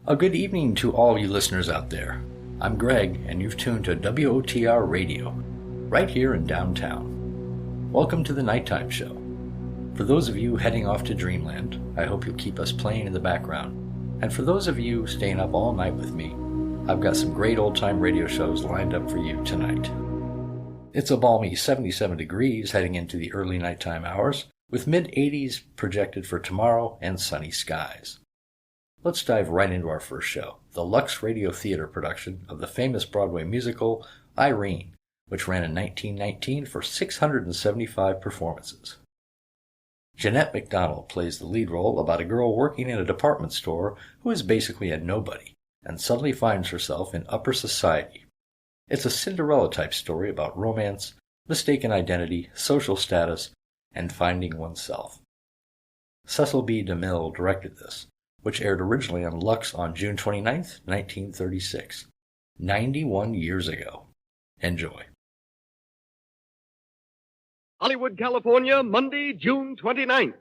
A good evening to all you listeners out there. I'm Greg, and you've tuned to WOTR Radio, right here in downtown. Welcome to the Nighttime Show. For those of you heading off to dreamland, I hope you'll keep us playing in the background. And for those of you staying up all night with me, I've got some great old-time radio shows lined up for you tonight. It's a balmy 77 degrees heading into the early nighttime hours, with mid-80s projected for tomorrow and sunny skies. Let's dive right into our first show, the Lux Radio Theater production of the famous Broadway musical Irene, which ran in 1919 for 675 performances. Jeanette MacDonald plays the lead role about a girl working in a department store who is basically a nobody and suddenly finds herself in upper society. It's a Cinderella-type story about romance, mistaken identity, social status, and finding oneself. Cecil B. DeMille directed this, which aired originally on Lux on June 29, 1936, 91 years ago. Enjoy. Hollywood, California, Monday, June 29th.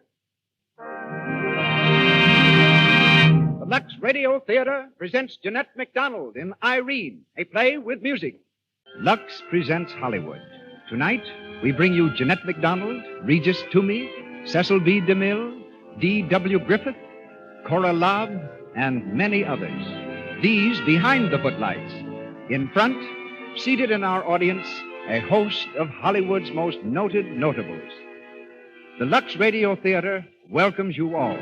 The Lux Radio Theater presents Jeanette MacDonald in Irene, a play with music. Lux presents Hollywood. Tonight, we bring you Jeanette MacDonald, Regis Toomey, Cecil B. DeMille, D.W. Griffith, Cora Lobb, and many others. These behind the footlights. In front, seated in our audience, a host of Hollywood's most noted notables. The Lux Radio Theater welcomes you all.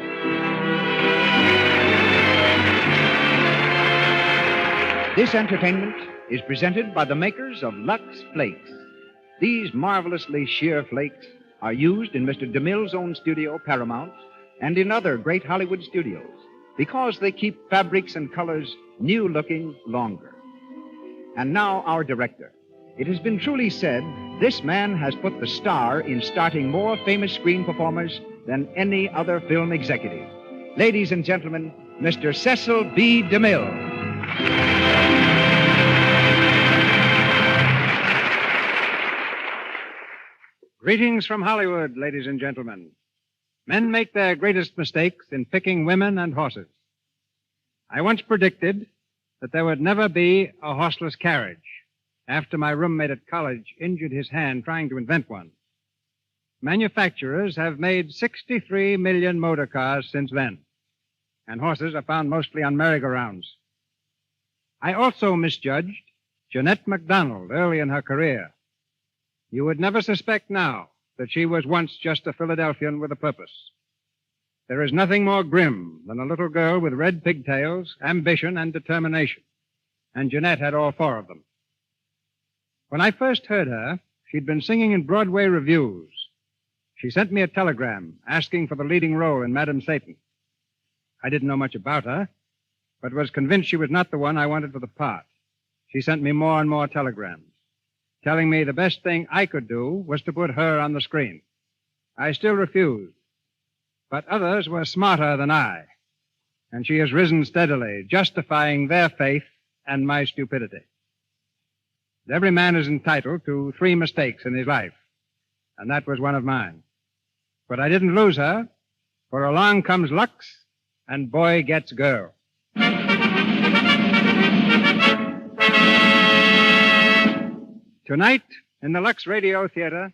This entertainment is presented by the makers of Lux Flakes. These marvelously sheer flakes are used in Mr. DeMille's own studio, Paramount, and in other great Hollywood studios, because they keep fabrics and colors new-looking longer. And now our director. It has been truly said, this man has put the star in starting more famous screen performers than any other film executive. Ladies and gentlemen, Mr. Cecil B. DeMille. Greetings from Hollywood, ladies and gentlemen. Men make their greatest mistakes in picking women and horses. I once predicted that there would never be a horseless carriage after my roommate at college injured his hand trying to invent one. Manufacturers have made 63 million motor cars since then, and horses are found mostly on merry-go-rounds. I also misjudged Jeanette MacDonald early in her career. You would never suspect now that she was once just a Philadelphian with a purpose. There is nothing more grim than a little girl with red pigtails, ambition, and determination. And Jeanette had all four of them. When I first heard her, she'd been singing in Broadway revues. She sent me a telegram asking for the leading role in Madame Satan. I didn't know much about her, but was convinced she was not the one I wanted for the part. She sent me more and more telegrams, telling me the best thing I could do was to put her on the screen. I still refused, but others were smarter than I, and she has risen steadily, justifying their faith and my stupidity. Every man is entitled to 3 mistakes in his life, and that was one of mine. But I didn't lose her, for along comes Lux, and boy gets girl. Tonight, in the Lux Radio Theater,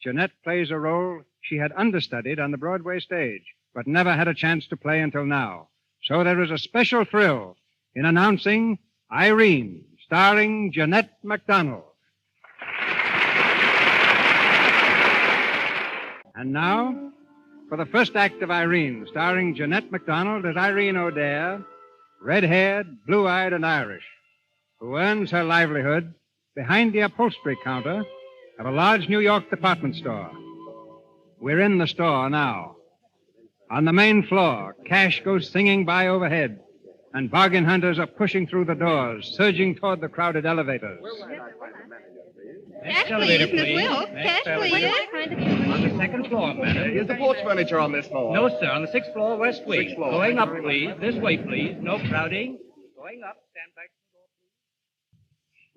Jeanette plays a role she had understudied on the Broadway stage, but never had a chance to play until now. So there is a special thrill in announcing Irene, starring Jeanette MacDonald. And now, for the first act of Irene, starring Jeanette MacDonald as Irene O'Dare, red-haired, blue-eyed, and Irish, who earns her livelihood behind the upholstery counter of a large New York department store. We're in the store now. On the main floor, cash goes singing by overhead, and bargain hunters are pushing through the doors, surging toward the crowded elevators. Next elevator, please. Cash, please. On the second floor, madam. Is the porch furniture on this floor? No, sir. On the 6th floor, west wing. 6th floor. Going up, please. This way, please. No crowding. Going up. Stand back.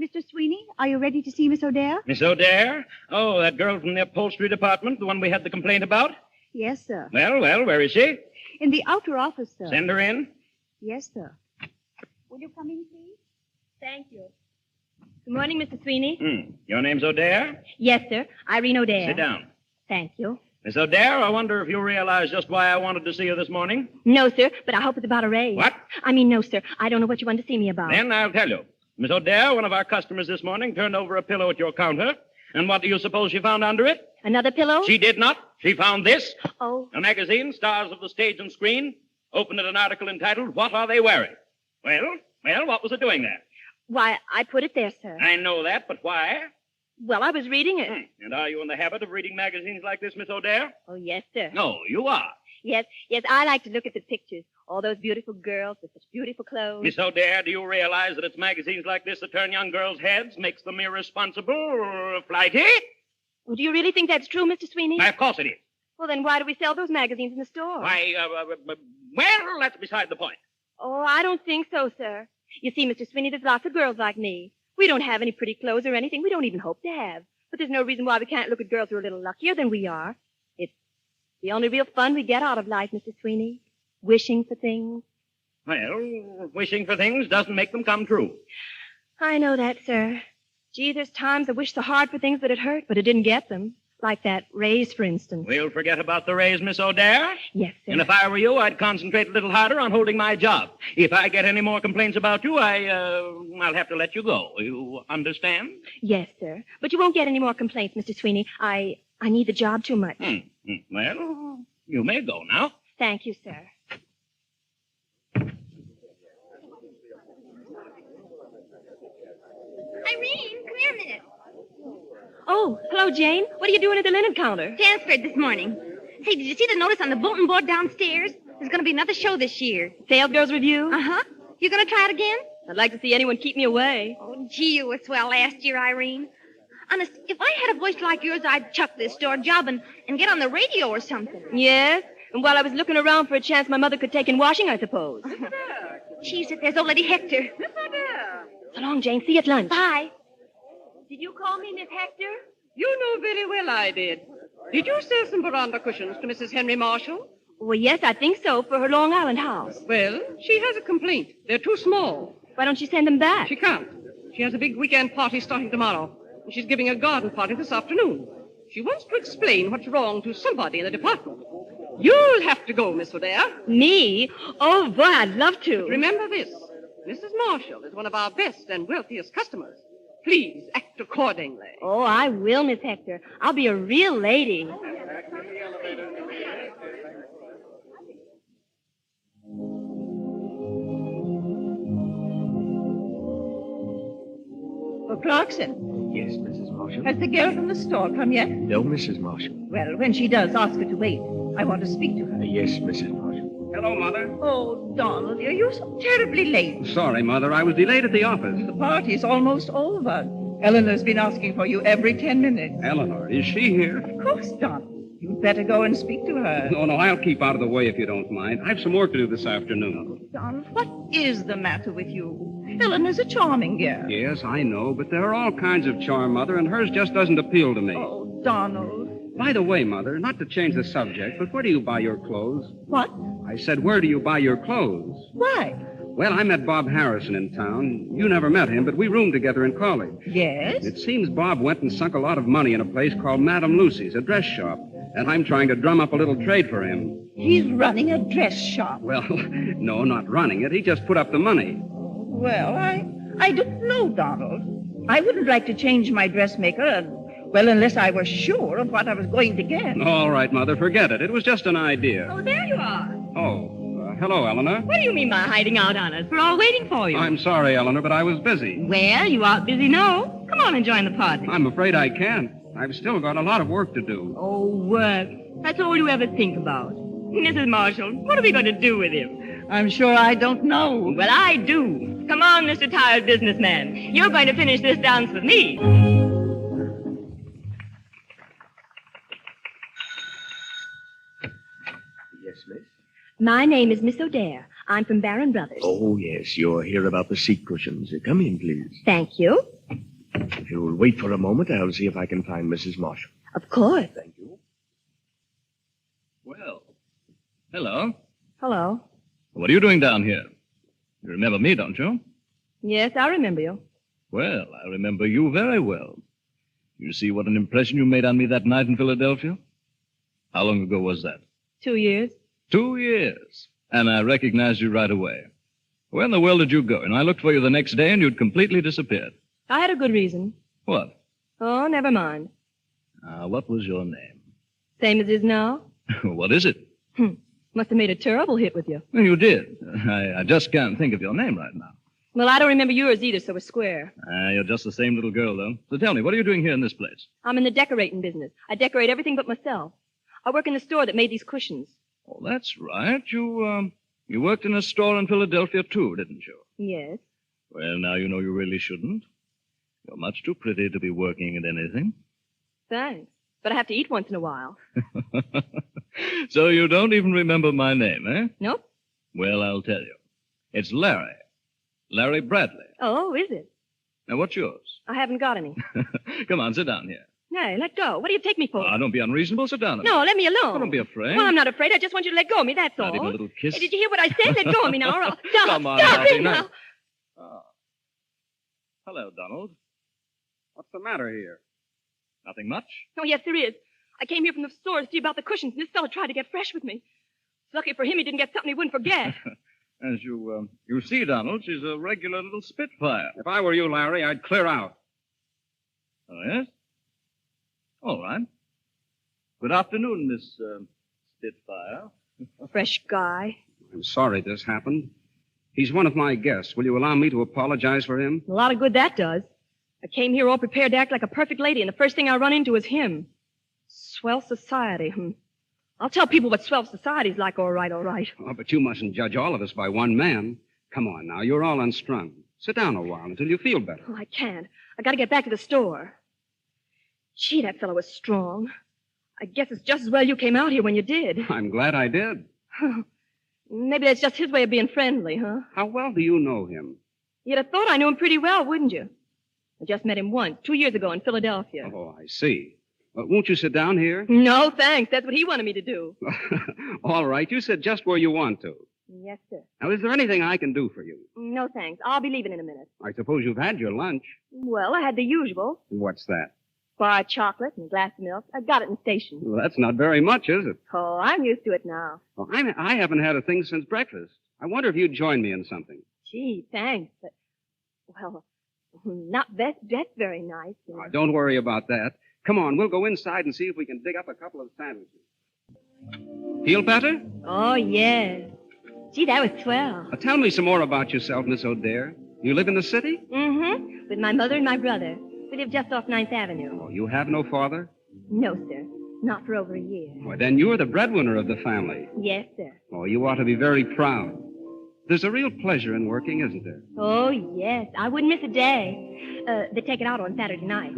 Mr. Sweeney, are you ready to see Miss O'Dare? Miss O'Dare? Oh, that girl from the upholstery department, the one we had the complaint about? Yes, sir. Well, where is she? In the outer office, sir. Send her in. Yes, sir. Will you come in, please? Thank you. Good morning, Mr. Sweeney. Your name's O'Dare? Yes, sir. Irene O'Dare. Sit down. Thank you. Miss O'Dare, I wonder if you realize just why I wanted to see you this morning? No, sir, but I hope it's about a raise. What? I mean, no, sir. I don't know what you want to see me about. Then I'll tell you. Miss O'Dare, one of our customers this morning turned over a pillow at your counter. And what do you suppose she found under it? Another pillow? She did not. She found this. Oh. A magazine, Stars of the Stage and Screen, opened at an article entitled, What Are They Wearing? Well, what was it doing there? Why, I put it there, sir. I know that, but why? Well, I was reading it. And are you in the habit of reading magazines like this, Miss O'Dare? Oh, yes, sir. No, you are. Yes, I like to look at the pictures. All those beautiful girls with such beautiful clothes. Miss O'Dare, do you realize that it's magazines like this that turn young girls' heads, makes them irresponsible or flighty? Well, do you really think that's true, Mr. Sweeney? Why, of course it is. Well, then why do we sell those magazines in the store? Why, well, that's beside the point. Oh, I don't think so, sir. You see, Mr. Sweeney, there's lots of girls like me. We don't have any pretty clothes or anything. We don't even hope to have. But there's no reason why we can't look at girls who are a little luckier than we are. It's the only real fun we get out of life, Mr. Sweeney. Wishing for things. Well, wishing for things doesn't make them come true. I know that, sir. Gee, there's times I wish so hard for things that it hurt, but I didn't get them. Like that raise, for instance. We'll forget about the raise, Miss O'Dare. Yes, sir. And if I were you, I'd concentrate a little harder on holding my job. If I get any more complaints about you, I'll have to let you go. You understand? Yes, sir. But you won't get any more complaints, Mr. Sweeney. I need the job too much. Well, you may go now. Thank you, sir. Irene, come here a minute. Oh, hello, Jane. What are you doing at the linen counter? Transferred this morning. Say, did you see the notice on the bulletin board downstairs? There's going to be another show this year. Sales Girls Review? Uh-huh. You going to try it again? I'd like to see anyone keep me away. Oh, gee, you were swell last year, Irene. Honest, if I had a voice like yours, I'd chuck this store job and get on the radio or something. Yes? And while I was looking around for a chance my mother could take in washing, I suppose. Geez, there's old Lady Hector. So long, Jane. See you at lunch. Bye. Did you call me Miss Hector? You know very well I did. Did you sell some veranda cushions to Mrs. Henry Marshall? Well, yes, I think so, for her Long Island house. Well, she has a complaint. They're too small. Why don't you send them back? She can't. She has a big weekend party starting tomorrow. And she's giving a garden party this afternoon. She wants to explain what's wrong to somebody in the department. You'll have to go, Miss O'Dare. Me? Oh, boy, I'd love to. But remember this. Mrs. Marshall is one of our best and wealthiest customers. Please act accordingly. Oh, I will, Miss Hector. I'll be a real lady. Oh, Clarkson. Yes, Mrs. Marshall. Has the girl from the store come yet? No, Mrs. Marshall. Well, when she does, ask her to wait. I want to speak to her. Yes, Mrs. Marshall. Hello, Mother. Oh, Donald, are you so terribly late? Sorry, Mother. I was delayed at the office. The party's almost over. Eleanor's been asking for you every 10 minutes. Eleanor, is she here? Of course, Donald. You'd better go and speak to her. No, I'll keep out of the way if you don't mind. I have some work to do this afternoon. Donald, what is the matter with you? Eleanor's a charming girl. Yes, I know, but there are all kinds of charm, Mother, and hers just doesn't appeal to me. Oh, Donald. By the way, Mother, not to change the subject, but where do you buy your clothes? What? I said, where do you buy your clothes? Why? Well, I met Bob Harrison in town. You never met him, but we roomed together in college. Yes? It seems Bob went and sunk a lot of money in a place called Madame Lucy's, a dress shop. And I'm trying to drum up a little trade for him. He's running a dress shop. Well, no, not running it. He just put up the money. Well, I don't know, Donald. I wouldn't like to change my dressmaker, well, unless I were sure of what I was going to get. All right, Mother, forget it. It was just an idea. Oh, there you are. Oh, hello, Eleanor. What do you mean by hiding out on us? We're all waiting for you. I'm sorry, Eleanor, but I was busy. Well, you aren't busy now. Come on and join the party. I'm afraid I can't. I've still got a lot of work to do. Oh, work. That's all you ever think about. Mrs. Marshall, what are we going to do with him? I'm sure I don't know. Well, I do. Come on, Mr. Tired Businessman. You're going to finish this dance with me. Yes, miss? My name is Miss O'Dare. I'm from Barron Brothers. Oh, yes. You're here about the seat cushions. Come in, please. Thank you. If you'll wait for a moment, I'll see if I can find Mrs. Marshall. Of course. Thank you. Well, hello. Hello. What are you doing down here? You remember me, don't you? Yes, I remember you. Well, I remember you very well. You see what an impression you made on me that night in Philadelphia? How long ago was that? 2 years. 2 years. And I recognized you right away. Where in the world did you go? And I looked for you the next day, and you'd completely disappeared. I had a good reason. What? Oh, never mind. What was your name? Same as is now? What is it? Must have made a terrible hit with you. Well, you did. I just can't think of your name right now. Well, I don't remember yours either, so we're square. You're just the same little girl, though. So tell me, what are you doing here in this place? I'm in the decorating business. I decorate everything but myself. I work in the store that made these cushions. Oh, that's right. You worked in a store in Philadelphia, too, didn't you? Yes. Well, now you know you really shouldn't. You're much too pretty to be working at anything. Thanks. But I have to eat once in a while. So you don't even remember my name, eh? Nope. Well, I'll tell you. It's Larry. Larry Bradley. Oh, is it? Now, what's yours? I haven't got any. Come on, sit down here. Hey, let go. What do you take me for? Don't be unreasonable. Sit down. No, let me alone. Oh, don't be afraid. Well, I'm not afraid. I just want you to let go of me, that's all. Not even a little kiss? Hey, did you hear what I said? Let go of me now, or I'll... Stop, Come on, stop Marty, it now. Hello, Donald. What's the matter here? Nothing much. Oh, yes, there is. I came here from the store to see about the cushions, and this fellow tried to get fresh with me. It's lucky for him he didn't get something he wouldn't forget. As you see, Donald, she's a regular little spitfire. If I were you, Larry, I'd clear out. Oh, yes? All right. Good afternoon, Miss Spitfire. Fresh guy. I'm sorry this happened. He's one of my guests. Will you allow me to apologize for him? A lot of good that does. I came here all prepared to act like a perfect lady, and the first thing I run into is him. Swell society, I'll tell people what swell society's like, all right, all right. Oh, but you mustn't judge all of us by one man. Come on now, you're all unstrung. Sit down a while until you feel better. Oh, I can't. I gotta get back to the store. Gee, that fellow was strong. I guess it's just as well you came out here when you did. I'm glad I did. Maybe that's just his way of being friendly, huh? How well do you know him? You'd have thought I knew him pretty well, wouldn't you? I just met him once, 2 years ago in Philadelphia. Oh, I see. Won't you sit down here? No, thanks. That's what he wanted me to do. All right. You sit just where you want to. Yes, sir. Now, is there anything I can do for you? No, thanks. I'll be leaving in a minute. I suppose you've had your lunch. Well, I had the usual. What's that? Bar of chocolate and a glass of milk. I got it in the station. Well, that's not very much, is it? Oh, I'm used to it now. Well, I haven't had a thing since breakfast. I wonder if you'd join me in something. Gee, thanks, but, well, not that's very nice. You know. Don't worry about that. Come on, we'll go inside and see if we can dig up a couple of sandwiches. Feel better? Oh, yes. Gee, that was swell. Tell me some more about yourself, Miss O'Dare. You live in the city? Mm-hmm. With my mother and my brother. We live just off 9th Avenue. Oh, you have no father? No, sir. Not for over a year. Well, then you're the breadwinner of the family. Yes, sir. Oh, you ought to be very proud. There's a real pleasure in working, isn't there? Oh, yes. I wouldn't miss a day. They take it out on Saturday night.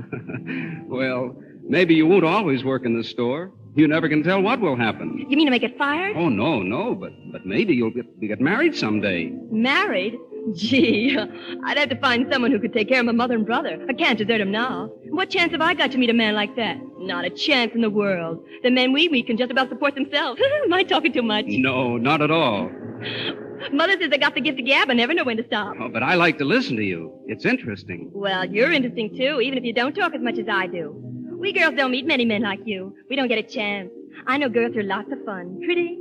Well, maybe you won't always work in the store. You never can tell what will happen. You mean to make it fired? Oh, no. But maybe you'll get married someday. Married? Gee, I'd have to find someone who could take care of my mother and brother. I can't desert them now. What chance have I got to meet a man like that? Not a chance in the world. The men we meet can just about support themselves. Am I talking too much? No, not at all. Mother says I got the gift of gab. I never know when to stop. Oh, but I like to listen to you. It's interesting. Well, you're interesting, too, even if you don't talk as much as I do. We girls don't meet many men like you. We don't get a chance. I know girls are lots of fun. Pretty,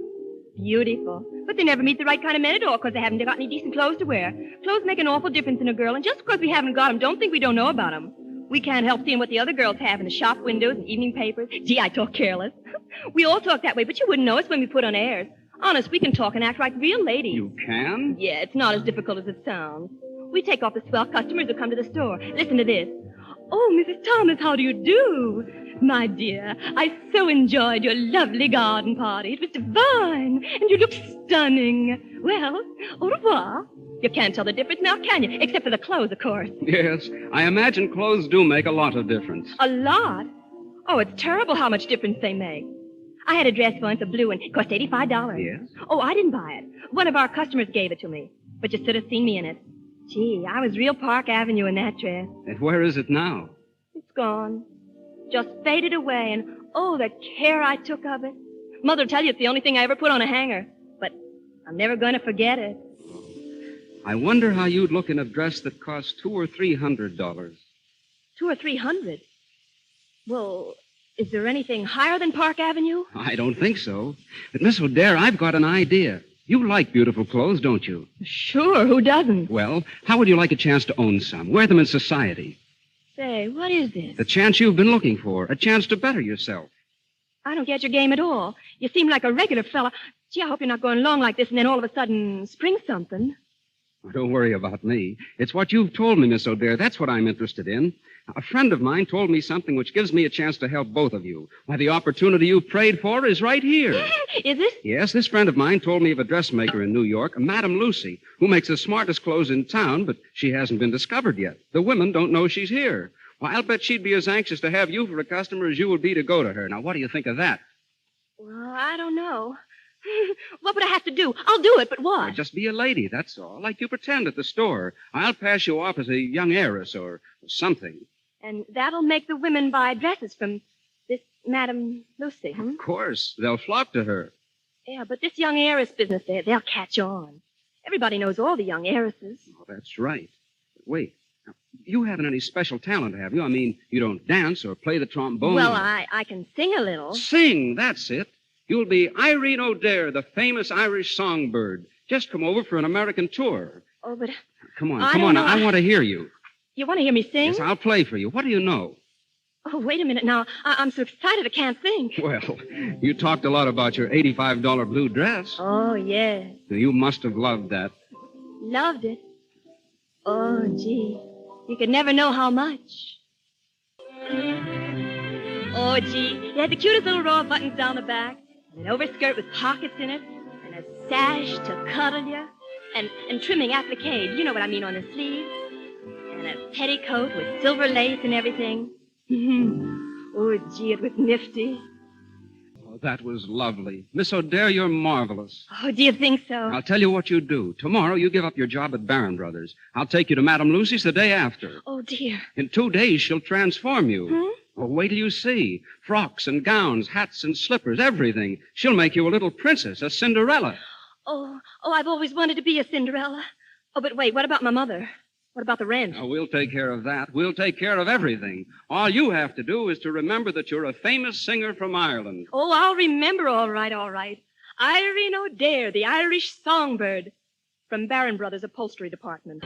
beautiful. But they never meet the right kind of men at all because they haven't got any decent clothes to wear. Clothes make an awful difference in a girl, and just because we haven't got them, don't think we don't know about them. We can't help seeing what the other girls have in the shop windows and evening papers. Gee, I talk careless. We all talk that way, but you wouldn't know us when we put on airs. Honest, we can talk and act like real ladies. You can? Yeah, it's not as difficult as it sounds. We take off the swell customers who come to the store. Listen to this. Oh, Mrs. Thomas, how do you do? My dear, I so enjoyed your lovely garden party. It was divine, and you look stunning. Well, au revoir. You can't tell the difference now, can you? Except for the clothes, of course. Yes, I imagine clothes do make a lot of difference. A lot? Oh, it's terrible how much difference they make. I had a dress once, a blue one. It cost $85. Yes? Oh, I didn't buy it. One of our customers gave it to me. But you should have seen me in it. Gee, I was real Park Avenue in that dress. And where is it now? It's gone. Just faded away, and oh, the care I took of it. Mother'll tell you it's the only thing I ever put on a hanger. But I'm never going to forget it. I wonder how you'd look in a dress that cost $200 or $300. $200 or $300? Well, is there anything higher than Park Avenue? I don't think so. But, Miss O'Dare, I've got an idea. You like beautiful clothes, don't you? Sure, who doesn't? Well, how would you like a chance to own some? Wear them in society. Say, what is this? The chance you've been looking for. A chance to better yourself. I don't get your game at all. You seem like a regular fella. Gee, I hope you're not going along like this and then all of a sudden spring something. Oh, don't worry about me. It's what you've told me, Miss O'Dare. That's what I'm interested in. A friend of mine told me something which gives me a chance to help both of you. Why, the opportunity you've prayed for is right here. Is it? Yes, this friend of mine told me of a dressmaker in New York, a Madame Lucy, who makes the smartest clothes in town, but she hasn't been discovered yet. The women don't know she's here. Why, I'll bet she'd be as anxious to have you for a customer as you would be to go to her. Now, what do you think of that? Well, I don't know. What would I have to do? I'll do it, but what? Well, just be a lady, that's all. Like you pretend at the store. I'll pass you off as a young heiress or something. And that'll make the women buy dresses from this Madame Lucy, huh? Of course. They'll flock to her. Yeah, but this young heiress business, they'll catch on. Everybody knows all the young heiresses. Oh, that's right. But wait. Now, you haven't any special talent, have you? I mean, you don't dance or play the trombone. Well, I can sing a little. Sing, that's it. You'll be Irene O'Dare, the famous Irish songbird. Just come over for an American tour. Oh, but... Come on. I want to hear you. You want to hear me sing? Yes, I'll play for you. What do you know? Oh, wait a minute now. I'm so excited I can't think. Well, you talked a lot about your $85 blue dress. Oh, yes. You must have loved that. Loved it? Oh, gee. You could never know how much. Oh, gee. It had the cutest little row of buttons down the back, and an overskirt with pockets in it, and a sash to cuddle you, and trimming applique. You know what I mean on the sleeves. And a petticoat with silver lace and everything. Oh, gee, it was nifty. Oh, that was lovely. Miss O'Dare, you're marvelous. Oh, do you think so? I'll tell you what you do. Tomorrow you give up your job at Barron Brothers. I'll take you to Madame Lucy's the day after. Oh, dear. In 2 days, she'll transform you. Well, wait till you see. Frocks and gowns, hats and slippers, everything. She'll make you a little princess, a Cinderella. Oh, I've always wanted to be a Cinderella. Oh, but wait, what about my mother? What about the rent? Oh, we'll take care of that. We'll take care of everything. All you have to do is to remember that you're a famous singer from Ireland. Oh, I'll remember, all right. Irene O'Dare, the Irish songbird, from Barron Brothers Upholstery Department.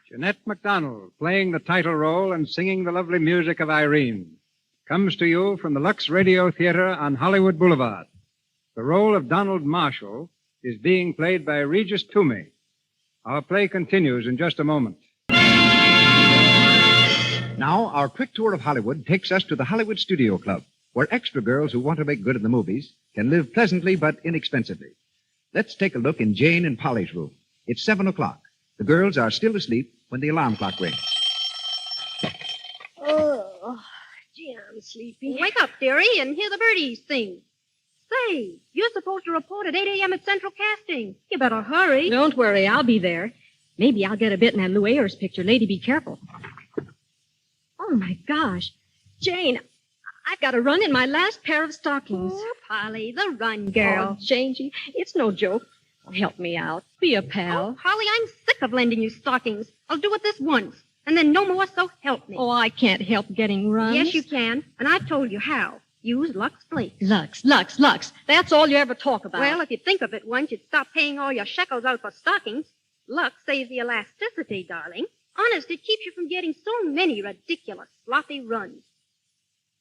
Jeanette MacDonald, playing the title role and singing the lovely music of Irene, comes to you from the Lux Radio Theater on Hollywood Boulevard. The role of Donald Marshall is being played by Regis Toomey. Our play continues in just a moment. Now, our quick tour of Hollywood takes us to the Hollywood Studio Club, where extra girls who want to make good in the movies can live pleasantly but inexpensively. Let's take a look in Jane and Polly's room. It's 7 o'clock. The girls are still asleep when the alarm clock rings. Oh, gee, I'm sleepy. Wake up, dearie, and hear the birdies sing. Say, you're supposed to report at 8 a.m. at Central Casting. You better hurry. Don't worry, I'll be there. Maybe I'll get a bit in that Lou Ayres picture. Lady, be careful. Oh, my gosh. Jane, I've got to run in my last pair of stockings. Oh, Polly, the run girl. Oh, Janey, it's no joke. Help me out. Be a pal. Oh, Polly, I'm sick of lending you stockings. I'll do it this once, and then no more, so help me. Oh, I can't help getting runs. Yes, you can, and I've told you how. Use Lux Flakes. Lux. That's all you ever talk about. Well, if you think of it once, you'd stop paying all your shekels out for stockings. Lux saves the elasticity, darling. Honest, it keeps you from getting so many ridiculous, sloppy runs.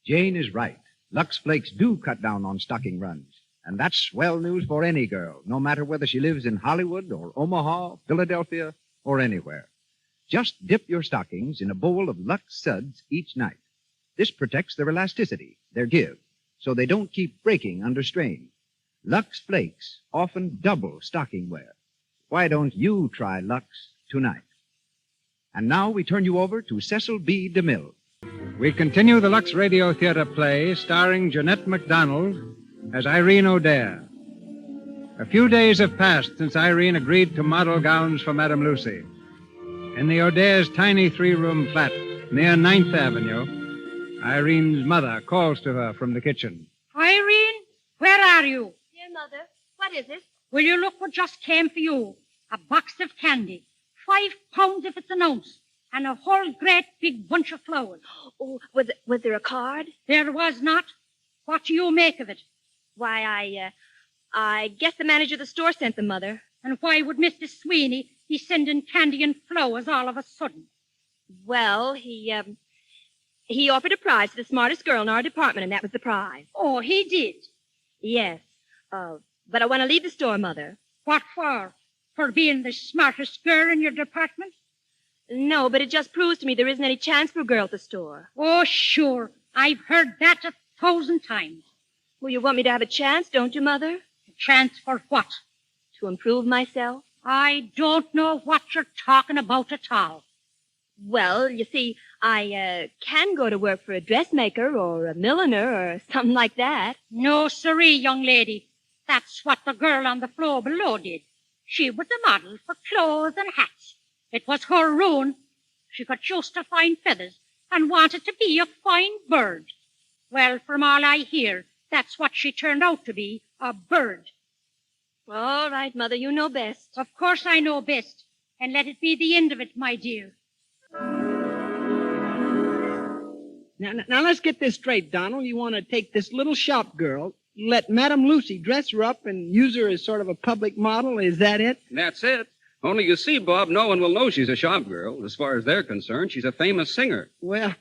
Jane is right. Lux Flakes do cut down on stocking runs. And that's swell news for any girl, no matter whether she lives in Hollywood or Omaha, Philadelphia, or anywhere. Just dip your stockings in a bowl of Lux Suds each night. This protects their elasticity, their give, so they don't keep breaking under strain. Lux Flakes often double stocking wear. Why don't you try Lux tonight? And now we turn you over to Cecil B. DeMille. We continue the Lux Radio Theater play starring Jeanette MacDonald as Irene O'Dare. A few days have passed since Irene agreed to model gowns for Madame Lucy. In the O'Dare's tiny three-room flat, Near 9th Avenue, Irene's mother calls to her from the kitchen. Irene, where are you? Dear Mother, what is it? Will you look what just came for you? A box of candy. 5 pounds if it's an ounce. And a whole great big bunch of flowers. Oh, was there a card? There was not. What do you make of it? Why, I guess the manager of the store sent them, Mother. And why would Mr. Sweeney be sending candy and flowers all of a sudden? Well, he offered a prize to the smartest girl in our department, and that was the prize. Oh, he did? Yes. But I want to leave the store, Mother. What for? For being the smartest girl in your department? No, but it just proves to me there isn't any chance for a girl at the store. Oh, sure. I've heard that 1,000 times. Well, you want me to have a chance, don't you, Mother? A chance for what? To improve myself. I don't know what you're talking about at all. Well, you see, I can go to work for a dressmaker or a milliner or something like that. No, sirree, young lady. That's what the girl on the floor below did. She was a model for clothes and hats. It was her ruin. She got used to fine feathers and wanted to be a fine bird. Well, from all I hear, that's what she turned out to be, a bird. All right, Mother, you know best. Of course I know best. And let it be the end of it, my dear. Now let's get this straight, Donald. You want to take this little shop girl, let Madame Lucy dress her up and use her as sort of a public model. Is that it? That's it. Only you see, Bob, no one will know she's a shop girl. As far as they're concerned, she's a famous singer. Well,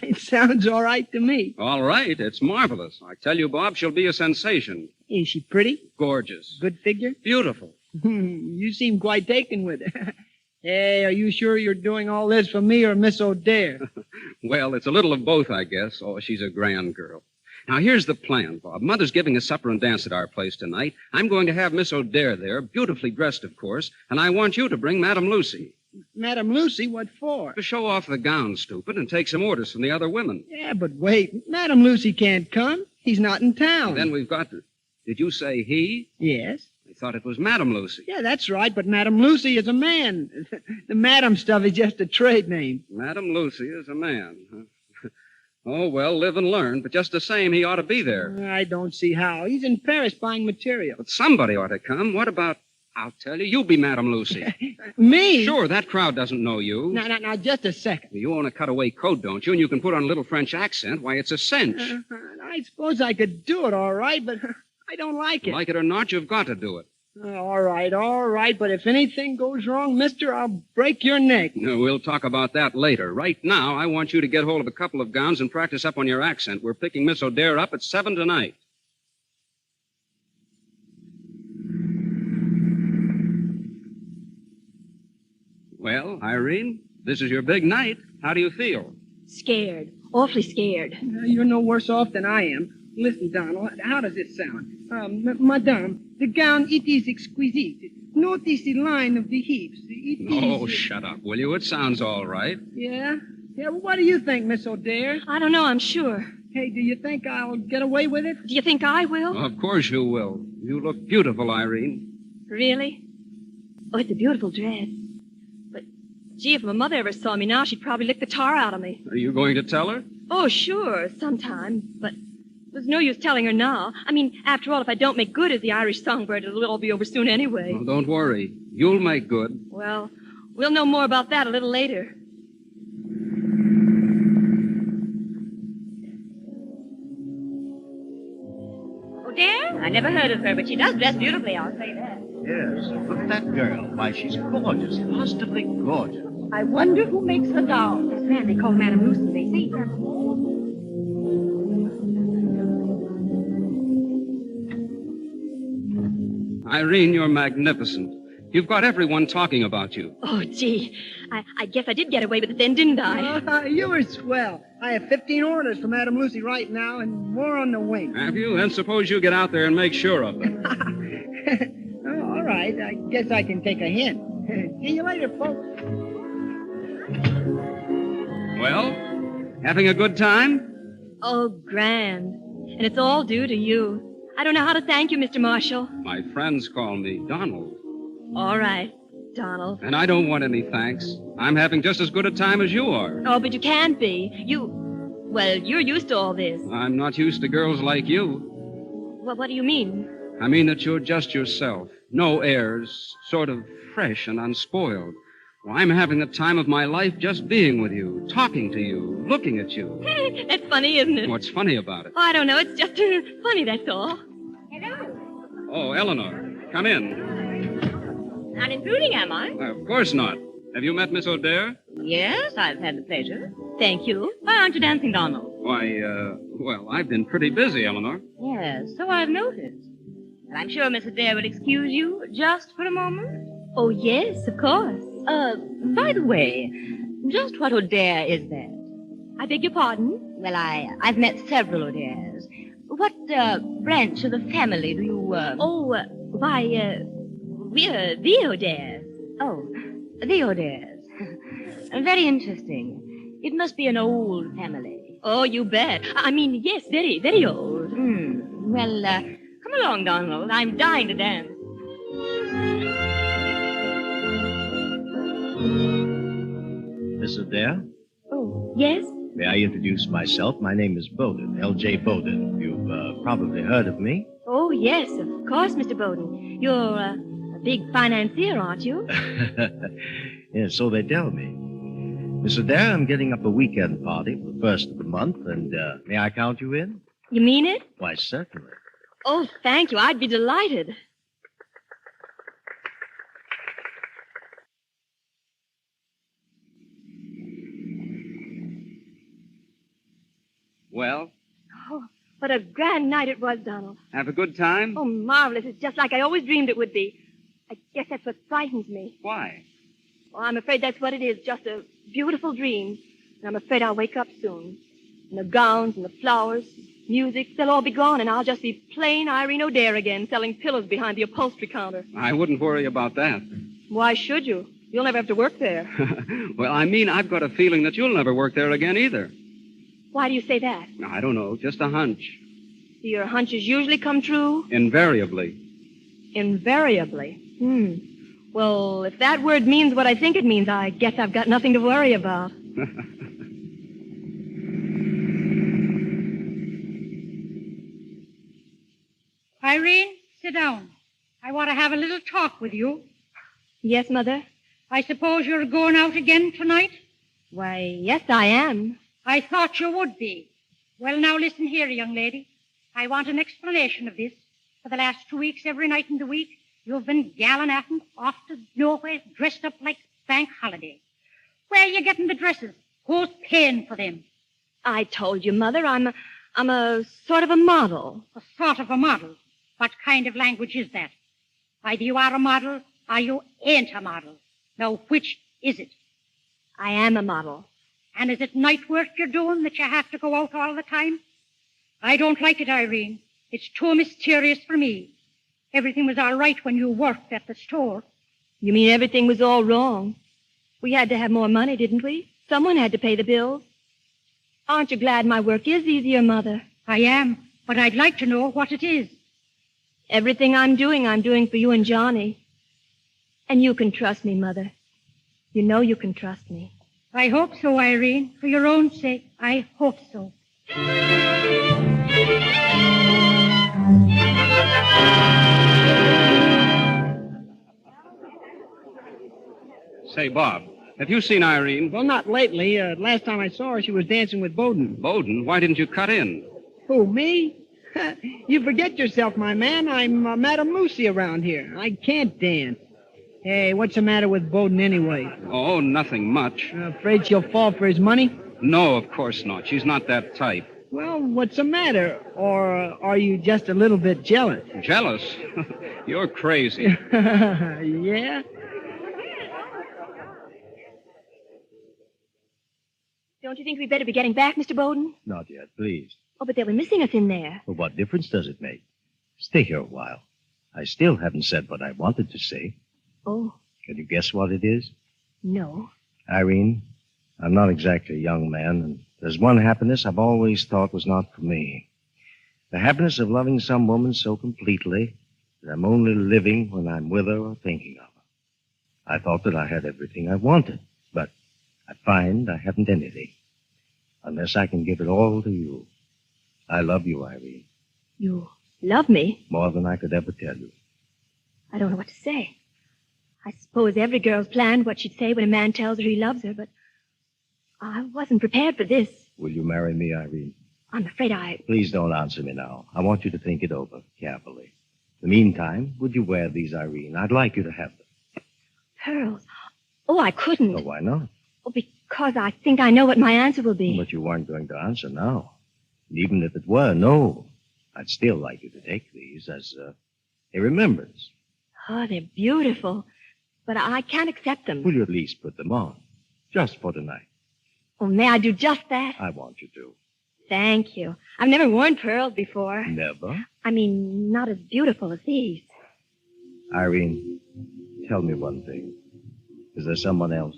it sounds all right to me. All right. It's marvelous. I tell you, Bob, she'll be a sensation. Is she pretty? Gorgeous. Good figure? Beautiful. You seem quite taken with her. Hey, are you sure you're doing all this for me or Miss O'Dare? Well, it's a little of both, I guess. Oh, she's a grand girl. Now, here's the plan, Bob. Mother's giving a supper and dance at our place tonight. I'm going to have Miss O'Dare there, beautifully dressed, of course, and I want you to bring Madame Lucy. Madame Lucy? What for? To show off the gown, stupid, and take some orders from the other women. Yeah, but wait. Madame Lucy can't come. He's not in town. And then we've got to... Did you say he? Yes. I thought it was Madame Lucy. Yeah, that's right, but Madame Lucy is a man. The Madame stuff is just a trade name. Madame Lucy is a man, huh? Oh, well, live and learn, but just the same, he ought to be there. I don't see how. He's in Paris buying material. But somebody ought to come. What about... I'll tell you, you be Madame Lucy. Me? Sure, that crowd doesn't know you. Now, just a second. You own a cutaway coat, don't you? And you can put on a little French accent. Why, it's a cinch. I suppose I could do it all right, but I don't like it. Like it or not, you've got to do it. All right, but if anything goes wrong, mister, I'll break your neck. No, we'll talk about that later. Right now, I want you to get hold of a couple of gowns and practice up on your accent. We're picking Miss O'Dare up at 7 tonight. Well, Irene, this is your big night. How do you feel? Scared. Awfully scared. You're no worse off than I am. Listen, Donald, how does it sound? Madame, the gown, it is exquisite. Notice the line of the hips. Oh, shut up, will you? It sounds all right. Yeah? Yeah, well, what do you think, Miss O'Dare? I don't know, I'm sure. Hey, do you think I'll get away with it? Do you think I will? Of course you will. You look beautiful, Irene. Really? Oh, it's a beautiful dress. But, gee, if my mother ever saw me now, she'd probably lick the tar out of me. Are you going to tell her? Oh, sure, sometime. But there's no use telling her now. I mean, after all, if I don't make good as the Irish songbird, it'll all be over soon anyway. Oh, don't worry. You'll make good. Well, we'll know more about that a little later. O'Dare? I never heard of her, but she does dress beautifully, I'll say that. Yes, look at that girl. Why, she's gorgeous, positively gorgeous. I wonder who makes the gowns. This man they call Madame Lucy, they say. Irene, you're magnificent. You've got everyone talking about you. Oh, gee. I guess I did get away with it then, didn't I? You were swell. I have 15 orders for Madame Lucy right now and more on the wing. Have you? Then suppose you get out there and make sure of it. Oh, all right. I guess I can take a hint. See you later, folks. Well, having a good time? Oh, grand. And it's all due to you. I don't know how to thank you, Mr. Marshall. My friends call me Donald. All right. Donald. And I don't want any thanks. I'm having just as good a time as you are. Oh, but you can't be. Well, you're used to all this. I'm not used to girls like you. Well, what do you mean? I mean that you're just yourself. No airs, sort of fresh and unspoiled. Well, I'm having the time of my life just being with you, talking to you, looking at you. That's funny, isn't it? What's funny about it? Oh, I don't know. It's just funny, that's all. Hello. Oh, Eleanor, come in. Not intruding, am I? Of course not. Have you met Miss O'Dare? Yes, I've had the pleasure. Thank you. Why aren't you dancing, Donald? Why, well, I've been pretty busy, Eleanor. Yes, so I've noticed. And I'm sure Miss Adair would excuse you just for a moment. Oh, yes, of course. By the way, just what O'Dare is that? I beg your pardon? Well, I've met several O'Dares. What, branch of the family do you, we're the O'Dares. Oh, the O'Dares. Very interesting. It must be an old family. Oh, you bet. I mean, yes, very, very old. Well, come along, Donald. I'm dying to dance. Miss Adair? Oh, yes? May I introduce myself? My name is Bowden, L.J. Bowden. You've probably heard of me. Oh, yes, of course, Mr. Bowden. You're a big financier, aren't you? Yes, so they tell me. Miss Adair, I'm getting up a weekend party for the first of the month, and may I count you in? You mean it? Why, certainly. Oh, thank you. I'd be delighted. Well, Oh, what a grand night it was, Donald. have a good time? Oh, marvelous. It's just like I always dreamed it would be. I guess that's what frightens me. Why? Well, I'm afraid that's what it is, just a beautiful dream. And I'm afraid I'll wake up soon. And the gowns and the flowers, music, they'll all be gone, and I'll just be plain Irene O'Dare again, selling pillows behind the upholstery counter. I wouldn't worry about that. Why should you? You'll never have to work there. Well, I mean, I've got a feeling that you'll never work there again either. Why do you say that? I don't know, just a hunch. Do your hunches usually come true? Invariably. Invariably. Well, if that word means what I think it means, I guess I've got nothing to worry about. Irene, sit down. I want to have a little talk with you. Yes, Mother? I suppose you're going out again tonight? Why, yes, I am. I thought you would be. Well, now listen here, young lady. I want an explanation of this. For the last 2 weeks, every night in the week, you've been gallivanting off to nowhere, dressed up like bank holiday. Where are you getting the dresses? Who's paying for them? I told you, Mother, I'm a sort of a model. A sort of a model? What kind of language is that? Either you are a model or you ain't a model. Now, which is it? I am a model. And is it night work you're doing that you have to go out all the time? I don't like it, Irene. It's too mysterious for me. Everything was all right when you worked at the store. You mean everything was all wrong? We had to have more money, didn't we? Someone had to pay the bills. Aren't you glad my work is easier, Mother? I am, but I'd like to know what it is. Everything I'm doing for you and Johnny. And you can trust me, Mother. You know you can trust me. I hope so, Irene. For your own sake, I hope so. Say, Bob, have you seen Irene? Well, not lately. Last time I saw her, she was dancing with Bowden. Bowden? Why didn't you cut in? Who, me? You forget yourself, my man. I'm Madame Lucy around here. I can't dance. Hey, what's the matter with Bowden anyway? Oh, nothing much. Afraid she'll fall for his money? No, of course not. She's not that type. Well, what's the matter? Or are you just a little bit jealous? Jealous? You're crazy. Yeah? Don't you think we'd better be getting back, Mr. Bowden? Not yet, please. Oh, but they'll be missing us in there. Well, what difference does it make? Stay here a while. I still haven't said what I wanted to say. Oh. Can you guess what it is? No. Irene, I'm not exactly a young man, and there's one happiness I've always thought was not for me. The happiness of loving some woman so completely that I'm only living when I'm with her or thinking of her. I thought that I had everything I wanted, but I find I haven't anything. Unless I can give it all to you. I love you, Irene. You love me? More than I could ever tell you. I don't know what to say. I suppose every girl's planned what she'd say when a man tells her he loves her, but I wasn't prepared for this. Will you marry me, Irene? I'm afraid I... Please don't answer me now. I want you to think it over carefully. In the meantime, would you wear these, Irene? I'd like you to have them. Pearls? Oh, I couldn't. Oh, why not? Oh, because I think I know what my answer will be. But you weren't going to answer now. And even if it were no, I'd still like you to take these as a remembrance. Oh, they're beautiful. But I can't accept them. Will you at least put them on? Just for tonight. Oh, may I do just that? I want you to. Thank you. I've never worn pearls before. Never? I mean, not as beautiful as these. Irene, tell me one thing. Is there someone else?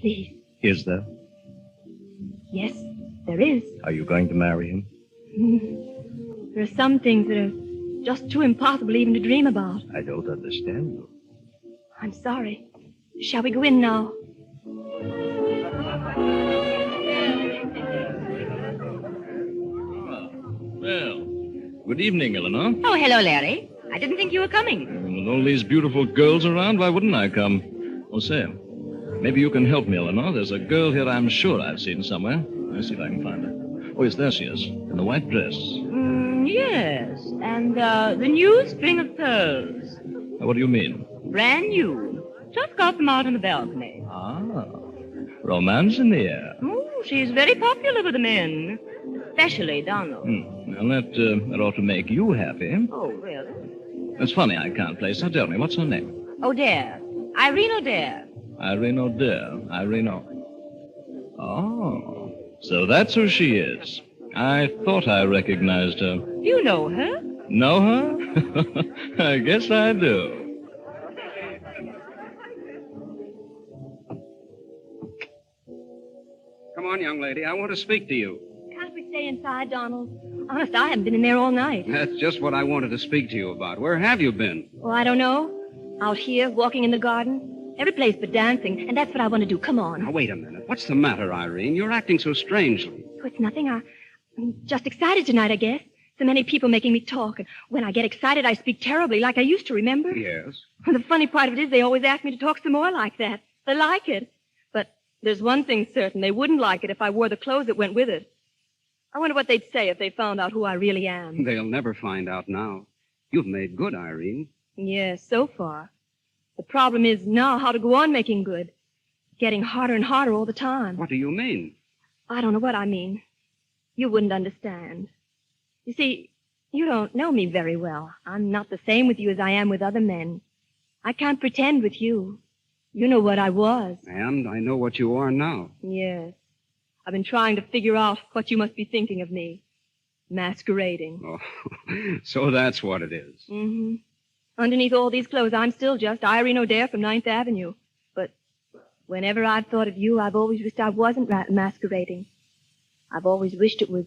Please. Is there? Yes, there is. Are you going to marry him? There are some things that are just too impossible even to dream about. I don't understand you. I'm sorry. Shall we go in now? Well, good evening, Eleanor. Oh, hello, Larry. I didn't think you were coming. With all these beautiful girls around, why wouldn't I come? Oh, say, maybe you can help me, Eleanor. There's a girl here I'm sure I've seen somewhere. Let's see if I can find her. Oh, yes, there she is, in the white dress. Yes, and the new string of pearls. What do you mean? Brand new. Just got them out on the balcony. Ah, romance in the air. Oh, she's very popular with the men. Especially Donald. Well, that ought to make you happy. Oh, really? It's funny I can't place her. Tell me, what's her name? O'Dare. Irene O'Dare. Irene O'Dare. Irene Oh, so that's who she is. I thought I recognized her. You know her? Know her? I guess I do. Come on, young lady. I want to speak to you. Can't we stay inside, Donald? Honest, I haven't been in there all night. That's just what I wanted to speak to you about. Where have you been? Oh, I don't know. Out here, walking in the garden. Every place but dancing, and that's what I want to do. Come on. Now, wait a minute. What's the matter, Irene? You're acting so strangely. Oh, it's nothing. I'm just excited tonight, I guess. So many people making me talk, and when I get excited, I speak terribly, like I used to, remember? Yes. The funny part of it is they always ask me to talk some more like that. They like it. But there's one thing certain. They wouldn't like it if I wore the clothes that went with it. I wonder what they'd say if they found out who I really am. They'll never find out now. You've made good, Irene. Yes, so far. The problem is now how to go on making good. Getting harder and harder all the time. What do you mean? I don't know what I mean. You wouldn't understand. You see, you don't know me very well. I'm not the same with you as I am with other men. I can't pretend with you. You know what I was. And I know what you are now. Yes. I've been trying to figure out what you must be thinking of me. Masquerading. Oh, so that's what it is. Mm-hmm. Underneath all these clothes, I'm still just Irene O'Dare from 9th Avenue. But whenever I've thought of you, I've always wished I wasn't masquerading. I've always wished it was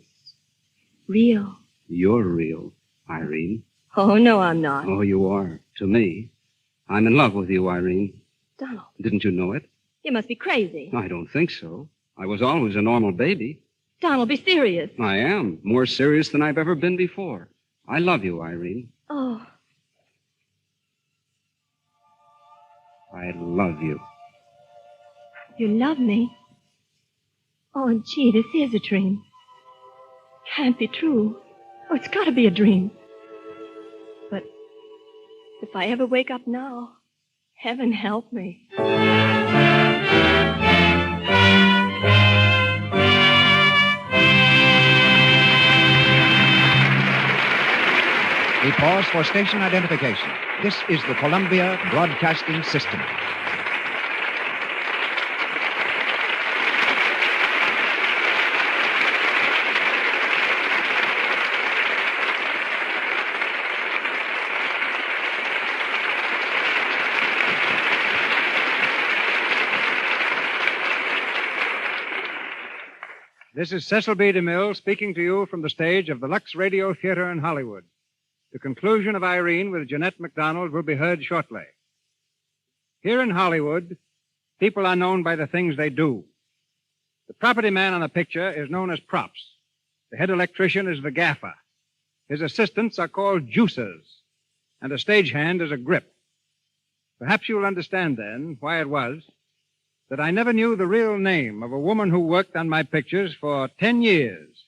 real. You're real, Irene. Oh, no, I'm not. Oh, you are. To me. I'm in love with you, Irene. Donald. Didn't you know it? You must be crazy. I don't think so. I was always a normal baby. Donald, be serious. I am. More serious than I've ever been before. I love you, Irene. Oh. I love you. You love me? Oh, gee, this is a dream. Can't be true. Oh, it's got to be a dream. But if I ever wake up now, heaven help me. We pause for station identification. This is the Columbia Broadcasting System. This is Cecil B. DeMille speaking to you from the stage of the Lux Radio Theater in Hollywood. The conclusion of Irene with Jeanette MacDonald will be heard shortly. Here in Hollywood, people are known by the things they do. The property man on the picture is known as props. The head electrician is the gaffer. His assistants are called juicers, and a stagehand is a grip. Perhaps you'll understand then why it was that I never knew the real name of a woman who worked on my pictures for 10 years.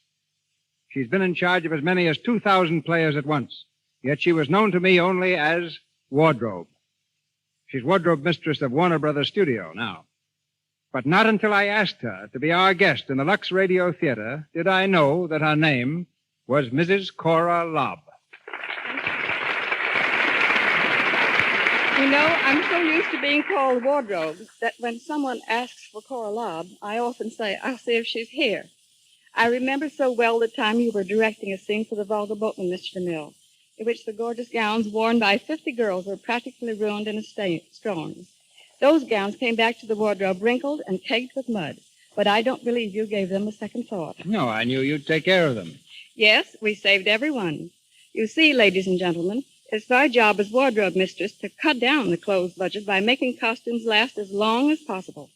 She's been in charge of as many as 2,000 players at once, yet she was known to me only as Wardrobe. She's wardrobe mistress of Warner Brothers Studio now. But not until I asked her to be our guest in the Lux Radio Theater did I know that her name was Mrs. Cora Lobb. You know, I'm so used to being called Wardrobe that when someone asks for Cora Lobb, I often say, I'll see if she's here. I remember so well the time you were directing a scene for the Vulgar Boatman, Mr. DeMille, in which the gorgeous gowns worn by 50 girls were practically ruined in storms. Those gowns came back to the wardrobe wrinkled and caked with mud, but I don't believe you gave them a second thought. No, I knew you'd take care of them. Yes, we saved every one. You see, ladies and gentlemen, it's our job as wardrobe mistress to cut down the clothes budget by making costumes last as long as possible.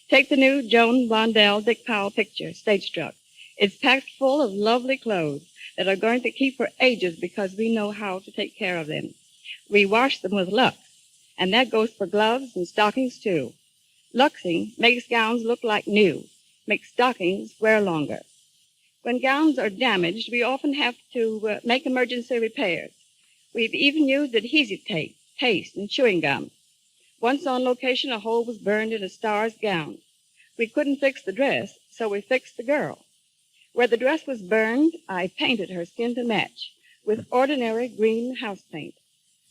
Take the new Joan Blondell Dick Powell picture, Stage Struck. It's packed full of lovely clothes that are going to keep for ages because we know how to take care of them. We wash them with Lux, and that goes for gloves and stockings, too. Luxing makes gowns look like new, makes stockings wear longer. When gowns are damaged, we often have to make emergency repairs. We've even used adhesive tape, paste, and chewing gum. Once on location, a hole was burned in a star's gown. We couldn't fix the dress, so we fixed the girl. Where the dress was burned, I painted her skin to match with ordinary green house paint.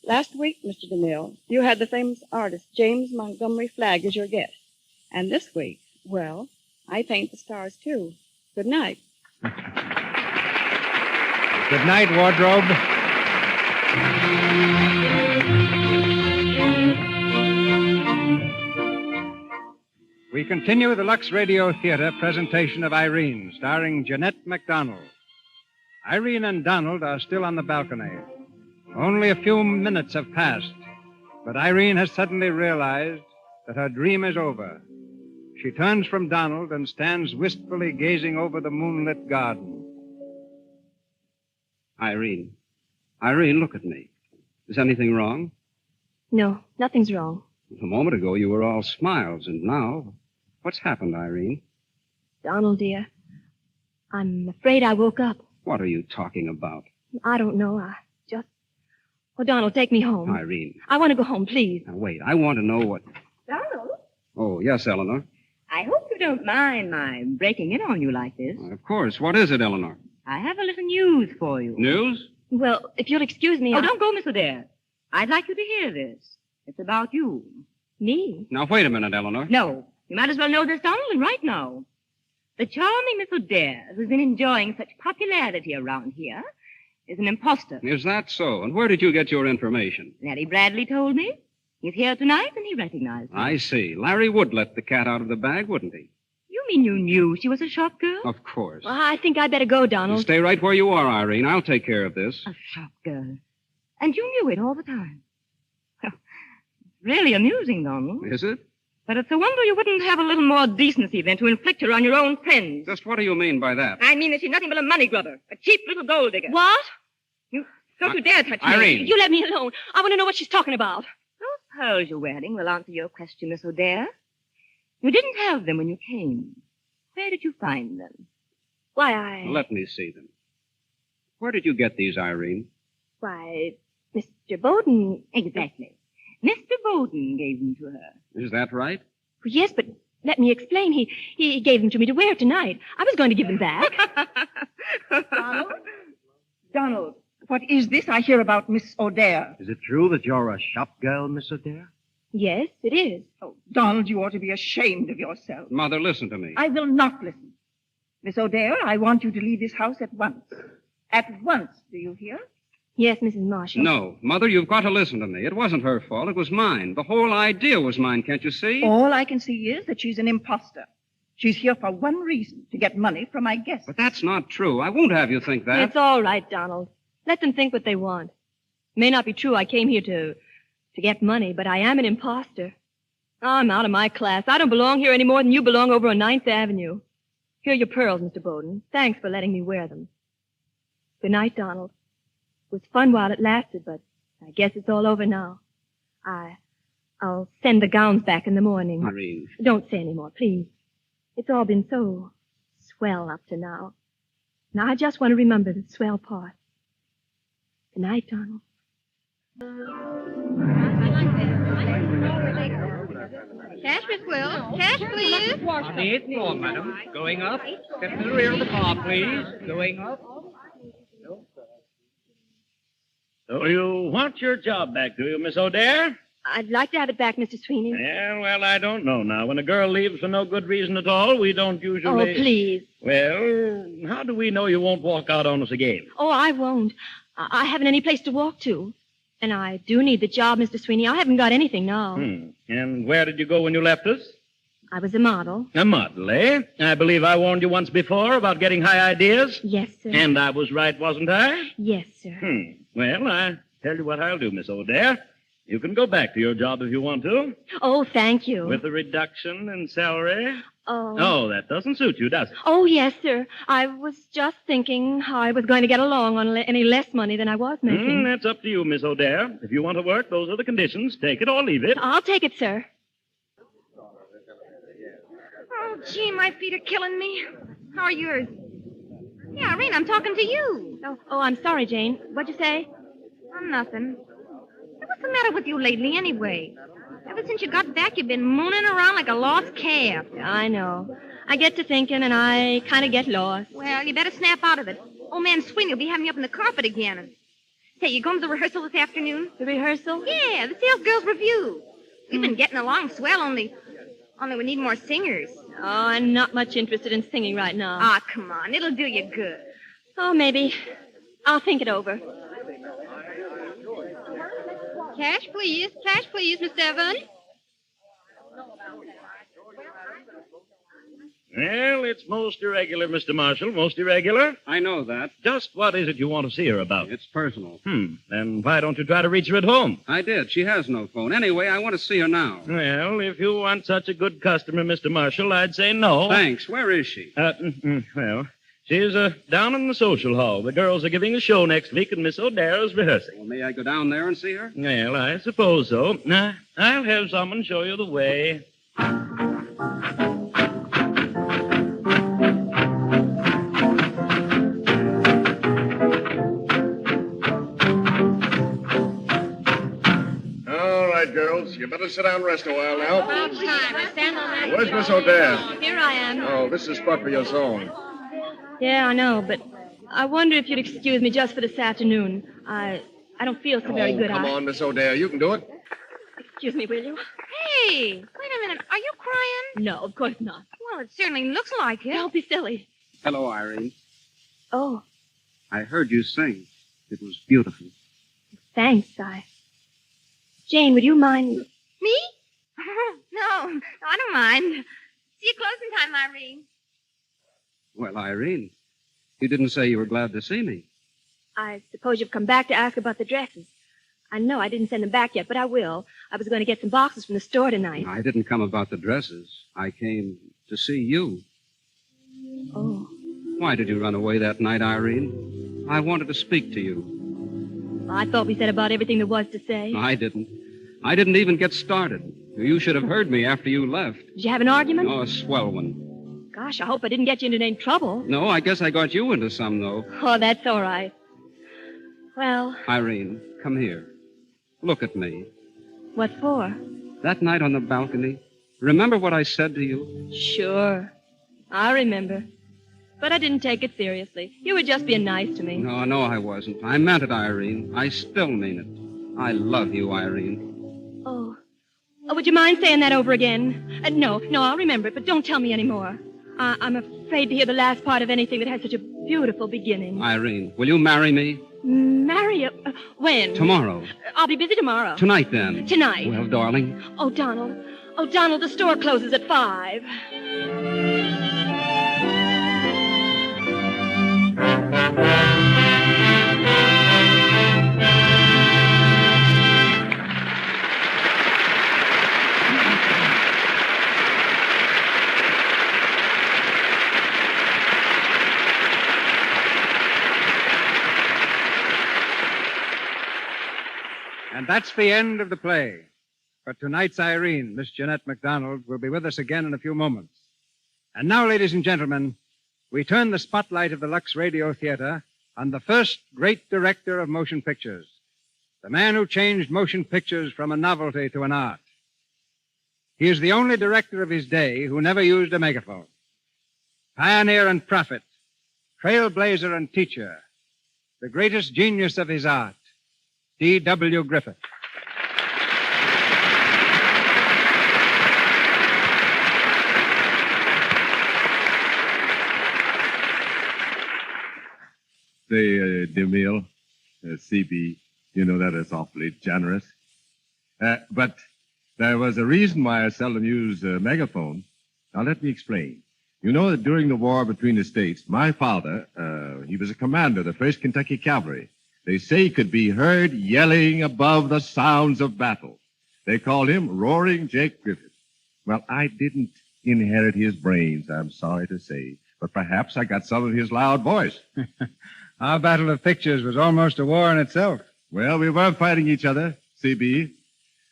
Last week, Mr. DeMille, you had the famous artist James Montgomery Flagg as your guest. And this week, well, I paint the stars, too. Good night. Good night, Wardrobe. We continue the Lux Radio Theater presentation of Irene, starring Jeanette MacDonald. Irene and Donald are still on the balcony. Only a few minutes have passed, but Irene has suddenly realized that her dream is over. She turns from Donald and stands wistfully gazing over the moonlit garden. Irene, look at me. Is anything wrong? No, nothing's wrong. A moment ago, you were all smiles, and now, what's happened, Irene? Donald, dear, I'm afraid I woke up. What are you talking about? I don't know. Oh, Donald, take me home. Irene. I want to go home, please. Now, wait. I want to know what... Donald? Oh, yes, Eleanor. I hope you don't mind my breaking in on you like this. Of course. What is it, Eleanor? I have a little news for you. News? Well, if you'll excuse me... Oh, don't go, Miss Adair. I'd like you to hear this. It's about you. Me? Now, wait a minute, Eleanor. No. You might as well know this, Donald, and right now. The charming Miss Adair, who's been enjoying such popularity around here, is an imposter. Is that so? And where did you get your information? Larry Bradley told me. He's here tonight, and he recognized me. I see. Larry would let the cat out of the bag, wouldn't he? You mean you knew she was a shop girl? Of course. Well, I think I'd better go, Donald. You stay right where you are, Irene. I'll take care of this. A shop girl. And you knew it all the time. It's really amusing, Donald. Is it? But it's a wonder you wouldn't have a little more decency than to inflict her on your own friends. Just what do you mean by that? I mean that she's nothing but a money grubber, a cheap little gold digger. What? Don't you dare touch me. Irene. You let me alone. I want to know what she's talking about. Those pearls you're wearing will answer your question, Miss Adair. You didn't have them when you came. Where did you find them? Why, Let me see them. Where did you get these, Irene? Why, Mr. Bowden... Exactly. Mr. Bowden gave them to her. Is that right? Yes, but let me explain. He gave them to me to wear tonight. I was going to give them back. Donald, what is this I hear about Miss Adair? Is it true that you're a shop girl, Miss Adair? Yes, it is. Oh, Donald, you ought to be ashamed of yourself. Mother, listen to me. I will not listen. Miss Adair, I want you to leave this house at once. At once, do you hear? Yes, Mrs. Marshall. No. Mother, you've got to listen to me. It wasn't her fault. It was mine. The whole idea was mine, can't you see? All I can see is that she's an imposter. She's here for one reason, to get money from my guests. But that's not true. I won't have you think that. It's all right, Donald. Let them think what they want. It may not be true I came here to get money, but I am an imposter. I'm out of my class. I don't belong here any more than you belong over on 9th Avenue. Here are your pearls, Mr. Bowden. Thanks for letting me wear them. Good night, Donald. It was fun while it lasted, but I guess it's all over now. I'll send the gowns back in the morning. Irene. Don't say any more, please. It's all been so swell up to now. Now I just want to remember the swell part. Good night, Donald. Cash, Miss Will. Cash, please. On the 8th floor, madam. Going up. Step to the rear of the car, please. Going up. So you want your job back, do you, Miss O'Dare? I'd like to have it back, Mr. Sweeney. Yeah, well, I don't know now. When a girl leaves for no good reason at all, we don't usually... Oh, please. Well, how do we know you won't walk out on us again? Oh, I won't. I haven't any place to walk to. And I do need the job, Mr. Sweeney. I haven't got anything now. And where did you go when you left us? I was a model. A model, eh? I believe I warned you once before about getting high ideas. Yes, sir. And I was right, wasn't I? Yes, sir. Well, I tell you what I'll do, Miss O'Dare. You can go back to your job if you want to. Oh, thank you. With a reduction in salary. Oh. Oh, that doesn't suit you, does it? Oh, yes, sir. I was just thinking how I was going to get along on any less money than I was making. That's up to you, Miss O'Dare. If you want to work, those are the conditions. Take it or leave it. I'll take it, sir. Oh, gee, my feet are killing me. How are yours? Yeah, Irene, I'm talking to you. Oh, I'm sorry, Jane. What'd you say? Oh, nothing. What's the matter with you lately, anyway? Ever since you got back, you've been mooning around like a lost calf. I know. I get to thinking, and I kind of get lost. Well, you better snap out of it. Old man Sweeney will be having you up in the carpet again. And... Say, you going to the rehearsal this afternoon? The rehearsal? Yeah, the Sales Girls Review. We've been getting along swell, only we need more singers. Oh, I'm not much interested in singing right now. Ah, come on. It'll do you good. Oh, maybe. I'll think it over. Cash, please. Cash, please, Miss Evans. Well, it's most irregular, Mr. Marshall. Most irregular. I know that. Just what is it you want to see her about? It's personal. Then why don't you try to reach her at home? I did. She has no phone. Anyway, I want to see her now. Well, if you want such a good customer, Mr. Marshall, I'd say no. Thanks. Where is she? Well, she's down in the social hall. The girls are giving a show next week, and Miss O'Dare is rehearsing. Well, may I go down there and see her? Well, I suppose so. I'll have someone show you the way. Girls, you better sit down and rest a while now. About time. Stand on that. Where's Miss O'Dare? Here I am. Oh, this is spot for your song. Yeah, I know, but I wonder if you'd excuse me just for this afternoon. I don't feel so very good. Come on, Miss O'Dare. You can do it. Excuse me, will you? Hey, wait a minute. Are you crying? No, of course not. Well, it certainly looks like it. Don't be silly. Hello, Irene. Oh, I heard you sing. It was beautiful. thanks. Jane, would you mind... Me? No, I don't mind. See you closing time, Irene. Well, Irene, you didn't say you were glad to see me. I suppose you've come back to ask about the dresses. I know I didn't send them back yet, but I will. I was going to get some boxes from the store tonight. I didn't come about the dresses. I came to see you. Oh. Why did you run away that night, Irene? I wanted to speak to you. Well, I thought we said about everything there was to say. I didn't. I didn't even get started. You should have heard me after you left. Did you have an argument? Oh, a swell one. Gosh, I hope I didn't get you into any trouble. No, I guess I got you into some, though. Oh, that's all right. Well... Irene, come here. Look at me. What for? That night on the balcony, remember what I said to you? Sure. I remember. But I didn't take it seriously. You were just being nice to me. No, I wasn't. I meant it, Irene. I still mean it. I love you, Irene. Oh, would you mind saying that over again? No, I'll remember it, but don't tell me anymore. I'm afraid to hear the last part of anything that has such a beautiful beginning. Irene, will you marry me? Marry you? When? Tomorrow. I'll be busy tomorrow. Tonight, then. Tonight. Well, darling. Oh, Donald, the store closes at 5. And that's the end of the play. But tonight's Irene, Miss Jeanette MacDonald, will be with us again in a few moments. And now, ladies and gentlemen, we turn the spotlight of the Lux Radio Theater on the first great director of motion pictures, the man who changed motion pictures from a novelty to an art. He is the only director of his day who never used a megaphone. Pioneer and prophet, trailblazer and teacher, the greatest genius of his art, D.W. Griffith. Say, DeMille, CB, you know that is awfully generous. But there was a reason why I seldom use a megaphone. Now, let me explain. You know that during the war between the states, my father, he was a commander of the 1st Kentucky Cavalry. They say he could be heard yelling above the sounds of battle. They called him Roaring Jake Griffith. Well, I didn't inherit his brains, I'm sorry to say, but perhaps I got some of his loud voice. Our battle of pictures was almost a war in itself. Well, we weren't fighting each other, CB,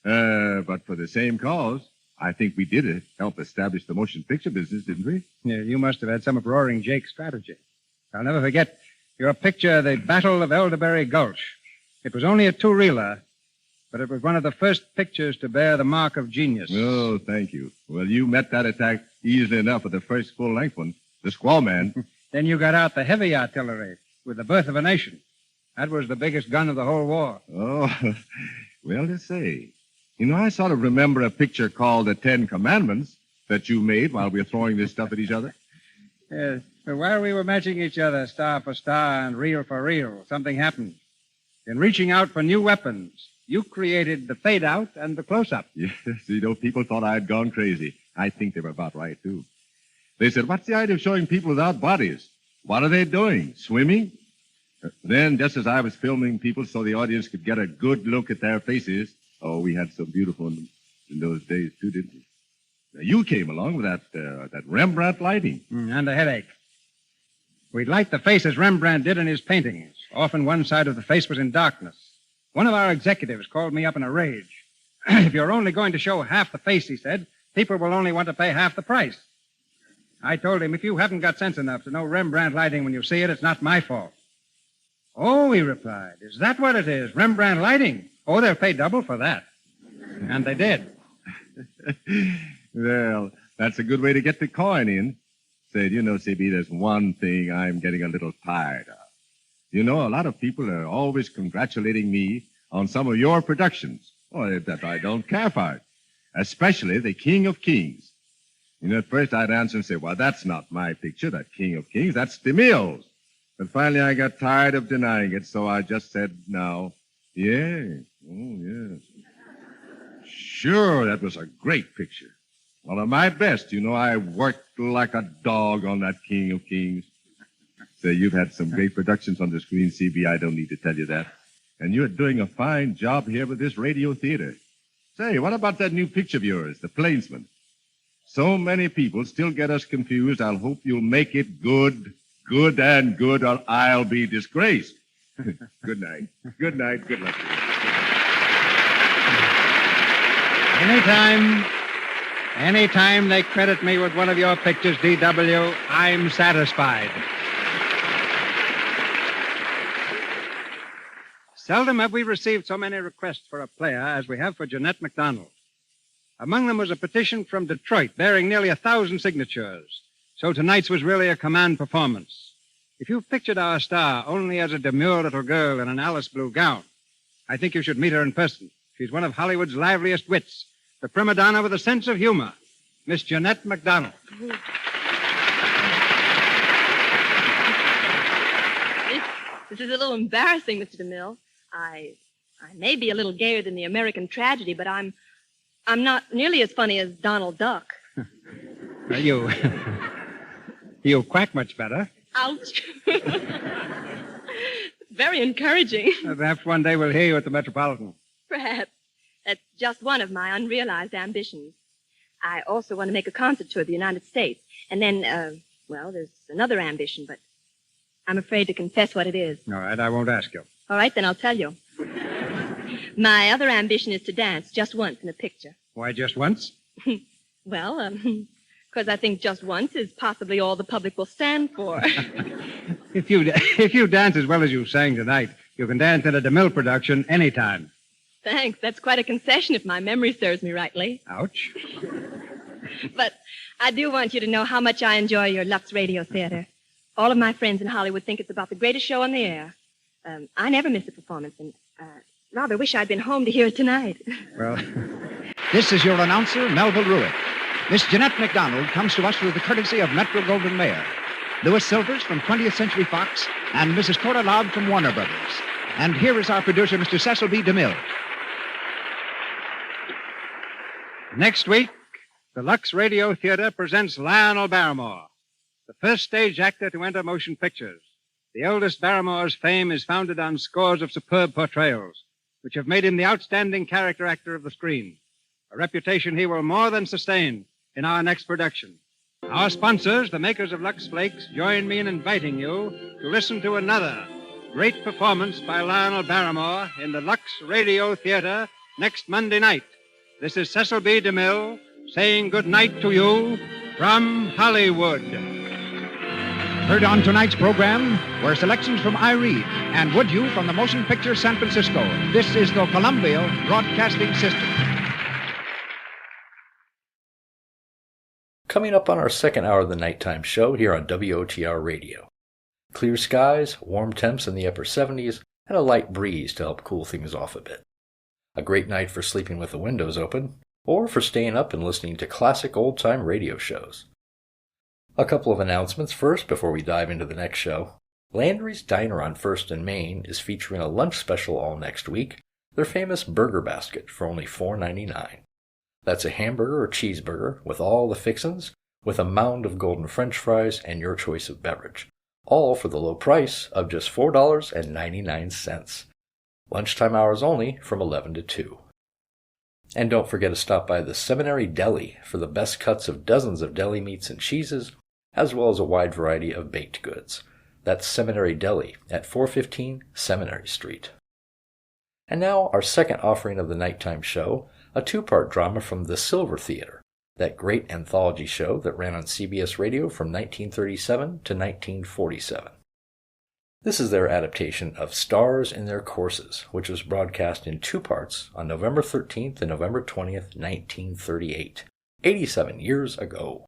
but for the same cause. I think we did help establish the motion picture business, didn't we? Yeah, you must have had some of Roaring Jake's strategy. I'll never forget your picture, The Battle of Elderberry Gulch. It was only a two-reeler, but it was one of the first pictures to bear the mark of genius. Oh, thank you. Well, you met that attack easily enough with the first full-length one, The Squaw Man. Then you got out the heavy artillery with The Birth of a Nation. That was the biggest gun of the whole war. Oh, well to say. You know, I sort of remember a picture called The 10 Commandments that you made while we were throwing this stuff at each other. Yes. But while we were matching each other star for star and reel for reel, something happened. In reaching out for new weapons, you created the fade-out and the close-up. Yes, you know, people thought I'd gone crazy. I think they were about right, too. They said, what's the idea of showing people without bodies? What are they doing? Swimming? Then, just as I was filming people so the audience could get a good look at their faces, oh, we had some beautiful ones in those days, too, didn't we? Now, you came along with that Rembrandt lighting. And a headache. We'd light the face as Rembrandt did in his paintings. Often one side of the face was in darkness. One of our executives called me up in a rage. If you're only going to show half the face, he said, people will only want to pay half the price. I told him, if you haven't got sense enough to know Rembrandt lighting when you see it, it's not my fault. Oh, he replied, is that what it is, Rembrandt lighting? Oh, they'll pay double for that. And they did. Well, that's a good way to get the coin in. Said, you know, CB, there's one thing I'm getting a little tired of. You know, a lot of people are always congratulating me on some of your productions. Oh, that I don't care for it. Especially The King of Kings. You know, at first I'd answer and say, well, that's not my picture, that King of Kings. That's DeMille's. But finally I got tired of denying it, so I just said, no. Yeah. Oh, yes. Sure, that was a great picture. One of my best. You know, I worked like a dog on that King of Kings. Say, you've had some great productions on the screen, CB. I don't need to tell you that. And you're doing a fine job here with this radio theater. Say, what about that new picture of yours, The Plainsman? So many people still get us confused. I'll hope you'll make it good, or I'll be disgraced. Good night. Good night. Good luck. Anytime they credit me with one of your pictures, D.W., I'm satisfied. Seldom have we received so many requests for a player as we have for Jeanette MacDonald. Among them was a petition from Detroit bearing nearly 1,000 signatures. So tonight's was really a command performance. If you've pictured our star only as a demure little girl in an Alice blue gown, I think you should meet her in person. She's one of Hollywood's liveliest wits, the prima donna with a sense of humor, Miss Jeanette MacDonald. This is a little embarrassing, Mr. DeMille. I may be a little gayer than the American tragedy, but I'm not nearly as funny as Donald Duck. You quack much better. Ouch. Very encouraging. Perhaps one day we'll hear you at the Metropolitan. Perhaps. That's just one of my unrealized ambitions. I also want to make a concert tour of the United States. And then, there's another ambition, but I'm afraid to confess what it is. All right, I won't ask you. All right, then I'll tell you. My other ambition is to dance just once in a picture. Why just once? Well, because I think just once is possibly all the public will stand for. If you dance as well as you sang tonight, you can dance in a DeMille production anytime. Thanks. That's quite a concession if my memory serves me rightly. Ouch. But I do want you to know how much I enjoy your Lux Radio Theater. All of my friends in Hollywood think it's about the greatest show on the air. I never miss a performance, and rather wish I'd been home to hear it tonight. Well, This is your announcer, Melville Ruick. Miss Jeanette MacDonald comes to us through the courtesy of Metro-Goldwyn-Mayer, Louis Silvers from 20th Century Fox, and Mrs. Cora Lobb from Warner Brothers. And here is our producer, Mr. Cecil B. DeMille. next week, the Lux Radio Theater presents Lionel Barrymore, the first stage actor to enter motion pictures. The eldest Barrymore's fame is founded on scores of superb portrayals, which have made him the outstanding character actor of the screen, a reputation he will more than sustain in our next production. Our sponsors, the makers of Lux Flakes, join me in inviting you to listen to another great performance by Lionel Barrymore in the Lux Radio Theater next Monday night. This is Cecil B. DeMille saying good night to you from Hollywood. Heard on tonight's program were selections from Irene and Would You from the Motion Picture San Francisco. This is the Columbia Broadcasting System. Coming up on our second hour of the nighttime show here on WOTR Radio. Clear skies, warm temps in the upper 70s, and a light breeze to help cool things off a bit. A great night for sleeping with the windows open, or for staying up and listening to classic old-time radio shows. A couple of announcements first before we dive into the next show. Landry's Diner on 1st and Main is featuring a lunch special all next week, their famous burger basket for only $4.99. That's a hamburger or cheeseburger with all the fixins, with a mound of golden french fries and your choice of beverage, all for the low price of just $4.99. Lunchtime hours only from 11 to 2. And don't forget to stop by the Seminary Deli for the best cuts of dozens of deli meats and cheeses, as well as a wide variety of baked goods. That's Seminary Deli at 415 Seminary Street. And now our second offering of the nighttime show, a two-part drama from the Silver Theater, that great anthology show that ran on CBS Radio from 1937 to 1947. This is their adaptation of Stars in Their Courses, which was broadcast in two parts on November 13th and November 20th, 1938, 87 years ago.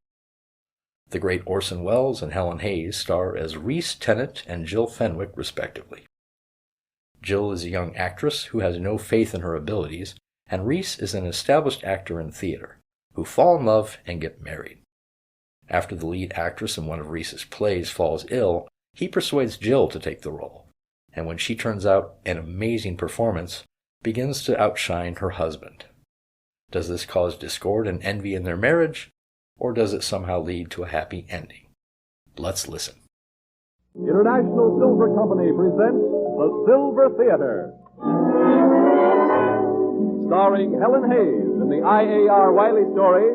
The great Orson Welles and Helen Hayes star as Reese Tennant and Jill Fenwick, respectively. Jill is a young actress who has no faith in her abilities, and Reese is an established actor in theater, who fall in love and get married. After the lead actress in one of Reese's plays falls ill, he persuades Jill to take the role, and when she turns out an amazing performance, begins to outshine her husband. Does this cause discord and envy in their marriage, or does it somehow lead to a happy ending? Let's listen. International Silver Company presents The Silver Theater. Starring Helen Hayes in the I.A.R. Wiley story,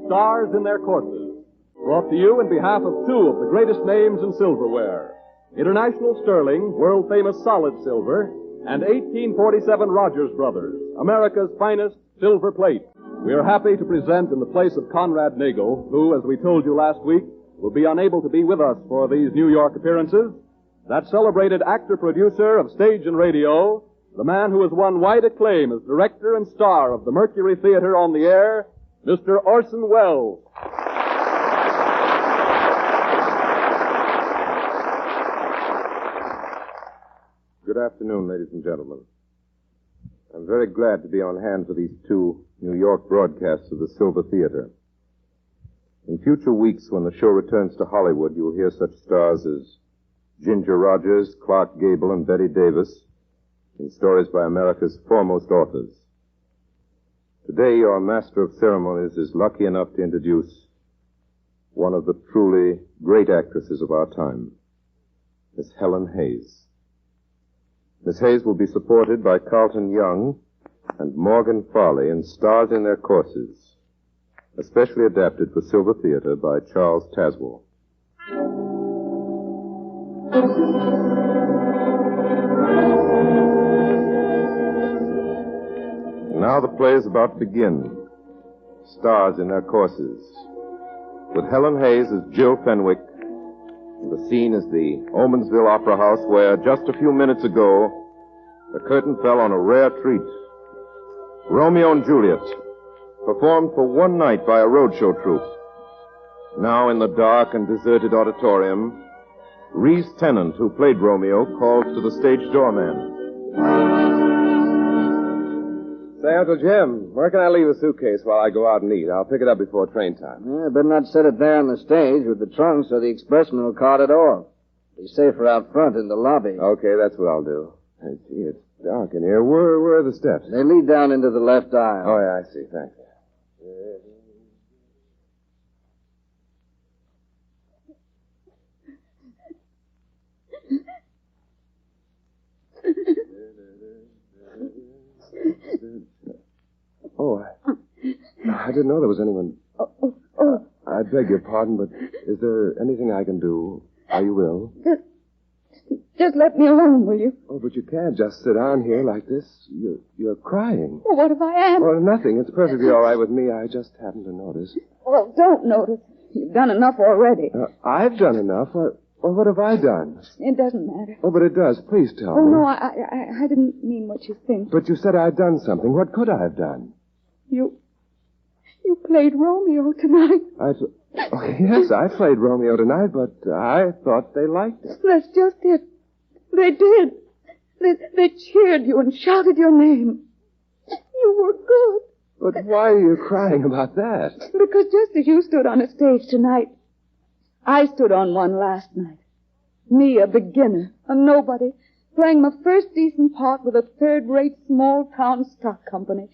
Stars in Their Courses. Brought to you in behalf of two of the greatest names in silverware, International Sterling, world-famous solid silver, and 1847 Rogers Brothers, America's finest silver plate. We are happy to present in the place of Conrad Nagel, who, as we told you last week, will be unable to be with us for these New York appearances, that celebrated actor-producer of stage and radio, the man who has won wide acclaim as director and star of the Mercury Theater on the air, Mr. Orson Welles. Good afternoon, ladies and gentlemen. I'm very glad to be on hand for these two New York broadcasts of the Silver Theater. In future weeks, when the show returns to Hollywood, you'll hear such stars as Ginger Rogers, Clark Gable, and Betty Davis in stories by America's foremost authors. Today, your master of ceremonies is lucky enough to introduce one of the truly great actresses of our time, Miss Helen Hayes. Miss Hayes will be supported by Carlton Young and Morgan Farley in Stars in Their Courses, especially adapted for Silver Theater by Charles Tazewell. now the play is about to begin. Stars in their courses. With Helen Hayes as Jill Fenwick. The scene is the Omensville Opera House where, just a few minutes ago, the curtain fell on a rare treat. Romeo and Juliet, performed for one night by a roadshow troupe. Now in the dark and deserted auditorium, Reese Tennant, who played Romeo, calls to the stage doorman. Say, Uncle Jim, where can I leave a suitcase while I go out and eat? I'll pick it up before train time. Yeah, better not set it there on the stage with the trunk so the expressman will cart it off. Be safer out front in the lobby. Okay, that's what I'll do. Hey, gee, it's dark in here. Where are the steps? They lead down into the left aisle. Oh, yeah, I see. Thanks. Oh, I didn't know there was anyone. I beg your pardon, but is there anything I can do? Are you ill? Just let me alone, will you? Oh, but you can't just sit down here like this. You're crying. Well, what if I am? Well, nothing. It's perfectly all right with me. I just happened to notice. Well, don't notice. You've done enough already. I've done enough. Well, what have I done? It doesn't matter. Oh, but it does. Please tell Oh, me. no, I didn't mean what you think. But you said I'd done something. What could I have done? You played Romeo tonight. Yes, I played Romeo tonight, but I thought they liked it. That's just it. They did. They cheered you and shouted your name. You were good. But why are you crying about that? Because just as you stood on a stage tonight, I stood on one last night. Me, a beginner, a nobody, playing my first decent part with a third-rate small-town stock company.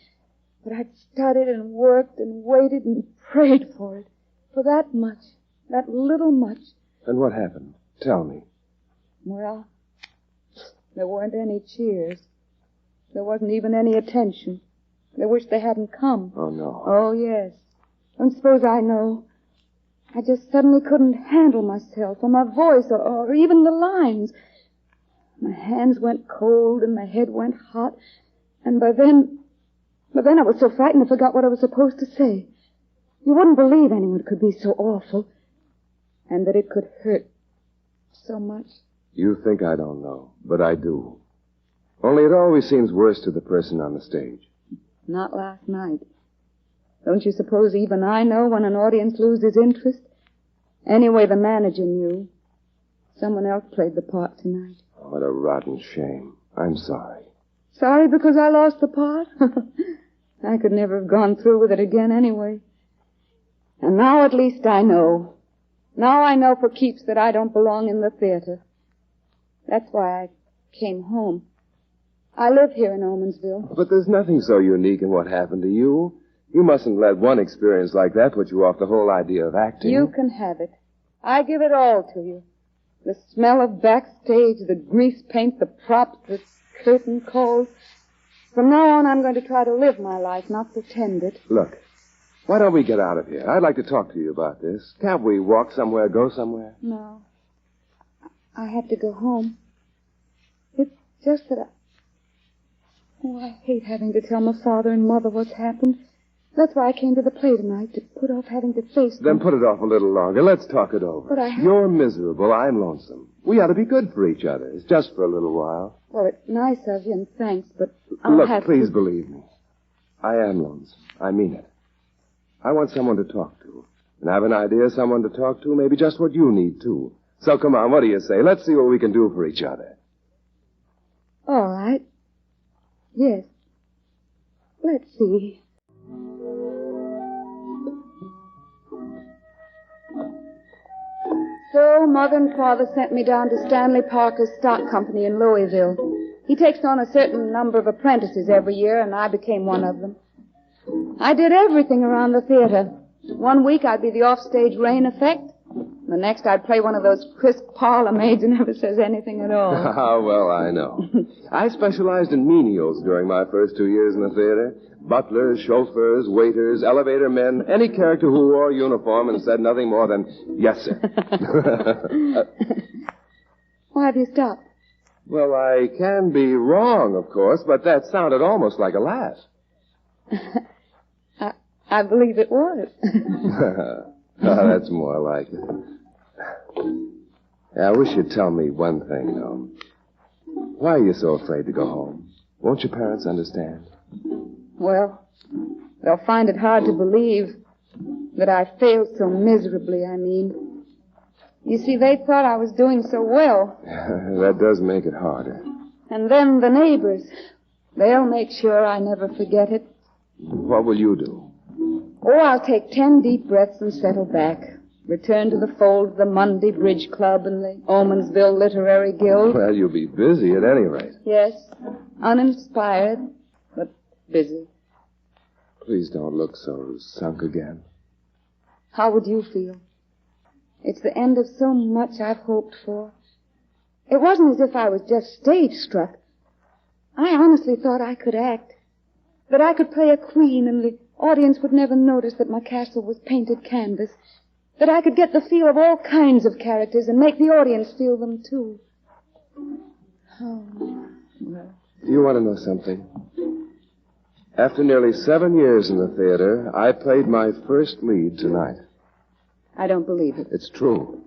But I'd studied and worked and waited and prayed for it. For that much. That little much. And what happened? Tell me. Well, there weren't any cheers. There wasn't even any attention. They wished they hadn't come. Oh, no. Oh, yes. Don't suppose I know. I just suddenly couldn't handle myself or my voice or even the lines. My hands went cold and my head went hot. And by then I was so frightened I forgot what I was supposed to say. You wouldn't believe anyone could be so awful. And that it could hurt so much. You think I don't know, but I do. Only it always seems worse to the person on the stage. Not last night. Don't you suppose even I know when an audience loses interest? Anyway, the manager knew. Someone else played the part tonight. Oh, what a rotten shame. I'm sorry. Sorry because I lost the part? I could never have gone through with it again anyway. And now at least I know. Now I know for keeps that I don't belong in the theater. That's why I came home. I live here in Omensville. But there's nothing so unique in what happened to you. You mustn't let one experience like that put you off the whole idea of acting. You can have it. I give it all to you. The smell of backstage, the grease paint, the props, the curtain calls. From now on, I'm going to try to live my life, not pretend it. Look, why don't we get out of here? I'd like to talk to you about this. Can't we walk somewhere, go somewhere? No. I have to go home. It's just that I hate having to tell my father and mother what's happened. That's why I came to the play tonight, to put off having to face them. Then put it off a little longer. Let's talk it over. But You're miserable. I'm lonesome. We ought to be good for each other. It's just for a little while. Well, it's nice of you, and thanks, but I'll have Look, please to... believe me. I am lonesome. I mean it. I want someone to talk to. And I have an idea of someone to talk to, maybe just what you need, too. So come on, what do you say? Let's see what we can do for each other. All right. Yes. Let's see. So, Mother and Father sent me down to Stanley Parker's stock company in Louisville. He takes on a certain number of apprentices every year, and I became one of them. I did everything around the theater. One week I'd be the offstage rain effect. The next I'd play one of those crisp parlor maids who never says anything at all. Oh, well, I know. I specialized in menials during my first 2 years in the theater. Butlers, chauffeurs, waiters, elevator men, any character who wore a uniform and said nothing more than, yes, sir. Why have you stopped? Well, I can be wrong, of course, but that sounded almost like a laugh. I believe it was. Oh, that's more like it. Yeah, I wish you'd tell me one thing, though. Why are you so afraid to go home? Won't your parents understand? Well, they'll find it hard to believe that I failed so miserably, I mean. You see, they thought I was doing so well. That does make it harder. And then the neighbors. They'll make sure I never forget it. What will you do? Oh, I'll take 10 deep breaths and settle back. Return to the fold of the Monday Bridge Club and the Omensville Literary Guild. Well, you'll be busy at any rate. Yes, uninspired, but busy. Please don't look so sunk again. How would you feel? It's the end of so much I've hoped for. It wasn't as if I was just stage-struck. I honestly thought I could act. That I could play a queen and the audience would never notice that my castle was painted canvas. That I could get the feel of all kinds of characters and make the audience feel them, too. Oh, well. Do you want to know something? After nearly 7 years in the theater, I played my first lead tonight. I don't believe it. It's true.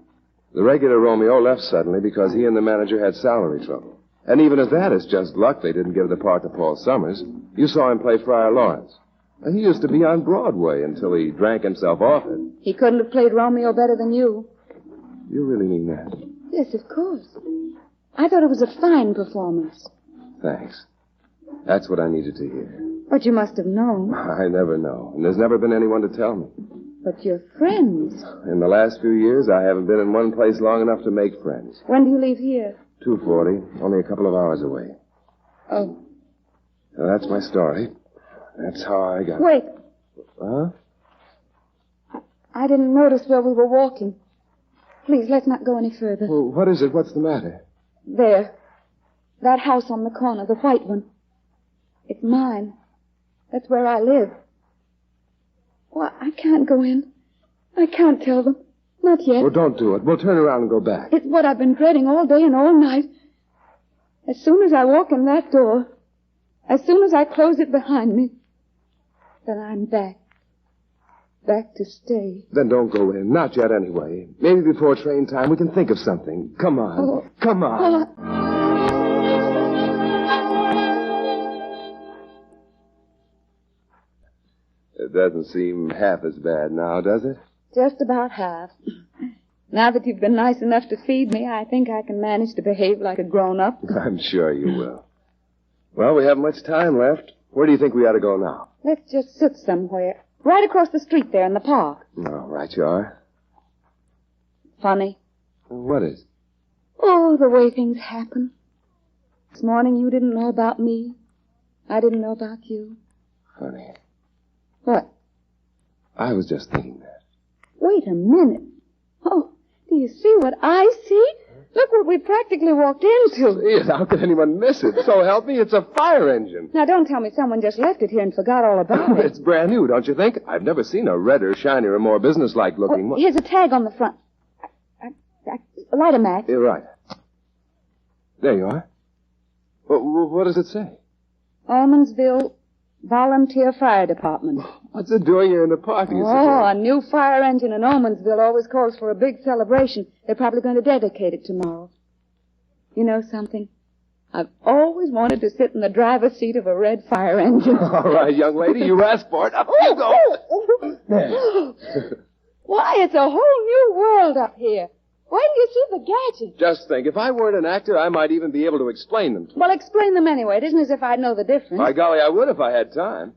The regular Romeo left suddenly because he and the manager had salary trouble. And even at that, it's just luck they didn't give the part to Paul Summers. You saw him play Friar Lawrence. He used to be on Broadway until he drank himself off it. He couldn't have played Romeo better than you. You really mean that? Yes, of course. I thought it was a fine performance. Thanks. That's what I needed to hear. But you must have known. I never know, and there's never been anyone to tell me. But you're friends. In the last few years, I haven't been in one place long enough to make friends. When do you leave here? 2:40, only a couple of hours away. Oh. So that's my story. That's how I got... Wait. Huh? I didn't notice where we were walking. Please, let's not go any further. Well, what is it? What's the matter? There. That house on the corner, the white one. It's mine. That's where I live. Well, I can't go in. I can't tell them. Not yet. Well, don't do it. We'll turn around and go back. It's what I've been dreading all day and all night. As soon as I walk in that door, as soon as I close it behind me, then I'm back. Back to stay. Then don't go in. Not yet, anyway. Maybe before train time we can think of something. Come on. Oh. Come on. It doesn't seem half as bad now, does it? Just about half. Now that you've been nice enough to feed me, I think I can manage to behave like a grown-up. I'm sure you will. Well, we haven't much time left. Where do you think we ought to go now? Let's just sit somewhere. Right across the street there in the park. Oh, right you are. Funny. What is? Oh, the way things happen. This morning you didn't know about me. I didn't know about you. Funny. What? I was just thinking that. Wait a minute. Oh, do you see what I see? Look what we practically walked into. See it? How could anyone miss it? So help me, it's a fire engine. Now, don't tell me someone just left it here and forgot all about it. It's brand new, don't you think? I've never seen a redder, shinier, more businesslike looking one. Here's a tag on the front. Light a match. You're right. There you are. What does it say? Omensville Volunteer Fire Department. What's it doing here in the park? Oh, a new fire engine in Omensville always calls for a big celebration. They're probably going to dedicate it tomorrow. You know something? I've always wanted to sit in the driver's seat of a red fire engine. All right, young lady, you asked for it. Up you go. There. Why, it's a whole new world up here. Why do you see the gadgets? Just think, if I weren't an actor, I might even be able to explain them to you. Well, explain them anyway. It isn't as if I'd know the difference. By golly, I would if I had time.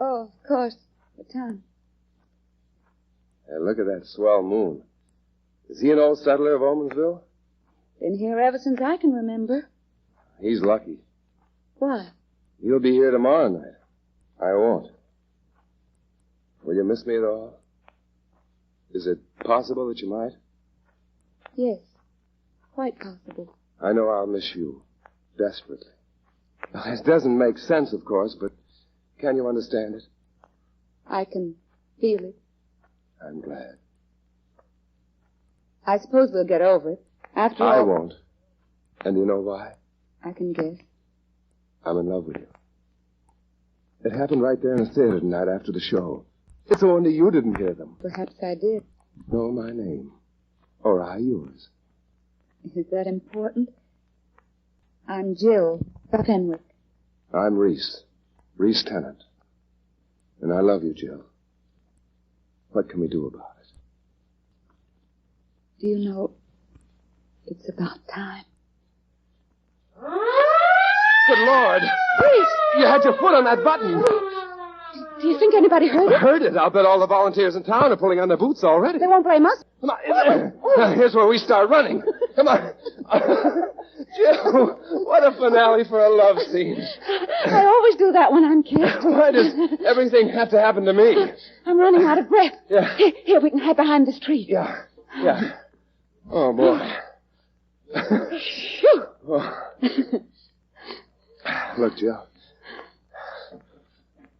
Oh, of course. The time. Hey, look at that swell moon. Is he an old settler of Omensville? Been here ever since I can remember. He's lucky. Why? You'll be here tomorrow night. I won't. Will you miss me at all? Is it possible that you might? Yes. Quite possible. I know I'll miss you. Desperately. It doesn't make sense, of course, but can you understand it? I can feel it. I'm glad. I suppose we'll get over it. After all... I won't. And you know why? I can guess. I'm in love with you. It happened right there in the theater tonight after the show. It's a wonder you didn't hear them. Perhaps I did. Know my name. Or I yours. Is that important? I'm Jill Fenwick. I'm Reese. Reese Tennant. And I love you, Jill. What can we do about it? Do you know, it's about time. Good Lord. Reese! You had your foot on that button. Do you think anybody heard it? Heard it. I'll bet all the volunteers in town are pulling on their boots already. They won't blame us. Come on. Now, here's where we start running. Come on. Jill, what a finale for a love scene. I always do that when I'm kissed. Why does everything have to happen to me? I'm running out of breath. Yeah. Here, we can hide behind this tree. Yeah. Oh, boy. Phew. Oh. Look, Jill.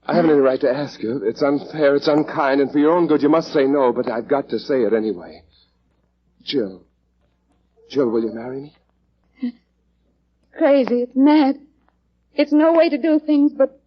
I haven't any right to ask you. It's unfair, it's unkind, and for your own good you must say no, but I've got to say it anyway. Jill. Jill, will you marry me? Crazy. It's mad. It's no way to do things, but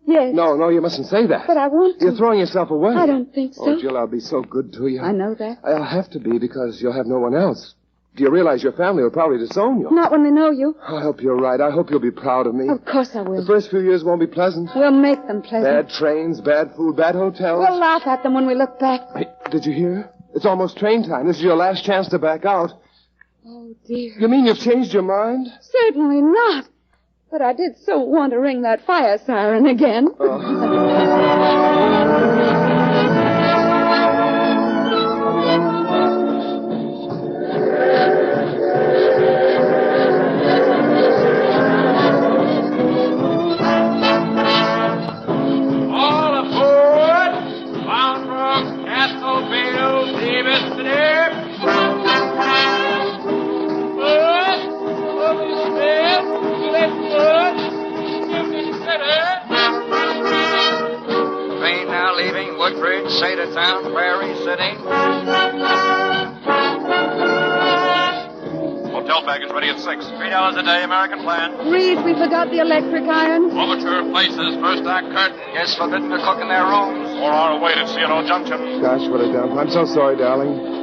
yes. No, you mustn't say that. But I want to. You're throwing yourself away. I don't think so. Oh, Jill, I'll be so good to you. I know that. I'll have to be because you'll have no one else. Do you realize your family will probably disown you? Not when they know you. I hope you're right. I hope you'll be proud of me. Of course I will. The first few years won't be pleasant. We'll make them pleasant. Bad trains, bad food, bad hotels. We'll laugh at them when we look back. Hey, did you hear? It's almost train time. This is your last chance to back out. Oh, dear. You mean you've changed your mind? Certainly not. But I did so want to ring that fire siren again. Town, Prairie City. Hotel baggage ready at 6. $3 a day, American plan. Reese, we forgot the electric iron. Overture places, first act curtain. Guests forbidden to cook in their rooms. 4 hour wait at C&O Junction. Gosh, what a dump. I'm so sorry, darling.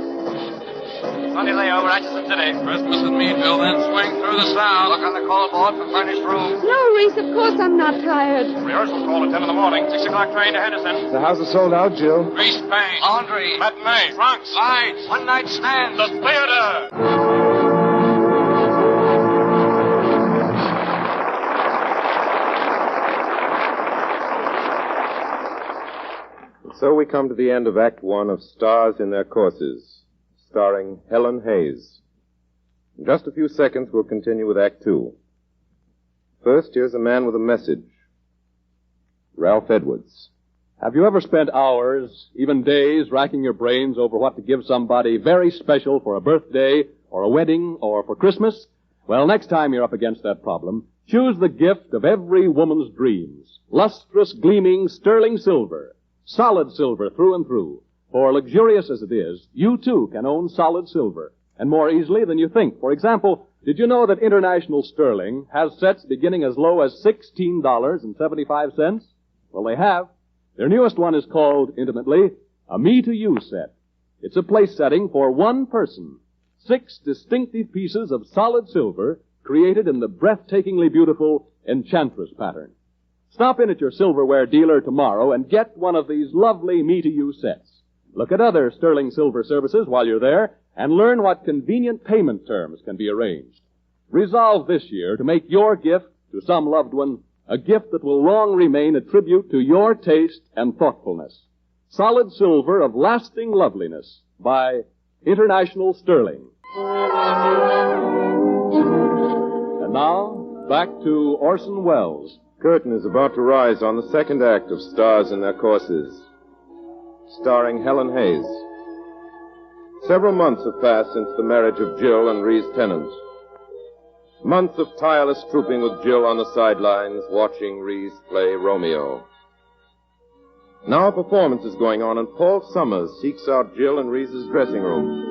Sunday layover, Atchison City. Christmas in Meadville, then swing through the South. Look on the call board for furnished rooms. No, Reese, of course I'm not tired. Rehearsal call at 10 in the morning. 6 o'clock train to Henderson. The house is sold out, Jill. Grease paint. Laundry. Matinee. Trunks. Lights. One night stand. The theater. So we come to the end of Act One of Stars in Their Courses, starring Helen Hayes. In just a few seconds, we'll continue with Act Two. First, here's a man with a message. Ralph Edwards. Have you ever spent hours, even days, racking your brains over what to give somebody very special for a birthday, or a wedding, or for Christmas? Well, next time you're up against that problem, choose the gift of every woman's dreams. Lustrous, gleaming, sterling silver. Solid silver through and through. For luxurious as it is, you too can own solid silver, and more easily than you think. For example, did you know that International Sterling has sets beginning as low as $16.75? Well, they have. Their newest one is called, intimately, a Me to You set. It's a place setting for one person. 6 distinctive pieces of solid silver created in the breathtakingly beautiful Enchantress pattern. Stop in at your silverware dealer tomorrow and get one of these lovely Me to You sets. Look at other sterling silver services while you're there and learn what convenient payment terms can be arranged. Resolve this year to make your gift to some loved one a gift that will long remain a tribute to your taste and thoughtfulness. Solid silver of lasting loveliness by International Sterling. And now, back to Orson Welles. Curtain is about to rise on the second act of Stars in Their Courses, starring Helen Hayes. Several months have passed since the marriage of Jill and Reese Tennant. Months of tireless trooping with Jill on the sidelines, watching Reese play Romeo. Now a performance is going on, and Paul Summers seeks out Jill in Reese's dressing room.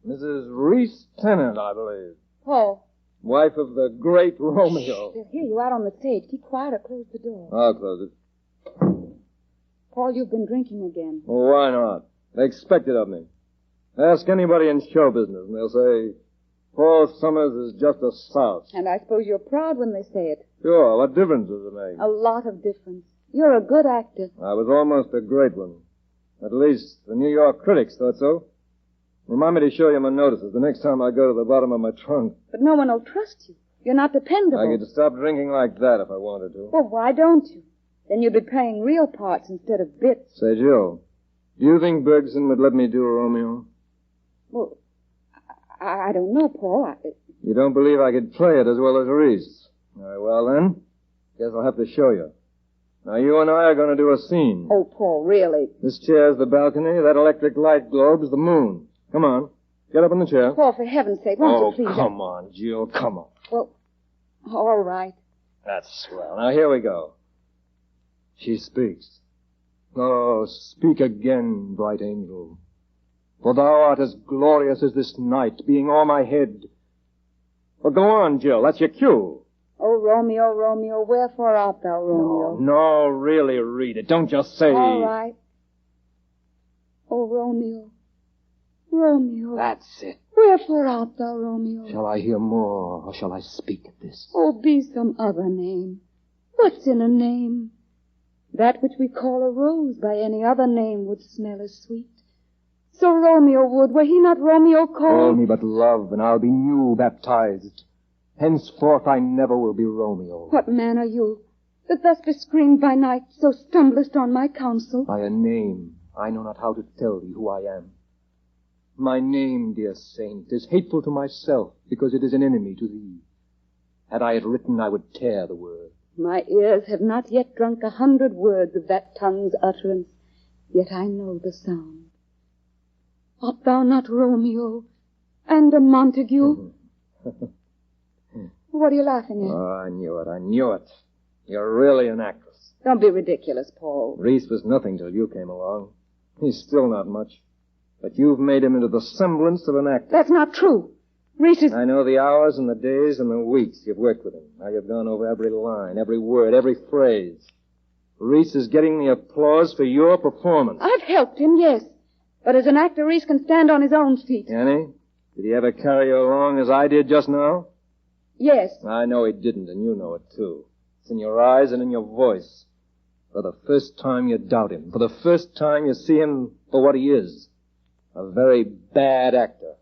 Mrs. Reese Tennant, I believe. Paul, Wife of the great Romeo. They'll hear you out on the stage. Keep quiet or close the door. I'll close it. Paul, you've been drinking again. Well, why not? They expect it of me. Ask anybody in show business, and they'll say, Paul Summers is just a souse. And I suppose you're proud when they say it. Sure, what difference does it make? A lot of difference. You're a good actor. I was almost a great one. At least the New York critics thought so. Remind me to show you my notices the next time I go to the bottom of my trunk. But no one will trust you. You're not dependable. I could stop drinking like that if I wanted to. Well, why don't you? Then you'd be playing real parts instead of bits. Say, Jill, do you think Bergson would let me do Romeo? Well, I don't know, Paul. You don't believe I could play it as well as Reese? Very well, then. Guess I'll have to show you. Now, you and I are going to do a scene. Oh, Paul, really? This chair's the balcony. That electric light globe's the moon. Come on. Get up in the chair. Paul, for heaven's sake, won't you please? Come on, Jill. Come on. Well, all right. That's swell. Now, here we go. She speaks. Oh, speak again, bright angel. For thou art as glorious as this night, being o'er my head. Well, go on, Jill. That's your cue. Oh, Romeo, Romeo, wherefore art thou, Romeo? No, really read it. Don't just say... All right. Oh, Romeo, Romeo. That's it. Wherefore art thou, Romeo? Shall I hear more, or shall I speak at this? Oh, be some other name. What's in a name? That which we call a rose by any other name would smell as sweet. So Romeo would, were he not Romeo called? Call me but love, and I'll be new baptized. Henceforth I never will be Romeo. What man are you, that thus bescreened by night, so stumblest on my counsel? By a name, I know not how to tell thee who I am. My name, dear saint, is hateful to myself, because it is an enemy to thee. Had I it written, I would tear the word. My ears have not yet drunk 100 words of that tongue's utterance, yet I know the sound. Art thou not Romeo, and a Montague? What are you laughing at? Oh, I knew it. You're really an actress. Don't be ridiculous, Paul. Reese was nothing till you came along. He's still not much. But you've made him into the semblance of an actor. That's not true. Reese is... I know the hours and the days and the weeks you've worked with him. How you've gone over every line, every word, every phrase. Reese is getting the applause for your performance. I've helped him, yes. But as an actor, Reese can stand on his own feet. Can he? Did he ever carry you along as I did just now? Yes. I know he didn't, and you know it, too. It's in your eyes and in your voice. For the first time you doubt him. For the first time you see him for what he is. A very bad actor.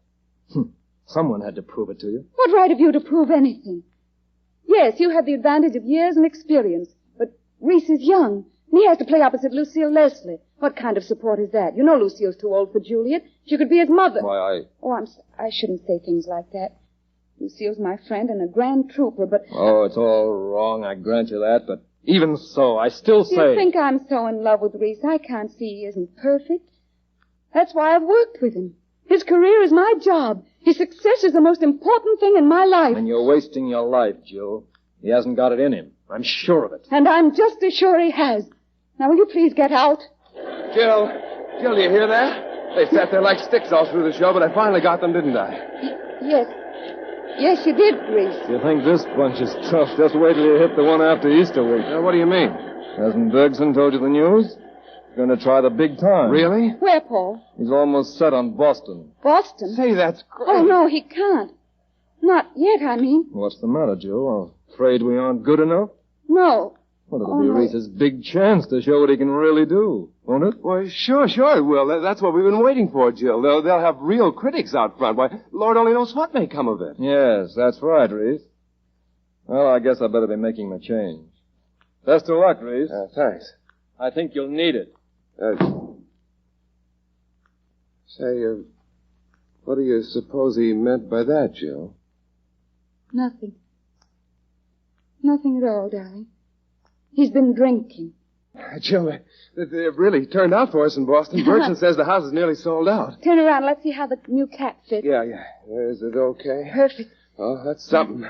Someone had to prove it to you. What right have you to prove anything? Yes, you have the advantage of years and experience, but Reese is young, and he has to play opposite Lucille Leslie. What kind of support is that? You know Lucille's too old for Juliet. She could be his mother. Why, Oh, I shouldn't say things like that. Lucille's my friend and a grand trooper, but... Oh, it's all wrong, I grant you that, but even so, I still say... You think I'm so in love with Reese, I can't see he isn't perfect. That's why I've worked with him. His career is my job. His success is the most important thing in my life. And you're wasting your life, Jill. He hasn't got it in him. I'm sure of it. And I'm just as sure he has. Now, will you please get out? Jill, do you hear that? They sat there like sticks all through the show, but I finally got them, didn't I? Yes. Yes, you did, Reese. You think this bunch is tough? Just wait till you hit the one after Easter week. What do you mean? Hasn't Bergson told you the news? He's going to try the big time. Really? Where, Paul? He's almost set on Boston. Boston? Say, that's great. Oh, no, he can't. Not yet, I mean. What's the matter, Jill? Afraid we aren't good enough? No. Well, it'll be Reese's big chance to show what he can really do, won't it? Well, sure it will. That's what we've been waiting for, Jill. They'll have real critics out front. Why, Lord only knows what may come of it. Yes, that's right, Reese. Well, I guess I better be making my change. Best of luck, Reese. Thanks. I think you'll need it. What do you suppose he meant by that, Jill? Nothing. Nothing at all, darling. He's been drinking. Jill, it really turned out for us in Boston. Bergson says the house is nearly sold out. Turn around. Let's see how the new cap fits. Yeah. Is it okay? Perfect. Oh, that's something.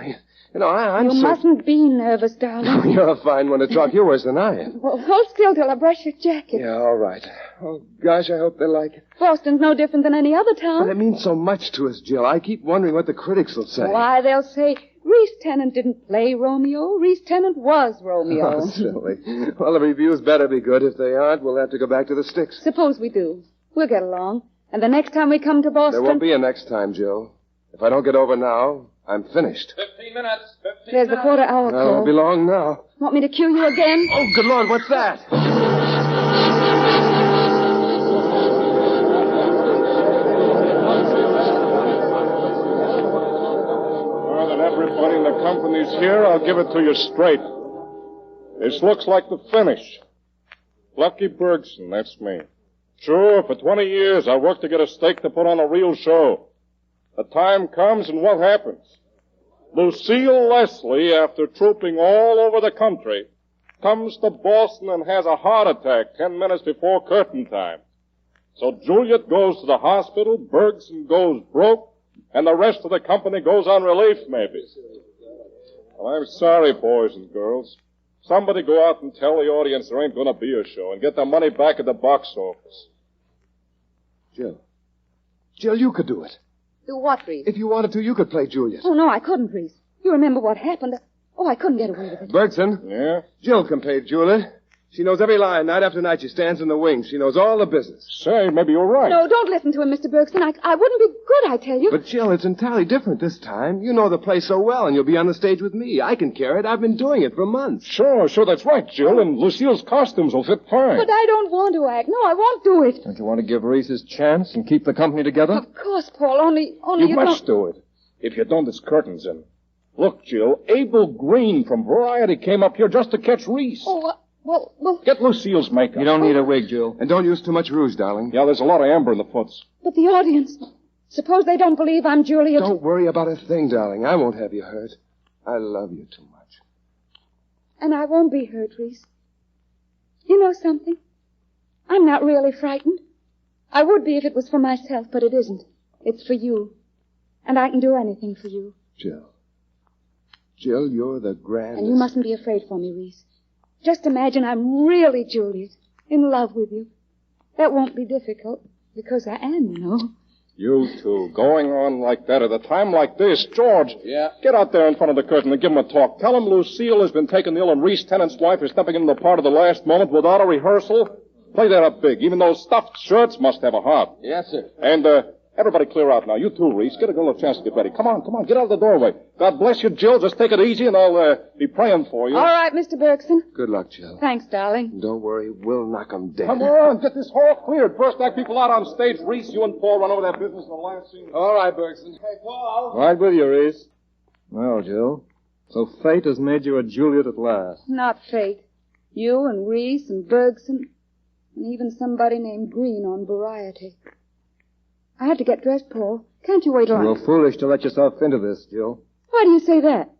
I'm You mustn't be nervous, darling. You're a fine one to talk. You're worse than I am. Well, hold still till I brush your jacket. Yeah, all right. Oh, gosh, I hope they like it. Boston's no different than any other town. But it means so much to us, Jill. I keep wondering what the critics will say. Why, they'll say, Reese Tennant didn't play Romeo. Reese Tennant was Romeo. Oh, silly. Well, the reviews better be good. If they aren't, we'll have to go back to the sticks. Suppose we do. We'll get along. And the next time we come to Boston... There won't be a next time, Jill. If I don't get over now, I'm finished. 15 minutes. 15 There's the quarter-hour Well, it won't be call. long now. Want me to cue you again? Oh, good Lord, what's that? Now that everybody in the company's here, I'll give it to you straight. This looks like the finish. Lucky Bergson, that's me. Sure, for 20 years I worked to get a stake to put on a real show. The time comes and what happens? Lucille Leslie, after trooping all over the country, comes to Boston and has a heart attack 10 minutes before curtain time. So Juliet goes to the hospital, Bergson goes broke, and the rest of the company goes on relief, maybe. Well, I'm sorry, boys and girls. Somebody go out and tell the audience there ain't going to be a show and get the money back at the box office. Jill. Jill, you could do it. Do what, Reese? If you wanted to, you could play Juliet. Oh, no, I couldn't, Reese. You remember what happened. Oh, I couldn't get away with it. Bergson. Yeah? Jill can play Juliet. She knows every line. Night after night, she stands in the wings. She knows all the business. Say, maybe you're right. No, don't listen to him, Mr. Bergson. I wouldn't be good, I tell you. But, Jill, it's entirely different this time. You know the play so well, and you'll be on the stage with me. I can carry it. I've been doing it for months. Sure, that's right, Jill, and Lucille's costumes will fit fine. But I don't want to act. No, I won't do it. Don't you want to give Reese his chance and keep the company together? Of course, Paul, only You must do it. If you don't, it's curtains in. Look, Jill, Abel Green from Variety came up here just to catch Reese. Oh, well... Get Lucille's makeup. You don't need a wig, Jill. And don't use too much rouge, darling. Yeah, there's a lot of amber in the foots. But the audience... Suppose they don't believe I'm Juliet. Don't worry about a thing, darling. I won't have you hurt. I love you too much. And I won't be hurt, Reese. You know something? I'm not really frightened. I would be if it was for myself, but it isn't. It's for you. And I can do anything for you. Jill. Jill, you're the grandest... And you mustn't be afraid for me, Reese. Just imagine I'm really Juliet, in love with you. That won't be difficult, because I am, you know. You two, going on like that at a time like this. George, get out there in front of the curtain and give him a talk. Tell him Lucille has been taken ill and Reese Tennant's wife is stepping into the part of the last moment without a rehearsal. Play that up big. Even those stuffed shirts must have a heart. Yes, sir. And, everybody clear out now. You too, Reese. Get a little chance to get ready. Come on. Get out of the doorway. God bless you, Jill. Just take it easy and I'll, be praying for you. All right, Mr. Bergson. Good luck, Jill. Thanks, darling. Don't worry. We'll knock 'em dead. Come on, get this hall cleared. First act people out on stage. Reese, you and Paul run over that business in the last scene. All right, Bergson. Hey, Paul. Right with you, Reese. Well, Jill, so fate has made you a Juliet at last. Not fate. You and Reese and Bergson, and even somebody named Green on Variety. I have to get dressed, Paul. Can't you wait till You're foolish to let yourself into this, Jill. Why do you say that?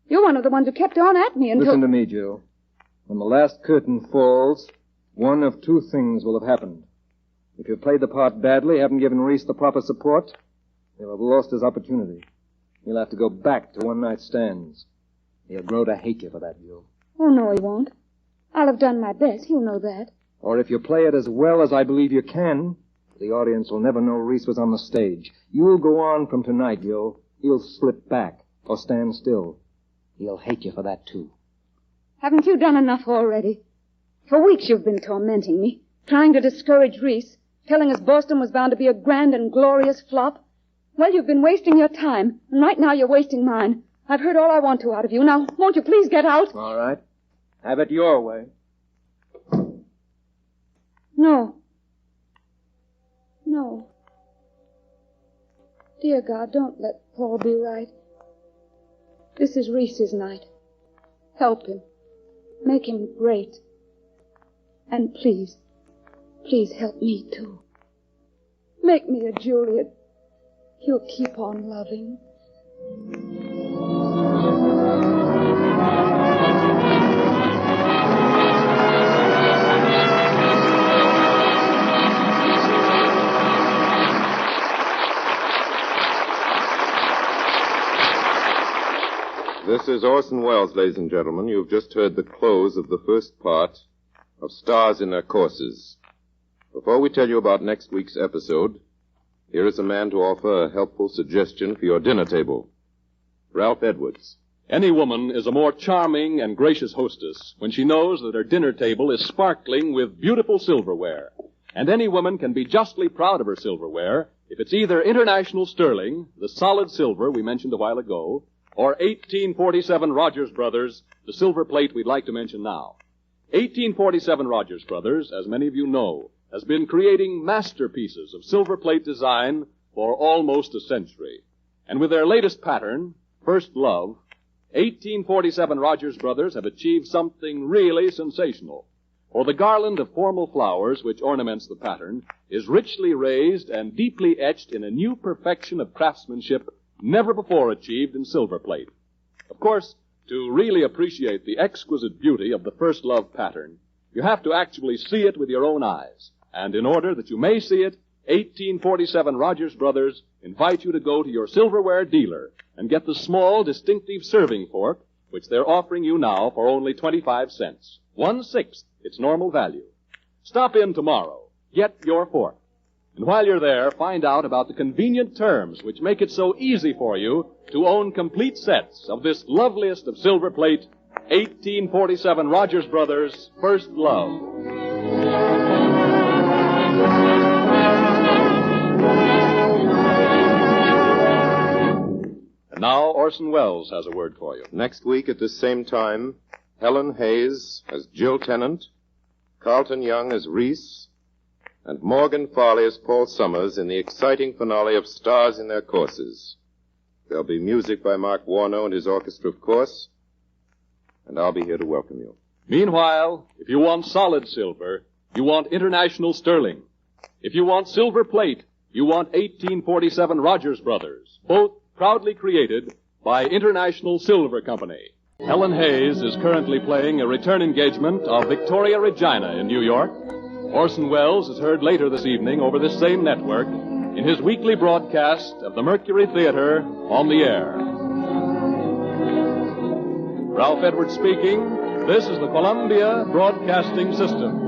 You're one of the ones who kept on at me until... Listen to me, Jill. When the last curtain falls, one of two things will have happened. If you've played the part badly, haven't given Reese the proper support, he'll have lost his opportunity. He'll have to go back to one-night stands. He'll grow to hate you for that, Jill. Oh, no, he won't. I'll have done my best. He'll know that. Or if you play it as well as I believe you can, the audience will never know Reese was on the stage. You'll go on from tonight, Jill. He'll slip back or stand still. He'll hate you for that, too. Haven't you done enough already? For weeks you've been tormenting me, trying to discourage Reese, telling us Boston was bound to be a grand and glorious flop. Well, you've been wasting your time, and right now you're wasting mine. I've heard all I want to out of you. Now, won't you please get out? All right. Have it your way. No. No. Dear God, don't let Paul be right. This is Reese's night. Help him. Make him great. And please help me too. Make me a Juliet he'll keep on loving. This is Orson Welles, ladies and gentlemen. You've just heard the close of the first part of Stars in Their Courses. Before we tell you about next week's episode, here is a man to offer a helpful suggestion for your dinner table. Ralph Edwards. Any woman is a more charming and gracious hostess when she knows that her dinner table is sparkling with beautiful silverware. And any woman can be justly proud of her silverware if it's either International Sterling, the solid silver we mentioned a while ago, or 1847 Rogers Brothers, the silver plate we'd like to mention now. 1847 Rogers Brothers, as many of you know, has been creating masterpieces of silver plate design for almost a century. And with their latest pattern, First Love, 1847 Rogers Brothers have achieved something really sensational. For the garland of formal flowers which ornaments the pattern is richly raised and deeply etched in a new perfection of craftsmanship never before achieved in silver plate. Of course, to really appreciate the exquisite beauty of the First Love pattern, you have to actually see it with your own eyes. And in order that you may see it, 1847 Rogers Brothers invite you to go to your silverware dealer and get the small, distinctive serving fork, which they're offering you now for only 25 cents. 1/6 its normal value. Stop in tomorrow. Get your fork. And while you're there, find out about the convenient terms which make it so easy for you to own complete sets of this loveliest of silver plate, 1847 Rogers Brothers First Love. Now, Orson Welles has a word for you. Next week at this same time, Helen Hayes as Jill Tennant, Carlton Young as Reese, and Morgan Farley as Paul Summers in the exciting finale of Stars in Their Courses. There'll be music by Mark Warno and his orchestra, of course, and I'll be here to welcome you. Meanwhile, if you want solid silver, you want International Sterling. If you want silver plate, you want 1847 Rogers Brothers, both proudly created by International Silver Company. Helen Hayes is currently playing a return engagement of Victoria Regina in New York. Orson Welles is heard later this evening over this same network in his weekly broadcast of the Mercury Theater on the Air. Ralph Edwards speaking. This is the Columbia Broadcasting System.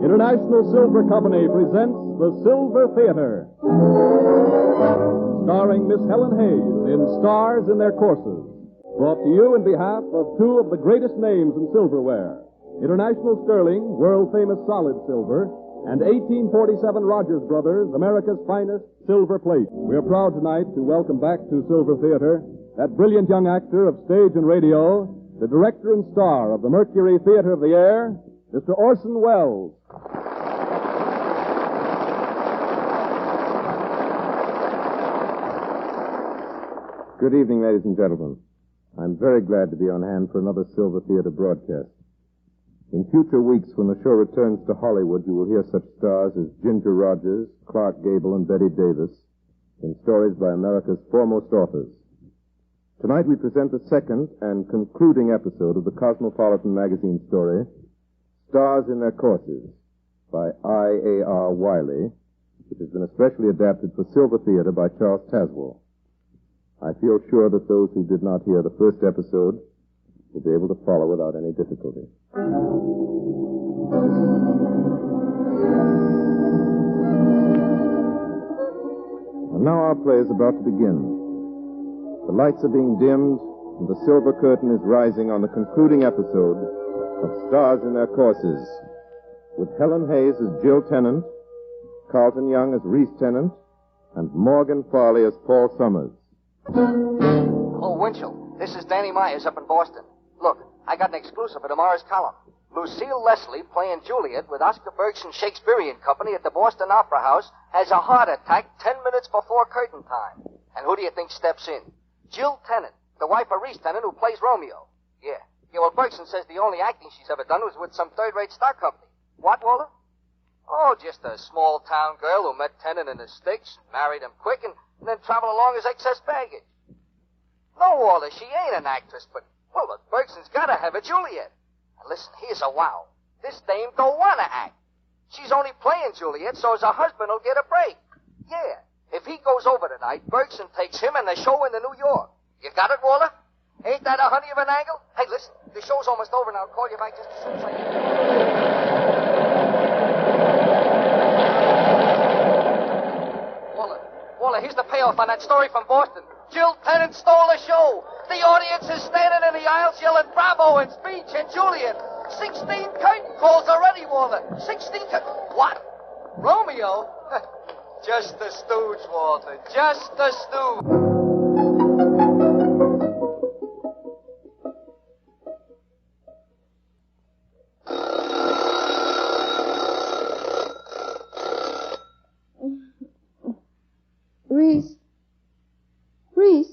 International Silver Company presents The Silver Theater, starring Miss Helen Hayes in Stars in Their Courses, brought to you in behalf of two of the greatest names in silverware, International Sterling, world-famous solid silver, and 1847 Rogers Brothers, America's finest silver plate. We are proud tonight to welcome back to Silver Theater that brilliant young actor of stage and radio, the director and star of the Mercury Theater of the Air, Mr. Orson Welles. Good evening, ladies and gentlemen. I'm very glad to be on hand for another Silver Theater broadcast. In future weeks, when the show returns to Hollywood, you will hear such stars as Ginger Rogers, Clark Gable, and Betty Davis in stories by America's foremost authors. Tonight we present the second and concluding episode of the Cosmopolitan magazine story, Stars in Their Courses, by I.A.R. Wiley, which has been especially adapted for Silver Theater by Charles Tazewell. I feel sure that those who did not hear the first episode will be able to follow without any difficulty. And now our play is about to begin. The lights are being dimmed, and the silver curtain is rising on the concluding episode of Stars in Their Courses, with Helen Hayes as Jill Tennant, Carlton Young as Reese Tennant, and Morgan Farley as Paul Summers. Hello, Winchell. This is Danny Myers up in Boston. Look, I got an exclusive for tomorrow's column. Lucille Leslie, playing Juliet with Oscar Bergson Shakespearean Company at the Boston Opera House, has a heart attack 10 minutes before curtain time. And who do you think steps in? Jill Tennant, the wife of Reese Tennant, who plays Romeo. Yeah, well, Bergson says the only acting she's ever done was with some third-rate stock company. What, Walter? Oh, just a small-town girl who met Tennant in the sticks, married him quick, and then traveled along as excess baggage. No, Walter, she ain't an actress, but, well, Bergson's got to have a Juliet. And listen, here's a wow. This dame don't want to act. She's only playing Juliet so as her husband will get a break. Yeah, if he goes over tonight, Bergson takes him and the show into New York. You got it, Walter? Ain't that a honey of an angle? Hey, listen, the show's almost over now. I'll call you back just as soon as I can. Walter, here's the payoff on that story from Boston. Jill Tennant stole the show. The audience is standing in the aisles yelling bravo and speech and Juliet. 16 curtain calls already, Walter. 16 What? Romeo? Just the stooge, Walter. Just the stooge. Reese?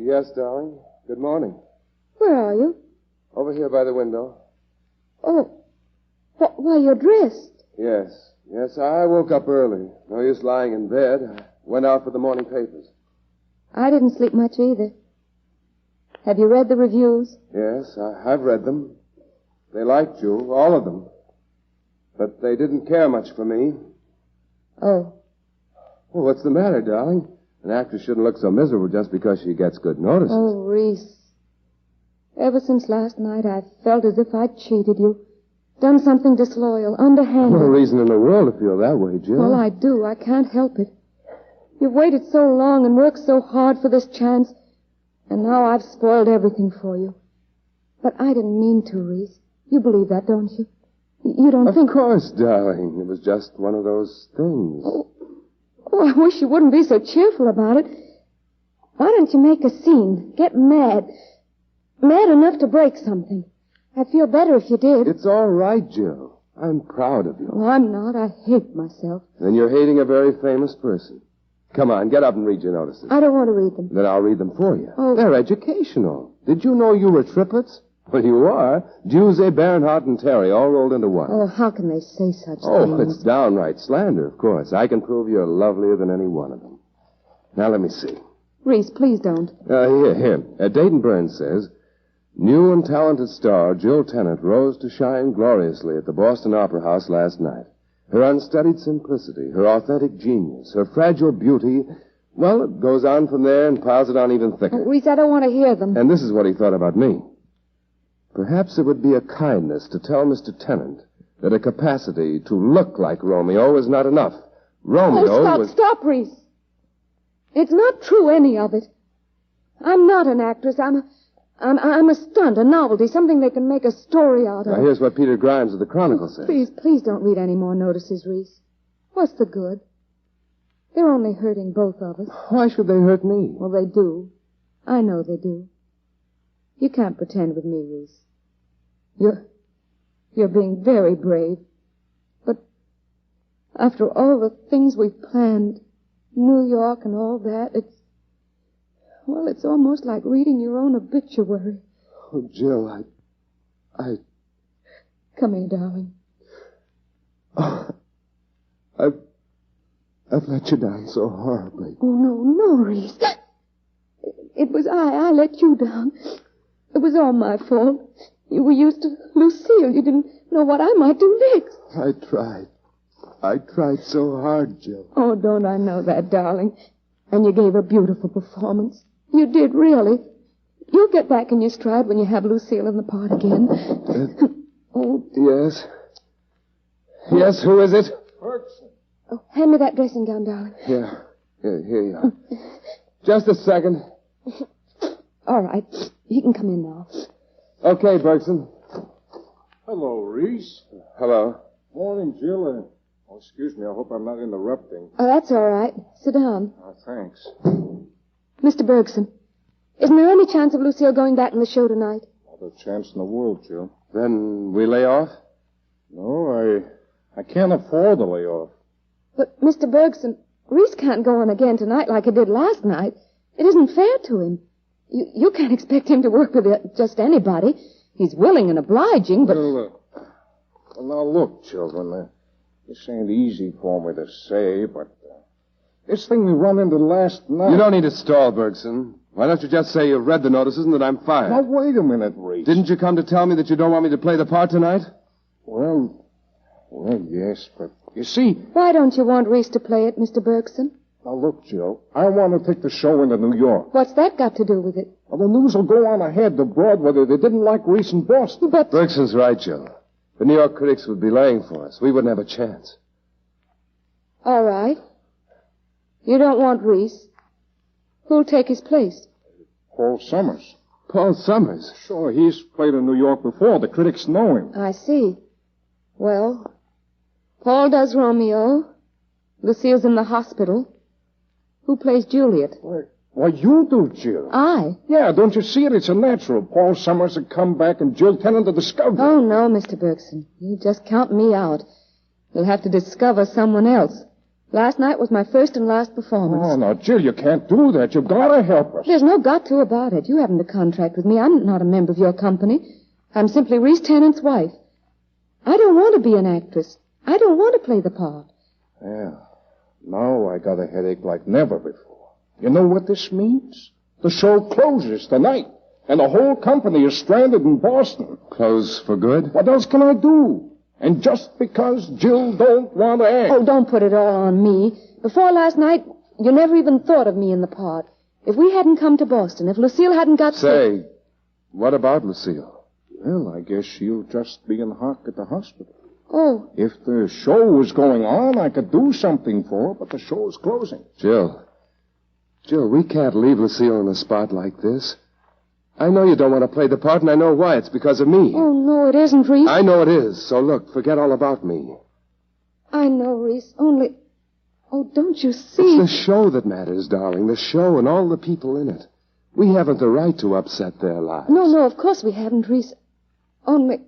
Yes, darling. Good morning. Where are you? Over here by the window. Oh. Why, you're dressed. Yes, I woke up early. No use lying in bed. I went out for the morning papers. I didn't sleep much either. Have you read the reviews? Yes, I've read them. They liked you, all of them. But they didn't care much for me. Oh. Well, what's the matter, darling? An actress shouldn't look so miserable just because she gets good notices. Oh, Reese. Ever since last night, I've felt as if I'd cheated you. Done something disloyal, underhanded. No reason in the world to feel that way, Jill. Well, I do. I can't help it. You've waited so long and worked so hard for this chance, and now I've spoiled everything for you. But I didn't mean to, Reese. You believe that, don't you? You don't think... Of course, darling. It was just one of those things. Oh, I wish you wouldn't be so cheerful about it. Why don't you make a scene? Get mad. Mad enough to break something. I'd feel better if you did. It's all right, Jill. I'm proud of you. Oh, I'm not. I hate myself. Then you're hating a very famous person. Come on, get up and read your notices. I don't want to read them. Then I'll read them for you. Oh. They're educational. Did you know you were triplets? Well, you are. Giuseppe, Bernhardt, and Terry all rolled into one. Oh, how can they say such things? Oh, it's downright slander, of course. I can prove you're lovelier than any one of them. Now, let me see. Reese, please don't. Here. Dayton Burns says, new and talented star Jill Tennant rose to shine gloriously at the Boston Opera House last night. Her unstudied simplicity, her authentic genius, her fragile beauty, well, it goes on from there and piles it on even thicker. Oh, Reese, I don't want to hear them. And this is what he thought about me. Perhaps it would be a kindness to tell Mr. Tennant that a capacity to look like Romeo is not enough. Romeo Stop, Reese. It's not true, any of it. I'm not an actress. I'm a stunt, a novelty, something they can make a story out of. Now, here's what Peter Grimes of the Chronicle says. Please don't read any more notices, Reese. What's the good? They're only hurting both of us. Why should they hurt me? Well, they do. I know they do. You can't pretend with me, Reese. You're being very brave. But after all the things we've planned, New York and all that, it's almost like reading your own obituary. Oh, Jill, I... Come here, darling. Oh, I've let you down so horribly. Oh, no, Reese. It was I let you down. It was all my fault. You were used to Lucille. You didn't know what I might do next. I tried so hard, Jill. Oh, don't I know that, darling? And you gave a beautiful performance. You did, really. You'll get back in your stride when you have Lucille in the part again. Oh. Yes. Yes, who is it? Bergson. Oh, hand me that dressing gown, darling. Here you are. Just a second. All right. You can come in now. Okay, Bergson. Hello, Reese. Hello. Morning, Jill. Excuse me, I hope I'm not interrupting. Oh, that's all right. Sit down. Thanks. Mr. Bergson, isn't there any chance of Lucille going back in the show tonight? Not a chance in the world, Jill. Then we lay off? No, I can't afford to lay off. But, Mr. Bergson, Reese can't go on again tonight like he did last night. It isn't fair to him. You can't expect him to work with just anybody. He's willing and obliging, but... Well, now look, children, this ain't easy for me to say, but this thing we run into last night... You don't need to stall, Bergson. Why don't you just say you've read the notices and that I'm fired? Now, wait a minute, Reese. Didn't you come to tell me that you don't want me to play the part tonight? Well, yes, but you see... Why don't you want Reese to play it, Mr. Bergson? Now, look, Jill, I want to take the show into New York. What's that got to do with it? Well, the news will go on ahead abroad whether they didn't like Reese in Boston. But... Bergson's right, Jill. The New York critics would be laying for us. We wouldn't have a chance. All right. You don't want Reese. Who'll take his place? Paul Summers. Paul Summers? Sure, he's played in New York before. The critics know him. I see. Well, Paul does Romeo. Lucille's in the hospital. Who plays Juliet? Why, you do, Jill. I? Yeah, don't you see it? It's a natural. Paul Summers would come back and Jill Tennant to discover. Oh, no, Mr. Bergson. You just count me out. You'll have to discover someone else. Last night was my first and last performance. Oh, now, Jill, you can't do that. You've got to help us. There's no got to about it. You haven't a contract with me. I'm not a member of your company. I'm simply Reese Tennant's wife. I don't want to be an actress. I don't want to play the part. Yeah. Now I got a headache like never before. You know what this means? The show closes tonight, and the whole company is stranded in Boston. Close for good? What else can I do? And just because Jill don't want to act. Oh, don't put it all on me. Before last night, you never even thought of me in the part. If we hadn't come to Boston, if Lucille hadn't got Say, what about Lucille? Well, I guess she'll just be in hock at the hospital. Oh. If the show was going on, I could do something for her, but the show's closing. Jill, we can't leave Lucille in a spot like this. I know you don't want to play the part, and I know why. It's because of me. Oh, no, it isn't, Reese. I know it is. So look, forget all about me. I know, Reese. Only... Oh, don't you see? It's the show that matters, darling. The show and all the people in it. We haven't the right to upset their lives. No, of course we haven't, Reese. Only...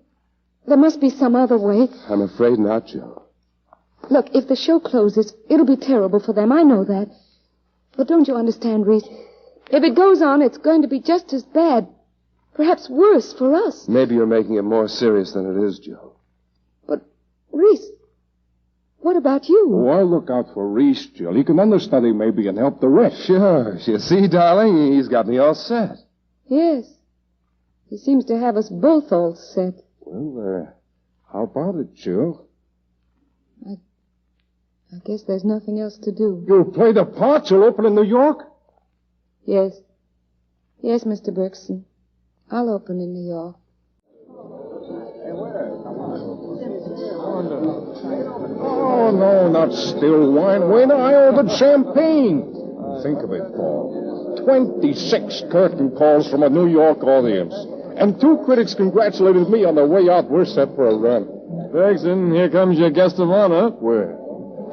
There must be some other way. I'm afraid not, Jill. Look, if the show closes, it'll be terrible for them. I know that. But don't you understand, Reese? If it goes on, it's going to be just as bad. Perhaps worse for us. Maybe you're making it more serious than it is, Jill. But, Reese, what about you? Oh, I'll look out for Reese, Jill. He can understudy maybe and help the rest. Sure. You see, darling, he's got me all set. Yes. He seems to have us both all set. Well, how about it, Jill? I guess there's nothing else to do. You'll play the part you'll open in New York? Yes. Yes, Mr. Bergson. I'll open in New York. Oh, no, not still wine. Wait, I ordered champagne. Think of it, Paul. 26 curtain calls from a New York audience. And 2 critics congratulated me on the way out. We're set for a run. Bergson, here comes your guest of honor. Where?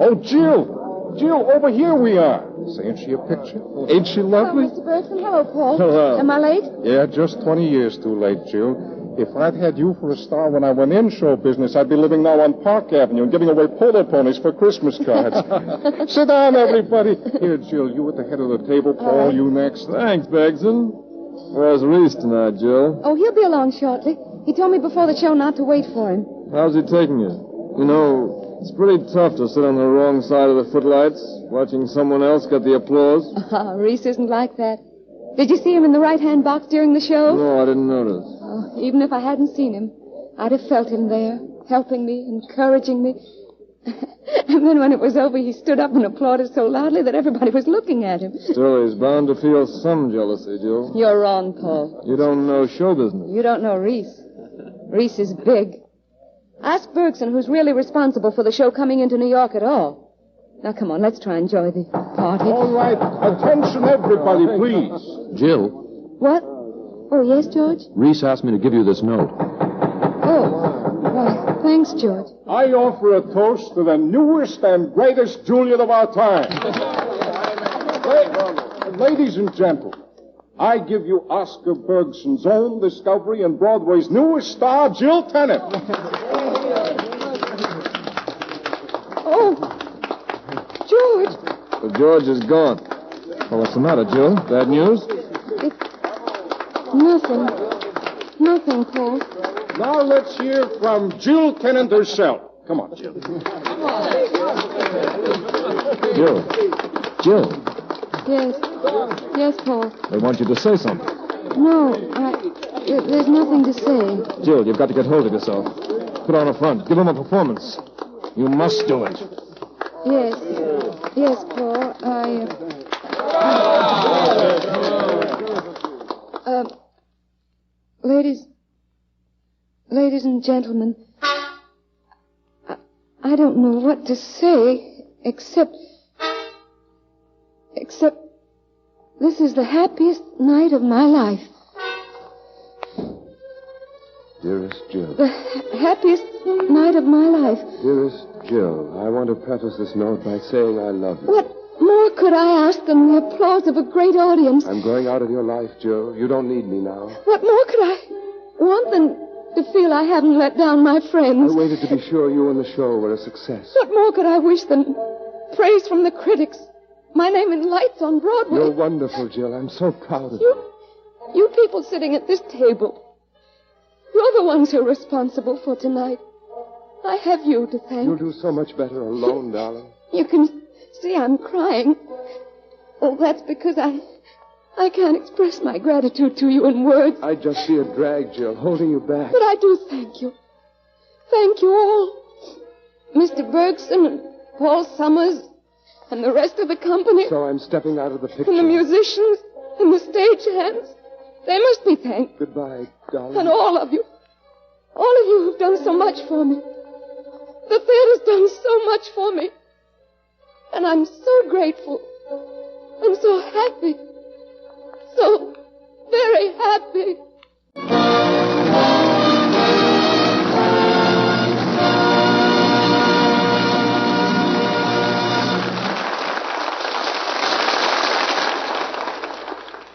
Oh, Jill. Jill, over here we are. Say, ain't she a picture? Ain't she lovely? Hello, Mr. Bergson. Hello, Paul. Hello. Am I late? Yeah, just 20 years too late, Jill. If I'd had you for a star when I went in show business, I'd be living now on Park Avenue and giving away polo ponies for Christmas cards. Sit down, everybody. Here, Jill, you at the head of the table. Paul, you next. Thanks, Bergson. Where's Reese tonight, Jill? Oh, he'll be along shortly. He told me before the show not to wait for him. How's he taking you? You know, it's pretty tough to sit on the wrong side of the footlights, watching someone else get the applause. Reese isn't like that. Did you see him in the right-hand box during the show? No, I didn't notice. Oh, even if I hadn't seen him, I'd have felt him there, helping me, encouraging me. And then when it was over, he stood up and applauded so loudly that everybody was looking at him. Still, he's bound to feel some jealousy, Jill. You're wrong, Paul. You don't know show business. You don't know Reese. Reese is big. Ask Bergson, who's really responsible for the show coming into New York at all. Now, come on, let's try and enjoy the party. All right. Attention, everybody, please. Jill, What? Oh, yes, George? Reese asked me to give you this note. Oh, why, thanks, George. I offer a toast to the newest and greatest Juliet of our time. Ladies and gentlemen, I give you Oscar Bergson's own discovery and Broadway's newest star, Jill Tennant. Oh, George. But George is gone. Well, what's the matter, Jill? Bad news? Nothing. Nothing, Paul. Now let's hear from Jill Tennant herself. Come on, Jill. Jill. Yes. Yes, Paul. They want you to say something. No, there's nothing to say. Jill, you've got to get hold of yourself. Put on a front. Give them a performance. You must do it. Yes. Yes, Paul. Ladies and gentlemen, I don't know what to say, except this is the happiest night of my life. Dearest Jill. The happiest night of my life. Dearest Jill, I want to preface this note by saying I love you. What more could I ask than the applause of a great audience? I'm going out of your life, Jill. You don't need me now. What more could I want than to feel I haven't let down my friends? I waited to be sure you and the show were a success. What more could I wish than praise from the critics? My name in lights on Broadway. You're wonderful, Jill. I'm so proud of you. You people sitting at this table. You're the ones who are responsible for tonight. I have you to thank. You'll do so much better alone, darling. You can see I'm crying. Oh, that's because I can't express my gratitude to you in words. I'd just be a drag, Jill, holding you back. But I do thank you. Thank you all. Mr. Bergson and Paul Summers and the rest of the company. So I'm stepping out of the picture. And the musicians and the stage hands. They must be thanked. Goodbye, darling. And all of you. All of you who've done so much for me. The theater's done so much for me. And I'm so grateful. I'm so happy. So very happy.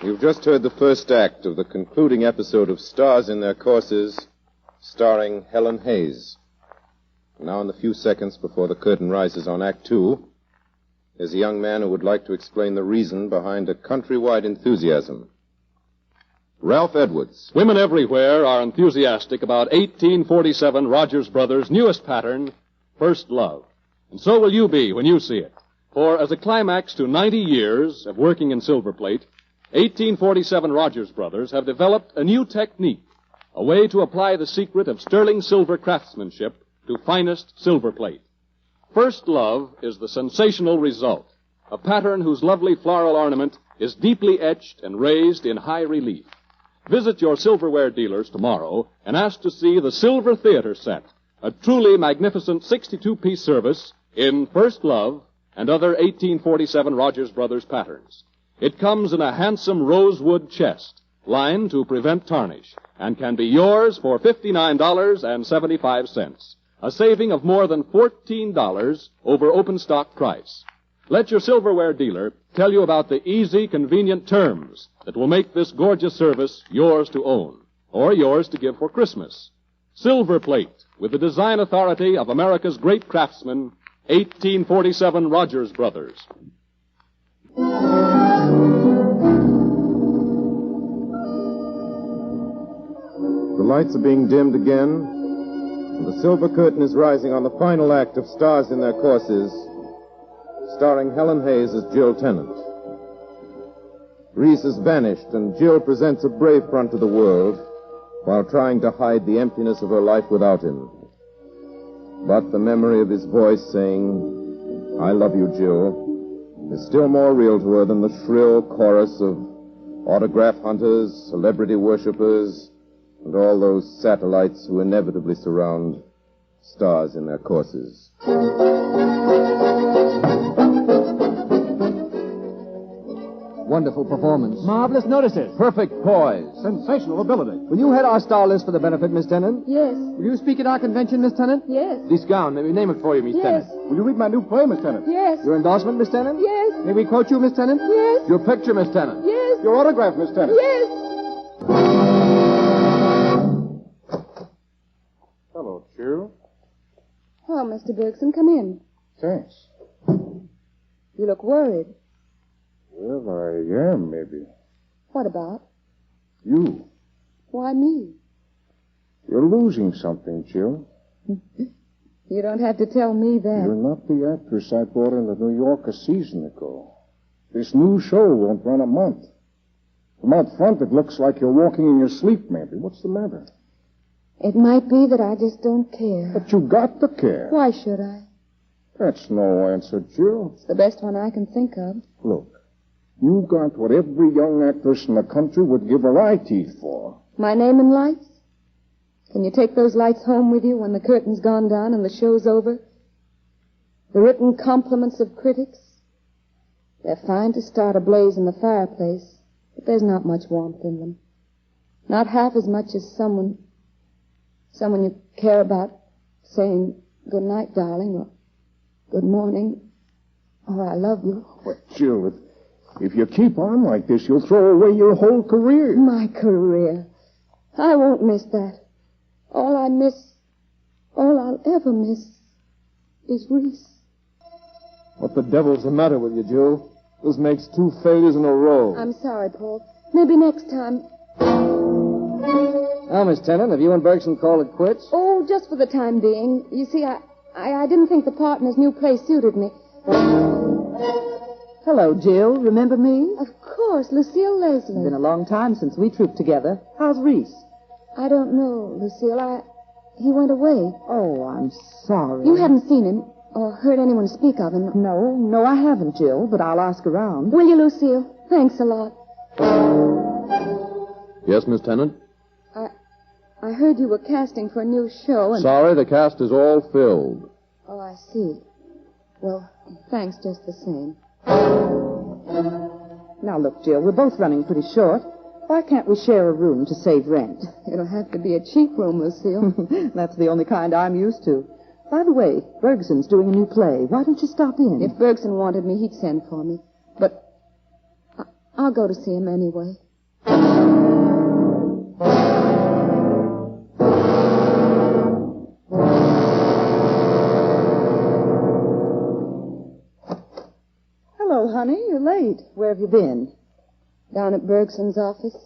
You've just heard the first act of the concluding episode of Stars in Their Courses, starring Helen Hayes. Now, in the few seconds before the curtain rises on Act 2, there's a young man who would like to explain the reason behind a countrywide enthusiasm. Ralph Edwards. Women everywhere are enthusiastic about 1847 Rogers Brothers' newest pattern, First Love. And so will you be when you see it. For as a climax to 90 years of working in silver plate, 1847 Rogers Brothers have developed a new technique, a way to apply the secret of sterling silver craftsmanship to finest silver plate. First Love is the sensational result, a pattern whose lovely floral ornament is deeply etched and raised in high relief. Visit your silverware dealers tomorrow and ask to see the Silver Theater set, a truly magnificent 62-piece service in First Love and other 1847 Rogers Brothers patterns. It comes in a handsome rosewood chest, lined to prevent tarnish, and can be yours for $59.75, a saving of more than $14 over open stock price. Let your silverware dealer tell you about the easy, convenient terms that will make this gorgeous service yours to own, or yours to give for Christmas. Silver plate, with the design authority of America's great craftsmen, 1847 Rogers Brothers. The lights are being dimmed again, and the silver curtain is rising on the final act of Stars in Their Courses, starring Helen Hayes as Jill Tennant. Reese has vanished, and Jill presents a brave front to the world while trying to hide the emptiness of her life without him. But the memory of his voice saying, "I love you, Jill," is still more real to her than the shrill chorus of autograph hunters, celebrity worshippers, and all those satellites who inevitably surround Stars in Their Courses. Wonderful performance. Marvelous notices. Perfect poise. Sensational ability. Will you head our star list for the benefit, Miss Tennant? Yes. Will you speak at our convention, Miss Tennant? Yes. This gown, may we name it for you, Miss Yes. Tennant? Will you read my new play, Miss Tennant? Yes. Your endorsement, Miss Tennant? Yes. May we quote you, Miss Tennant? Yes. Your picture, Miss Tennant? Yes. Your autograph, Miss Tennant? Yes. Hello, Jill. Oh, Mr. Bergson, come in. Thanks. You look worried. Well, I am, maybe. What about? You. Why me? You're losing something, Jill. You don't have to tell me that. You're not the actress I brought into New York a season ago. This new show won't run a month. From out front, it looks like you're walking in your sleep, maybe. What's the matter? It might be that I just don't care. But you got to care. Why should I? That's no answer, Jill. It's the best one I can think of. Look, you got what every young actress in the country would give her eye teeth for. My name and lights? Can you take those lights home with you when the curtain's gone down and the show's over? The written compliments of critics? They're fine to start a blaze in the fireplace, but there's not much warmth in them. Not half as much as someone you care about saying, "Good night, darling," or "Good morning," or "I love you." But, Jill, if you keep on like this, you'll throw away your whole career. My career. I won't miss that. All I'll ever miss is Reese. What the devil's the matter with you, Jill? This makes 2 failures in a row. I'm sorry, Paul. Maybe next time. Now, Miss Tennant, have you and Bergson called it quits? Oh, just for the time being. You see, I didn't think the part in his new play suited me. Hello, Jill. Remember me? Of course, Lucille Leslie. It's been a long time since we trooped together. How's Reese? I don't know, Lucille. He went away. Oh, I'm sorry. You haven't seen him or heard anyone speak of him? No, I haven't, Jill, but I'll ask around. Will you, Lucille? Thanks a lot. Yes, Miss Tennant? I heard you were casting for a new show and... Sorry, the cast is all filled. Oh, I see. Well, thanks just the same. Now, look, Jill, we're both running pretty short. Why can't we share a room to save rent? It'll have to be a cheap room, Lucille. That's the only kind I'm used to. By the way, Bergson's doing a new play. Why don't you stop in? If Bergson wanted me, he'd send for me. But I'll go to see him anyway. Hello, honey. You're late. Where have you been? Down at Bergson's office.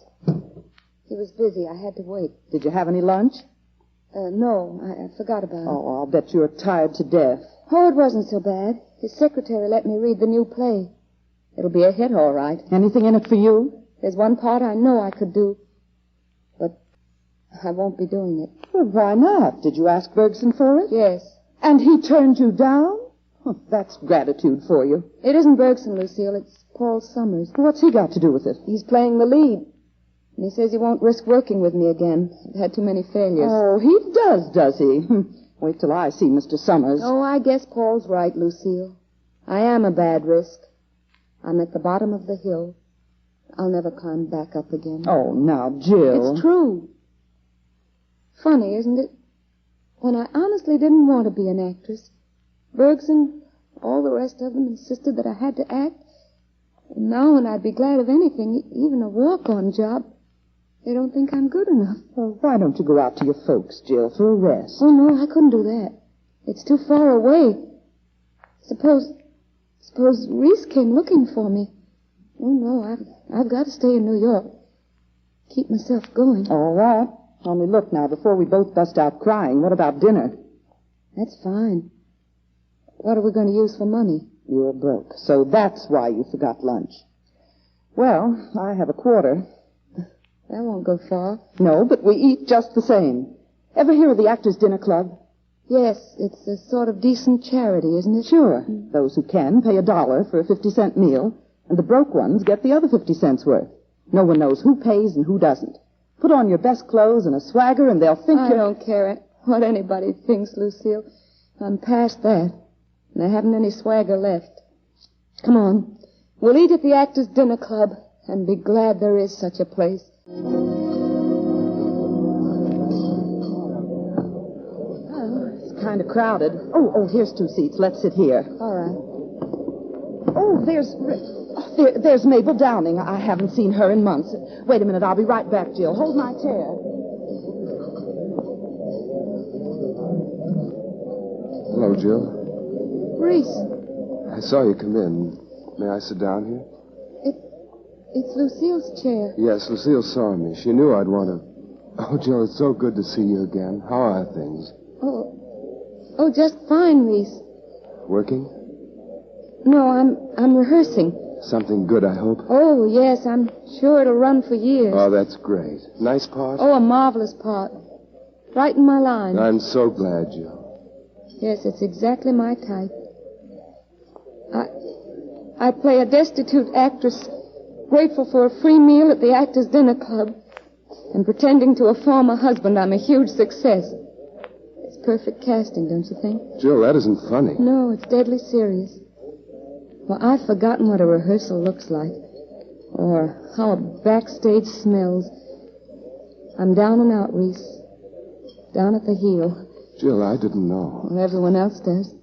He was busy. I had to wait. Did you have any lunch? No, I forgot about it. Oh, I'll bet you're tired to death. Oh, it wasn't so bad. His secretary let me read the new play. It'll be a hit, all right. Anything in it for you? There's one part I know I could do, but I won't be doing it. Well, why not? Did you ask Bergson for it? Yes. And he turned you down? That's gratitude for you. It isn't Bergson, Lucille. It's Paul Summers. What's he got to do with it? He's playing the lead. And he says he won't risk working with me again. I've had too many failures. Oh, he does he? Wait till I see Mr. Summers. Oh, I guess Paul's right, Lucille. I am a bad risk. I'm at the bottom of the hill. I'll never climb back up again. Oh, now, Jill. It's true. Funny, isn't it? When I honestly didn't want to be an actress, Bergson, all the rest of them insisted that I had to act. And now when I'd be glad of anything, even a walk-on job, they don't think I'm good enough. Well, why don't you go out to your folks, Jill, for a rest? Oh, no, I couldn't do that. It's too far away. Suppose Reese came looking for me. Oh, no, I've got to stay in New York. Keep myself going. All right. Only look now, before we both bust out crying, what about dinner? That's fine. What are we going to use for money? You're broke, so that's why you forgot lunch. Well, I have a quarter. That won't go far. No, but we eat just the same. Ever hear of the Actors' Dinner Club? Yes, it's a sort of decent charity, isn't it? Sure. Those who can pay $1 for a 50-cent meal, and the broke ones get the other 50 cents worth. No one knows who pays and who doesn't. Put on your best clothes and a swagger, and they'll think I don't care what anybody thinks, Lucille. I'm past that, and I haven't any swagger left. Come on. We'll eat at the Actors' Dinner Club and be glad there is such a place. It's kind of crowded. Oh, here's 2 seats. Let's sit here. All right. Oh, there's Mabel Downing. I haven't seen her in months. Wait a minute. I'll be right back, Jill. Hold my chair. Hello, Jill. Reese. I saw you come in. May I sit down here? It's Lucille's chair. Yes, Lucille saw me. She knew I'd want to... Oh, Jill, it's so good to see you again. How are things? Oh, just fine, Reese. Working? No, I'm rehearsing. Something good, I hope. Oh, yes, I'm sure it'll run for years. Oh, that's great. Nice part? Oh, a marvelous part. Right in my line. I'm so glad, Jill. Yes, it's exactly my type. I play a destitute actress, grateful for a free meal at the Actors' Dinner Club, and pretending to a former husband I'm a huge success. It's perfect casting, don't you think? Jill, that isn't funny. No, it's deadly serious. Well, I've forgotten what a rehearsal looks like, or how a backstage smells. I'm down and out, Reese. Down at the heel. Jill, I didn't know. Well, everyone else does.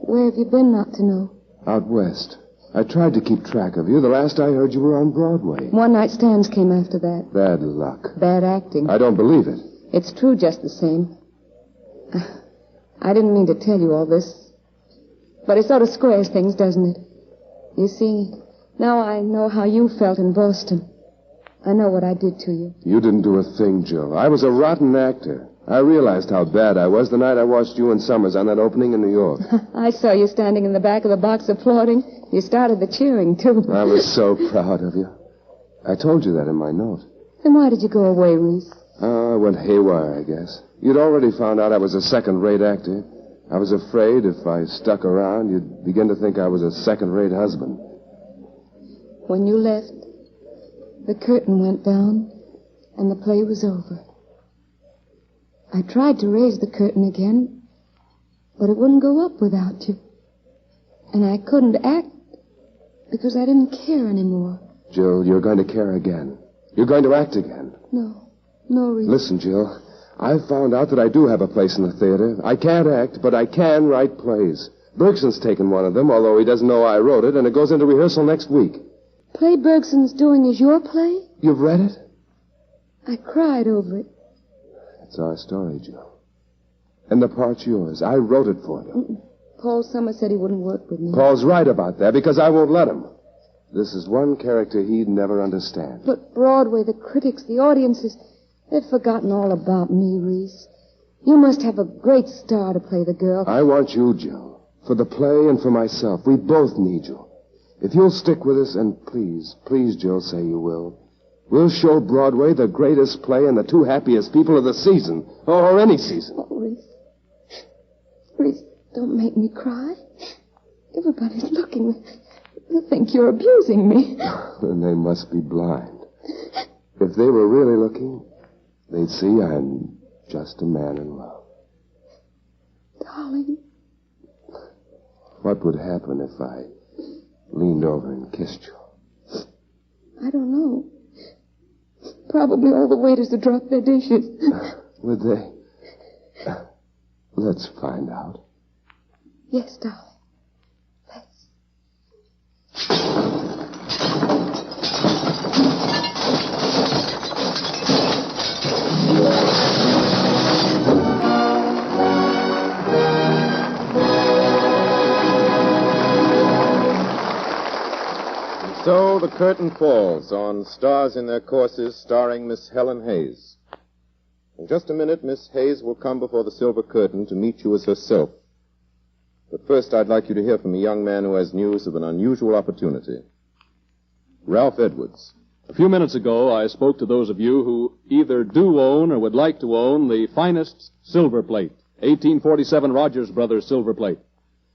Where have you been not to know? Out west. I tried to keep track of you. The last I heard, you were on Broadway. One-night stands came after that. Bad luck. Bad acting. I don't believe it. It's true just the same. I didn't mean to tell you all this, but it sort of squares things, doesn't it? You see, now I know how you felt in Boston. I know what I did to you. You didn't do a thing, Jill. I was a rotten actor. I realized how bad I was the night I watched you and Summers on that opening in New York. I saw you standing in the back of the box applauding. You started the cheering, too. I was so proud of you. I told you that in my note. Then why did you go away, Reese? I went haywire, I guess. You'd already found out I was a second-rate actor. I was afraid if I stuck around, you'd begin to think I was a second-rate husband. When you left, the curtain went down, and the play was over. I tried to raise the curtain again, but it wouldn't go up without you. And I couldn't act because I didn't care anymore. Jill, you're going to care again. You're going to act again. No, Reese. Listen, Jill, I've found out that I do have a place in the theater. I can't act, but I can write plays. Bergson's taken one of them, although he doesn't know I wrote it, and it goes into rehearsal next week. Play Bergson's doing is your play? You've read it? I cried over it. It's our story, Jill. And the part's yours. I wrote it for you. Paul Summers said he wouldn't work with me. Paul's right about that, because I won't let him. This is one character he'd never understand. But Broadway, the critics, the audiences, they've forgotten all about me, Reese. You must have a great star to play the girl. I want you, Jill. For the play and for myself. We both need you. If you'll stick with us, and please, Jill, say you will. We'll show Broadway the greatest play and the two happiest people of the season, or any season. Oh, Reese, don't make me cry. Everybody's looking. They'll think you're abusing me. Then they must be blind. If they were really looking, they'd see I'm just a man in love. Darling. What would happen if I leaned over and kissed you? I don't know. Probably all the waiters would drop their dishes. Would they? Let's find out. Yes, darling. So the curtain falls on Stars in Their Courses, starring Miss Helen Hayes. In just a minute, Miss Hayes will come before the silver curtain to meet you as herself. But first, I'd like you to hear from a young man who has news of an unusual opportunity. Ralph Edwards. A few minutes ago, I spoke to those of you who either do own or would like to own the finest silver plate, 1847 Rogers Brothers silver plate.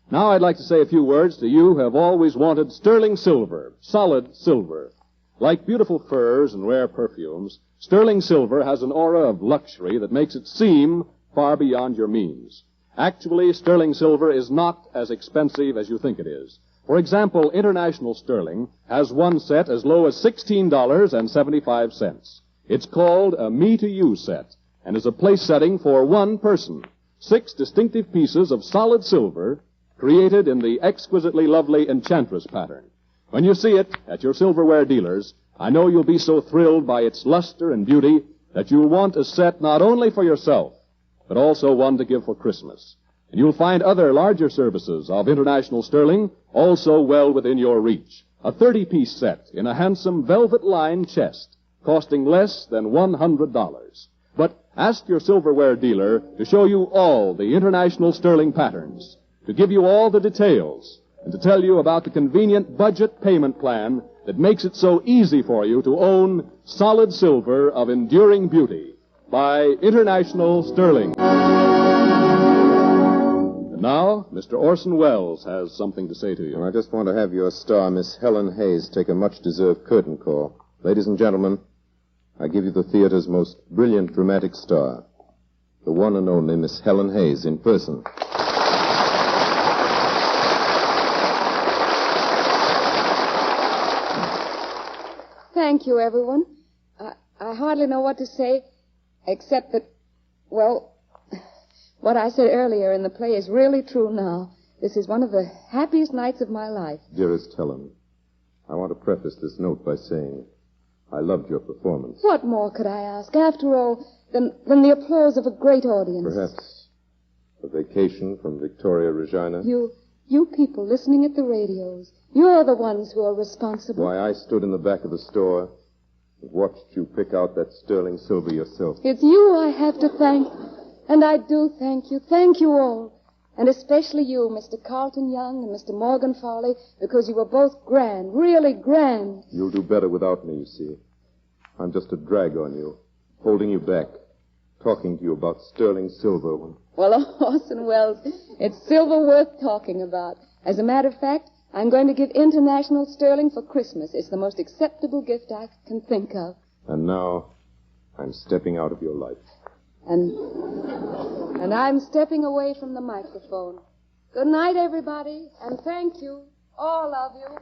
Now I'd like to say a few words to you who have always wanted sterling silver, solid silver. Like beautiful furs and rare perfumes, sterling silver has an aura of luxury that makes it seem far beyond your means. Actually, sterling silver is not as expensive as you think it is. For example, international sterling has one set as low as $16.75. It's called a me-to-you set and is a place setting for one person. 6 distinctive pieces of solid silver created in the exquisitely lovely enchantress pattern. When you see it at your silverware dealers, I know you'll be so thrilled by its luster and beauty that you'll want a set not only for yourself, but also one to give for Christmas. And you'll find other larger services of international sterling also well within your reach. A 30-piece set in a handsome velvet-lined chest costing less than $100. But ask your silverware dealer to show you all the international sterling patterns, to give you all the details, and to tell you about the convenient budget payment plan that makes it so easy for you to own solid silver of enduring beauty by International Sterling. The And now, Mr. Orson Welles has something to say to you. And I just want to have your star, Miss Helen Hayes, take a much-deserved curtain call. Ladies and gentlemen, I give you the theater's most brilliant dramatic star, the one and only Miss Helen Hayes in person. Thank you, everyone. I hardly know what to say, except that, well, what I said earlier in the play is really true now. This is one of the happiest nights of my life. Dearest Helen, I want to preface this note by saying I loved your performance. What more could I ask, after all, than the applause of a great audience? Perhaps a vacation from Victoria Regina. You people listening at the radios, you're the ones who are responsible. Why, I stood in the back of the store and watched you pick out that sterling silver yourself. It's you I have to thank, and I do thank you. Thank you all. And especially you, Mr. Carlton Young and Mr. Morgan Farley, because you were both grand, really grand. You'll do better without me, you see. I'm just a drag on you, holding you back, talking to you about sterling silver when... Well, Orson Welles, it's silver worth talking about. As a matter of fact, I'm going to give international sterling for Christmas. It's the most acceptable gift I can think of. And now, I'm stepping out of your life. And I'm stepping away from the microphone. Good night, everybody, and thank you, all of you.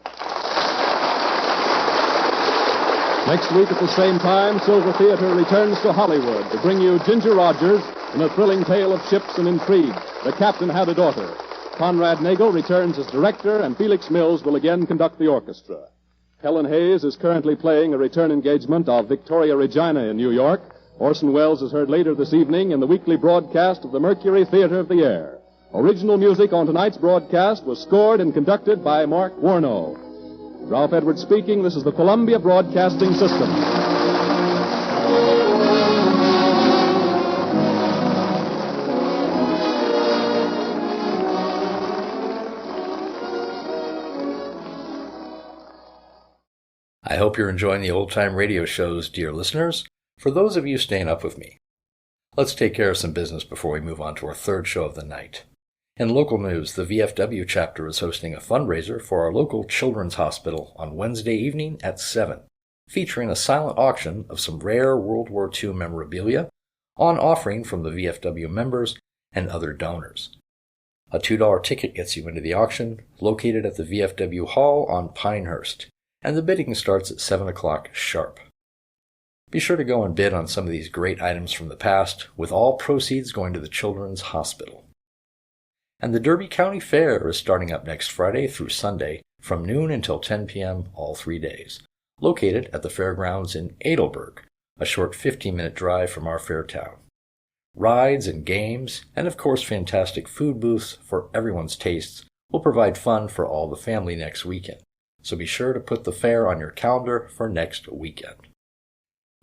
Next week at the same time, Silver Theater returns to Hollywood to bring you Ginger Rogers in a thrilling tale of ships and intrigue. The Captain Had a Daughter. Conrad Nagel returns as director, and Felix Mills will again conduct the orchestra. Helen Hayes is currently playing a return engagement of Victoria Regina in New York. Orson Welles is heard later this evening in the weekly broadcast of the Mercury Theater of the Air. Original music on tonight's broadcast was scored and conducted by Mark Warnow. Ralph Edwards speaking. This is the Columbia Broadcasting System. I hope you're enjoying the old-time radio shows, dear listeners. For those of you staying up with me, let's take care of some business before we move on to our third show of the night. In local news, the VFW chapter is hosting a fundraiser for our local children's hospital on Wednesday evening at 7, featuring a silent auction of some rare World War II memorabilia on offering from the VFW members and other donors. A $2 ticket gets you into the auction, located at the VFW Hall on Pinehurst, and the bidding starts at 7 o'clock sharp. Be sure to go and bid on some of these great items from the past, with all proceeds going to the Children's Hospital. And the Derby County Fair is starting up next Friday through Sunday from noon until 10 p.m. all 3 days, located at the fairgrounds in Adelberg, a short 15-minute drive from our fair town. Rides and games, and of course fantastic food booths for everyone's tastes, will provide fun for all the family next weekend. So be sure to put the fair on your calendar for next weekend.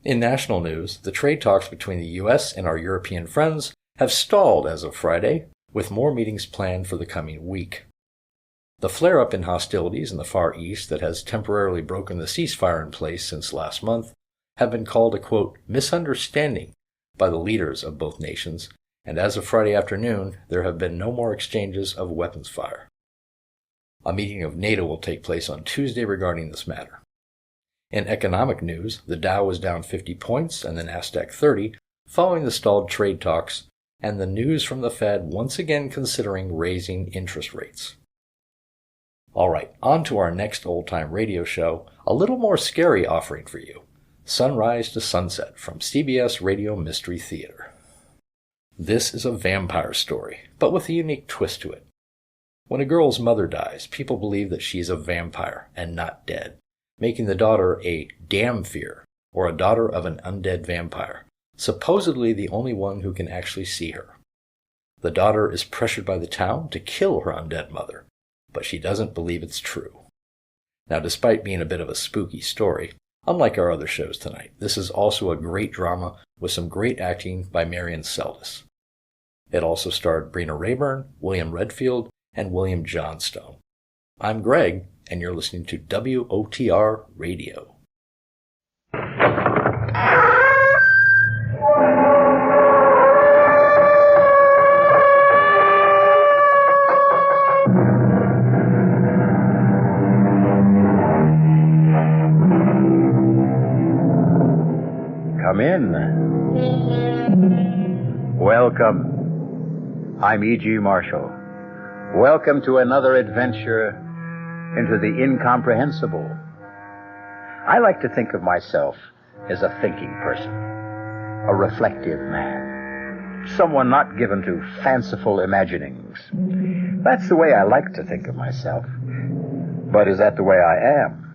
In national news, the trade talks between the U.S. and our European friends have stalled as of Friday, with more meetings planned for the coming week. The flare-up in hostilities in the Far East that has temporarily broken the ceasefire in place since last month have been called a, quote, misunderstanding by the leaders of both nations, and as of Friday afternoon, there have been no more exchanges of weapons fire. A meeting of NATO will take place on Tuesday regarding this matter. In economic news, the Dow was down 50 points and the Nasdaq 30 following the stalled trade talks and the news from the Fed once again considering raising interest rates. All right, on to our next old-time radio show, a little more scary offering for you, Sunrise to Sunset from CBS Radio Mystery Theater. This is a vampire story, but with a unique twist to it. When a girl's mother dies, people believe that she's a vampire and not dead, making the daughter a damnfear, or a daughter of an undead vampire, supposedly the only one who can actually see her. The daughter is pressured by the town to kill her undead mother, but she doesn't believe it's true. Now, despite being a bit of a spooky story, unlike our other shows tonight, this is also a great drama with some great acting by Marion Seldes. It also starred Brina Rayburn, William Redfield, and William Johnstone. I'm Greg, and you're listening to WOTR Radio. Come in. Welcome. I'm E.G. Marshall. Welcome to another adventure into the incomprehensible. I like to think of myself as a thinking person, a reflective man, someone not given to fanciful imaginings. That's the way I like to think of myself. But is that the way I am?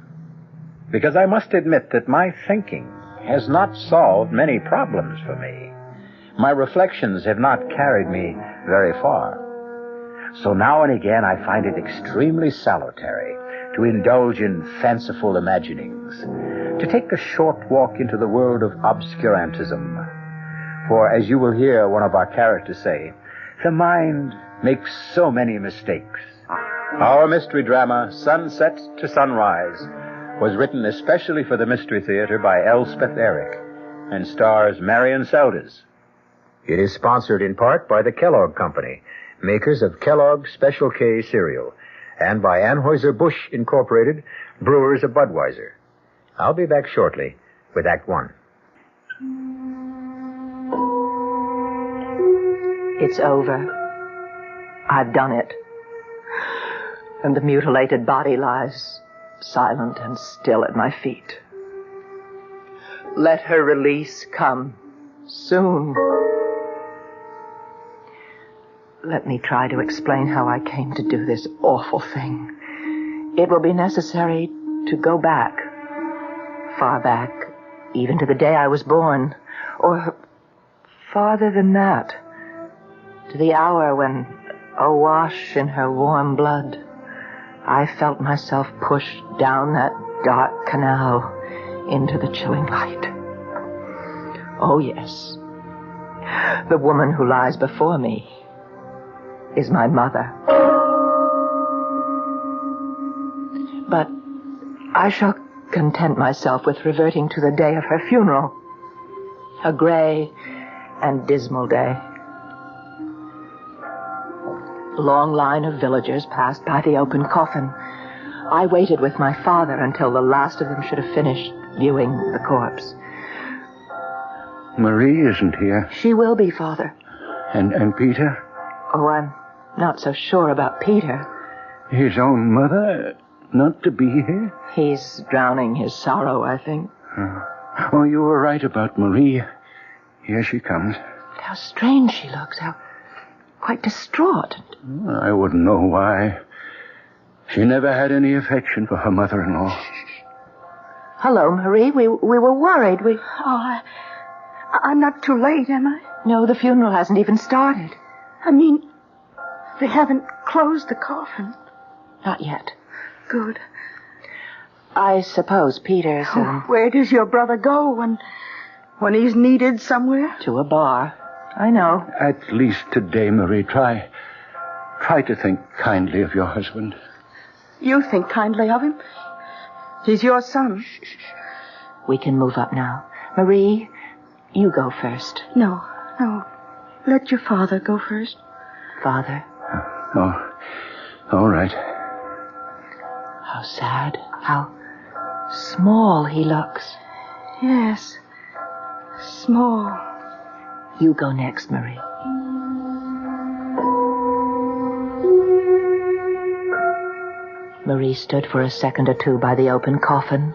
Because I must admit that my thinking has not solved many problems for me. My reflections have not carried me very far. So now and again I find it extremely salutary to indulge in fanciful imaginings, to take a short walk into the world of obscurantism. For, as you will hear one of our characters say, the mind makes so many mistakes. Our mystery drama, Sunset to Sunrise, was written especially for the Mystery Theater by Elspeth Eric and stars Marion Seldes. It is sponsored in part by the Kellogg Company, makers of Kellogg's Special K cereal, and by Anheuser-Busch Incorporated, brewers of Budweiser. I'll be back shortly with Act One. It's over. I've done it. And the mutilated body lies silent and still at my feet. Let her release come soon. Let me try to explain how I came to do this awful thing. It will be necessary to go back, far back, even to the day I was born, or farther than that, to the hour when, awash in her warm blood, I felt myself pushed down that dark canal into the chilling light. Oh, yes. The woman who lies before me is my mother. But I shall content myself with reverting to the day of her funeral, a gray and dismal day. A long line of villagers passed by the open coffin. I waited with my father until the last of them should have finished viewing the corpse. Marie isn't here. She will be, Father. And Peter? Oh, I'm not so sure about Peter. His own mother not to be here? He's drowning his sorrow, I think. Oh, you were right about Marie. Here she comes. How strange she looks. How quite distraught. I wouldn't know why. She never had any affection for her mother-in-law. Hello, Marie. We were worried. Oh, I'm not too late, am I? No, the funeral hasn't even started. I mean, they haven't closed the coffin. Not yet. Good. I suppose Peter's... Where does your brother go when he's needed somewhere? To a bar. I know. At least today, Marie, try to think kindly of your husband. You think kindly of him? He's your son. Shh. We can move up now. Marie, you go first. No. Let your father go first. Father? Oh, all right. How sad. How small he looks. Yes. Small. You go next, Marie. Marie stood for a second or two by the open coffin,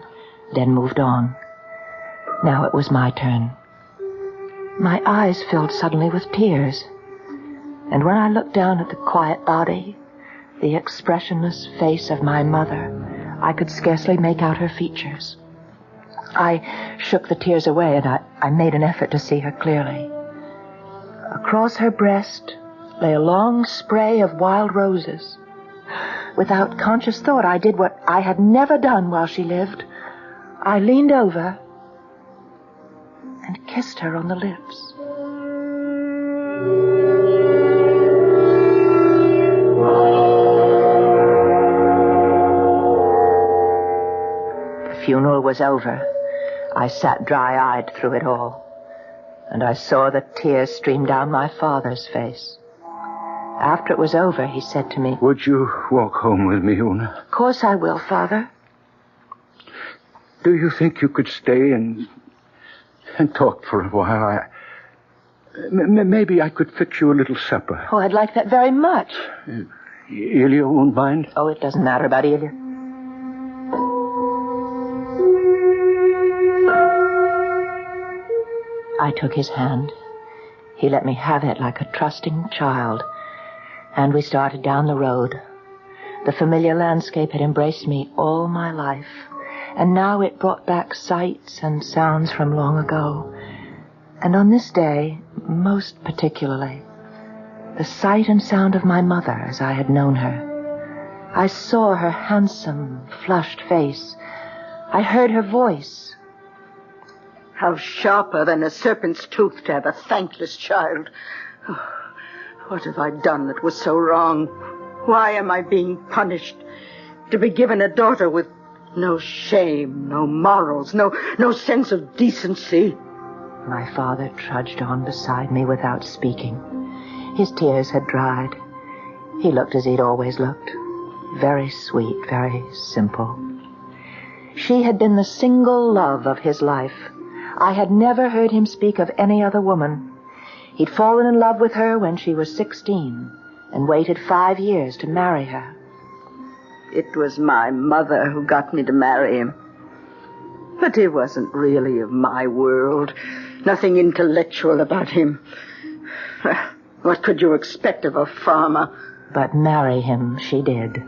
then moved on. Now it was my turn. My eyes filled suddenly with tears. And when I looked down at the quiet body, the expressionless face of my mother, I could scarcely make out her features. I shook the tears away, and I made an effort to see her clearly. Across her breast lay a long spray of wild roses. Without conscious thought, I did what I had never done while she lived. I leaned over and kissed her on the lips. The funeral was over. I sat dry-eyed through it all, and I saw the tears stream down my father's face. After it was over, he said to me, "Would you walk home with me, Una?" "Of course I will, Father." Do you think you could stay and and talked for a while. Maybe I could fix you a little supper. Oh, I'd like that very much. Ilya won't mind? Oh, it doesn't matter about Ilya. I took his hand. He let me have it like a trusting child. And we started down the road. The familiar landscape had embraced me all my life. And now it brought back sights and sounds from long ago. And on this day, most particularly, the sight and sound of my mother as I had known her. I saw her handsome, flushed face. I heard her voice. How sharper than a serpent's tooth to have a thankless child. Oh, what have I done that was so wrong? Why am I being punished? To be given a daughter with no shame, no morals, no sense of decency. My father trudged on beside me without speaking. His tears had dried. He looked as he'd always looked. Very sweet, very simple. She had been the single love of his life. I had never heard him speak of any other woman. He'd fallen in love with her when she was 16 and waited 5 years to marry her. It was my mother who got me to marry him. But he wasn't really of my world. Nothing intellectual about him. What could you expect of a farmer? But marry him she did.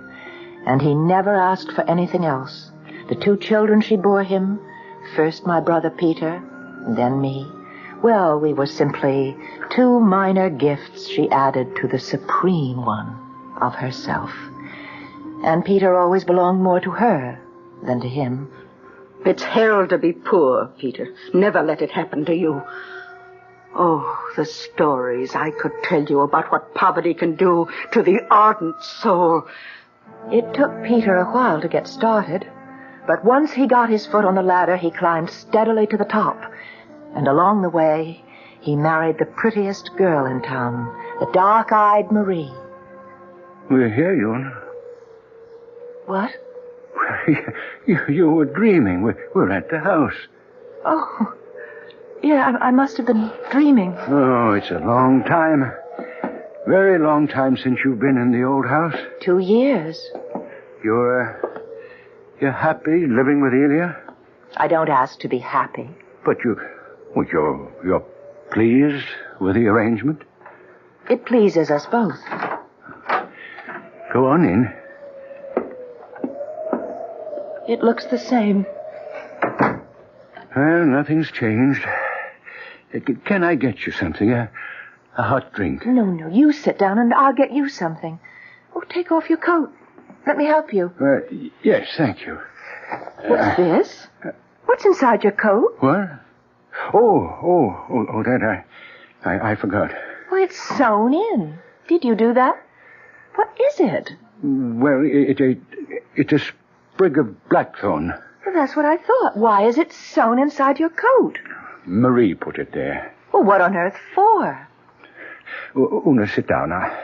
And he never asked for anything else. The 2 children she bore him, first my brother Peter, then me. Well, we were simply 2 minor gifts she added to the supreme one of herself. And Peter always belonged more to her than to him. It's hell to be poor, Peter. Never let it happen to you. Oh, the stories I could tell you about what poverty can do to the ardent soul. It took Peter a while to get started, but once he got his foot on the ladder, he climbed steadily to the top. And along the way, he married the prettiest girl in town, the dark-eyed Marie. We're here, Ewan. What? You were dreaming. We're at the house. Oh, yeah, I must have been dreaming. Oh, it's a long time. Very long time since you've been in the old house. 2 years. You're happy living with Ilya? I don't ask to be happy. But you're pleased with the arrangement? It pleases us both. Go on in. It looks the same. Well, nothing's changed. Can I get you something? A hot drink? No, you sit down and I'll get you something. Oh, take off your coat. Let me help you. Yes, thank you. What's this? What's inside your coat? What? Oh, that I forgot. Well, it's sewn in. Did you do that? What is it? Well, it's a sprig of blackthorn. Well, that's what I thought. Why is it sewn inside your coat? Marie put it there. Well, what on earth for? Una, sit down now.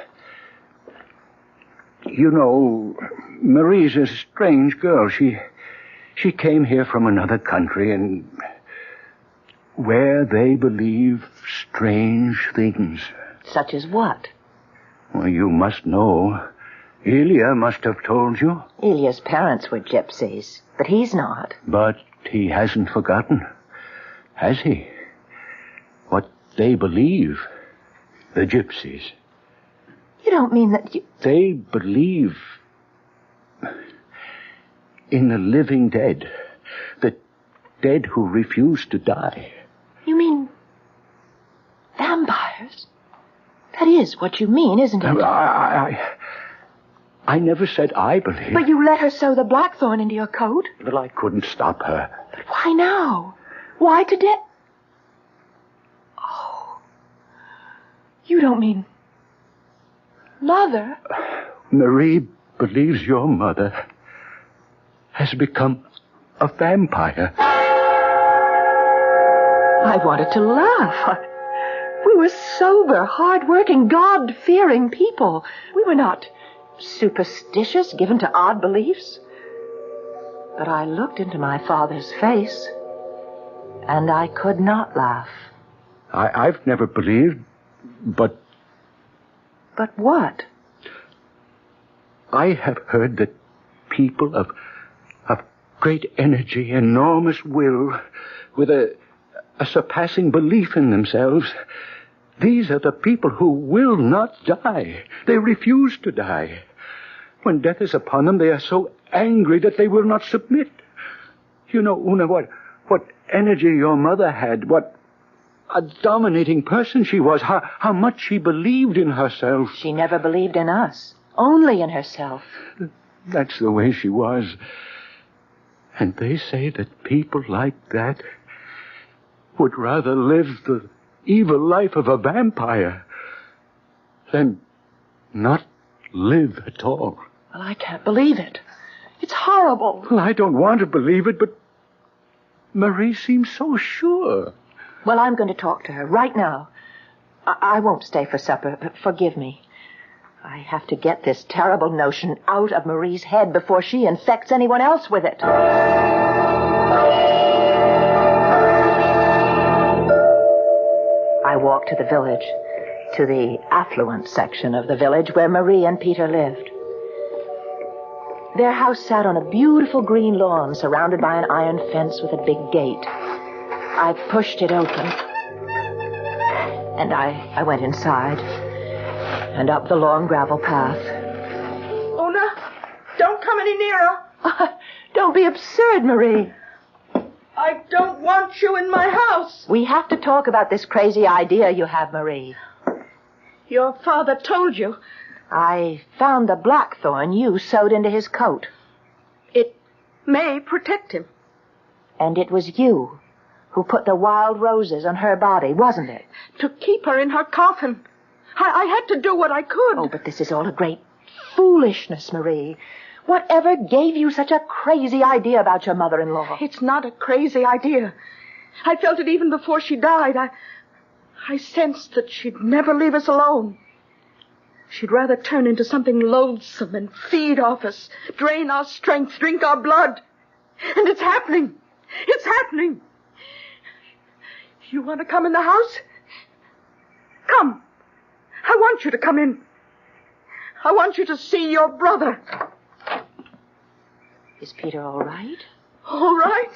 You know, Marie's a strange girl. She came here from another country and where they believe strange things. Such as what? Well, you must know. Ilya must have told you. Ilya's parents were gypsies, but he's not. But he hasn't forgotten, has he? What they believe, the gypsies. You don't mean that you... They believe in the living dead, the dead who refuse to die. You mean vampires? That is what you mean, isn't it? I never said I believe. But you let her sew the blackthorn into your coat? Well, I couldn't stop her. But why now? Why today? Oh. You don't mean... Mother? Marie believes your mother has become a vampire. I wanted to laugh. We were sober, hard-working, God-fearing people. We were not superstitious, given to odd beliefs. But I looked into my father's face, And I could not laugh. I've never believed, but... But what? I have heard that people of great energy, enormous will, with a surpassing belief in themselves, these are the people who will not die. They refuse to die. When death is upon them, they are so angry that they will not submit. You know, Una, what energy your mother had, what a dominating person she was, how much she believed in herself. She never believed in us, only in herself. That's the way she was. And they say that people like that would rather live the evil life of a vampire than not live at all. Well, I can't believe it. It's horrible. Well, I don't want to believe it, but Marie seems so sure. Well, I'm going to talk to her right now. I won't stay for supper, but forgive me. I have to get this terrible notion out of Marie's head before she infects anyone else with it. I walked to the village, to the affluent section of the village where Marie and Peter lived. Their house sat on a beautiful green lawn surrounded by an iron fence with a big gate. I pushed it open, and I went inside and up the long gravel path. Una, don't come any nearer. Don't be absurd, Marie. I don't want you in my house. We have to talk about this crazy idea you have, Marie. Your father told you. I found the blackthorn you sewed into his coat. It may protect him. And it was you who put the wild roses on her body, wasn't it? To keep her in her coffin. I had to do what I could. Oh, but this is all a great foolishness, Marie. Whatever gave you such a crazy idea about your mother-in-law? It's not a crazy idea. I felt it even before she died. I sensed that she'd never leave us alone. She'd rather turn into something loathsome and feed off us, drain our strength, drink our blood. And it's happening. It's happening. You want to come in the house? Come. I want you to come in. I want you to see your brother. Is Peter all right? All right?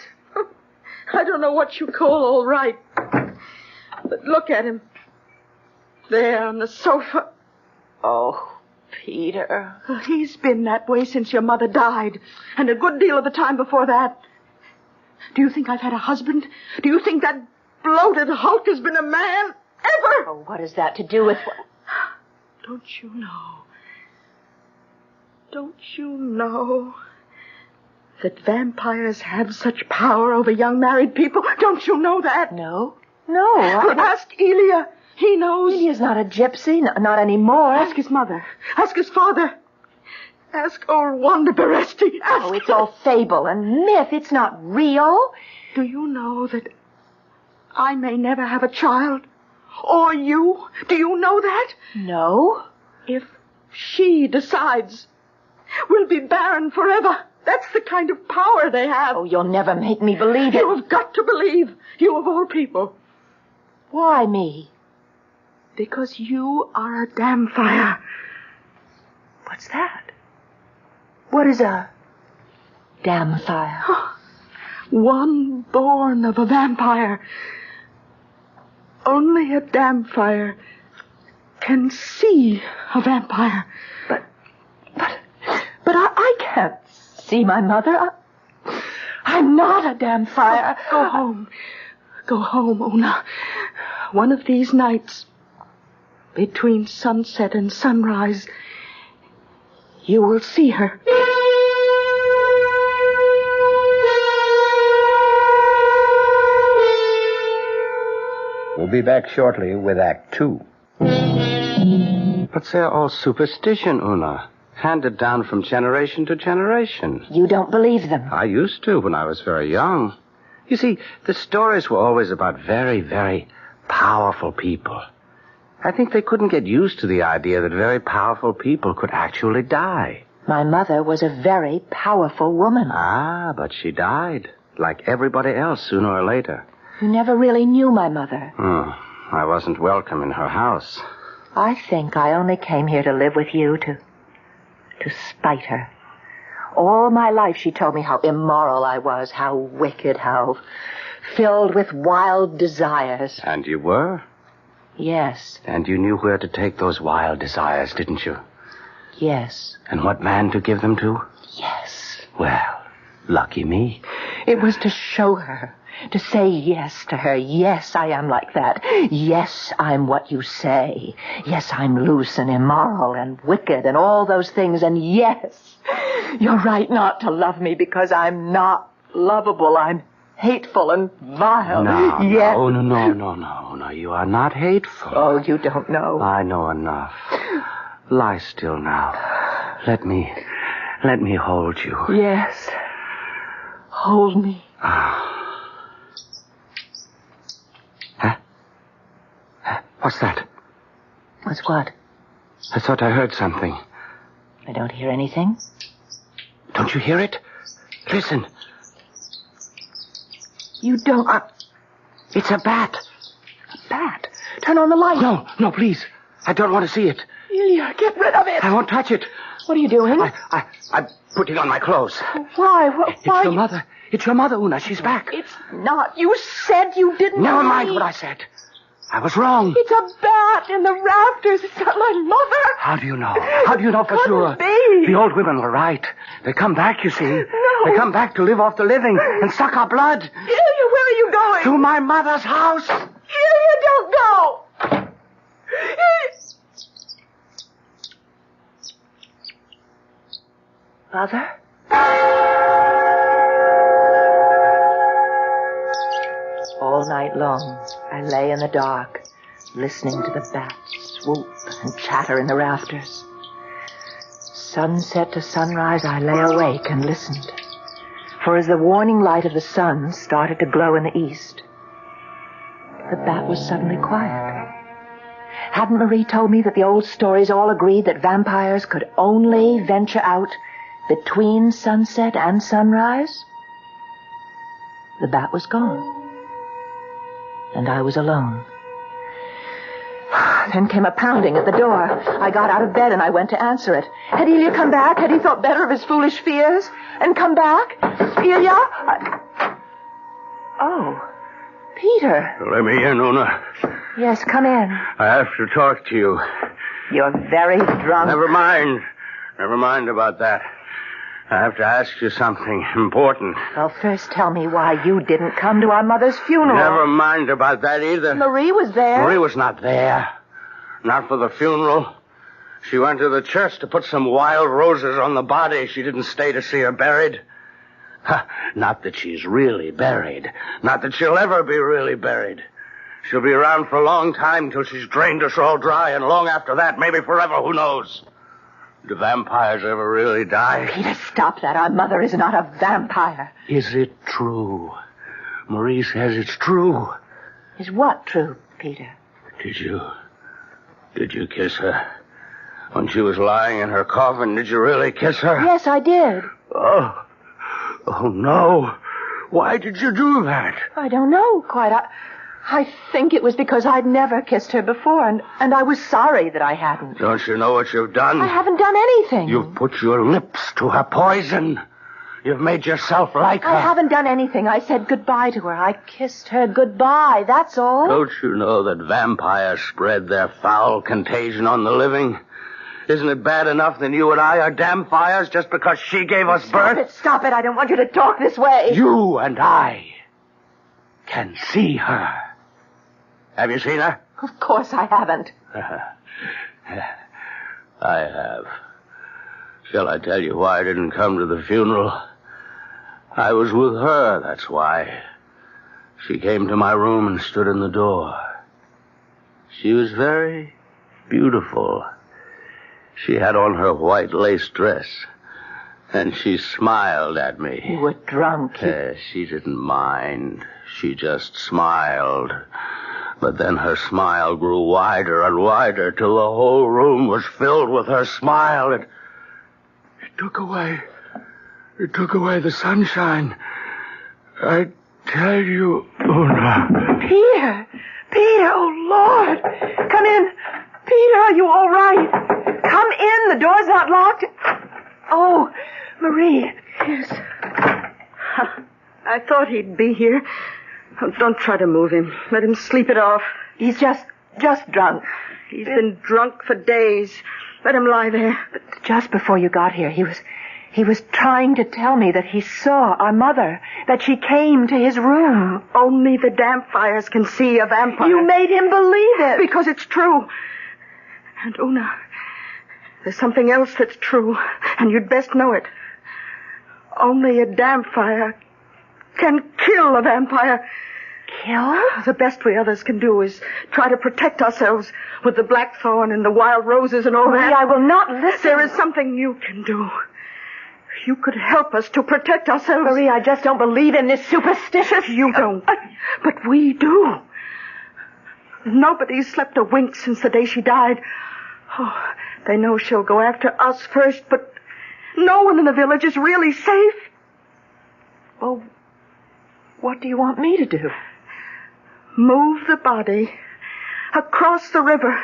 I don't know what you call all right. But look at him. There on the sofa. Oh, Peter. He's been that way since your mother died, and a good deal of the time before that. Do you think I've had a husband? Do you think that bloated hulk has been a man? Ever? Oh, what has that to do with... Don't you know? Don't you know that vampires have such power over young married people? Don't you know that? No. Well, ask Elia. He knows. Elia's not a gypsy, not anymore. Ask his mother. Ask his father. Ask old Wanda Beresti. Ask Oh, it's all fable and myth. It's not real. Do you know that I may never have a child? Or you? Do you know that? No. If she decides, we'll be barren forever. That's the kind of power they have. Oh, you'll never make me believe it. You have got to believe. You of all people. Why me? Because you are a damn fire. What's that? What is a damn fire? One born of a vampire. Only a damn fire can see a vampire. But I can't see my mother. I'm not a damn fire. Go home. Go home, Una. One of these nights, between sunset and sunrise, you will see her. We'll be back shortly with Act 2. But they're all superstition, Una. Handed down from generation to generation. You don't believe them? I used to when I was very young. You see, the stories were always about very, very powerful people. I think they couldn't get used to the idea that very powerful people could actually die. My mother was a very powerful woman. Ah, but she died, like everybody else, sooner or later. You never really knew my mother. I wasn't welcome in her house. I think I only came here to live with you to spite her. All my life she told me how immoral I was, how wicked, how filled with wild desires. And you were? Yes. And you knew where to take those wild desires, didn't you? Yes. And what man to give them to? Yes. Well, lucky me. It was to show her, to say yes to her. Yes, I am like that. Yes, I'm what you say. Yes, I'm loose and immoral and wicked and all those things. And yes, you're right not to love me because I'm not lovable. I'm hateful and vile. No, yes. No, you are not hateful. Oh, you don't know. I know enough. Lie still now. Let me hold you. Yes. Hold me. What's that? What's what? I thought I heard something. I don't hear anything. Don't you hear it? Listen. You don't... It's a bat. A bat? Turn on the light. No, please. I don't want to see it. Ilya, get rid of it. I won't touch it. What are you doing? I'm putting on my clothes. Why? It's your mother. It's your mother, Una. She's back. It's not. You said you didn't Never know mind me. what I said. I was wrong. It's a bat in the rafters. It's not my mother. How do you know? How do you know for sure? Be. The old women were right. They come back, you see. No. They come back to live off the living and suck our blood. Ilya, where are you going? To my mother's house. Ilya, don't go. Mother? All night long, I lay in the dark, listening to the bats swoop and chatter in the rafters. Sunset to sunrise, I lay awake and listened. For as the warning light of the sun started to glow in the east, the bat was suddenly quiet. Hadn't Marie told me that the old stories all agreed that vampires could only venture out between sunset and sunrise? The bat was gone. And I was alone. Then came a pounding at the door. I got out of bed and I went to answer it. Had Ilya come back? Had he thought better of his foolish fears? And come back? Ilya? Oh, Peter. Let me in, Una. Yes, come in. I have to talk to you. You're very drunk. Never mind. Never mind about that. I have to ask you something important. Well, first tell me why you didn't come to our mother's funeral. Never mind about that either. Marie was there. Marie was not there. Not for the funeral. She went to the church to put some wild roses on the body. She didn't stay to see her buried. Not that she's really buried. Not that she'll ever be really buried. She'll be around for a long time till she's drained us all dry, and long after that, maybe forever, who knows? Do vampires ever really die? Peter, stop that. Our mother is not a vampire. Is it true? Marie says it's true. Is what true, Peter? Did you kiss her? When she was lying in her coffin, did you really kiss her? Yes, I did. Oh, no. Why did you do that? I don't know quite. I think it was because I'd never kissed her before, and I was sorry that I hadn't. Don't you know what you've done? I haven't done anything. You've put your lips to her poison. You've made yourself like her. I haven't done anything. I said goodbye to her. I kissed her goodbye, that's all. Don't you know that vampires spread their foul contagion on the living? Isn't it bad enough that you and I are damn fires just because she gave us birth? Stop it. I don't want you to talk this way. You and I can see her. Have you seen her? Of course I haven't. I have. Shall I tell you why I didn't come to the funeral? I was with her, that's why. She came to my room and stood in the door. She was very beautiful. She had on her white lace dress, and she smiled at me. You were drunk. She didn't mind. She just smiled. But then her smile grew wider and wider till the whole room was filled with her smile. It took away the sunshine. I tell you, Peter! Peter, oh, Lord! Come in. Peter, are you all right? Come in. The door's not locked. Oh, Marie. Yes. I thought he'd be here. Oh, don't try to move him. Let him sleep it off. He's just drunk. He's been drunk for days. Let him lie there. But just before you got here, he was trying to tell me that he saw our mother, that she came to his room. Only the damp fires can see a vampire. You made him believe it. Because it's true. And Una, there's something else that's true, and you'd best know it. Only a damp fire can kill a vampire. Kill? The best we others can do is try to protect ourselves with the blackthorn and the wild roses and all Marie, that. I will not listen. There is something you can do. You could help us to protect ourselves. Marie, I just don't believe in this superstitious... You don't. But we do. Nobody's slept a wink since the day she died. Oh, they know she'll go after us first, but no one in the village is really safe. Well, what do you want me to do? Move the body across the river.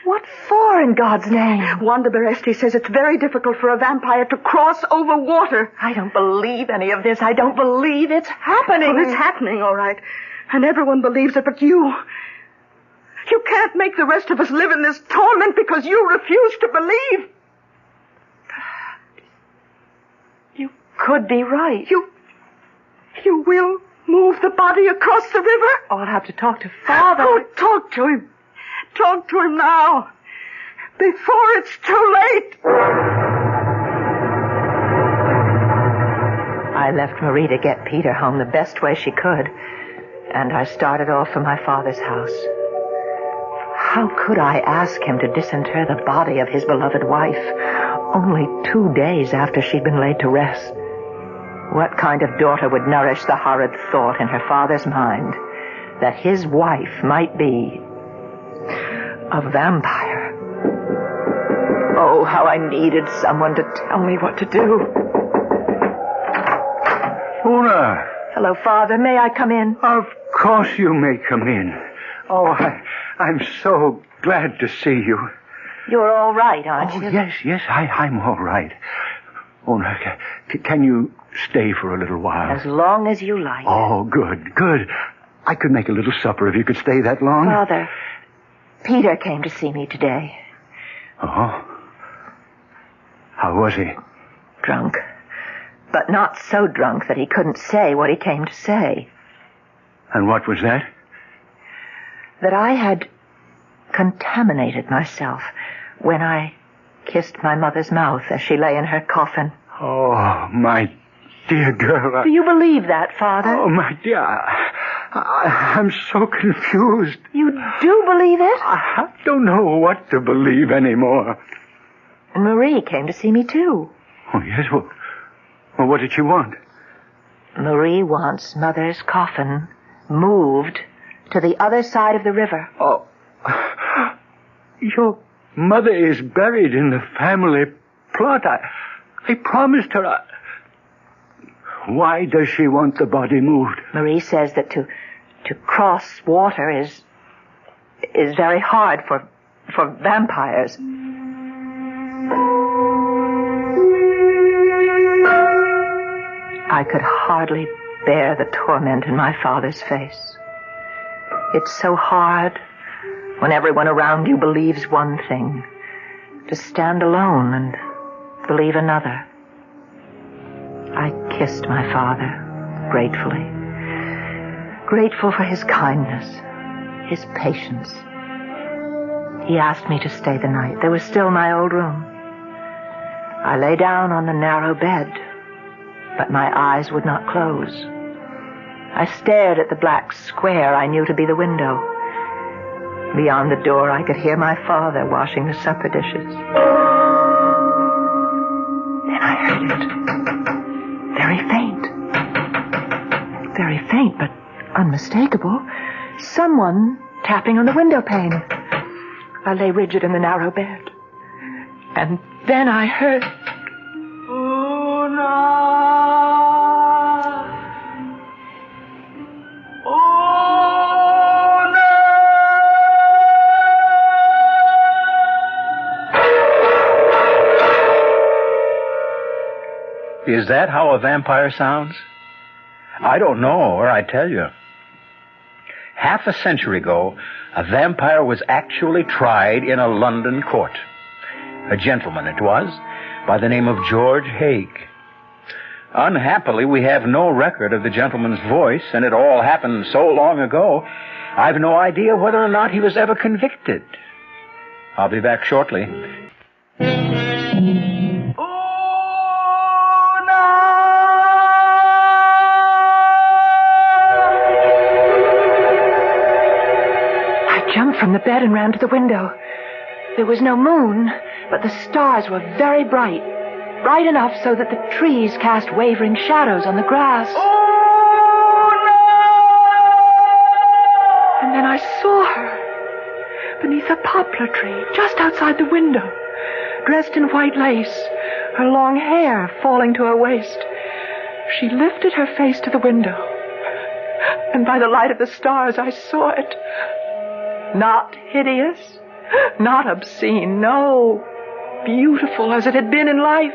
What for, in God's name? Wanda Beresti says it's very difficult for a vampire to cross over water. I don't believe any of this. I don't believe it's happening. Well, it's happening, all right. And everyone believes it, but you... You can't make the rest of us live in this torment because you refuse to believe. You could be right. You will move the body across the river? Oh, I'll have to talk to Father. Oh, talk to him. Talk to him now. Before it's too late. I left Marie to get Peter home the best way she could, and I started off for my father's house. How could I ask him to disinter the body of his beloved wife only 2 days after she'd been laid to rest? What kind of daughter would nourish the horrid thought in her father's mind that his wife might be a vampire? Oh, how I needed someone to tell me what to do. Una! Hello, Father. May I come in? Of course you may come in. Oh, I'm so glad to see you. You're all right, aren't you? Yes, I'm all right. Una, can you stay for a little while? As long as you like. Oh, good. I could make a little supper if you could stay that long. Father, Peter came to see me today. Oh? How was he? Drunk. But not so drunk that he couldn't say what he came to say. And what was that? That I had contaminated myself when I kissed my mother's mouth as she lay in her coffin. Oh, my dear girl. Do you believe that, Father? Oh, my dear. I'm so confused. You do believe it? I don't know what to believe anymore. And Marie came to see me, too. Oh, yes? Well, what did she want? Marie wants Mother's coffin moved to the other side of the river. Oh. Your mother is buried in the family plot. I promised her. Why does she want the body moved? Marie says that to cross water is very hard for vampires. I could hardly bear the torment in my father's face. It's so hard when everyone around you believes one thing, to stand alone and believe another. I kissed my father gratefully. Grateful for his kindness, his patience. He asked me to stay the night. There was still my old room. I lay down on the narrow bed, but my eyes would not close. I stared at the black square I knew to be the window. Beyond the door, I could hear my father washing the supper dishes. Then I heard it. Very faint, but unmistakable. Someone tapping on the window pane. I lay rigid in the narrow bed. And then I heard... Una! Is that how a vampire sounds? I don't know, or I'd tell you. Half a century ago, a vampire was actually tried in a London court. A gentleman it was, by the name of George Haig. Unhappily, we have no record of the gentleman's voice, and it all happened so long ago, I've no idea whether or not he was ever convicted. I'll be back shortly. Jumped from the bed and ran to the window. There was no moon, but the stars were very bright. Bright enough so that the trees cast wavering shadows on the grass. And then I saw her beneath a poplar tree just outside the window, dressed in white lace, her long hair falling to her waist. She lifted her face to the window, and by the light of the stars I saw it. Not hideous, not obscene, no, beautiful as it had been in life,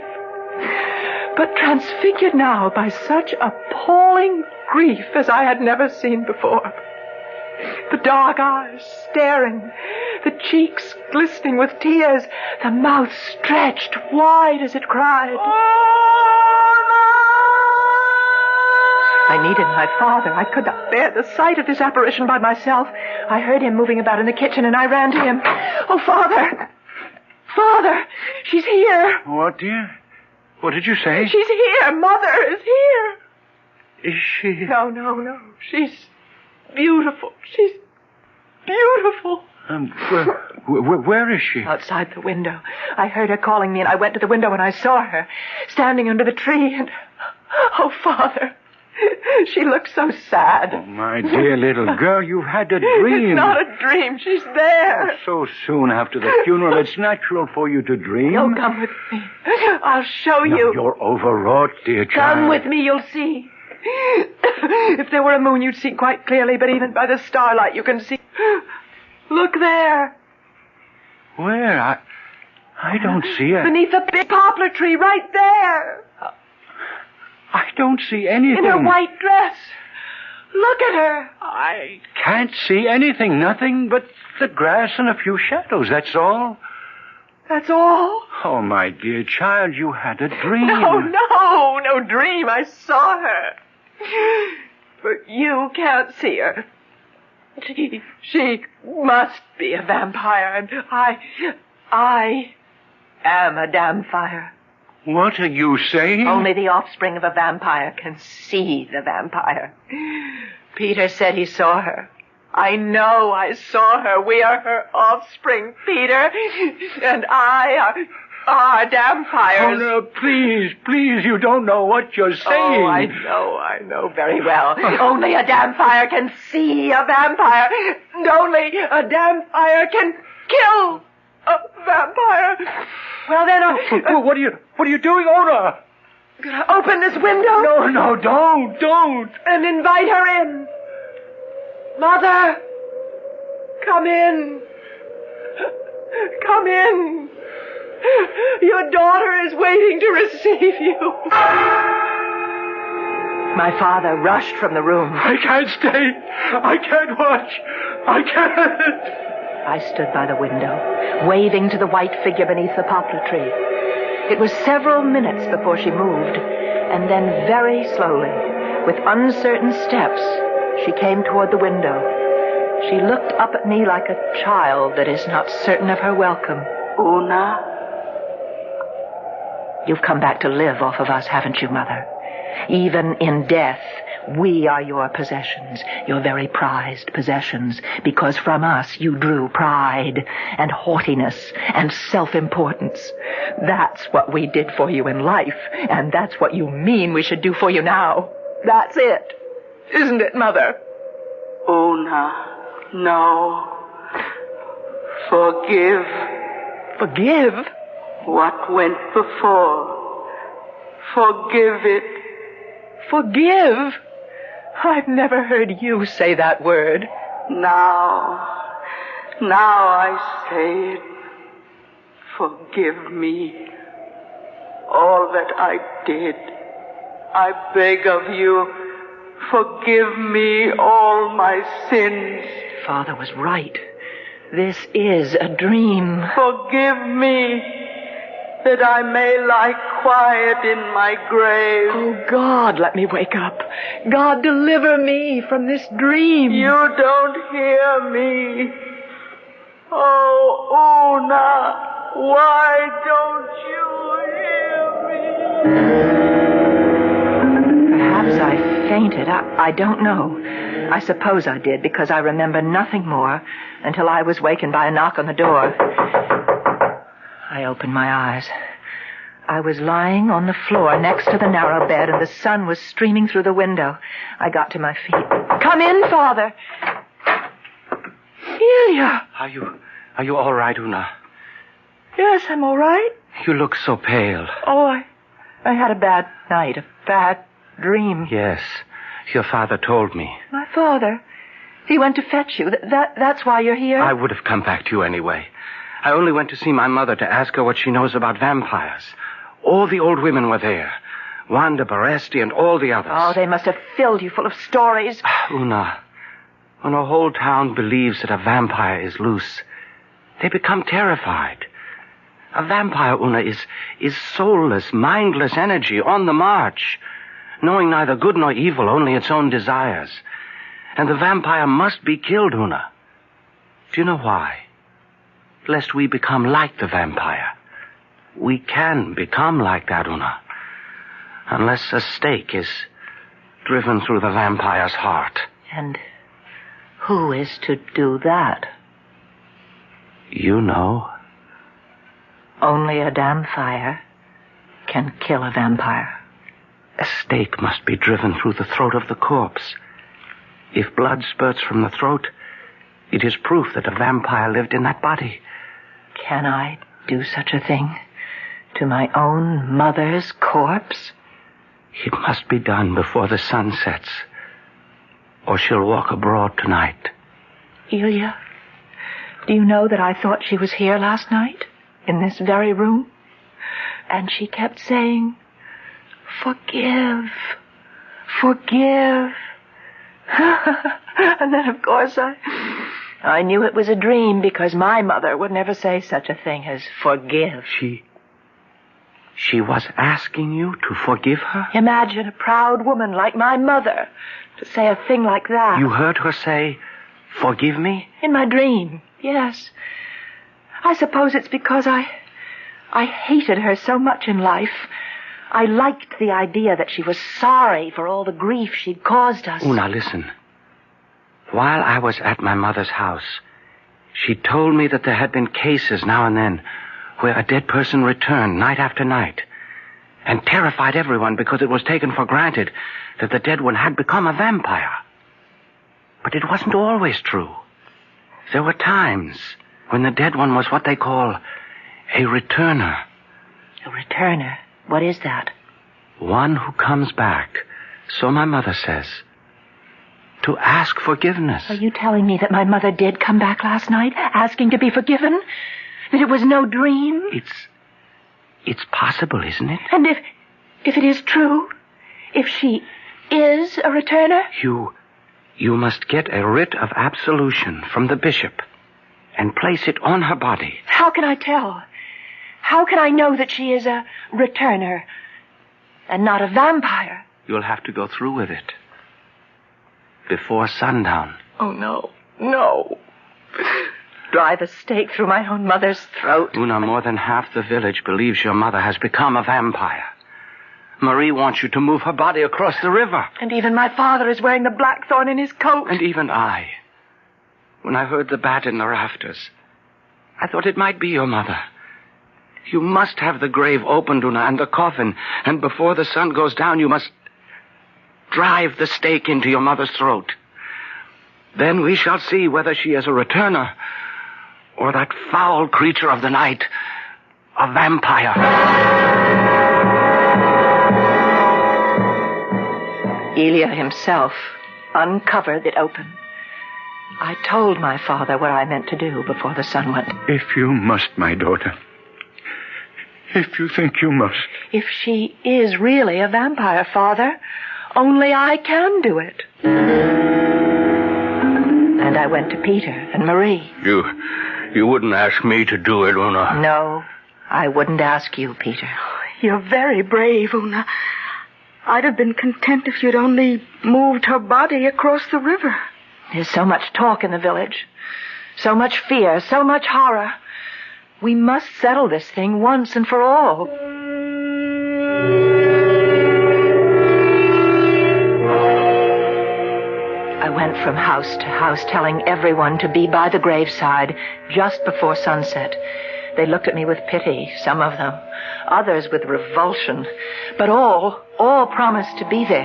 but transfigured now by such appalling grief as I had never seen before. The dark eyes staring, the cheeks glistening with tears, the mouth stretched wide as it cried. I needed my father. I could not bear the sight of this apparition by myself. I heard him moving about in the kitchen, and I ran to him. Oh, Father! Father! She's here! What, dear? What did you say? She's here! Mother is here! Is she? No. She's beautiful. She's beautiful. Where is she? Outside the window. I heard her calling me, and I went to the window, and I saw her standing under the tree, and... Oh, Father... She looks so sad. Oh, my dear little girl, you've had a dream. It's not a dream. She's there. So soon after the funeral, it's natural for you to dream. You'll come with me. I'll show you. You're overwrought, dear child. Come with me, you'll see. If there were a moon, you'd see quite clearly, but even by the starlight, you can see. Look there. Where? I don't see it. Beneath the big poplar tree, right there. I don't see anything. In her white dress. Look at her. I can't see anything. Nothing but the grass and a few shadows, that's all. That's all? Oh, my dear child, you had a dream. No dream. I saw her. But you can't see her. She must be a vampire, and I am a damn fire. What are you saying? Only the offspring of a vampire can see the vampire. Peter said he saw her. I know I saw her. We are her offspring, Peter. And I are vampires. Oh, no, please, you don't know what you're saying. Oh, I know very well. Only a vampire can see a vampire. And only a vampire can kill a vampire. Well, then, What are you doing, Ona? Gonna open this window? No, don't. And invite her in. Mother, come in. Come in. Your daughter is waiting to receive you. My father rushed from the room. I can't stay. I can't watch. I can't. I stood by the window, waving to the white figure beneath the poplar tree. It was several minutes before she moved, and then very slowly, with uncertain steps, she came toward the window. She looked up at me like a child that is not certain of her welcome. Una? You've come back to live off of us, haven't you, Mother? Even in death, we are your possessions, your very prized possessions, because from us you drew pride and haughtiness and self-importance. That's what we did for you in life, and that's what you mean we should do for you now. That's it. Isn't it, Mother? Una, no. Forgive. Forgive? What went before. Forgive it. Forgive? I've never heard you say that word. Now I say it. Forgive me. all that I did. I beg of you, forgive me all my sins. Father was right. This is a dream. Forgive me, that I may lie quiet in my grave. Oh, God, let me wake up. God, deliver me from this dream. You don't hear me. Oh, Una, why don't you hear me? Perhaps I fainted. I don't know. I suppose I did, because I remember nothing more until I was wakened by a knock on the door. I opened my eyes. I was lying on the floor next to the narrow bed, and the sun was streaming through the window. I got to my feet. Come in, Father. Ilya. Are you all right, Una? Yes, I'm all right. You look so pale. Oh, I had a bad night, a bad dream. Yes, your father told me. My father? He went to fetch you. That's why you're here? I would have come back to you anyway. I only went to see my mother to ask her what she knows about vampires. All the old women were there. Wanda, Baresti, and all the others. Oh, they must have filled you full of stories. Una, when a whole town believes that a vampire is loose, they become terrified. A vampire, Una, is soulless, mindless energy on the march, knowing neither good nor evil, only its own desires. And the vampire must be killed, Una. Do you know why? Lest we become like the vampire. We can become like that, Una, unless a stake is driven through the vampire's heart. And who is to do that? You know. Only a damn fire can kill a vampire. A stake must be driven through the throat of the corpse. If blood spurts from the throat, it is proof that a vampire lived in that body. Can I do such a thing to my own mother's corpse? It must be done before the sun sets, or she'll walk abroad tonight. Ilya, do you know that I thought she was here last night, in this very room? And she kept saying, forgive, forgive. And then, of course, I knew it was a dream, because my mother would never say such a thing as forgive. She was asking you to forgive her? Imagine a proud woman like my mother to say a thing like that. You heard her say, forgive me? In my dream, yes. I suppose it's because I hated her so much in life. I liked the idea that she was sorry for all the grief she'd caused us. Una, listen. While I was at my mother's house, she told me that there had been cases now and then where a dead person returned night after night and terrified everyone because it was taken for granted that the dead one had become a vampire. But it wasn't always true. There were times when the dead one was what they call a returner. A returner? What is that? One who comes back, so my mother says, to ask forgiveness. Are you telling me that my mother did come back last night, asking to be forgiven? That it was no dream? It's possible, isn't it? And if it is true, if she is a returner? You must get a writ of absolution from the bishop and place it on her body. How can I tell? How can I know that she is a returner and not a vampire? You'll have to go through with it before sundown. Oh, no. No. Drive a stake through my own mother's throat. Una, more than half the village believes your mother has become a vampire. Marie wants you to move her body across the river. And even my father is wearing the blackthorn in his coat. And even I. When I heard the bat in the rafters, I thought it might be your mother. You must have the grave opened, Una, and the coffin. And before the sun goes down, you must drive the stake into your mother's throat. Then we shall see whether she is a returner or that foul creature of the night, a vampire. Ilya himself uncovered it open. I told my father what I meant to do before the sun went. If you must, my daughter, If you think you must. If she is really a vampire, Father, only I can do it. And I went to Peter and Marie. You wouldn't ask me to do it, Una. No, I wouldn't ask you, Peter. You're very brave, Una. I'd have been content if you'd only moved her body across the river. There's so much talk in the village. So much fear, so much horror. We must settle this thing once and for all. I went from house to house telling everyone to be by the graveside just before sunset. They looked at me with pity, some of them, others with revulsion, but all promised to be there,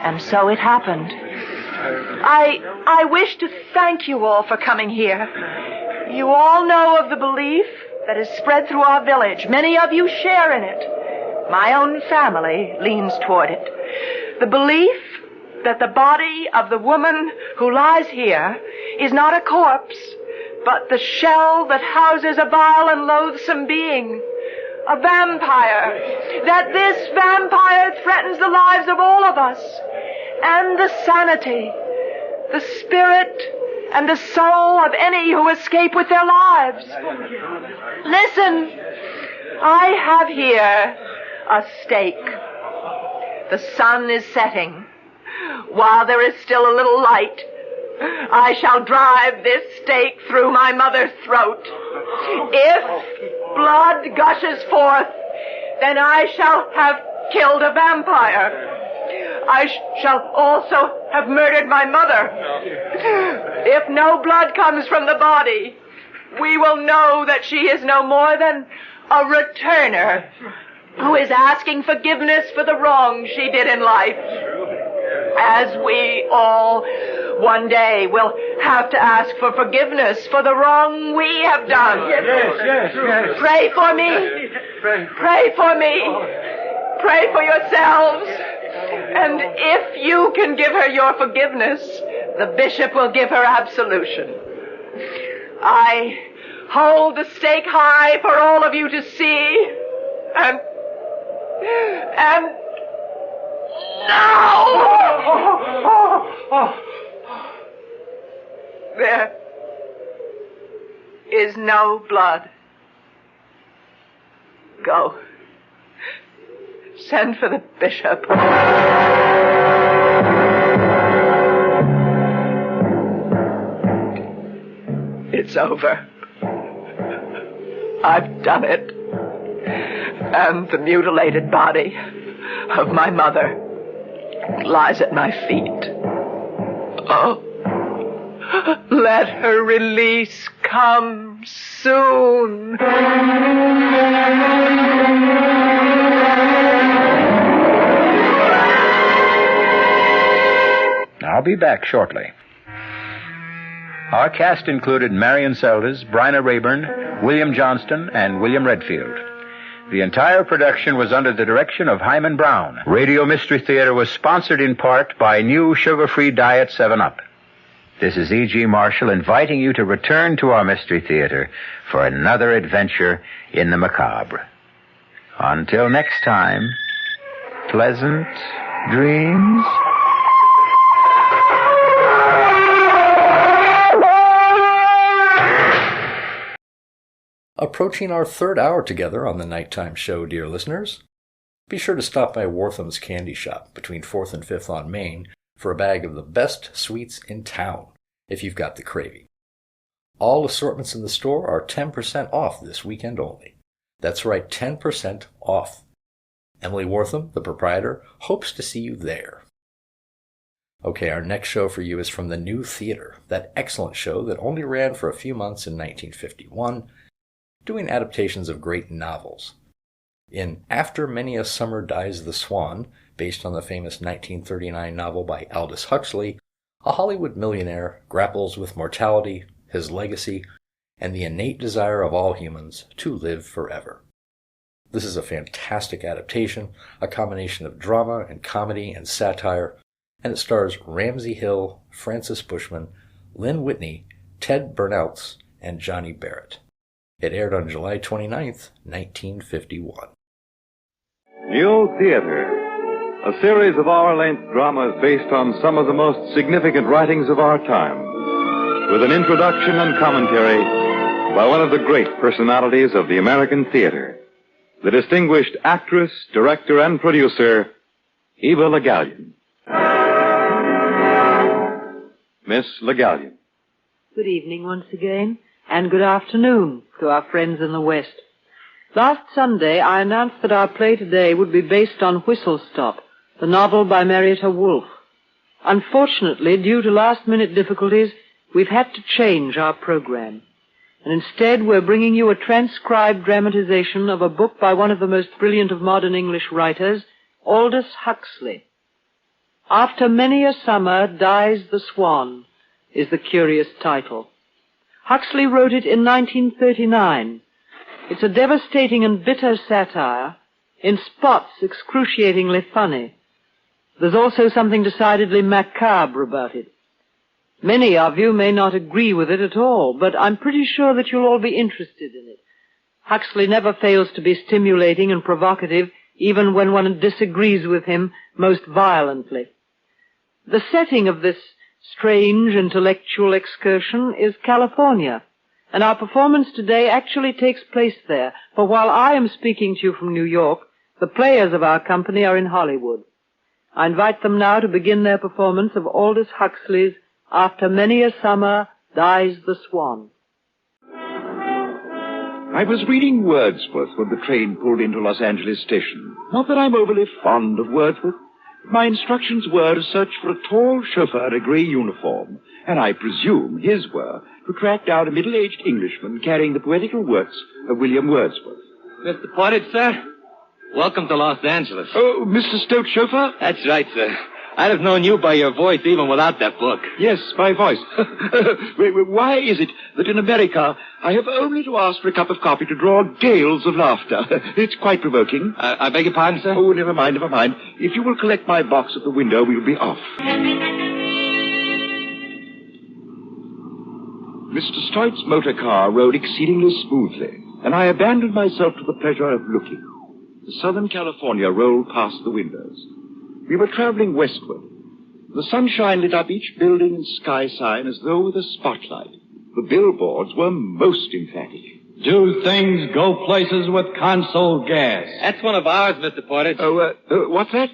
and so it happened. I wish to thank you all for coming here. You all know of the belief that is spread through our village. Many of you share in it. My own family leans toward it. The belief that the body of the woman who lies here is not a corpse, but the shell that houses a vile and loathsome being, a vampire. That this vampire threatens the lives of all of us, and the sanity, the spirit, and the soul of any who escape with their lives. Listen, I have here a stake. The sun is setting. While there is still a little light, I shall drive this stake through my mother's throat. If blood gushes forth, then I shall have killed a vampire. I shall also have murdered my mother. If no blood comes from the body, we will know that she is no more than a returner who is asking forgiveness for the wrong she did in life. As we all one day will have to ask for forgiveness for the wrong we have done. Yes. Pray for me. Pray for me. Pray for yourselves. And if you can give her your forgiveness, the bishop will give her absolution. I hold the stake high for all of you to see. And now! There is no blood. Go. Send for the bishop. It's over. I've done it. And the mutilated body of my mother lies at my feet. Oh, let her release come soon. I'll be back shortly. Our cast included Marion Seldes, Bryna Rayburn, William Johnston, and William Redfield. The entire production was under the direction of Hyman Brown. Radio Mystery Theater was sponsored in part by new sugar-free diet 7-Up. This is E.G. Marshall inviting you to return to our Mystery Theater for another adventure in the macabre. Until next time, pleasant dreams. Approaching our third hour together on the nighttime show, dear listeners. Be sure to stop by Wortham's Candy Shop between 4th and 5th on Main for a bag of the best sweets in town, if you've got the craving. All assortments in the store are 10% off this weekend only. That's right, 10% off. Emily Wortham, the proprietor, hopes to see you there. Okay, our next show for you is from the New Theater, that excellent show that only ran for a few months in 1951, doing adaptations of great novels. In After Many a Summer Dies the Swan, based on the famous 1939 novel by Aldous Huxley, a Hollywood millionaire grapples with mortality, his legacy, and the innate desire of all humans to live forever. This is a fantastic adaptation, a combination of drama and comedy and satire, and it stars Ramsey Hill, Francis Bushman, Lynn Whitney, Ted Berneltz, and Johnny Barrett. It aired on July 29th, 1951. New Theater, a series of hour-length dramas based on some of the most significant writings of our time, with an introduction and commentary by one of the great personalities of the American theater, the distinguished actress, director, and producer, Eva Le Gallienne. Miss Le Gallienne. Good evening once again, and good afternoon to our friends in the West. Last Sunday, I announced that our play today would be based on Whistle Stop, the novel by Marietta Wolfe. Unfortunately, due to last-minute difficulties, we've had to change our program. And instead, we're bringing you a transcribed dramatization of a book by one of the most brilliant of modern English writers, Aldous Huxley. After Many a Summer Dies the Swan is the curious title. Huxley wrote it in 1939. It's a devastating and bitter satire, in spots excruciatingly funny. There's also something decidedly macabre about it. Many of you may not agree with it at all, but I'm pretty sure that you'll all be interested in it. Huxley never fails to be stimulating and provocative, even when one disagrees with him most violently. The setting of this strange intellectual excursion is California, and our performance today actually takes place there, for while I am speaking to you from New York, the players of our company are in Hollywood. I invite them now to begin their performance of Aldous Huxley's After Many a Summer Dies the Swan. I was reading Wordsworth when the train pulled into Los Angeles station. Not that I'm overly fond of Wordsworth. My instructions were to search for a tall chauffeur in a grey uniform, and I presume his were to track down a middle-aged Englishman carrying the poetical works of William Wordsworth. Mr. Portage, sir? Welcome to Los Angeles. Oh, Mr. Stoat, chauffeur? That's right, sir. I'd have known you by your voice even without that book. Yes, my voice. Why is it that in America I have only to ask for a cup of coffee to draw gales of laughter? It's quite provoking. I beg your pardon, sir? Oh, never mind. If you will collect my box at the window, we'll be off. Mr. Stoit's motor car rode exceedingly smoothly, and I abandoned myself to the pleasure of looking. The Southern California rolled past the windows. We were traveling westward. The sunshine lit up each building and sky sign as though with a spotlight. The billboards were most emphatic. Do things go places with Consol Gas? That's one of ours, Mr. Portage. What's that?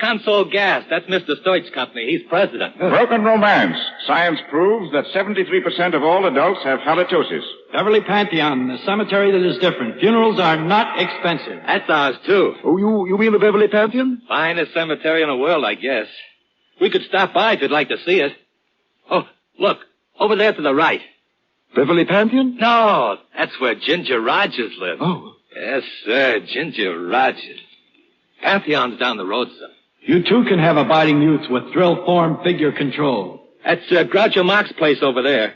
Consol Gas. That's Mr. Stoit's company. He's president. Broken romance. Science proves that 73% of all adults have halitosis. Beverly Pantheon, the cemetery that is different. Funerals are not expensive. That's ours, too. Oh, you mean the Beverly Pantheon? Finest cemetery in the world, I guess. We could stop by if you'd like to see it. Oh, look, over there to the right. Beverly Pantheon? No, that's where Ginger Rogers lives. Oh. Yes, sir, Ginger Rogers. Pantheon's down the road, sir. You too can have abiding youth with drill form figure control. That's Groucho Marx's place over there.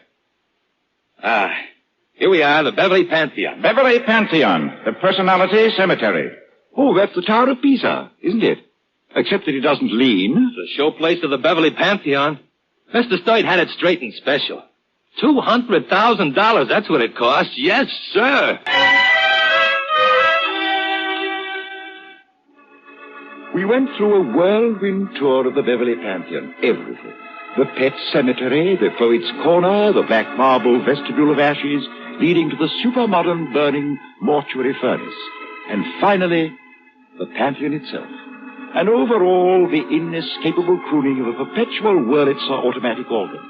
Here we are, the Beverly Pantheon. Beverly Pantheon, the personality cemetery. Oh, that's the Tower of Pisa, isn't it? Except that it doesn't lean. It's the showplace of the Beverly Pantheon. Mr. Stoit had it straightened special. $200,000, that's what it cost. Yes, sir. We went through a whirlwind tour of the Beverly Pantheon. Everything. The pet cemetery, the Poet's Corner, the black marble vestibule of ashes leading to the super-modern burning mortuary furnace. And finally, the Pantheon itself. And over all, the inescapable crooning of a perpetual Wurlitzer automatic organ.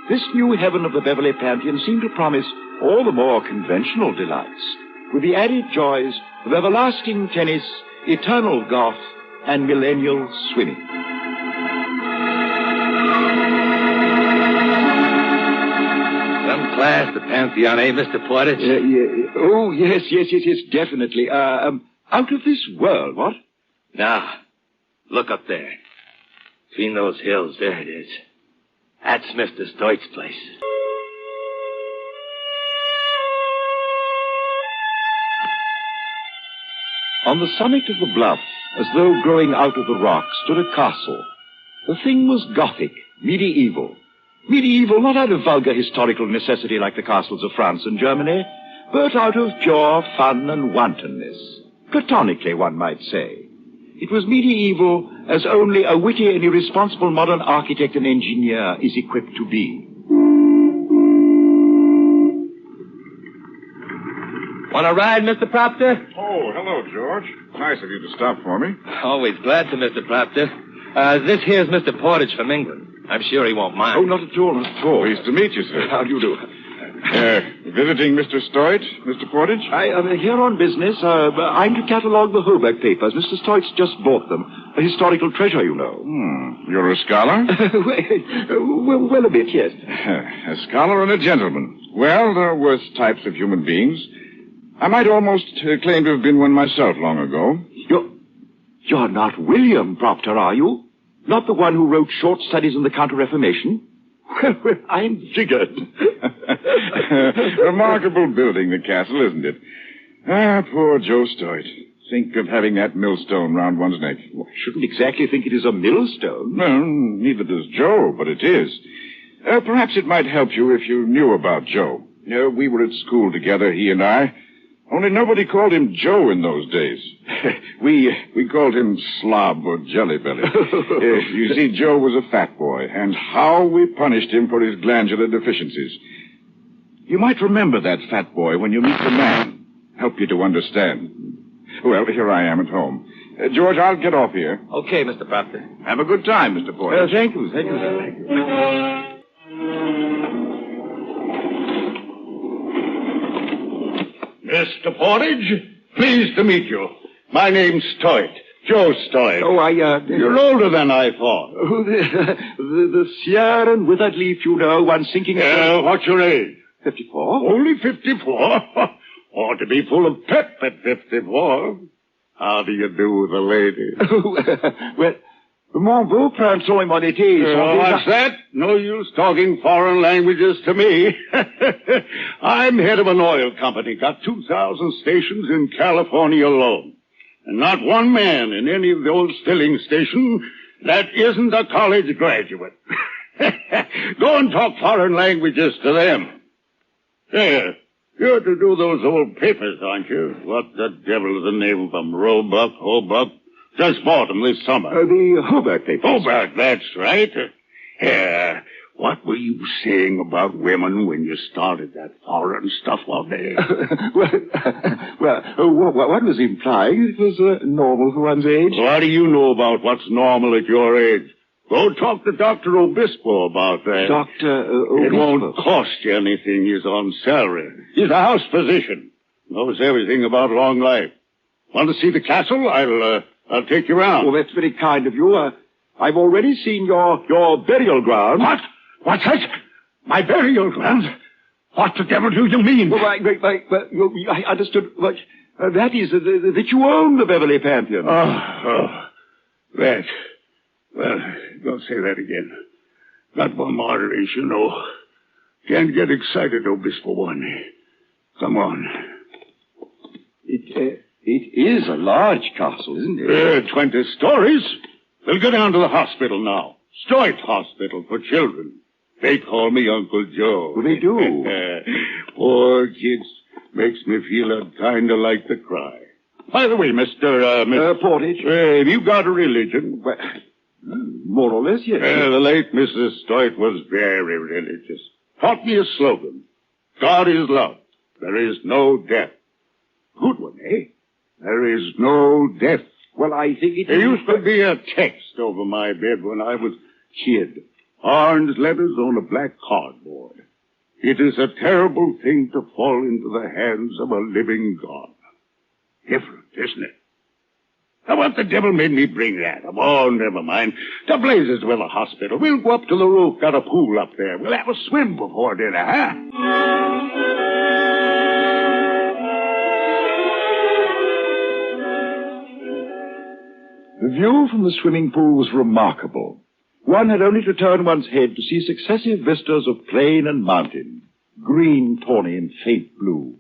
This new heaven of the Beverly Pantheon seemed to promise all the more conventional delights, with the added joys of everlasting tennis, eternal golf, and millennial swimming. Some class, the Pantheon, eh, Mr. Portage? Oh, yes, definitely. Out of this world, what? Now, look up there. Between those hills, there it is. That's Mr. Stoit's place. On the summit of the bluff, as though growing out of the rock, stood a castle. The thing was Gothic, medieval. Medieval not out of vulgar historical necessity like the castles of France and Germany, but out of pure fun and wantonness. Platonically, one might say. It was medieval as only a witty and irresponsible modern architect and engineer is equipped to be. Want a ride, Mr. Proctor? Oh, hello, George. Nice of you to stop for me. Always glad to, Mr. Proctor. This here's Mr. Portage from England. I'm sure he won't mind. Oh, not at all, not at all. Pleased to meet you, sir. How do you do? Visiting Mr. Stoit, Mr. Portage? I am here on business. I'm to catalogue the Hoback papers. Mr. Stoit's just bought them. A historical treasure, you know. You're a scholar? well, a bit, yes. A scholar and a gentleman. Well, there are worse types of human beings. I might almost claim to have been one myself long ago. You're not William Proctor, are you? Not the one who wrote short studies on the Counter-Reformation? Well, I'm jiggered. Remarkable building, the castle, isn't it? Ah, poor Joe Stoit. Think of having that millstone round one's neck. Well, I shouldn't exactly think it is a millstone. No, neither does Joe, but it is. Perhaps it might help you if you knew about Joe. We were at school together, he and I. Only nobody called him Joe in those days. We called him Slob or Jelly Belly. You see, Joe was a fat boy, and how we punished him for his glandular deficiencies. You might remember that fat boy when you meet the man. Help you to understand. Well, here I am at home. George, I'll get off here. Okay, Mr. Proctor. Have a good time, Mr. Portage. Thank you. Mr. Portage, pleased to meet you. My name's Stoit, Joe Stoit. Oh, You're older than I thought. Oh, the sere and withered leaf, you know, one sinking... What's your age? 54. Only 54? Ought to be full of pep at 54. How do you do with the lady? Well, mon beau prince, so what it is. What's that? No use talking foreign languages to me. I'm head of an oil company, got 2,000 stations in California alone. And not one man in any of those filling stations that isn't a college graduate. Go and talk foreign languages to them. Here, you're to do those old papers, aren't you? What the devil is the name of them? Roebuck, Hobuck? Just bought them this summer. The Hoback papers. Hoback, that's right. What were you saying about women when you started that foreign stuff one day? What was implying? It was normal for one's age. What do you know about what's normal at your age? Go talk to Dr. Obispo about that. Dr. Obispo? It won't cost you anything. He's on salary. He's a house physician. Knows everything about long life. Want to see the castle? I'll take you round. Oh, that's very kind of you. I've already seen your burial ground. What? What's that? My burial ground? What the devil do you mean? Well, I understood. That is that you own the Beverly Pantheon. That. Well, don't say that again. Got one arteries, you know. Can't get excited, Obispo one. Come on. It is a large castle, isn't it? 20 stories. We'll go down to the hospital now. Stoit Hospital for Children. They call me Uncle Joe. Well, they do. Poor kids. Makes me feel kind of like to cry. By the way, Mr. Portage. Have you got a religion? Well, more or less, yes. The late Mrs. Stoit was very religious. Taught me a slogan. God is love. There is no death. Good one, eh? There is no death. Well, I think it There used to be a text over my bed when I was kid. Orange letters on a black cardboard. It is a terrible thing to fall into the hands of a living God. Different, isn't it? Now, what the devil made me bring that? Oh, never mind. To blazes with a hospital. We'll go up to the roof. Got a pool up there. We'll have a swim before dinner, huh? The view from the swimming pool was remarkable. One had only to turn one's head to see successive vistas of plain and mountain, green, tawny, and faint blue.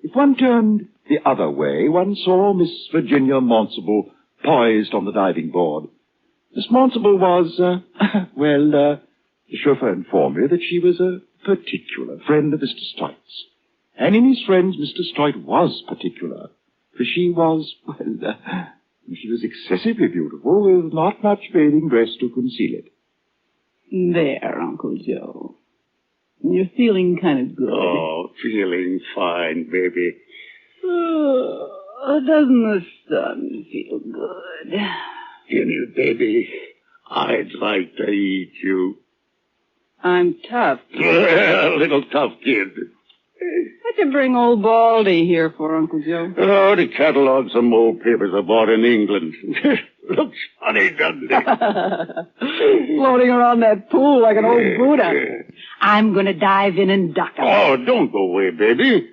If one turned the other way, one saw Miss Virginia Monsable poised on the diving board. Miss Monsable was, the chauffeur informed me that she was a particular friend of Mr. Stoit's. And in his friends, Mr. Stoit was particular. For she was, she was excessively beautiful, with not much bathing dress to conceal it. There, Uncle Joe. You're feeling kind of good. Oh, feeling fine, baby. Oh, doesn't the sun feel good? Jimmy, baby, I'd like to eat you. I'm tough. Little tough kid. What'd you bring old Baldy here for, Uncle Joe? Oh, to catalog some old papers I bought in England. Looks funny, doesn't it? Floating around that pool like an old Buddha. I'm going to dive in and duck him. Oh, don't go away, baby.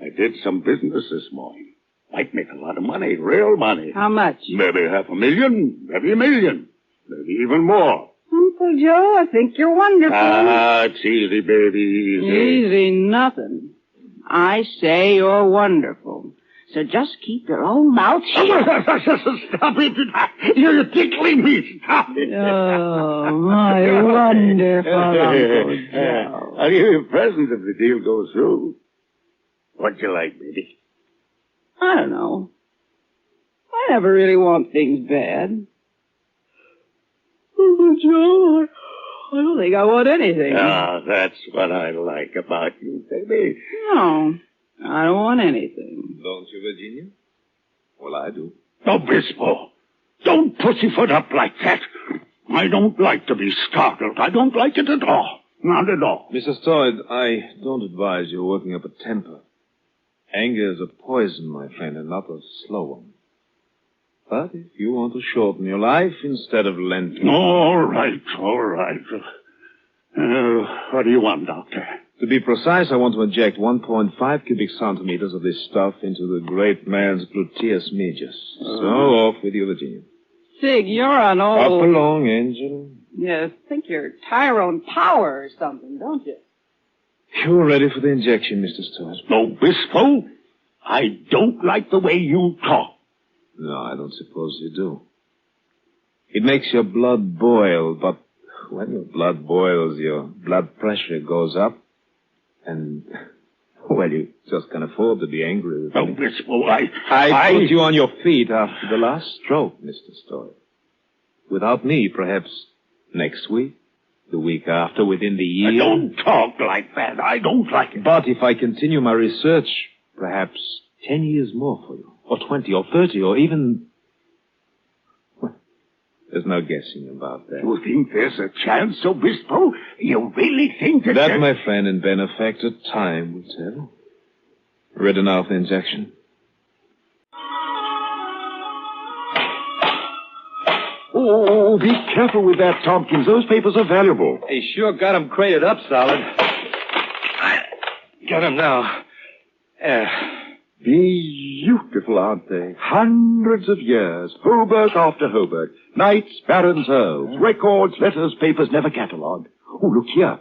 I did some business this morning. Might make a lot of money, real money. How much? Maybe $500,000, maybe $1 million, maybe even more. Uncle Joe, I think you're wonderful. It's easy, baby, easy. Easy nothing. I say you're wonderful. So just keep your own mouth shut. Stop it. You're tickling me. Stop it. Oh, my wonderful Uncle Joe. I'll give you a present if the deal goes through. What'd you like, baby? I don't know. I never really want things bad. Uncle Joe, I don't think I want anything. Ah, that's what I like about you, baby. No, I don't want anything. Don't you, Virginia? Well, I do. Obispo, don't pussyfoot up like that. I don't like to be startled. I don't like it at all. Not at all. Mr. Stoid, I don't advise you working up a temper. Anger is a poison, my friend, and not a slow one. But if you want to shorten your life instead of lengthening... All right. What do you want, Doctor? To be precise, I want to inject 1.5 cubic centimeters of this stuff into the great man's gluteus medius. So off with you, Virginia. Sig, you're an old... Up along, Angel. You think you're Tyrone Power or something, don't you? You're ready for the injection, Mr. Stoid. Obispo, I don't like the way you talk. No, I don't suppose you do. It makes your blood boil, but when your blood boils, your blood pressure goes up, and, well, you just can't afford to be angry with me. Obispo, I put you on your feet after the last stroke, Mr. Stoid. Without me, perhaps next week, the week after, within the year. Don't talk like that. I don't like it. But if I continue my research, perhaps 10 years more for you. Or 20, or 30, or even... Well, there's no guessing about that. You think there's a chance, Obispo? You really think that... That, my friend and benefactor, time will tell. Ready now for the injection? Oh, be careful with that, Tompkins. Those papers are valuable. He sure got them crated up solid. Got them now. Beautiful, aren't they? Hundreds of years. Hobart after Hobart. Knights, barons, earls. Records, letters, papers, never catalogued. Oh, look here.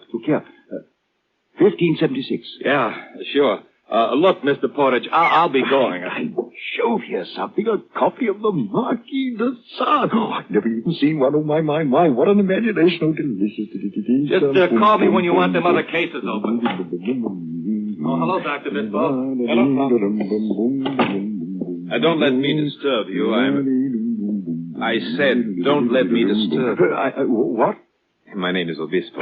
1576. Yeah, sure. Look, Mr. Portage, I'll be going. I showed you something, a copy of the Marquis de Sade. Oh, I've never even seen one. Oh, my, what an imagination. Oh, delicious. Just call me when you want them other cases open. Oh, hello, Dr. Bispo. Hello. Don't let me disturb you. I said, don't let me disturb you. What? My name is Obispo.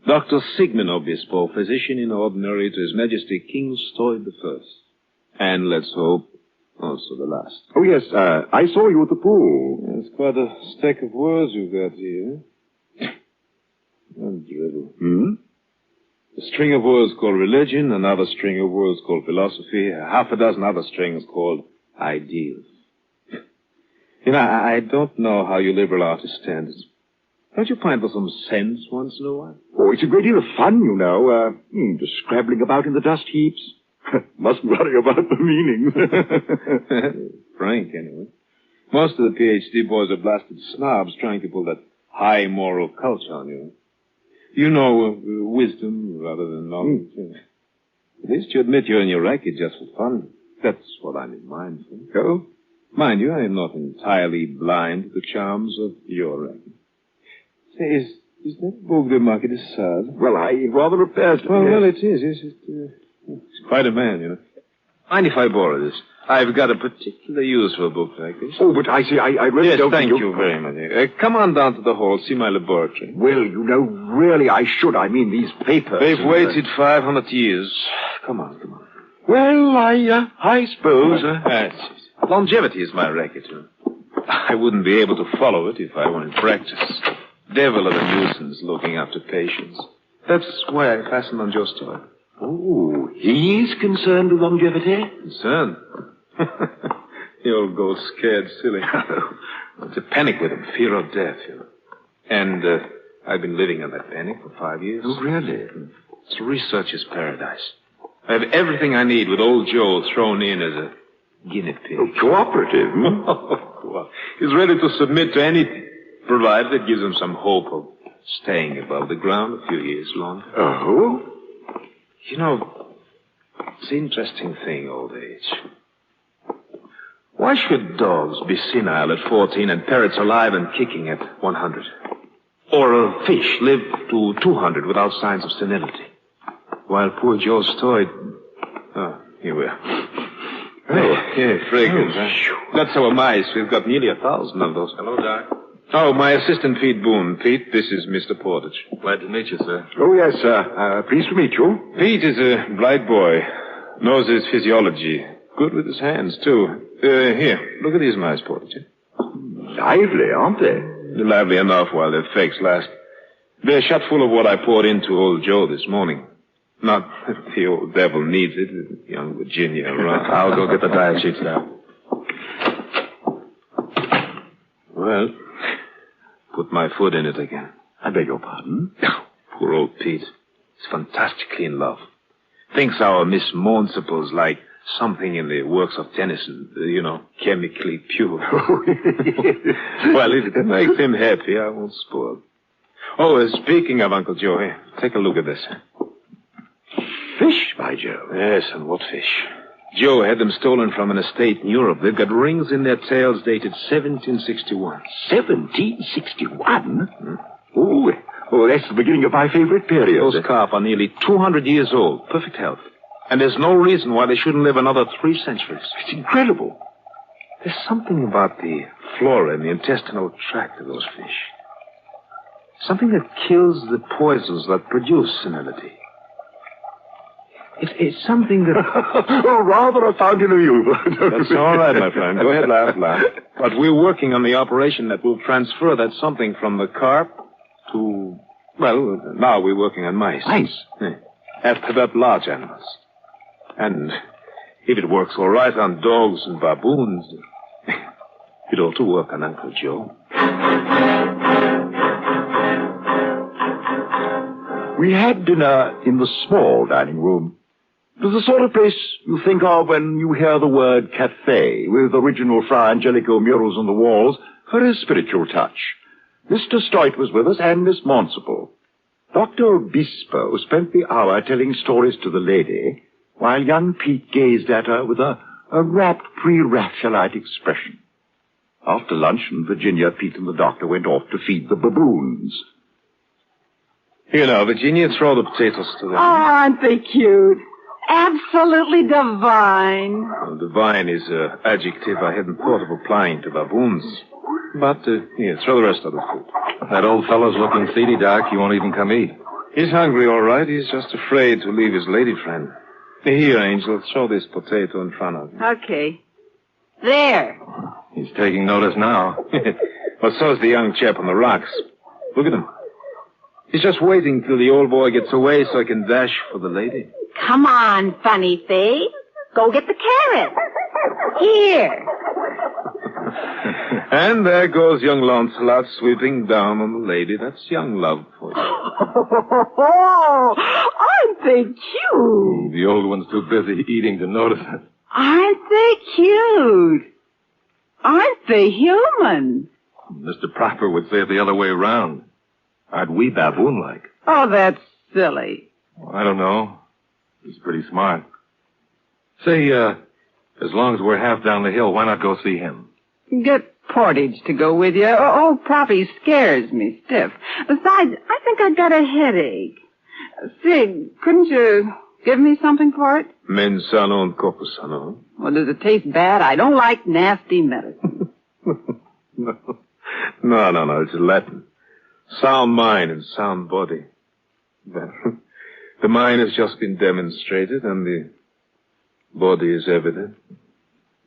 Dr. Sigmund Obispo, physician in ordinary to His Majesty King Stoid I. And let's hope, also the last. Oh, yes, I saw you at the pool. It's quite a stack of words you've got here. Drivel. A string of words called religion, another string of words called philosophy, half a dozen other strings called ideals. You know, I don't know how you liberal artists stand it. Don't you find for some sense once in a while? Oh, it's a great deal of fun, you know. Just scrabbling about in the dust heaps. Mustn't worry about the meaning. Frank, anyway. Most of the PhD boys are blasted snobs trying to pull that high moral culture on you. You know, wisdom rather than knowledge. At least you admit you're in your racket just for fun. That's what I'm in mind for. Oh? Mind you, I am not entirely blind to the charms of your racket. Say, is that book the Marquis de Sade? Well, I rather repairs to Well, it is. Yes, He's quite a man, you know. Mind if I borrow this? I've got a particular use for a book like this. Oh, but I see, I really don't thank think you very much. Come on down to the hall, see my laboratory. Well, you know, really, I should. I mean, these papers... They've waited 500 years. Come on. Well, I suppose... Longevity is my racket. I wouldn't be able to follow it if I were in practice. Devil of a nuisance looking after patients. That's why I fastened on Joe's toy. Oh, he's concerned with longevity? Concerned? The old goes scared silly. It's a panic with him, fear of death, you know. And I've been living on that panic for 5 years. Oh, really? It's a researcher's paradise. I have everything I need with old Joe thrown in as a guinea pig. Oh, cooperative? Well, he's ready to submit to anything, provided it gives him some hope of staying above the ground a few years longer. Oh? You know, it's an interesting thing, old age. Why should dogs be senile at 14 and parrots alive and kicking at 100? Or a fish live to 200 without signs of senility? While poor Joe's toy... Oh, here we are. Oh, yeah, fragrance, huh? That's our mice. We've got nearly 1,000 of those. Hello, Doc. Oh, my assistant, Pete Boone. Pete, this is Mr. Portage. Glad to meet you, sir. Oh, yes, sir. Pleased to meet you. Pete is a bright boy. Knows his physiology. Good with his hands, too. Here, look at these mice, Portage. Lively, aren't they? They're lively enough while their fakes last. They're shot full of what I poured into old Joe this morning. Not that the old devil needs it with young Virginia around. I'll go get the diet sheets now. Well, put my foot in it again. I beg your pardon? Poor old Pete. He's fantastically in love. Thinks our Miss Municipal's like something in the works of Tennyson, chemically pure. Well, if it makes him happy, I won't spoil. Oh, speaking of Uncle Joe, here, take a look at this. Fish, by Joe. Yes, and what fish? Joe had them stolen from an estate in Europe. They've got rings in their tails dated 1761. 1761? Oh, that's the beginning of my favorite period. Those carp are nearly 200 years old, perfect health. And there's no reason why they shouldn't live another 3 centuries. It's incredible. There's something about the flora and the intestinal tract of those fish. Something that kills the poisons that produce senility. It's something that... Oh, rather a fountain of youth. That's all right, my friend. Go ahead, laugh. But we're working on the operation that will transfer that something from the carp to... Well, now we're working on mice. Mice? Yeah. After that, large animals. And if it works all right on dogs and baboons, it ought to work on Uncle Joe. We had dinner in the small dining room. It was the sort of place you think of when you hear the word cafe, with original Fra Angelico murals on the walls for a spiritual touch. Mr. Stoit was with us and Miss Municipal. Dr. Obispo spent the hour telling stories to the lady, while young Pete gazed at her with a rapt pre-Raphaelite expression. After luncheon, Virginia, Pete, and the doctor went off to feed the baboons. Here now, Virginia, throw the potatoes to them. Oh, aren't they cute? Absolutely divine. Well, divine is an adjective I hadn't thought of applying to baboons. But, here, throw the rest of the food. That old fellow's looking seedy, Doc. He won't even come eat. He's hungry, all right. He's just afraid to leave his lady friend. Here, Angel, throw this potato in front of him. Okay. There. He's taking notice now. Well, so's the young chap on the rocks. Look at him. He's just waiting till the old boy gets away so I can dash for the lady. Come on, funny face. Go get the carrot. Here. And there goes young Lancelot sweeping down on the lady. That's young love for you. Oh, aren't they cute? The old one's too busy eating to notice it. Aren't they cute? Aren't they human? Mr. Proper would say it the other way around. Aren't we baboon-like? Oh, that's silly. Well, I don't know. He's pretty smart. Say, as long as we're half down the hill, why not go see him? Get Portage to go with you. Oh, Proppy scares me stiff. Besides, I think I've got a headache. Sig, couldn't you Give me something for it? Mens sana und corpus sano. Well, does it taste bad? I don't like nasty medicine. No, it's Latin. Sound mind and sound body. The mind has just been demonstrated, and the body is evident.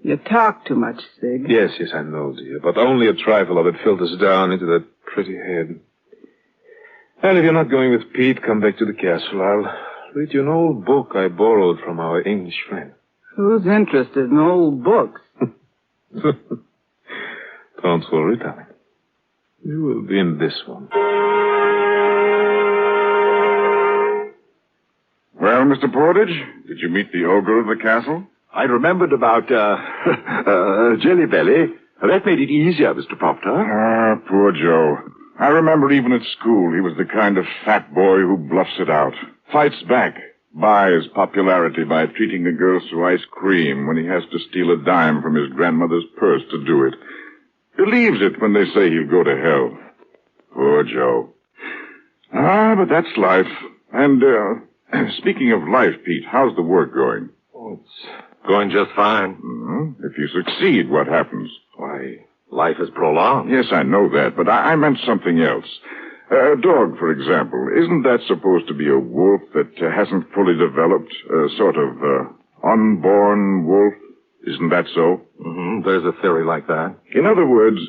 You talk too much, Sig. Yes, I know, dear, but only a trifle of it filters down into that pretty head. And if you're not going with Pete, come back to the castle. I'll read you an old book I borrowed from our English friend. Who's interested in old books? Don't worry, darling. You will be in this one. Well, Mr. Portage, did you meet the ogre of the castle? I remembered about, Jelly Belly. That made it easier, Mr. Proctor. Ah, poor Joe. I remember even at school he was the kind of fat boy who bluffs it out, fights back, buys popularity by treating the girls to ice cream when he has to steal a dime from his grandmother's purse to do it. Believes it when they say he'll go to hell. Poor Joe. Ah, but that's life. And, speaking of life, Pete, how's the work going? Oh, it's going just fine. Mm-hmm. If you succeed, what happens? Why, life is prolonged. Yes, I know that, but I meant something else. A dog, for example, isn't that supposed to be a wolf that hasn't fully developed? A sort of unborn wolf? Isn't that so? Mm-hmm. There's a theory like that. In other words,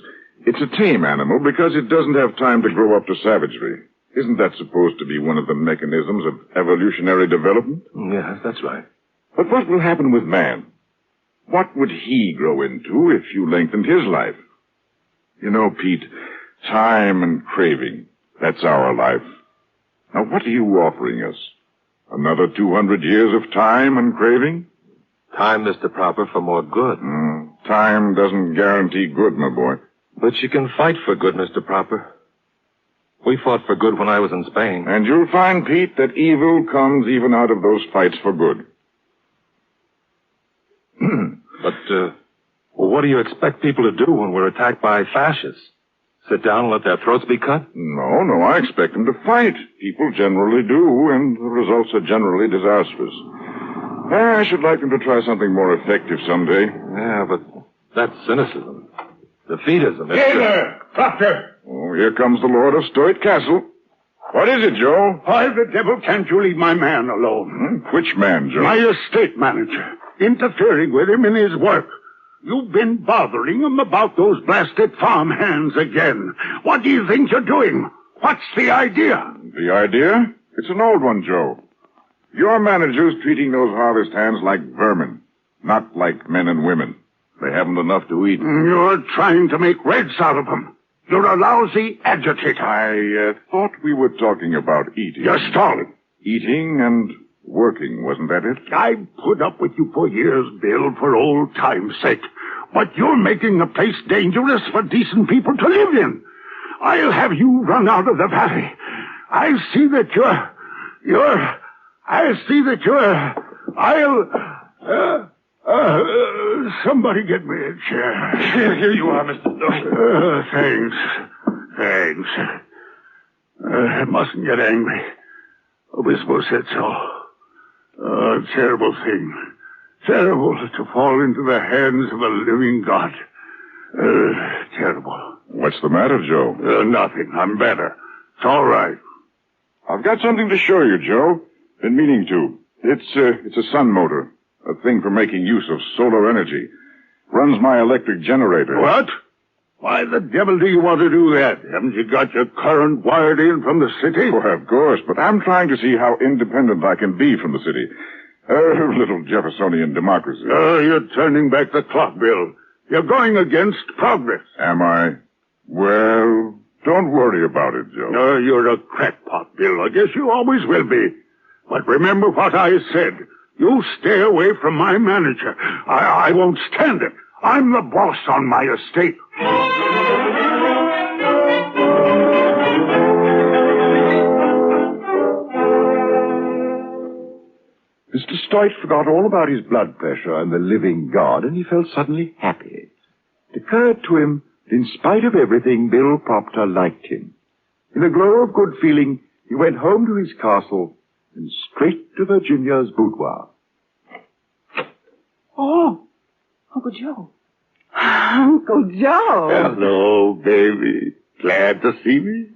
it's a tame animal because it doesn't have time to grow up to savagery. Isn't that supposed to be one of the mechanisms of evolutionary development? Yes, that's right. But what will happen with man? What would he grow into if you lengthened his life? You know, Pete, time and craving, that's our life. Now, what are you offering us? Another 200 years of time and craving? Time, Mr. Proper, for more good. Time doesn't guarantee good, my boy. But you can fight for good, Mr. Proper. We fought for good when I was in Spain. And you'll find, Pete, that evil comes even out of those fights for good. But, well, what do you expect people to do when we're attacked by fascists? Sit down and let their throats be cut? No, I expect them to fight. People generally do, and the results are generally disastrous. I should like them to try something more effective someday. Yeah, but that's cynicism. Defeatism. Hey there, Proctor. Oh, here comes the Lord of Stoit Castle. What is it, Joe? Why the devil can't you leave my man alone? Which man, Joe? My estate manager. Interfering with him in his work. You've been bothering him about those blasted farm hands again. What do you think you're doing? What's the idea? The idea? It's an old one, Joe. Your manager's treating those harvest hands like vermin, not like men and women. They haven't enough to eat. You're trying to make reds out of them. You're a lousy agitator. I thought we were talking about eating. You're stalling. Eating and working, wasn't that it? I've put up with you for years, Bill, for old time's sake. But you're making the place dangerous for decent people to live in. I'll have you run out of the valley. I'll... somebody get me a chair. Here you are, Mr. Doyle. Thanks. I mustn't get angry. Obispo said so. Terrible thing. Terrible to fall into the hands of a living God. Terrible. What's the matter, Joe? Nothing. I'm better. It's all right. I've got something to show you, Joe. Been meaning to. It's a sun motor. A thing for making use of solar energy. Runs my electric generator. What? Why the devil do you want to do that? Haven't you got your current wired in from the city? Well, of course, but I'm trying to see how independent I can be from the city. Little Jeffersonian democracy. You're turning back the clock, Bill. You're going against progress. Am I? Well, don't worry about it, Joe. You're a crackpot, Bill. I guess you always will be. But remember what I said. You stay away from my manager. I won't stand it. I'm the boss on my estate. Mr. Stoit forgot all about his blood pressure and the living God, and he felt suddenly happy. It occurred to him that in spite of everything, Bill Proctor liked him. In a glow of good feeling, he went home to his castle and straight to Virginia's boudoir. Oh, Uncle Joe. Uncle Joe. Hello, baby. Glad to see me?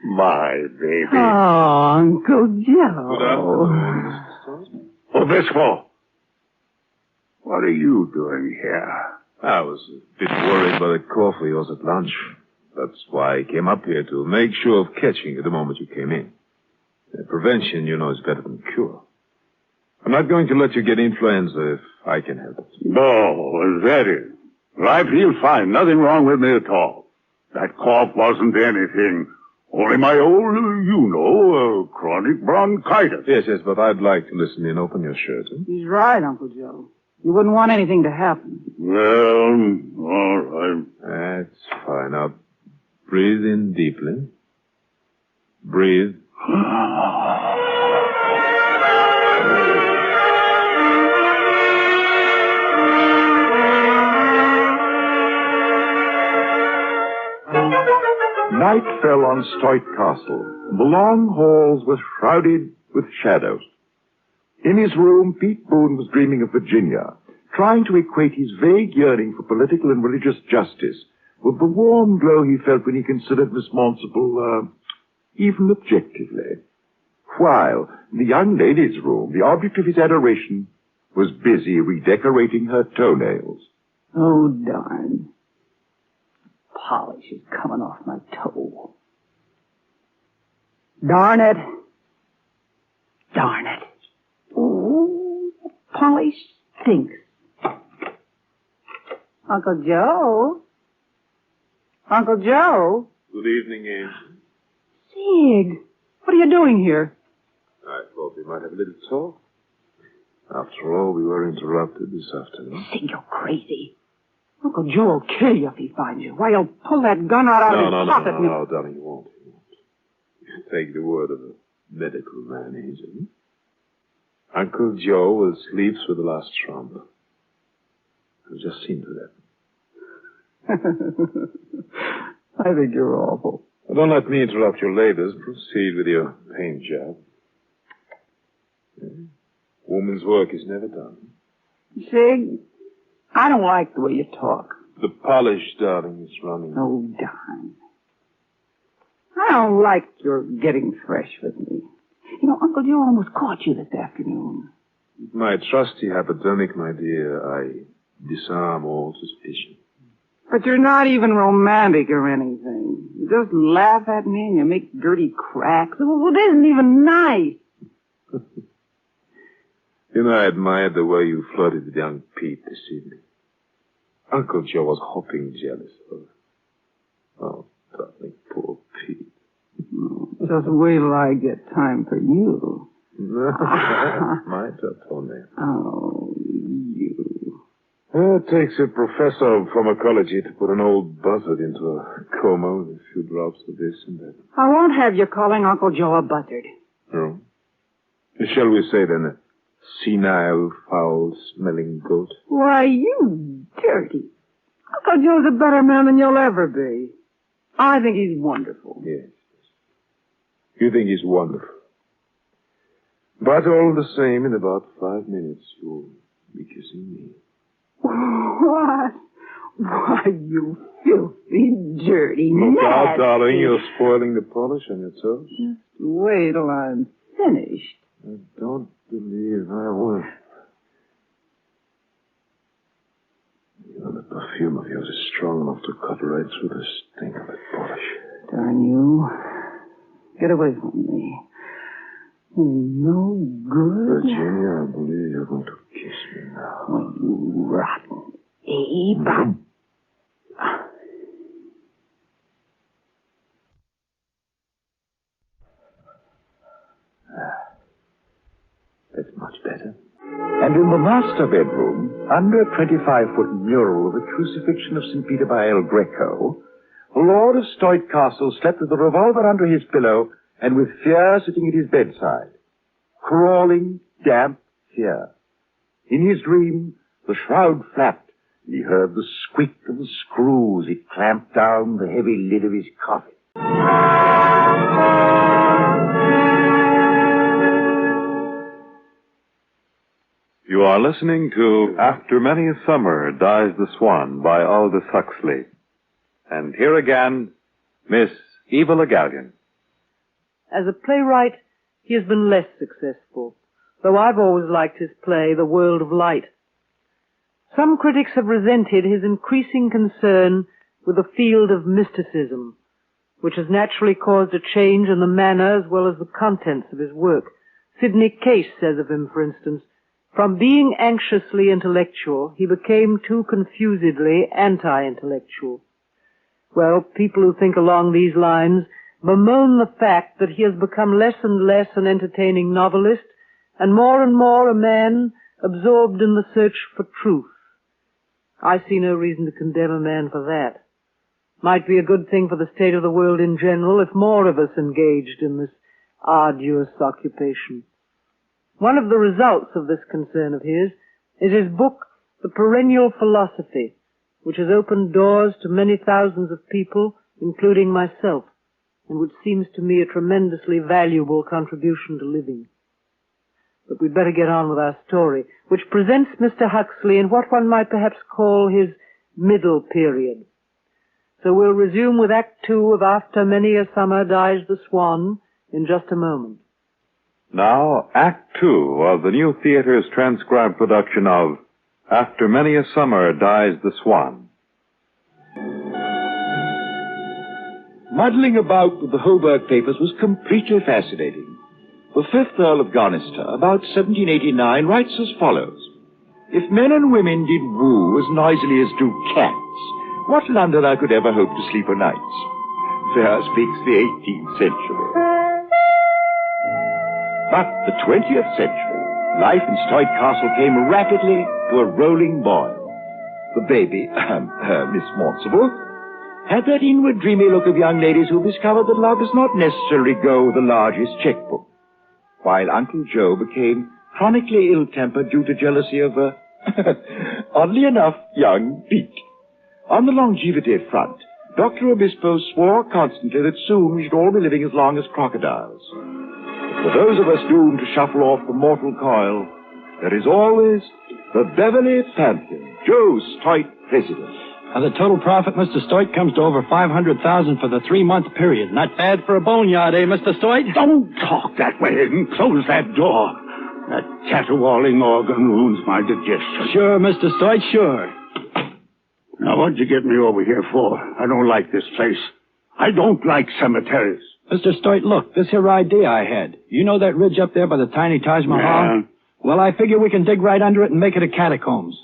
My baby. Oh, Uncle Joe. Good afternoon, Mr. Story. Oh, Bispo. What are you doing here? I was a bit worried about the call for yours at lunch. That's why I came up here, to make sure of catching you the moment you came in. Prevention, you know, is better than cure. I'm not going to let you get influenza if I can help it. No, is that it? Well, I feel fine. Nothing wrong with me at all. That cough wasn't anything. Only my old, chronic bronchitis. Yes, but I'd like to listen in. Open your shirt. He's right, Uncle Joe. You wouldn't want anything to happen. Well, all right. That's fine. Now, breathe in deeply. Breathe. Night fell on Stoit Castle, and the long halls were shrouded with shadows. In his room, Pete Boone was dreaming of Virginia, trying to equate his vague yearning for political and religious justice with the warm glow he felt when he considered Miss Monsable, even objectively. While, in the young lady's room, the object of his adoration was busy redecorating her toenails. Oh, darn. Polish is coming off my toe. Darn it. Darn it. Ooh, polish stinks. Uncle Joe? Uncle Joe? Good evening, Angel. Sig, what are you doing here? I thought we might have a little talk. After all, we were interrupted this afternoon. Sig, you're crazy. Uncle Joe will kill you if he finds you. Why, he'll pull that gun out of his pocket. No, darling, you won't. Take the word of a medical man, Angel. Uncle Joe will sleep through the last trump. I've just seen to that. I think you're awful. Well, don't let me interrupt your labors. Proceed with your paint job. Woman's work is never done. Sig, I don't like the way you talk. The polish, darling, is running. Oh, darn. I don't like your getting fresh with me. You know, Uncle Joe almost caught you this afternoon. My trusty hypodermic, my dear, I disarm all suspicion. But you're not even romantic or anything. You just laugh at me and you make dirty cracks. Well, it isn't even nice. You know, I admired the way you flirted with young Pete this evening. Uncle Joe was hopping jealous of her. Oh, darling, poor Pete. Just wait till I get time for you. My toenail. Oh, you. It takes a professor of pharmacology to put an old buzzard into a coma with a few drops of this and that. I won't have you calling Uncle Joe a buzzard. No. Shall we say then, a senile, foul-smelling goat? Why, you dirty. Uncle Joe's a better man than you'll ever be. I think he's wonderful. Yes. You think he's wonderful. But all the same, in about 5 minutes, you'll be kissing me. What? Why, you filthy, dirty, Look out, nasty. darling. You're spoiling the polish on your toes. Just wait till I'm finished. I don't believe I will. You know, the perfume of yours is strong enough to cut right through the stink of that polish. Darn you. Get away from me. No good. Virginia, I believe you're going to kiss me now. Oh, you rotten ape. That's much better. And in the master bedroom, under a 25-foot mural of the crucifixion of St. Peter by El Greco, the Lord of Stoit Castle slept with a revolver under his pillow and with fear sitting at his bedside. Crawling, damp fear. In his dream, the shroud flapped, and he heard the squeak of the screws. It clamped down the heavy lid of his coffin. are listening to After Many a Summer Dies the Swan by Aldous Huxley. And here again, Miss Eva Le Gallion. As a playwright, he has been less successful, though I've always liked his play, The World of Light. Some critics have resented his increasing concern with the field of mysticism, which has naturally caused a change in the manner as well as the contents of his work. Sidney Case says of him, for instance, "From being anxiously intellectual, he became too confusedly anti-intellectual." Well, people who think along these lines bemoan the fact that he has become less and less an entertaining novelist and more a man absorbed in the search for truth. I see no reason to condemn a man for that. Might be a good thing for the state of the world in general if more of us engaged in this arduous occupation. One of the results of this concern of his is his book, The Perennial Philosophy, which has opened doors to many thousands of people, including myself, and which seems to me a tremendously valuable contribution to living. But we'd better get on with our story, which presents Mr. Huxley in what one might perhaps call his middle period. So we'll resume with Act 2 of After Many a Summer Dies the Swan in just a moment. Now, Act 2 of the New Theater's transcribed production of After Many a Summer Dies the Swan. Muddling about with the Holberg papers was completely fascinating. The 5th Earl of Garnister, about 1789, writes as follows. If men and women did woo as noisily as do cats, what Londoner could ever hope to sleep o' nights? There speaks the 18th century. But the 20th century, life in Stoit Castle came rapidly to a rolling boil. The baby, Miss Maunsable, had that inward dreamy look of young ladies who discovered that love does not necessarily go with the largest checkbook, while Uncle Joe became chronically ill-tempered due to jealousy of oddly enough, young Pete. On the longevity front, Dr. Obispo swore constantly that soon we should all be living as long as crocodiles. But for those of us doomed to shuffle off the mortal coil, there is always the Beverly Pantheon, Joe Stoit, president. And the total profit, Mr. Stoit, comes to over $500,000 for the 3-month period. Not bad for a boneyard, eh, Mr. Stoit? Don't talk that way and close that door. That caterwauling organ ruins my digestion. Sure, Mr. Stoit, sure. Now, what'd you get me over here for? I don't like this place. I don't like cemeteries. Mr. Stoit, look, this here idea I had. You know that ridge up there by the tiny Taj Mahal? Yeah. Well, I figure we can dig right under it and make it a catacombs.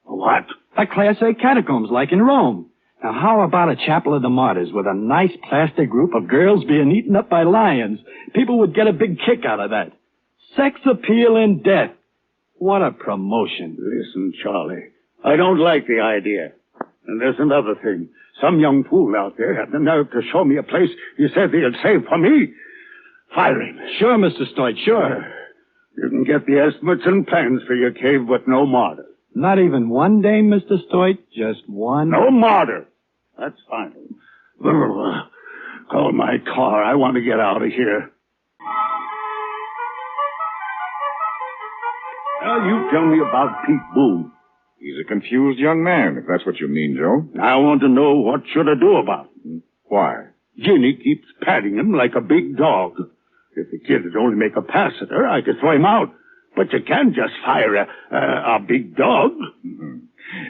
What? A Class A catacombs, like in Rome. Now, how about a chapel of the martyrs with a nice plastic group of girls being eaten up by lions? People would get a big kick out of that. Sex appeal in death. What a promotion. Listen, Charlie, I don't like the idea. And there's another thing. Some young fool out there had the nerve to show me a place he said he'd save for me. Fire him. Sure, Mr. Stoit, sure. You can get the estimates and plans for your cave, but no martyr. Not even one dame, Mr. Stoit? Just one? No martyr. That's fine. Call my car. I want to get out of here. Now, you tell me about Pete Boone. He's a confused young man, if that's what you mean, Joe. I want to know what should I do about him. Why? Ginny keeps patting him like a big dog. If the kid would only make a pass at her, I could throw him out. But you can't just fire a big dog. Mm-hmm.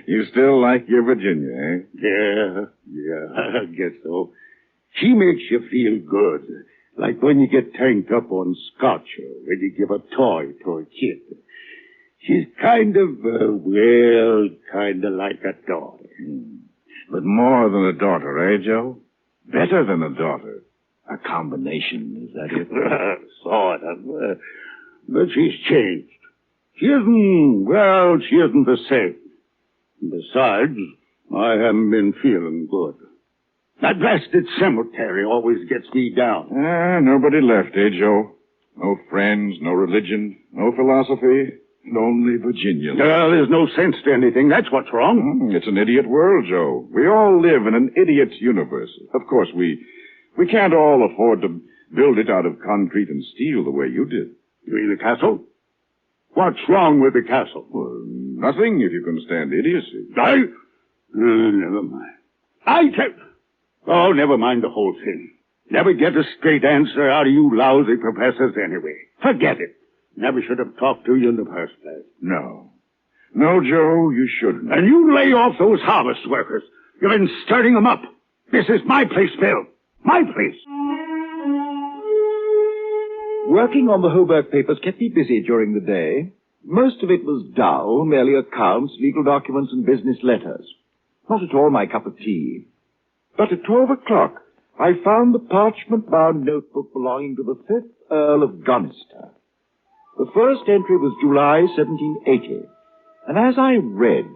You still like your Virginia, eh? Yeah, I guess so. She makes you feel good. Like when you get tanked up on scotch or when you give a toy to a kid. She's kind of like a daughter. But more than a daughter, eh, Joe? Better than a daughter. A combination, is that it? Sort of. But she's changed. She isn't the same. Besides, I haven't been feeling good. That blasted cemetery always gets me down. Nobody left, eh, Joe? No friends, no religion, no philosophy, and only Virginia. There's no sense to anything. That's what's wrong. It's an idiot world, Joe. We all live in an idiot's universe. Of course, we can't all afford to build it out of concrete and steel the way you did. You mean the castle? What's wrong with the castle? Well, nothing if you can stand idiocy. Never mind. Oh, never mind the whole thing. Never get a straight answer out of you lousy professors anyway. Forget it. Never should have talked to you in the first place. No. No, Joe, you shouldn't. And you lay off those harvest workers. You've been stirring them up. This is my place, Bill. My place. Working on the Hoburg papers kept me busy during the day. Most of it was dull, merely accounts, legal documents, and business letters. Not at all my cup of tea. But at 12 o'clock, I found the parchment-bound notebook belonging to the 5th Earl of Gonister. The first entry was July 1780, and as I read,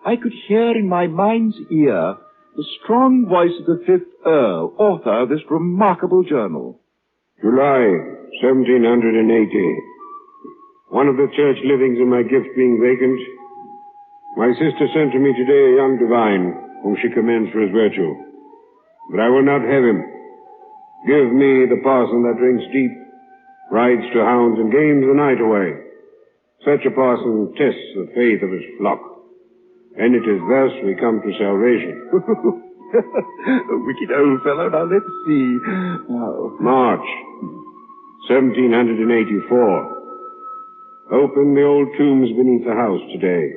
I could hear in my mind's ear the strong voice of the 5th Earl, author of this remarkable journal. July 1780. One of the church livings in my gift being vacant, my sister sent to me today a young divine, whom she commends for his virtue. But I will not have him. Give me the parson that drinks deep, rides to hounds, and games the night away. Such a parson tests the faith of his flock. And it is thus we come to salvation. A wicked old fellow. Now let's see. Oh. March 1784. Open the old tombs beneath the house today.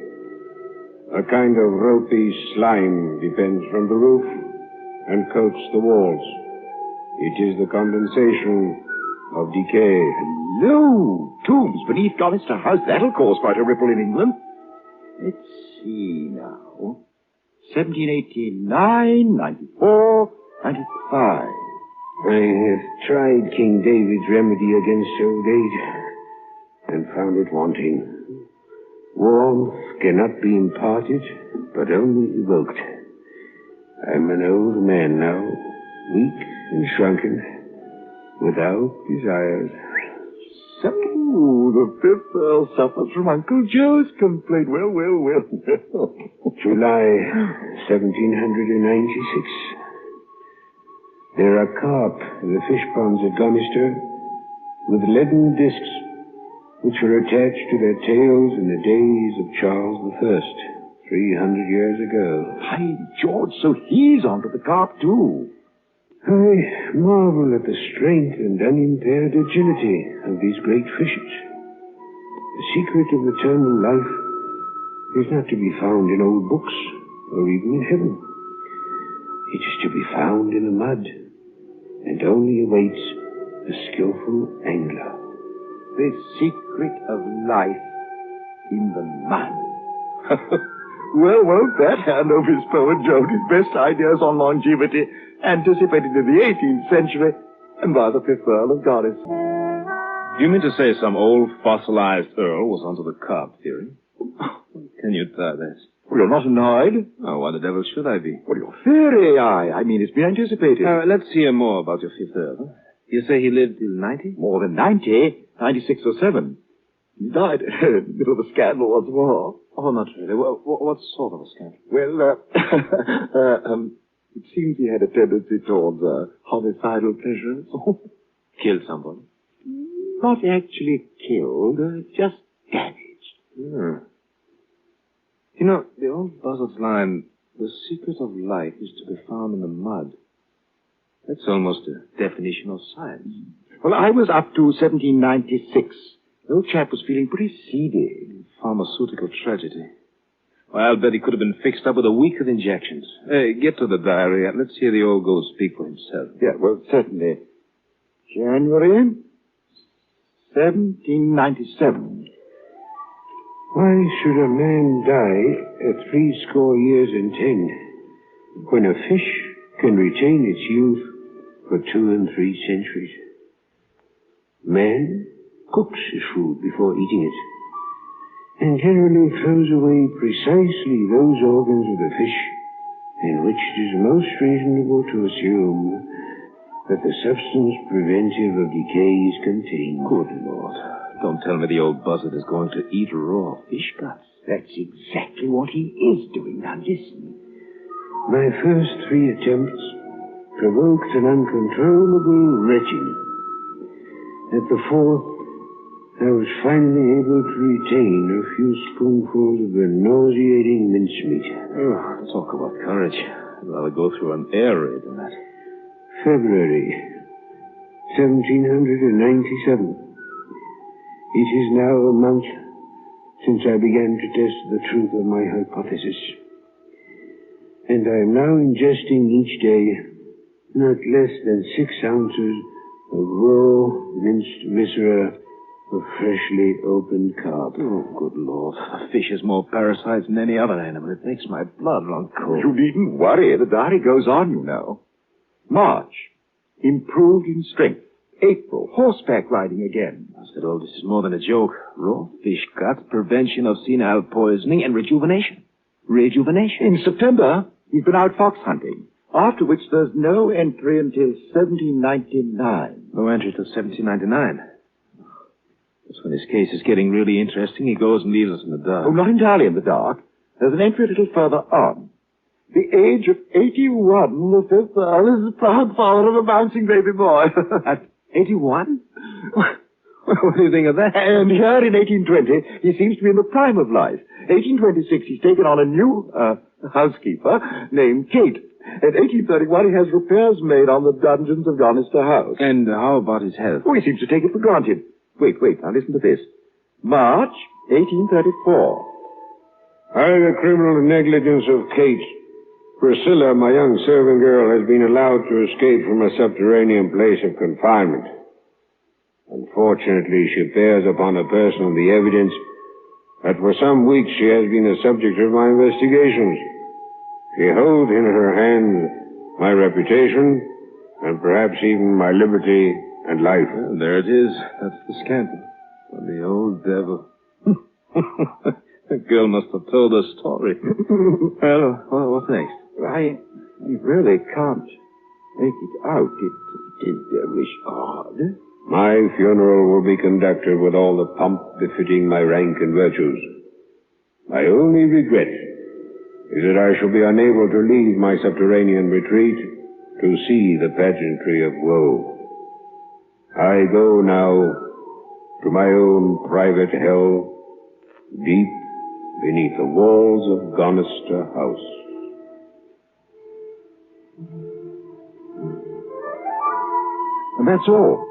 A kind of ropey slime depends from the roof and coats the walls. It is the condensation of decay. No! Tombs beneath Gonister House. That'll cause quite a ripple in England. Let's see now. 1789, 94, 95. I have tried King David's remedy against old age and found it wanting. Warmth cannot be imparted, but only evoked. I'm an old man now, weak and shrunken, without desires. So, the 5th Earl suffers from Uncle Joe's complaint. Well. July 1796. There are carp in the fish ponds at Gonister with leaden discs which were attached to their tails in the days of Charles I, 300 years ago. By George, so he's onto the carp, too. I marvel at the strength and unimpaired agility of these great fishes. The secret of eternal life is not to be found in old books or even in heaven. It is to be found in the mud and only awaits a skillful angler. The secret of life in the mud. Well, won't that hand over his poet Joan his best ideas on longevity anticipated in the 18th century and by the 5th Earl of Gonister? Do you mean to say some old fossilized Earl was onto the carp theory? Can you try this? Well, you're not annoyed? Oh, why the devil should I be? Well, your theory, I mean, it's been anticipated. Let's hear more about your 5th Earl. You say he lived till 90? More than 90. 96 or 7. He died in the middle of a scandal once more. Oh, not really. What sort of a scandal? Well, it seems he had a tendency towards homicidal pleasures. Killed somebody? Not actually killed, just damaged. Hmm. You know, the old buzzard's line, the secret of life is to be found in the mud. That's almost a definition of science. Well, I was up to 1796. The old chap was feeling pretty seedy. Pharmaceutical tragedy. Well, I'll bet he could have been fixed up with a week of injections. Hey, get to the diary and let's hear the old ghost speak for himself. Yeah, well, certainly. January 1797. Why should a man die at 80 years and 10 when a fish can retain its youth for 2 and 3 centuries? Man cooks his food before eating it, and generally throws away precisely those organs of the fish in which it is most reasonable to assume that the substance preventive of decay is contained. Good Lord. Don't tell me the old buzzard is going to eat raw fish guts. That's exactly what he is doing. Now listen. My first 3 attempts provoked an uncontrollable retching. At the 4th, I was finally able to retain a few spoonfuls of the nauseating mincemeat. Oh, talk about courage. I'd rather go through an air raid than that. February 1797. It is now a month since I began to test the truth of my hypothesis. And I am now ingesting each day not less than 6 ounces of raw minced viscera of freshly opened carp. Oh, good Lord. A fish has more parasites than any other animal. It makes my blood run cold. You needn't worry. The diary goes on, you know. March, improved in strength. April, horseback riding again. I said, oh, this is more than a joke. Raw fish guts, prevention of senile poisoning, and rejuvenation. Rejuvenation. In September, he's been out fox hunting, after which there's no entry until 1799. No entry till 1799. That's when his case is getting really interesting. He goes and leaves us in the dark. Oh, not entirely in the dark. There's an entry a little further on. The age of 81, the fifth Earl is the proud father of a bouncing baby boy. At 81? What do you think of that? And here in 1820, he seems to be in the prime of life. 1826, he's taken on a new housekeeper named Kate. In 1831, he has repairs made on the dungeons of Gonister House. And how about his health? Oh, he seems to take it for granted. Wait, now listen to this. March 1834. By the criminal negligence of Kate, Priscilla, my young servant girl, has been allowed to escape from a subterranean place of confinement. Unfortunately, she bears upon her person the evidence that for some weeks she has been the subject of my investigations. She holds in her hands my reputation and perhaps even my liberty and life. Well, there it is. That's the scandal. For the old devil. The girl must have told her story. Well, what's next? I really can't make it out. It is devilish odd. My funeral will be conducted with all the pomp befitting my rank and virtues. My only regret is that I shall be unable to leave my subterranean retreat to see the pageantry of woe. I go now to my own private hell, deep beneath the walls of Gonister House. And that's all.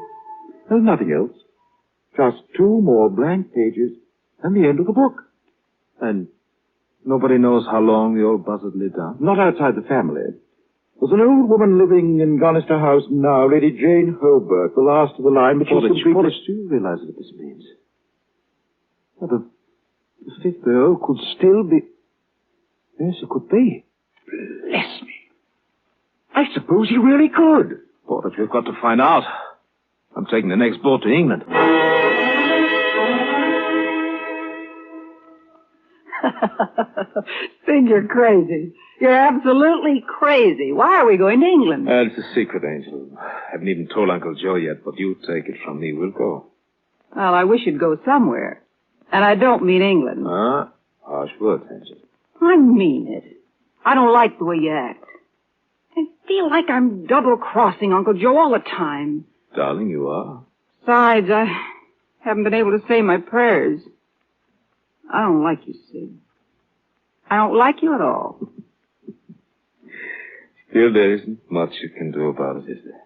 There's nothing else. Just 2 more blank pages and the end of the book. And nobody knows how long the old buzzard lived on? Not outside the family. There's an old woman living in Gonister House now, Lady Jane Holbrook, the last of the line, but do you realize what this means? Well, the 5th Earl could still be... Yes, it could be. Bless me. I suppose he really could. Boy, but we've got to find out. I'm taking the next boat to England. Think you're crazy. You're absolutely crazy. Why are we going to England? It's a secret, Angel. I haven't even told Uncle Joe yet, but you take it from me. We'll go. Well, I wish you'd go somewhere. And I don't mean England. Harsh words, Angel. I mean it. I don't like the way you act. I feel like I'm double-crossing Uncle Joe all the time. Darling, you are. Besides, I haven't been able to say my prayers. I don't like you, Sid. I don't like you at all. Still, there isn't much you can do about it, is there?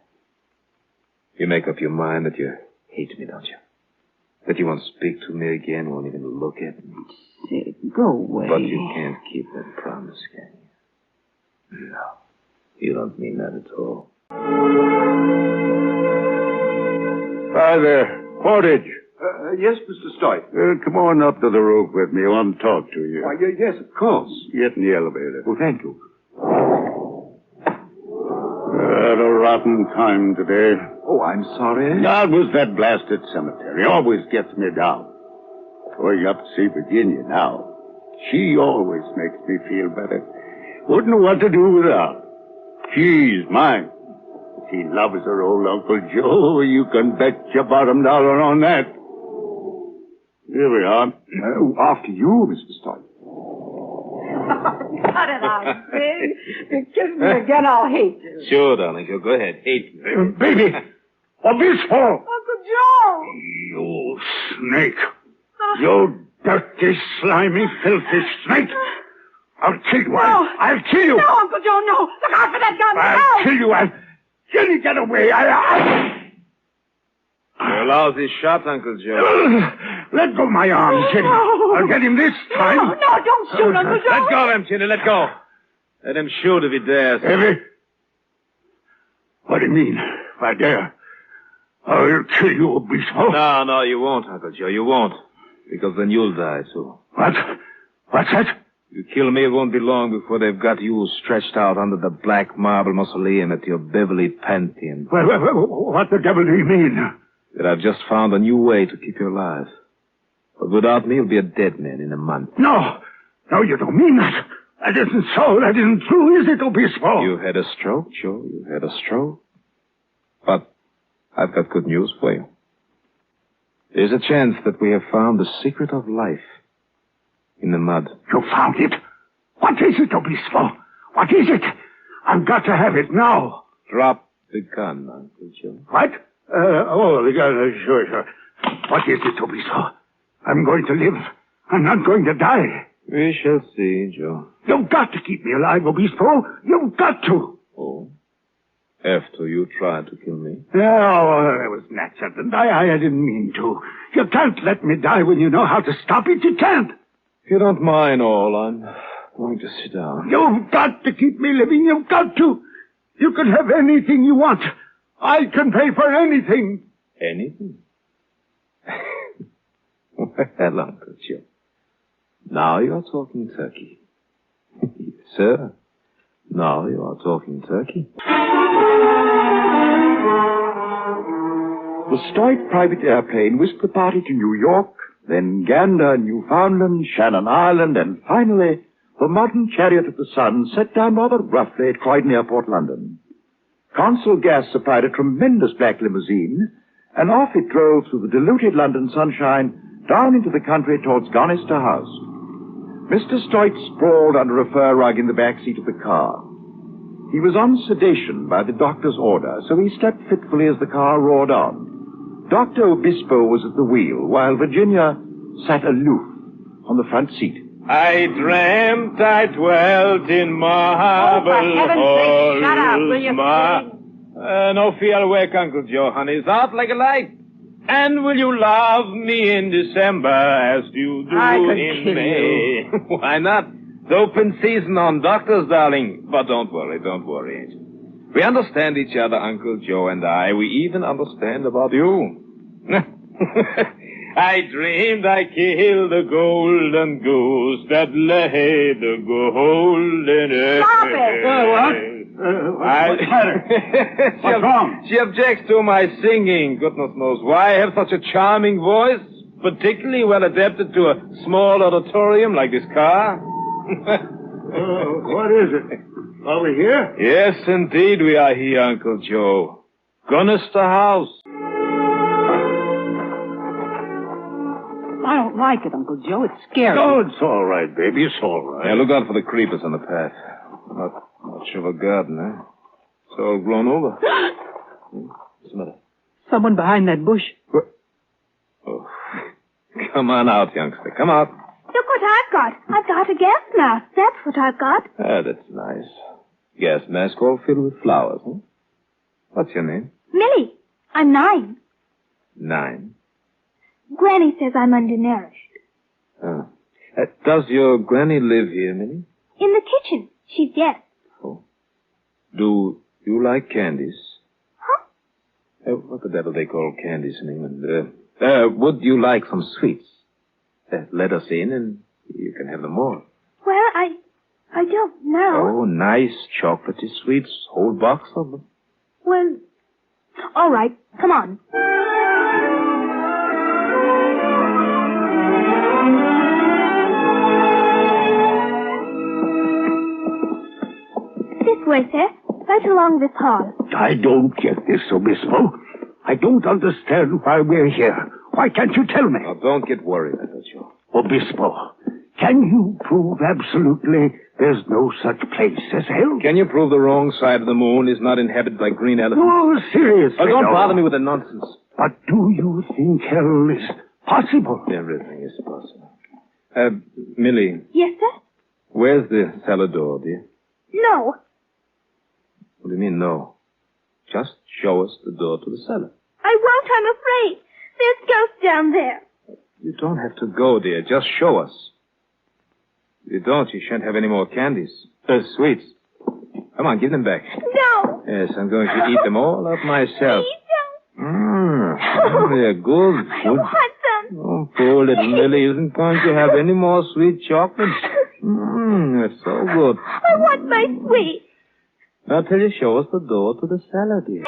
You make up your mind that you hate me, don't you? That you won't speak to me again, won't even look at me. Sid, go away. But you can't keep that promise, can you? No. You don't mean that at all. Hi there. Portage. Yes, Mr. Stoic. Come on up to the roof with me. I want to talk to you. Why, yes, of course. Get in the elevator. Well, thank you. Had a rotten time today. Oh, I'm sorry. That was that blasted cemetery. Always gets me down. Going up to see Virginia now. She always makes me feel better. Wouldn't know what to do without. She's mine. She loves her old Uncle Joe. You can bet your bottom dollar on that. Here we are. After you, Mr. Stoic. Cut it out, Sid. If you kiss me again, I'll hate you. Sure, darling. Go ahead. Hate me. Baby! A beast fall! Uncle Joe! You snake. You dirty, slimy, filthy snake. I'll kill you. No. I'll kill you. No, Uncle Joe, no. Look out for that gun. I'll kill you. Till you get away. You're a lousy shot, Uncle Joe. Let go my arm, Jenny. No. I'll get him this time. No, don't shoot, Uncle Joe. Let go of him, Jenny. Let go. Let him shoot if he dares. Evie? What do you mean, if I dare? I'll kill you, Obispo. No, you won't, Uncle Joe. You won't. Because then you'll die, too. What? What's that? You kill me, it won't be long before they've got you stretched out under the black marble mausoleum at your Beverly Pantheon. Well, what the devil do you mean? That I've just found a new way to keep you alive. But without me, you'll be a dead man in a month. No, you don't mean that. That isn't so. That isn't true, is it, Obispo? You had a stroke, Joe. You had a stroke. But I've got good news for you. There's a chance that we have found the secret of life in the mud. You found it? What is it, Obispo? What is it? I've got to have it now. Drop the gun, Uncle Joe. What? The gun, sure. What is it, Obispo? I'm going to live. I'm not going to die. We shall see, Joe. You've got to keep me alive, Obispo. You've got to. Oh? After you tried to kill me? Oh, that was an accident. I didn't mean to. You can't let me die when you know how to stop it. You can't. If you don't mind all, I'm going to sit down. You've got to keep me living. You've got to. You can have anything you want. I can pay for anything. Anything? Well, Uncle Joe. Now you're talking turkey. Sir, now you are talking turkey. The Stoic private airplane whisked the party to New York, then Gander, Newfoundland, Shannon Island, and finally, the modern Chariot of the Sun set down rather roughly at Croydon Airport, London. Consul Gas supplied a tremendous black limousine, and off it drove through the diluted London sunshine down into the country towards Gonister House. Mr. Stoit sprawled under a fur rug in the back seat of the car. He was on sedation by the doctor's order, so he slept fitfully as the car roared on. Dr. Obispo was at the wheel, while Virginia sat aloof on the front seat. I dreamt I dwelt in marble for heaven's sake, shut up, will you, no fear, awake, Uncle Joe, honey. It's out like a light. And will you love me in December as you do in May? Why not? It's open season on doctors, darling. But don't worry. We understand each other, Uncle Joe and I. We even understand about you. I dreamed I killed the golden goose that laid the golden egg. Stop it! What? What's the matter? What's wrong? She objects to my singing. Goodness knows why. I have such a charming voice, particularly well adapted to a small auditorium like this car. What is it? Are we here? Yes, indeed we are here, Uncle Joe. Gonister House. I don't like it, Uncle Joe. It's scary. Oh, it's all right, baby. It's all right. Yeah, look out for the creepers on the path. Not much of a garden, eh? It's all grown over. What's the matter? Someone behind that bush. Oh. Come on out, youngster. Come out. Look what I've got. I've got a gas mask. That's what I've got. Ah, that's nice. Gas mask all filled with flowers, huh? What's your name? Millie. I'm 9. 9. Granny says I'm undernourished. Oh. Does your granny live here, Minnie? In the kitchen. She's dead. Oh. Do you like candies? Huh? What the devil they call candies in England? Would you like some sweets? Let us in and you can have them all. Well, I don't know. Oh, nice chocolatey sweets. Whole box of them. Well, all right. Come on. This way, sir. Right along this hall. I don't get this, Obispo. I don't understand why we're here. Why can't you tell me? Now, don't get worried, Uncle Joe. Obispo, can you prove absolutely there's no such place as hell? Can you prove the wrong side of the moon is not inhabited by green elephants? No, seriously. Oh, don't no. bother me with the nonsense. But do you think hell is possible? Everything is possible. Millie, Yes, sir? where's the cellar door, dear? No. What do you mean, no? Just show us the door to the cellar. I won't, I'm afraid. There's ghosts down there. You don't have to go, dear. Just show us. If you don't, you shan't have any more candies. Sweets. Come on, give them back. No. Yes, I'm going to eat them all up myself. Please don't. They're good. I want them. Oh, poor little Millie isn't going to have any more sweet chocolates. They're so good. I want my sweets. Now till you show us the door to the cellar, dear.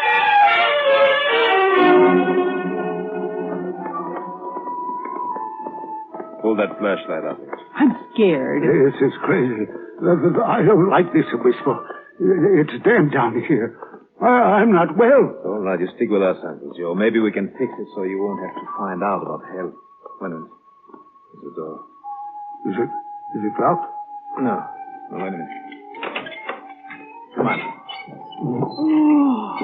Pull that flashlight up. I'm scared. This is crazy. I don't like this, Whisper. It's damn down here. I'm not well. All right, you stick with us, Uncle Joe. Maybe we can fix it so you won't have to find out about hell. Wait a minute. There's the door. Is it locked? No, wait a minute. Come on. Oh,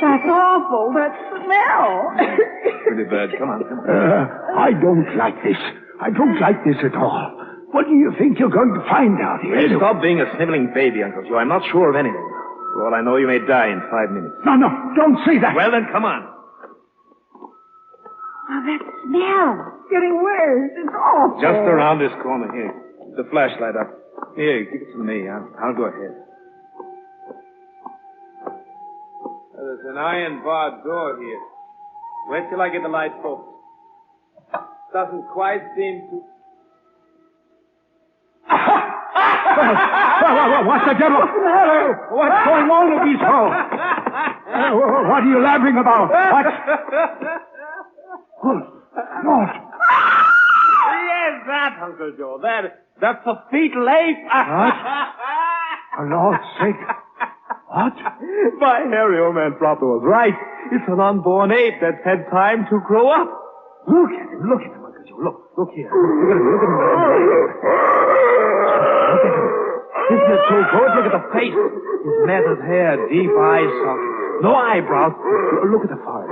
that's awful. That smell. Pretty bad. Come on. I don't like this. I don't like this at all. What do you think you're going to find out here? Hey, stop being a sniveling baby, Uncle Joe. I'm not sure of anything. For all I know, you may die in 5 minutes. No, don't say that. Well, then, come on. Oh, that smell. Getting worse. It's awful. Just around this corner. Here. The flashlight up. Here, give it to me. I'll go ahead. There's an iron barred door here. Wait till I get the light focused. Doesn't quite seem to... What's the devil? What's going on with these hoes? What are you laughing about? What? What? Yes, that, Uncle Joe. That's a fetal ape. What? For Lord's sake. What? My hairy old man Proper was right. It's an unborn ape that's had time to grow up. Look at him, Uncle Joe. Look here. Look at him. Isn't it so good? Look at the face. His matted hair, deep eye sockets. No eyebrows. Look at the forehead.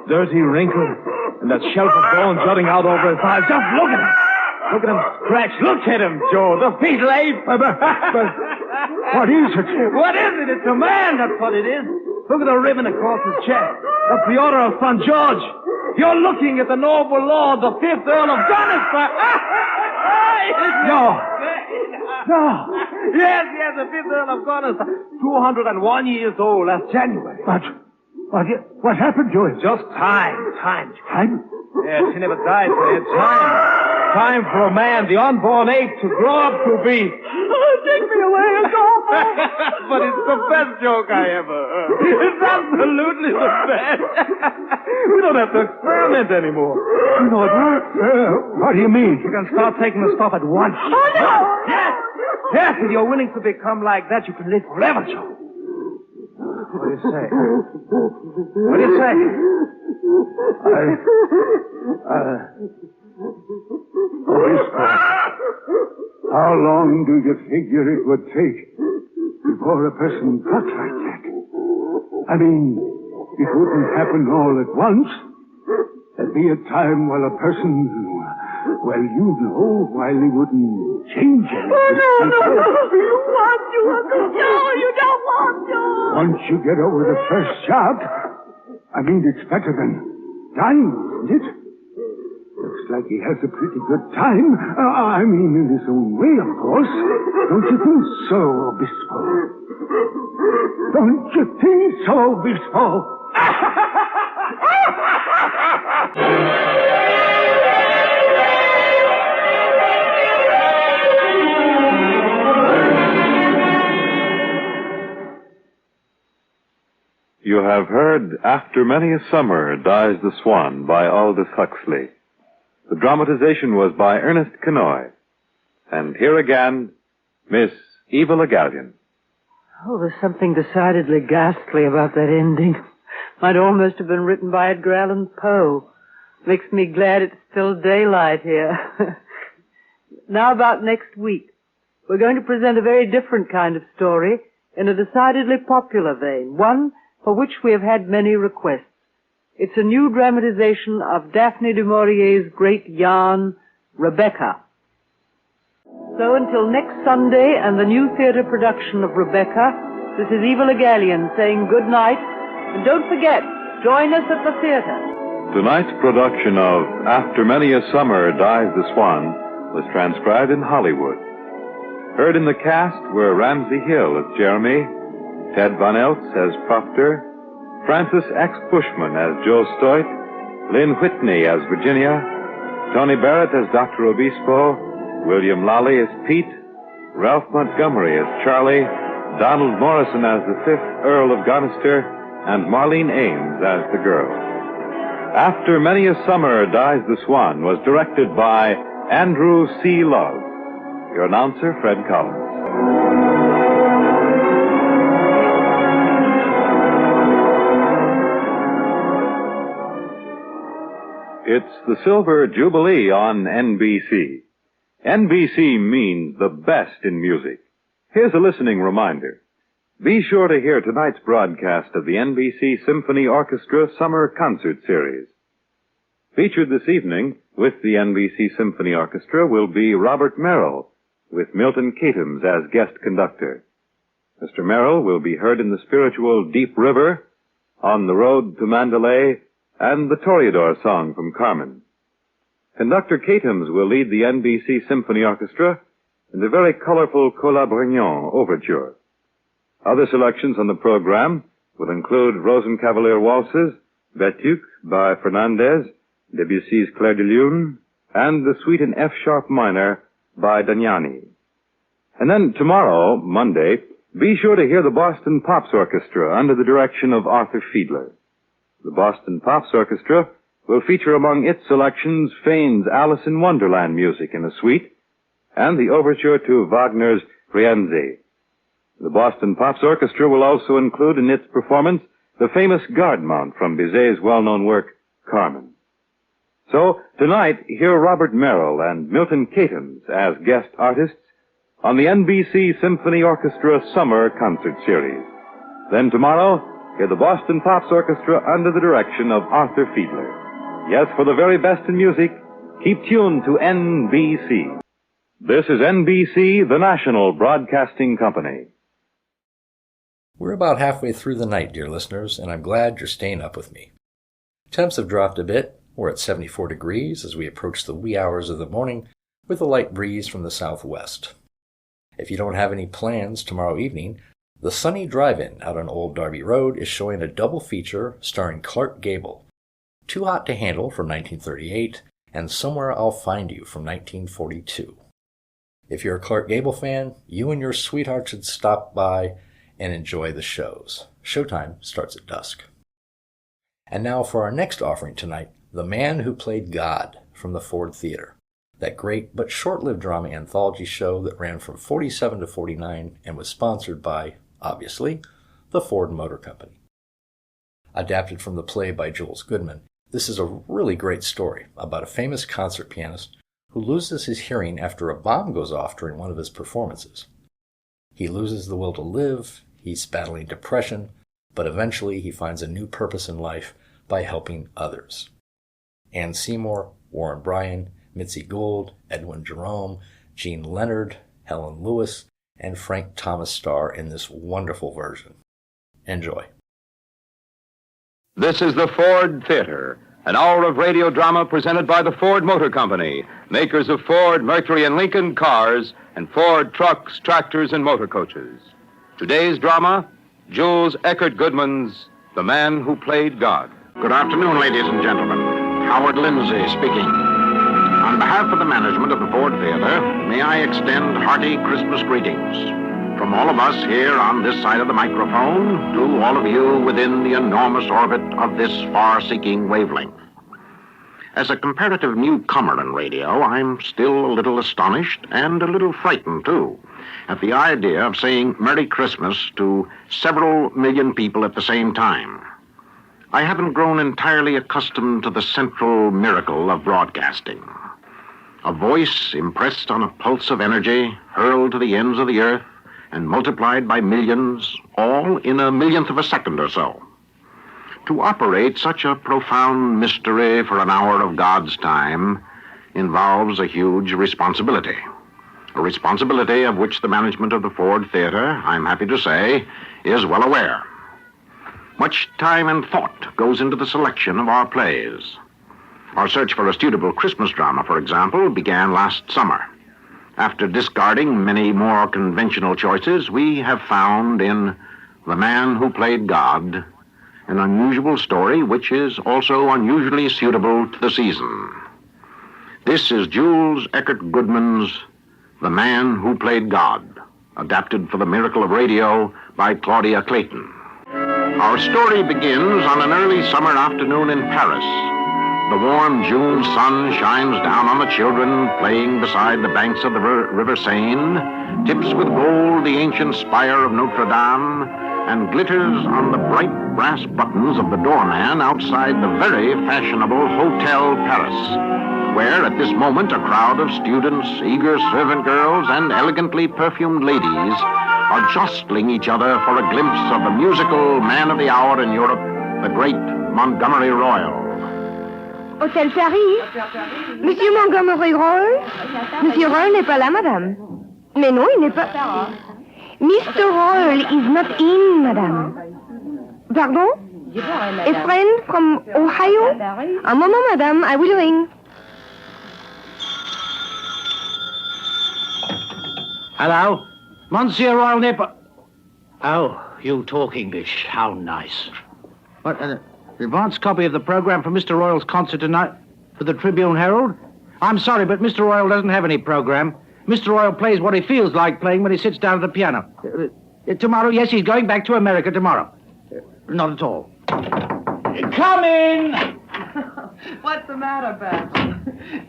Dirty, wrinkled, and that shelf of bone jutting out over his eyes. Just look at him. Look at him scratch. Look at him, Joe. The fetal ape. But what is it? What is it? It's a man, that's what it is. Look at the ribbon across his chest. That's the order of St. George. You're looking at the noble lord, the 5th Earl of Doniston. No. Yes, the 5th Earl of Doniston. 201 years old last January. But what happened to him? Just time. Time? Yes, he never died, so he had time. Time for a man, the unborn ape, to grow up to be. Oh, take me away. It's awful. But it's the best joke I ever heard. It's absolutely the best. We don't have to experiment anymore. You know it works. What do you mean? You can start taking the stuff at once. Oh, no. Yes, if you're willing to become like that, you can live forever, Joe. What do you say? Whisper, how long do you figure it would take before a person got like that? I mean, it wouldn't happen all at once. There'd be a time while a person, while he wouldn't change anything. Oh, no. You want to, Uncle Joe. You don't want to. Once you get over the first shock, I mean, it's better than dying, isn't it? Looks like he has a pretty good time. I mean, in his own way, of course. Don't you think so, Obispo? Don't you think so, Obispo? You have heard After Many a Summer Dies the Swan by Aldous Huxley. The dramatization was by Ernest Kenoy. And here again, Miss Eva Le Gallion. Oh, there's something decidedly ghastly about that ending. Might almost have been written by Edgar Allan Poe. Makes me glad it's still daylight here. Now about next week. We're going to present a very different kind of story in a decidedly popular vein, one for which we have had many requests. It's a new dramatization of Daphne du Maurier's great yarn, Rebecca. So until next Sunday and the new theatre production of Rebecca, this is Eva Le Gallienne saying good night. And don't forget, join us at the theatre. Tonight's production of After Many a Summer Dies the Swan was transcribed in Hollywood. Heard in the cast were Ramsey Hill as Jeremy, Ted Von Eltz as Proctor, Francis X. Bushman as Joe Stoit, Lynn Whitney as Virginia, Tony Barrett as Dr. Obispo, William Lally as Pete, Ralph Montgomery as Charlie, Donald Morrison as the 5th Earl of Gonister, and Marlene Ames as the girl. After Many a Summer Dies the Swan was directed by Andrew C. Love. Your announcer, Fred Collins. It's the Silver Jubilee on NBC. NBC means the best in music. Here's a listening reminder. Be sure to hear tonight's broadcast of the NBC Symphony Orchestra Summer Concert Series. Featured this evening with the NBC Symphony Orchestra will be Robert Merrill, with Milton Katims as guest conductor. Mr. Merrill will be heard in the spiritual Deep River, On the Road to Mandalay, and the Toreador song from Carmen. Conductor Katims will lead the NBC Symphony Orchestra in the very colorful Colabrignon Overture. Other selections on the program will include Rosenkavalier Waltzes, Betuque by Fernandez, Debussy's Clair de Lune, and the Suite in F-sharp minor by Damiani. And then tomorrow, Monday, be sure to hear the Boston Pops Orchestra under the direction of Arthur Fiedler. The Boston Pops Orchestra will feature among its selections Fane's Alice in Wonderland music in a suite and the overture to Wagner's Rienzi. The Boston Pops Orchestra will also include in its performance the famous guard mount from Bizet's well-known work, Carmen. So, tonight, hear Robert Merrill and Milton Katims as guest artists on the NBC Symphony Orchestra Summer Concert Series. Then tomorrow, hear the Boston Pops Orchestra under the direction of Arthur Fiedler. Yes, for the very best in music, keep tuned to NBC. This is NBC, the national broadcasting company. We're about halfway through the night, dear listeners, and I'm glad you're staying up with me. Temps have dropped a bit. We're at 74 degrees as we approach the wee hours of the morning with a light breeze from the southwest. If you don't have any plans tomorrow evening, the Sunny Drive-In out on Old Darby Road is showing a double feature starring Clark Gable, Too Hot to Handle from 1938 and Somewhere I'll Find You from 1942. If you're a Clark Gable fan, you and your sweetheart should stop by and enjoy the shows. Showtime starts at dusk. And now for our next offering tonight, The Man Who Played God from the Ford Theater, that great but short-lived drama anthology show that ran from 47 to 49 and was sponsored by, obviously, the Ford Motor Company. Adapted from the play by Jules Goodman, this is a really great story about a famous concert pianist who loses his hearing after a bomb goes off during one of his performances. He loses the will to live, he's battling depression, but eventually he finds a new purpose in life by helping others. Ann Seymour, Warren Bryan, Mitzi Gould, Edwin Jerome, Jean Leonard, Helen Lewis, and Frank Thomas star in this wonderful version. Enjoy. This is the Ford Theater, an hour of radio drama presented by the Ford Motor Company, makers of Ford, Mercury, and Lincoln cars, and Ford trucks, tractors, and motor coaches. Today's drama, Jules Eckert Goodman's The Man Who Played God. Good afternoon, ladies and gentlemen. Howard Lindsay speaking. On behalf of the management of the Ford Theater, may I extend hearty Christmas greetings. From all of us here on this side of the microphone to all of you within the enormous orbit of this far-seeking wavelength. As a comparative newcomer in radio, I'm still a little astonished and a little frightened, too, at the idea of saying Merry Christmas to several million people at the same time. I haven't grown entirely accustomed to the central miracle of broadcasting. A voice impressed on a pulse of energy, hurled to the ends of the earth, and multiplied by millions, all in a millionth of a second or so. To operate such a profound mystery for an hour of God's time involves a huge responsibility. A responsibility of which the management of the Ford Theater, I'm happy to say, is well aware. Much time and thought goes into the selection of our plays. Our search for a suitable Christmas drama, for example, began last summer. After discarding many more conventional choices, we have found in The Man Who Played God an unusual story which is also unusually suitable to the season. This is Jules Eckert Goodman's The Man Who Played God, adapted for the Miracle of Radio by Claudia Clayton. Our story begins on an early summer afternoon in Paris. The warm June sun shines down on the children playing beside the banks of the River Seine, tips with gold the ancient spire of Notre Dame, and glitters on the bright brass buttons of the doorman outside the very fashionable Hotel Paris, where at this moment a crowd of students, eager servant girls, and elegantly perfumed ladies are jostling each other for a glimpse of the musical man of the hour in Europe, the great Montgomery Royal. Hôtel Paris? Monsieur Montgomery Royal? Monsieur Royal n'est pas là, madame. Mais non, il n'est pas... Mr. Royal is not in, madame. Pardon? A friend from Ohio? Un moment, madame, I will ring. Hello? Monsieur Royal Nipper. Oh, you talk English. How nice. What, advance copy of the program for Mr. Royal's concert tonight for the Tribune Herald? I'm sorry, but Mr. Royal doesn't have any program. Mr. Royal plays what he feels like playing when he sits down at the piano. Tomorrow, yes, he's going back to America tomorrow. Not at all. Come in! What's the matter, Babs?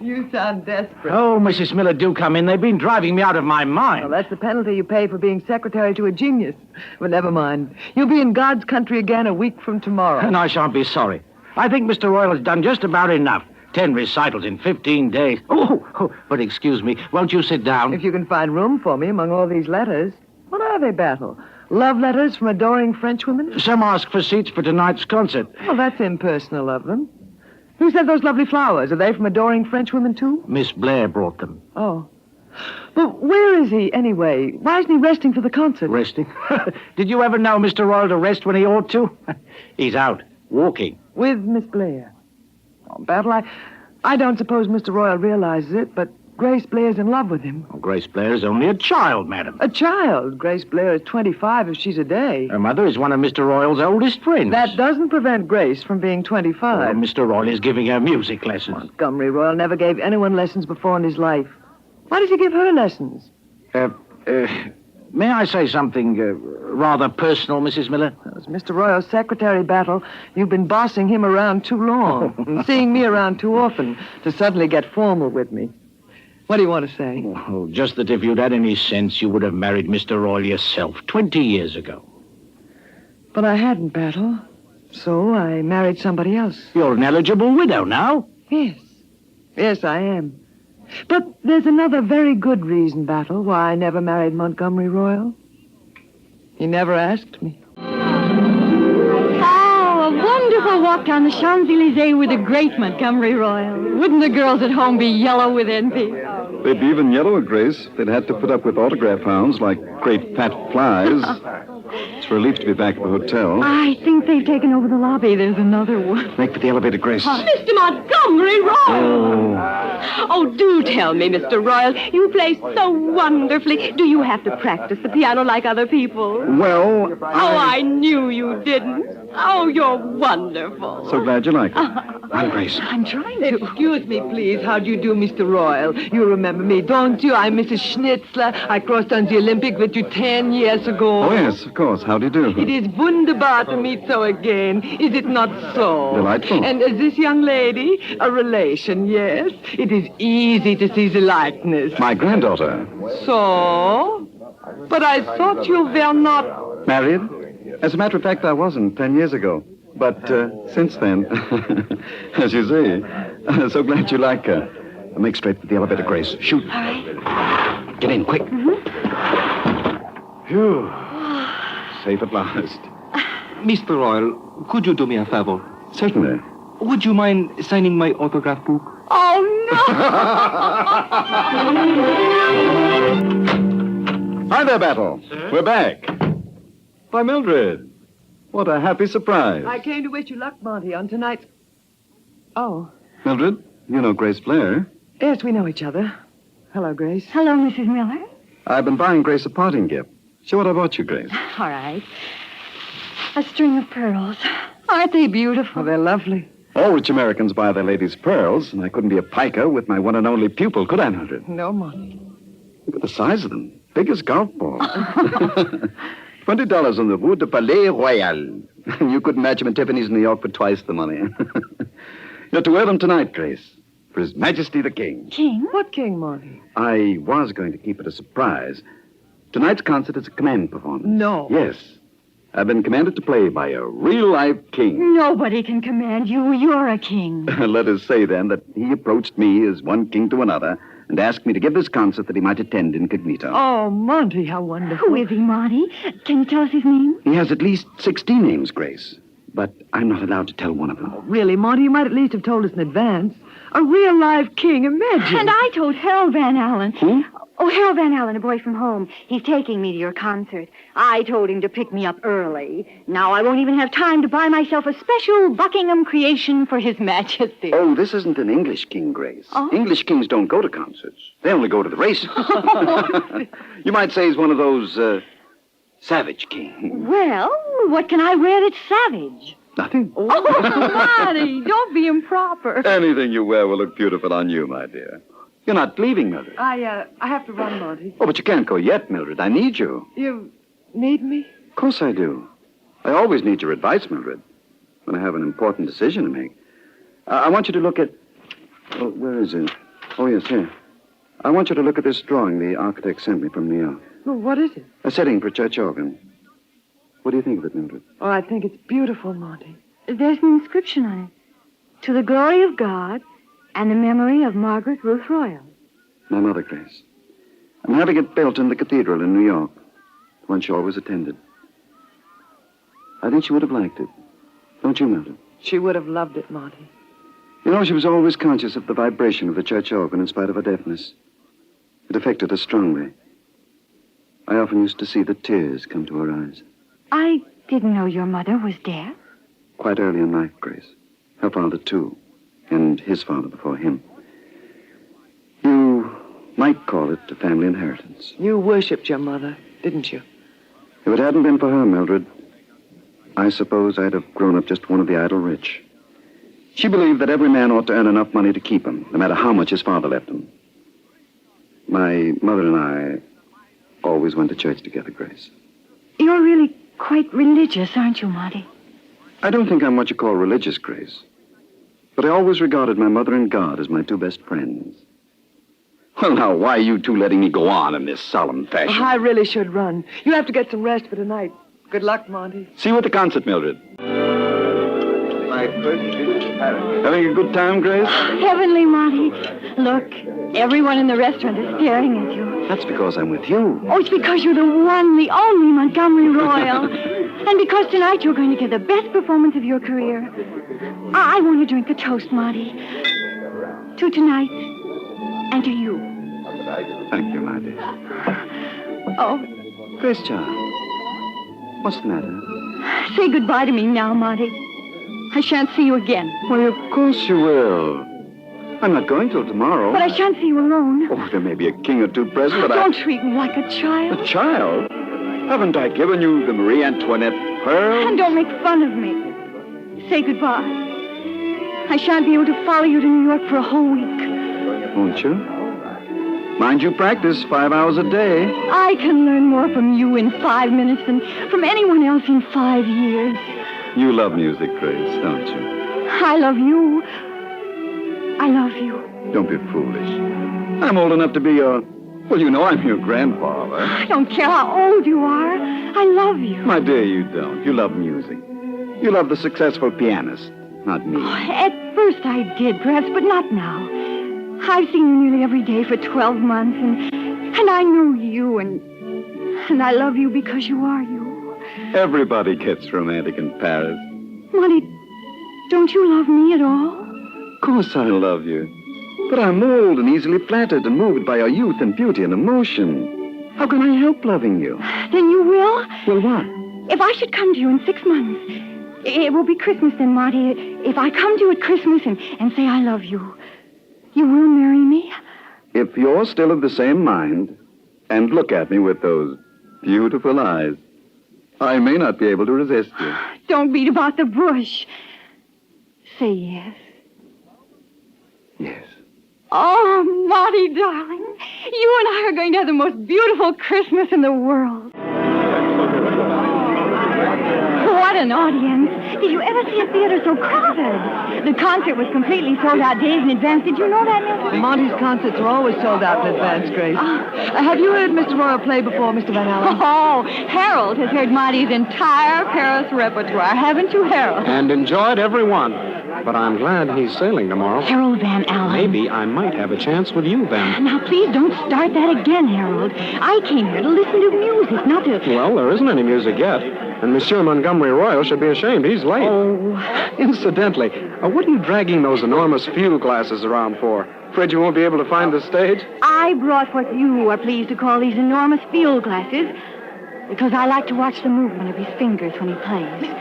You sound desperate. Oh, Mrs. Miller, do come in. They've been driving me out of my mind. Well, that's the penalty you pay for being secretary to a genius. But never mind. You'll be in God's country again a week from tomorrow. And I shan't be sorry. I think Mr. Royal has done just about enough. 10 recitals in 15 days. Oh, but excuse me. Won't you sit down? If you can find room for me among all these letters. What are they, Battle? Love letters from adoring Frenchwomen? Some ask for seats for tonight's concert. Well, that's impersonal of them. Who sent those lovely flowers? Are they from adoring Frenchwomen, too? Miss Blair brought them. Oh. But where is he, anyway? Why isn't he resting for the concert? Resting? Did you ever know Mr. Royal to rest when he ought to? He's out, walking. With Miss Blair. Oh, Battle, I don't suppose Mr. Royal realizes it, but Grace Blair's in love with him. Oh, Grace Blair is only a child, madam. A child? Grace Blair is 25 if she's a day. Her mother is one of Mr. Royal's oldest friends. That doesn't prevent Grace from being 25. Well, Mr. Royal is giving her music lessons. Montgomery Royal never gave anyone lessons before in his life. Why does he give her lessons? May I say something rather personal, Mrs. Miller? As Mr. Royal's secretary, Battle, you've been bossing him around too long and seeing me around too often to suddenly get formal with me. What do you want to say? Oh, just that if you'd had any sense, you would have married Mr. Royal yourself 20 years ago. But I hadn't, Battle. So I married somebody else. You're an eligible widow now. Yes. Yes, I am. But there's another very good reason, Battle, why I never married Montgomery Royal. He never asked me. Oh, a wonderful walk down the Champs-Élysées with the great Montgomery Royal. Wouldn't the girls at home be yellow with envy? They'd be even yellower, Grace. They'd have to put up with autograph hounds like great fat flies. It's a relief to be back at the hotel. I think they've taken over the lobby. There's another one. Make for the elevator, Grace. Mr. Montgomery Royal! Oh, do tell me, Mr. Royal. You play so wonderfully. Do you have to practice the piano like other people? Well, Oh, I knew you didn't. Oh, you're wonderful. So glad you like it. I'm Grace. I'm trying to. Excuse me, please. How do you do, Mr. Royal? You remember me, don't you? I'm Mrs. Schnitzler. I crossed on the Olympic with you 10 years ago. Oh, yes, of course. How do you do? It is wunderbar to meet so again. Is it not so? Delightful. And is this young lady a relation, yes? It is easy to see the likeness. My granddaughter. So? But I thought you were not... Married? As a matter of fact, I wasn't 10 years ago. But since then, as you see, so glad you like her. Make straight for the elevator, Grace. Shoot. All right. Get in, quick. Mm-hmm. Phew. Safe at last. Mr. Royal, could you do me a favor? Certainly. Would you mind signing my autograph book? Oh, Hi there, Battle. Sir? We're back. Why, Mildred. What a happy surprise. I came to wish you luck, Monty, on tonight's... Oh. Mildred, you know Grace Blair. Yes, we know each other. Hello, Grace. Hello, Mrs. Miller. I've been buying Grace a parting gift. Show what I bought you, Grace. All right. A string of pearls. Aren't they beautiful? Oh, they're lovely. All rich Americans buy their ladies pearls, and I couldn't be a piker with my one and only pupil, could I, Mildred? No, Monty. Look at the size of them. Big as golf balls. $20 on the Rue de Palais Royal. You couldn't match them at Tiffany's in New York for twice the money. You're to wear them tonight, Grace, for His Majesty the King. King? What king, Monty? I was going to keep it a surprise. Tonight's concert is a command performance. No. Yes. I've been commanded to play by a real-life king. Nobody can command you. You're a king. Let us say, then, that he approached me as one king to another and asked me to give this concert that he might attend incognito. Oh, Monty, how wonderful. Who is he, Monty? Can you tell us his name? He has at least 16 names, Grace, but I'm not allowed to tell one of them. Oh, really, Monty, you might at least have told us in advance. A real live king, imagine. And I told Harold Van Allen. Who? Oh, Harold Van Allen, a boy from home. He's taking me to your concert. I told him to pick me up early. Now I won't even have time to buy myself a special Buckingham creation for His Majesty. Oh, this isn't an English king, Grace. Oh? English kings don't go to concerts. They only go to the races. You might say he's one of those, savage kings. Well, what can I wear that's savage? Nothing. Oh, Monty, don't be improper. Anything you wear will look beautiful on you, my dear. You're not leaving, Mildred. I have to run, Monty. Oh, but you can't go yet, Mildred. I need you. You need me? Of course I do. I always need your advice, Mildred, when I have an important decision to make. I want you to look at... Oh, where is it? Oh, yes, here. I want you to look at this drawing the architect sent me from New York. Well, what is it? A setting for church organ. What do you think of it, Mildred? Oh, I think it's beautiful, Monty. There's an inscription on it. To the glory of God and the memory of Margaret Ruth Royal. My mother, Grace. I'm having it built in the cathedral in New York, the one she always attended. I think she would have liked it. Don't you, Mildred? She would have loved it, Monty. You know, she was always conscious of the vibration of the church organ in spite of her deafness. It affected her strongly. I often used to see the tears come to her eyes. I didn't know your mother was deaf. Quite early in life, Grace. Her father, too. And his father before him. You might call it a family inheritance. You worshipped your mother, didn't you? If it hadn't been for her, Mildred, I suppose I'd have grown up just one of the idle rich. She believed that every man ought to earn enough money to keep him, no matter how much his father left him. My mother and I always went to church together, Grace. You're really quite religious, aren't you, Monty? I don't think I'm what you call religious, Grace. But I always regarded my mother and God as my two best friends. Well, now, why are you two letting me go on in this solemn fashion? I really should run. You have to get some rest for tonight. Good luck, Monty. See you at the concert, Mildred. My first visit to Paris. Having a good time, Grace? Heavenly, Monty. Look, everyone in the restaurant is staring at you. That's because I'm with you. Oh, it's because you're the one, the only Montgomery Royal. And because tonight you're going to give the best performance of your career. I want to drink a toast, Monty. To tonight and to you. Thank you, my dear. Oh. Grace, child. What's the matter? Say goodbye to me now, Monty. I shan't see you again. Why, of course you will. I'm not going till tomorrow. But I shan't see you alone. Oh, there may be a king or two present, but Don't treat me like a child. A child? Haven't I given you the Marie Antoinette pearl? And don't make fun of me. Say goodbye. I shan't be able to follow you to New York for a whole week. Won't you? Mind you practice 5 hours a day. I can learn more from you in 5 minutes than from anyone else in 5 years. You love music, Grace, don't you? I love you. I love you. Don't be foolish. I'm old enough to be your... Well, you know I'm your grandfather. I don't care how old you are. I love you. My dear, you don't. You love music. You love the successful pianist, not me. At first I did, perhaps, but not now. I've seen you nearly every day for 12 months, and I know you, and I love you because you are you. Everybody gets romantic in Paris. Monty, don't you love me at all? Of course I love you. But I'm old and easily flattered and moved by your youth and beauty and emotion. How can I help loving you? Then you will? Well, what? If I should come to you in 6 months, it will be Christmas then, Marty. If I come to you at Christmas and say I love you, you will marry me? If you're still of the same mind and look at me with those beautiful eyes, I may not be able to resist you. Don't beat about the bush. Say yes. Yes. Oh, Marty, darling, you and I are going to have the most beautiful Christmas in the world. What an audience. Did you ever see a theater so crowded? The concert was completely sold out days in advance. Did you know that, Milton? Monty's concerts are always sold out in advance, Grace. Have you heard Mr. Royal play before, Mr. Van Allen? Oh, Harold has heard Monty's entire Paris repertoire. Haven't you, Harold? And enjoyed every one. But I'm glad he's sailing tomorrow. Harold Van Allen. Maybe I might have a chance with you then. Now, please don't start that again, Harold. I came here to listen to music, not to... Well, there isn't any music yet. And Monsieur Montgomery Royal should be ashamed. He's late. Oh. Incidentally, what are you dragging those enormous field glasses around for? Afraid you won't be able to find the stage? I brought what you are pleased to call these enormous field glasses because I like to watch the movement of his fingers when he plays.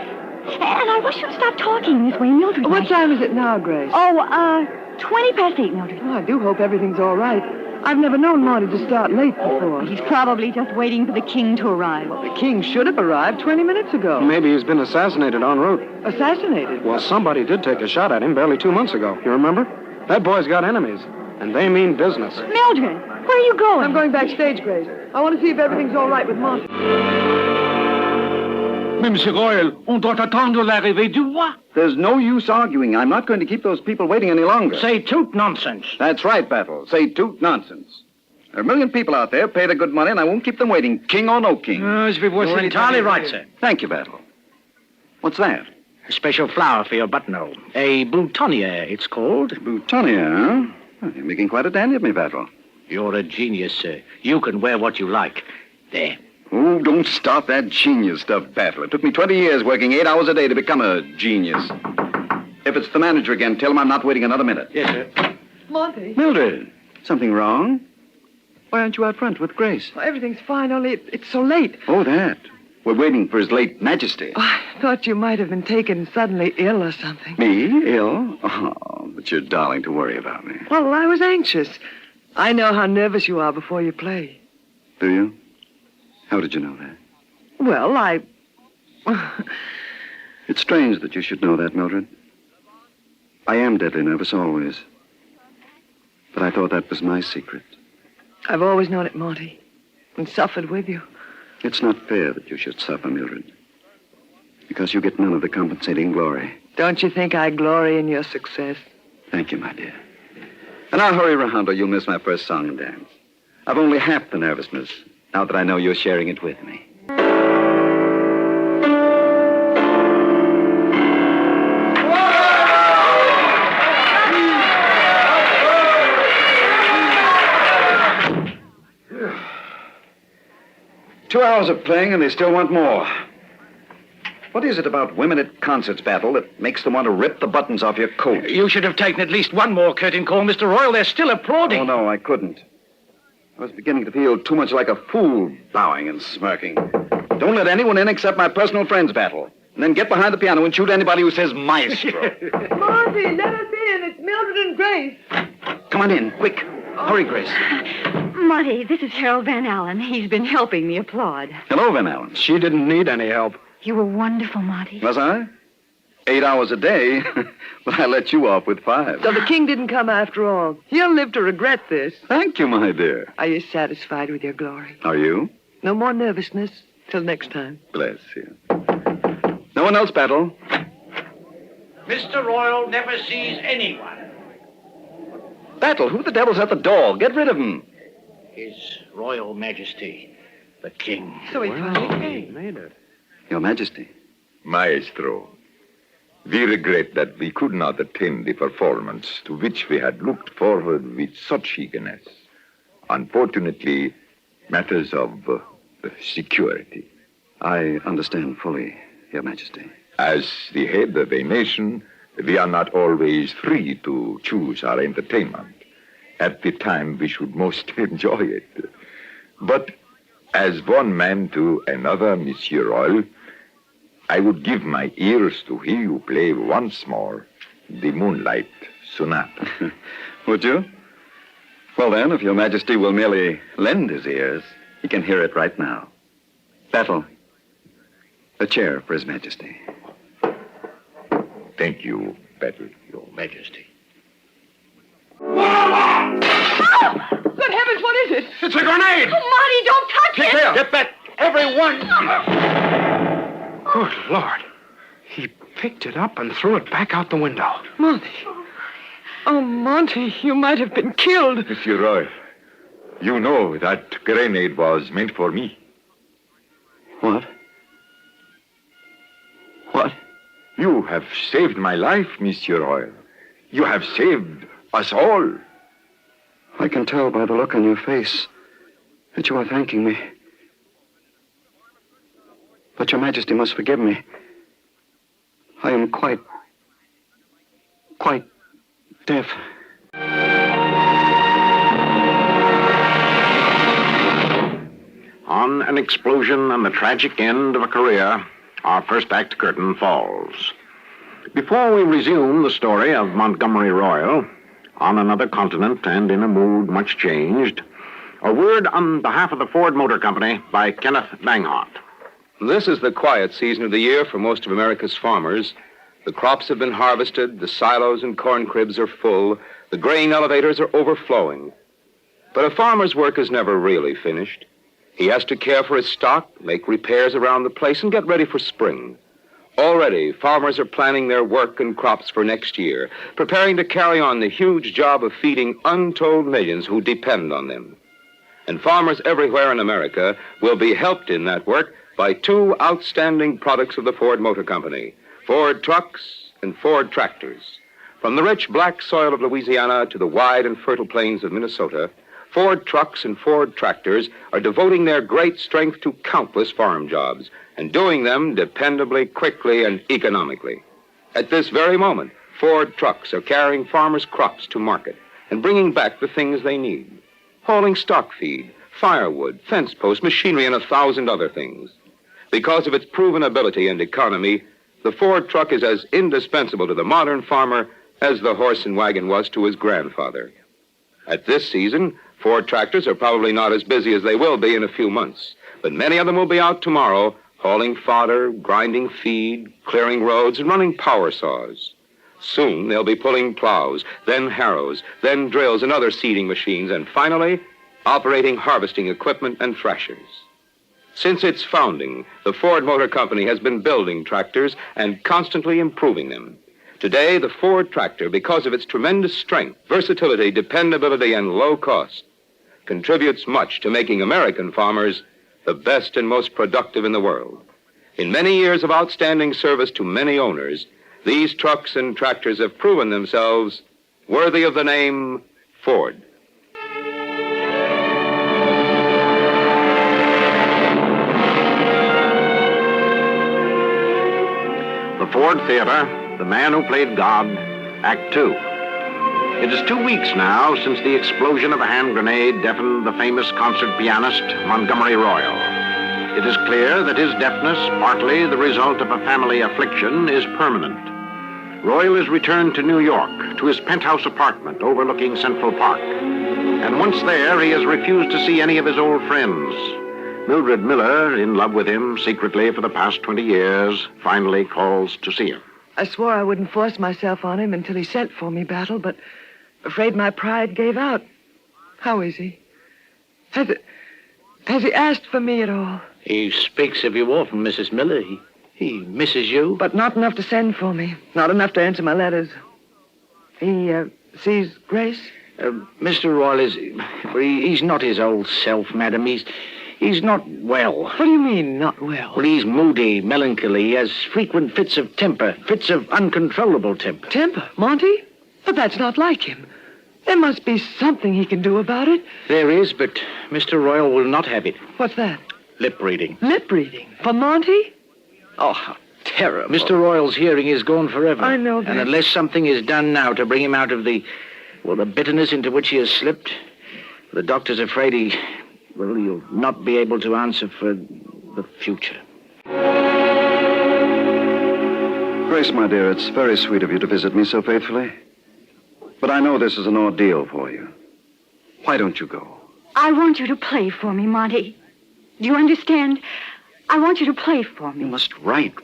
And I wish you'd stop talking this way, Mildred. What time is it now, Grace? 20 past 8, Mildred. Oh, I do hope everything's all right. I've never known Marty to start late before. He's probably just waiting for the king to arrive. Well, the king should have arrived 20 minutes ago. Maybe he's been assassinated en route. Assassinated? Well, somebody did take a shot at him barely 2 months ago. You remember? That boy's got enemies, and they mean business. Mildred, where are you going? I'm going backstage, Grace. I want to see if everything's all right with Marty. Mais, Monsieur Royal, on doit attendre l'arrivée du roi. There's no use arguing. I'm not going to keep those people waiting any longer. Say toot nonsense. That's right, Battle. Say toot nonsense. There are a million people out there, pay the good money, and I won't keep them waiting, king or no king. You're entirely right, sir. Thank you, Battle. What's that? A special flower for your buttonhole. A boutonniere, it's called. Boutonniere, huh? Well, you're making quite a dandy of me, Battle. You're a genius, sir. You can wear what you like. There. Oh, don't start that genius stuff, Battle. It took me 20 years working 8 hours a day to become a genius. If it's the manager again, tell him I'm not waiting another minute. Yes, sir. Monty. Mildred, something wrong? Why aren't you out front with Grace? Oh, everything's fine, only it's so late. Oh, that. We're waiting for His late Majesty. Oh, I thought you might have been taken suddenly ill or something. Me? Ill? Oh, but you're darling to worry about me. Well, I was anxious. I know how nervous you are before you play. Do you? How did you know that? Well, It's strange that you should know that, Mildred. I am deadly nervous always. But I thought that was my secret. I've always known it, Monty, and suffered with you. It's not fair that you should suffer, Mildred. Because you get none of the compensating glory. Don't you think I glory in your success? Thank you, my dear. And I'll hurry around or you'll miss my first song and dance. I've only half the nervousness now that I know you're sharing it with me. Two hours of playing and they still want more. What is it about women at concerts, Battle, that makes them want to rip the buttons off your coat? You should have taken at least one more curtain call, Mr. Royal. They're still applauding. Oh, no, I couldn't. I was beginning to feel too much like a fool, bowing and smirking. Don't let anyone in except my personal friends, Battle. And then get behind the piano and shoot anybody who says maestro. Monty, let us in. It's Mildred and Grace. Come on in, quick. Hurry, Grace. Monty, this is Harold Van Allen. He's been helping me applaud. Hello, Van Allen. She didn't need any help. You were wonderful, Monty. Was I? 8 hours a day, but I let you off with 5. So the king didn't come after all. He'll live to regret this. Thank you, my dear. Are you satisfied with your glory? Are you? No more nervousness. Till next time. Bless you. No one else, Battle. Mr. Royal never sees anyone. Battle, who the devil's at the door? Get rid of him. His Royal Majesty, the King. So he finally came. Made it. Your Majesty. Maestro, we regret that we could not attend the performance to which we had looked forward with such eagerness. Unfortunately, matters of security. I understand fully, Your Majesty. As the head of a nation, we are not always free to choose our entertainment at the time we should most enjoy it. But as one man to another, Monsieur Royal, I would give my ears to hear you play once more the Moonlight Sonata. Would you? Well, then, if Your Majesty will merely lend his ears, he can hear it right now. Battle. A chair for His Majesty. Thank you, Battle, Your Majesty. Good heavens, what is it? It's a grenade! Oh, Marty, don't touch Take it! care! Get back, everyone! Good Lord. He picked it up and threw it back out the window. Monty. Oh, Monty, you might have been killed. Monsieur Roy, you know that grenade was meant for me. What? What? You have saved my life, Monsieur Roy. You have saved us all. I can tell by the look on your face that you are thanking me. But Your Majesty must forgive me. I am quite deaf. On an explosion and the tragic end of a career, our first act curtain falls. Before we resume the story of Montgomery Royal, on another continent and in a mood much changed, a word on behalf of the Ford Motor Company by Kenneth Banghart. This is the quiet season of the year for most of America's farmers. The crops have been harvested, the silos and corn cribs are full, the grain elevators are overflowing. But a farmer's work is never really finished. He has to care for his stock, make repairs around the place, and get ready for spring. Already, farmers are planning their work and crops for next year, preparing to carry on the huge job of feeding untold millions who depend on them. And farmers everywhere in America will be helped in that work by two outstanding products of the Ford Motor Company, Ford trucks and Ford tractors. From the rich black soil of Louisiana to the wide and fertile plains of Minnesota, Ford trucks and Ford tractors are devoting their great strength to countless farm jobs and doing them dependably, quickly, and economically. At this very moment, Ford trucks are carrying farmers' crops to market and bringing back the things they need. Hauling stock feed, firewood, fence posts, machinery, and 1,000 other things. Because of its proven ability and economy, the Ford truck is as indispensable to the modern farmer as the horse and wagon was to his grandfather. At this season, Ford tractors are probably not as busy as they will be in a few months, but many of them will be out tomorrow, hauling fodder, grinding feed, clearing roads, and running power saws. Soon they'll be pulling plows, then harrows, then drills and other seeding machines, and finally, operating harvesting equipment and threshers. Since its founding, the Ford Motor Company has been building tractors and constantly improving them. Today, the Ford tractor, because of its tremendous strength, versatility, dependability, and low cost, contributes much to making American farmers the best and most productive in the world. In many years of outstanding service to many owners, these trucks and tractors have proven themselves worthy of the name Ford. The Ford Theater, The Man Who Played God, Act 2. It is 2 weeks now since the explosion of a hand grenade deafened the famous concert pianist, Montgomery Royal. It is clear that his deafness, partly the result of a family affliction, is permanent. Royal is returned to New York, to his penthouse apartment overlooking Central Park. And once there, he has refused to see any of his old friends. Mildred Miller, in love with him secretly for the past 20 years, finally calls to see him. I swore I wouldn't force myself on him until he sent for me, Battle, but afraid my pride gave out. How is he? Has he asked for me at all? He speaks of you often, Mrs. Miller. He misses you. But not enough to send for me. Not enough to answer my letters. He sees Grace? Mr. Royal he's not his old self, madam. He's not well. What do you mean, not well? Well, he's moody, melancholy. He has frequent fits of temper, fits of uncontrollable temper. Temper? Monty? But that's not like him. There must be something he can do about it. There is, but Mr. Royal will not have it. What's that? Lip reading. Lip reading? For Monty? Oh, how terrible. Mr. Royal's hearing is gone forever. I know that. And unless something is done now to bring him out of the bitterness into which he has slipped, the doctor's afraid he'll not be able to answer for the future. Grace, my dear, it's very sweet of you to visit me so faithfully. But I know this is an ordeal for you. Why don't you go? I want you to play for me, Monty. Do you understand? I want you to play for me. You must write.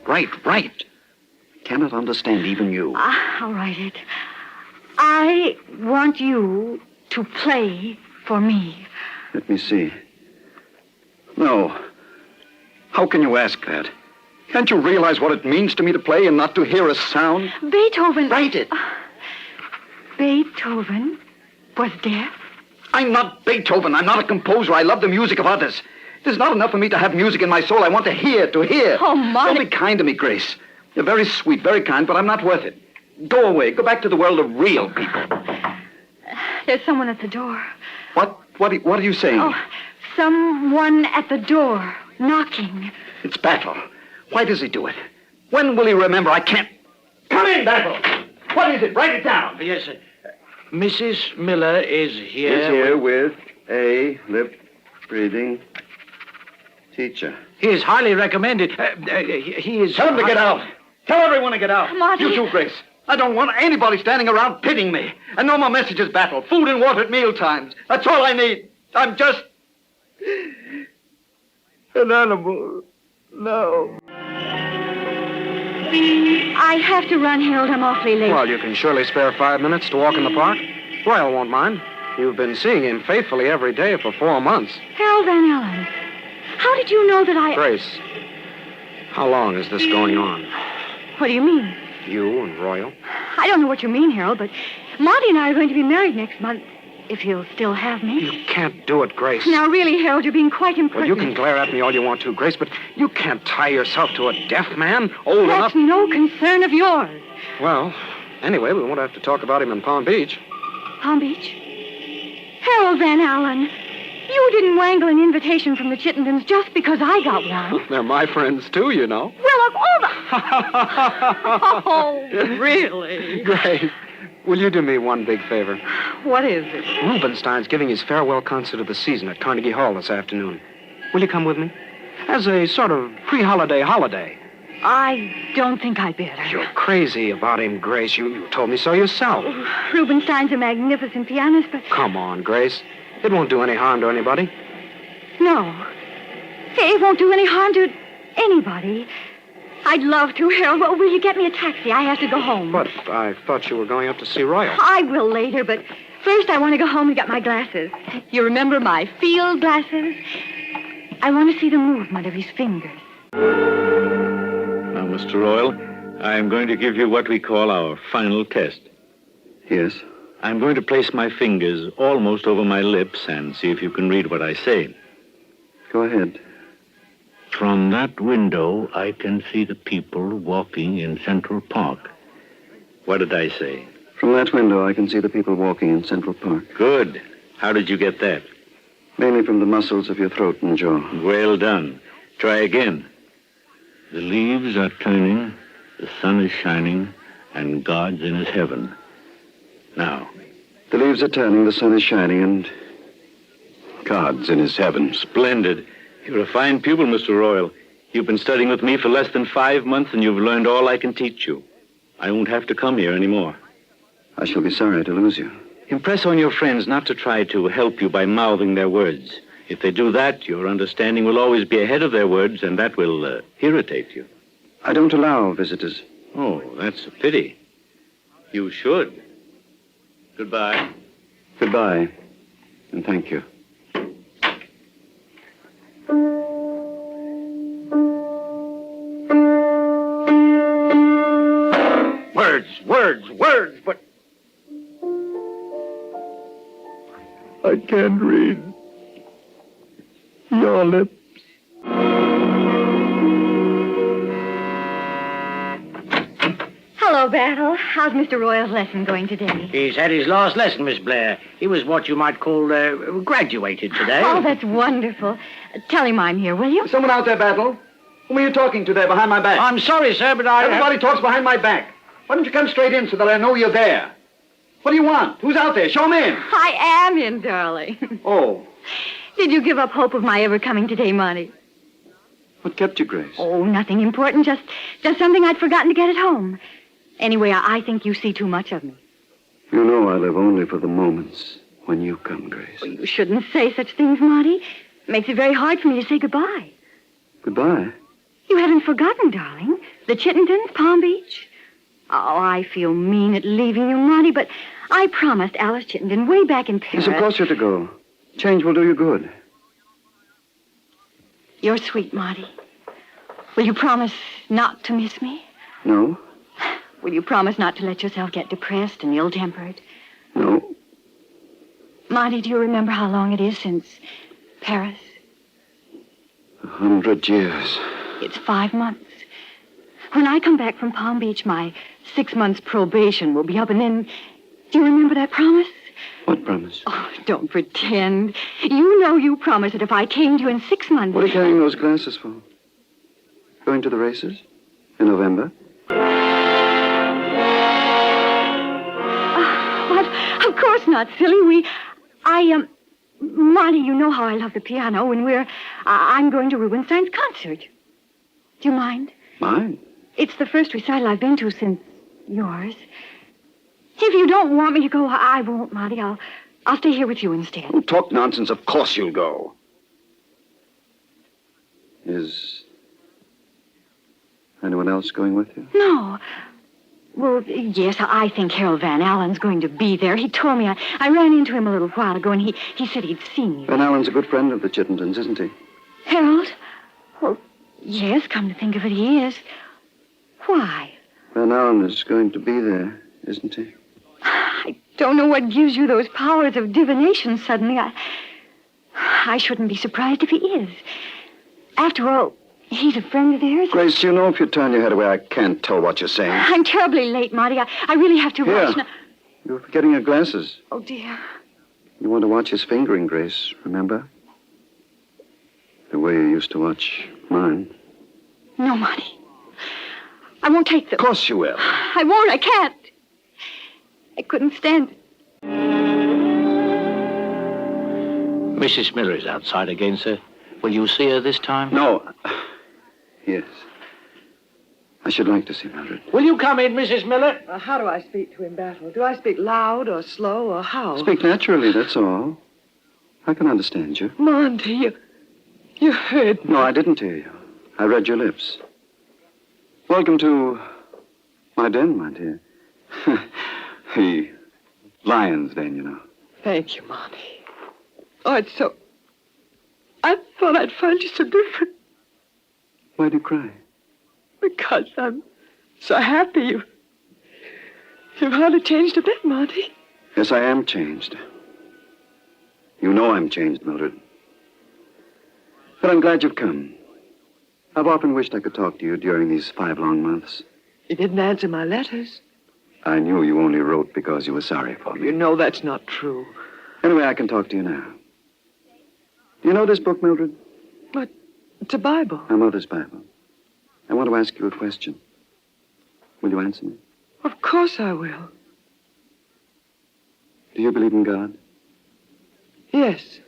Cannot understand even you. I'll write it. I want you to play for me. Let me see. No. How can you ask that? Can't you realize what it means to me to play and not to hear a sound? Beethoven... Write it. Beethoven was deaf? I'm not Beethoven. I'm not a composer. I love the music of others. It is not enough for me to have music in my soul. I want to hear. Oh, Monty. Don't be kind to me, Grace. You're very sweet, very kind, but I'm not worth it. Go away. Go back to the world of real people. There's someone at the door. What are you saying? Oh, someone at the door, knocking. It's Battle. Why does he do it? When will he remember? I can't... Come in, Battle! What is it? Write it down. Yes, sir. Mrs. Miller is here. Is here with a lip-reading teacher. He is highly recommended. He is... Tell him to get out. Tell everyone to get out. Monty. You too, Grace. I don't want anybody standing around pitying me. And no more messages, Battle. Food and water at mealtimes. That's all I need. I'm just... an animal. No. I have to run, Harold. I'm awfully late. Well, you can surely spare 5 minutes to walk in the park. Royal won't mind. You've been seeing him faithfully every day for 4 months. Harold Van Allen, how did you know that I... Grace, how long is this going on? What do you mean? You and Royal? I don't know what you mean, Harold, but Monty and I are going to be married next month, if he'll still have me. You can't do it, Grace. Now, really, Harold, you're being quite Well, impertinent. you can glare at me all you want to, Grace, but you can't tie yourself to a deaf man old enough... That's no concern of yours. Well, anyway, we won't have to talk about him in Palm Beach. Palm Beach? Harold Van Allen, you didn't wangle an invitation from the Chittendens just because I got one. They're my friends, too, you know. Well, of all the... Oh, really? Grace, will you do me one big favor? What is it? Rubenstein's giving his farewell concert of the season at Carnegie Hall this afternoon. Will you come with me? As a sort of pre-holiday holiday. I don't think I better. You're crazy about him, Grace. You told me so yourself. Rubenstein's a magnificent pianist, but... Come on, Grace. It won't do any harm to anybody. No. It won't do any harm to anybody. I'd love to, Harold. Well, will you get me a taxi? I have to go home. But I thought you were going up to see Royal. I will later, but first I want to go home and get my glasses. You remember my field glasses? I want to see the movement of his fingers. Now, Mr. Royal, I'm going to give you what we call our final test. Yes? I'm going to place my fingers almost over my lips and see if you can read what I say. Go ahead. From that window, I can see the people walking in Central Park. What did I say? From that window, I can see the people walking in Central Park. Good. How did you get that? Mainly from the muscles of your throat and jaw. Well done. Try again. The leaves are turning, the sun is shining, and God's in his heaven. Now. The leaves are turning, the sun is shining, and God's in his heaven. Splendid. You're a fine pupil, Mr. Royal. You've been studying with me for less than 5 months, and you've learned all I can teach you. I won't have to come here anymore. I shall be sorry to lose you. Impress on your friends not to try to help you by mouthing their words. If they do that, your understanding will always be ahead of their words, and that will irritate you. I don't allow visitors. Oh, that's a pity. You should. Goodbye. Goodbye, and thank you. Words, but... I can't read your lips. Hello, Hello, Battle. How's Mr. Royal's lesson going today? He's had his last lesson, Miss Blair. He was what you might call graduated today. Oh, that's wonderful. Tell him I'm here, will you? Someone out there, Battle. Whom are you talking to there behind my back? I'm sorry, sir, but I... Everybody talks behind my back. Why don't you come straight in so that I know you're there? What do you want? Who's out there? Show me in. I am in, darling. Oh. Did you give up hope of my ever coming today, Monty? What kept you, Grace? Oh, nothing important. Just something I'd forgotten to get at home. Anyway, I think you see too much of me. You know I live only for the moments when you come, Grace. Well, you shouldn't say such things, Monty. It makes it very hard for me to say goodbye. Goodbye. You haven't forgotten, darling. The Chittendens, Palm Beach. Oh, I feel mean at leaving you, Monty, but I promised Alice Chittenden way back in Paris. Yes, of course you're to go. Change will do you good. You're sweet, Monty. Will you promise not to miss me? No? Will you promise not to let yourself get depressed and ill-tempered? No. Monty, do you remember how long it is since Paris? 100 years. It's 5 months. When I come back from Palm Beach, my 6 months probation will be up, and then... Do you remember that promise? What promise? Oh, don't pretend. You know you promised that if I came to you in 6 months... What are you carrying those glasses for? Going to the races? In November? Of course not, silly. Monty, you know how I love the piano, and I'm going to Rubinstein's concert. Do you mind? Mind? It's the first recital I've been to since yours. If you don't want me to go, I won't, Monty. I'll stay here with you instead. Don't talk nonsense. Of course you'll go. Is anyone else going with you? No. Well, yes, I think Harold Van Allen's going to be there. He told me. I ran into him a little while ago, and he said he'd seen you. Van Allen's a good friend of the Chittendens, isn't he? Harold? Well, yes, come to think of it, he is. Why? Van Allen is going to be there, isn't he? I don't know what gives you those powers of divination suddenly. I shouldn't be surprised if he is. After all, he's a friend of theirs. Grace, you know if you turn your head away, I can't tell what you're saying. I'm terribly late, Monty. I really have to rush now. You're forgetting your glasses. Oh, dear. You want to watch his fingering, Grace, remember? The way you used to watch mine. No, Monty. I won't take them. Of course you will. I won't. I can't. I couldn't stand it. Mrs. Miller is outside again, sir. Will you see her this time? No. Yes. I should like to see Mildred. Will you come in, Mrs. Miller? How do I speak to him, Battle? Do I speak loud or slow or how? Speak naturally, that's all. I can understand you. Monty, you heard me. No, I didn't hear you. I read your lips. Welcome to my den, my dear. The lion's den, you know. Thank you, Monty. Oh, it's so... I thought I'd find you so different. Why do you cry? Because I'm so happy. You've hardly changed a bit, Monty. Yes, I am changed. You know I'm changed, Mildred. But I'm glad you've come. I've often wished I could talk to you during these 5 long months. You didn't answer my letters. I knew you only wrote because you were sorry for me. You know that's not true. Anyway, I can talk to you now. Do you know this book, Mildred? But it's a Bible. My mother's Bible. I want to ask you a question. Will you answer me? Of course I will. Do you believe in God? Yes.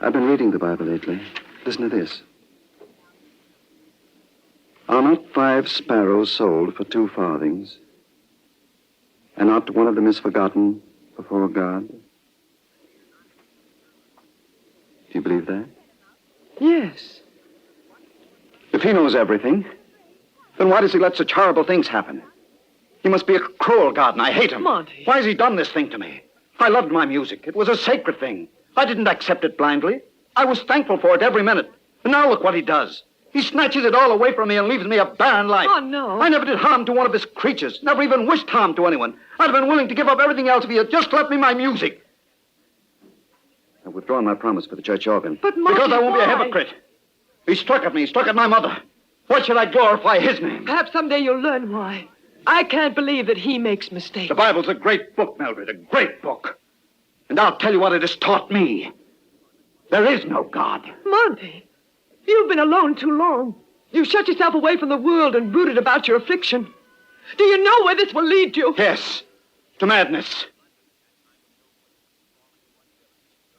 I've been reading the Bible lately. Listen to this. Are not 5 sparrows sold for 2 farthings, and not one of them is forgotten before God? Do you believe that? Yes. If he knows everything, then why does he let such horrible things happen? He must be a cruel God, and I hate him. Monty. Why has he done this thing to me? I loved my music. It was a sacred thing. I didn't accept it blindly. I was thankful for it every minute. And now look what he does. He snatches it all away from me and leaves me a barren life. Oh, no. I never did harm to one of his creatures. Never even wished harm to anyone. I'd have been willing to give up everything else if he had just left me my music. I've withdrawn my promise for the church organ. But, Monty, because I won't be a why? hypocrite. He struck at me. He struck at my mother. Why should I glorify his name? Perhaps someday you'll learn why. I can't believe that he makes mistakes. The Bible's a great book, Mildred, a great book. And I'll tell you what it has taught me. There is no God. Monty, you've been alone too long. You shut yourself away from the world and brooded about your affliction. Do you know where this will lead you? Yes, to madness.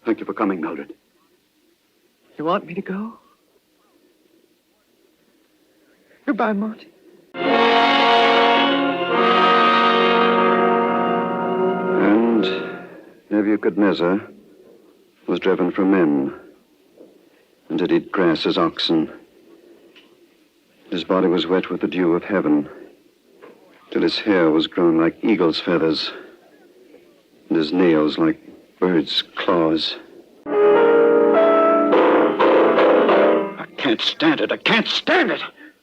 Thank you for coming, Mildred. You want me to go? Goodbye, Monty. And Nebuchadnezzar was driven from men and did eat grass as oxen. His body was wet with the dew of heaven, till his hair was grown like eagle's feathers, and his nails like birds' claws. I can't stand it. I can't stand it.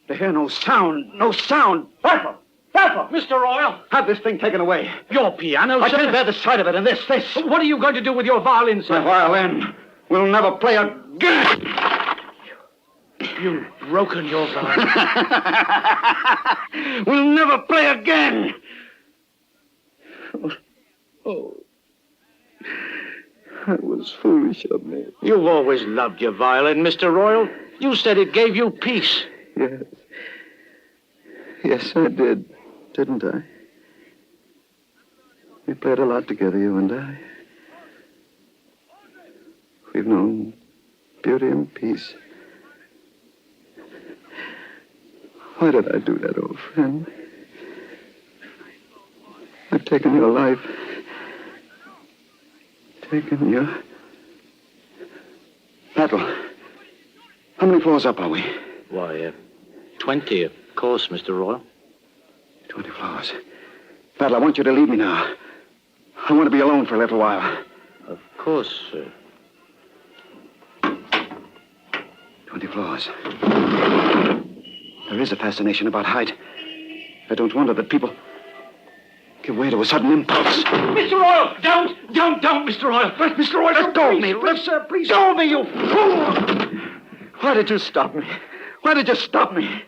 To hear no sound, no sound. Baffle! Baffle! Mr. Royal! Have this thing taken away. Your piano, I sir? can't bear the sight of it, and this. What are you going to do with your violin, sir? My violin will never play again. You've broken your violin. We'll never play again. Oh. That was foolish of me. You've always loved your violin, Mr. Royal. You said it gave you peace. Yes. Yes, I did. Didn't I? We played a lot together, you and I. We've known beauty and peace. Why did I do that, old friend? I've taken your life. Taken your... Battle. How many floors up are we? Why, 20, of course, Mr. Royal. 20 floors. Battle, I want you to leave me now. I want to be alone for a little while. Of course, sir. 20 floors. There is a fascination about height. I don't wonder that people give way to a sudden impulse. Mr. Royal! Don't, Mr. Royal! Mr. Royal, let go of me! Please, sir, please. Let go of me, you fool! Why did you stop me? Why did you stop me?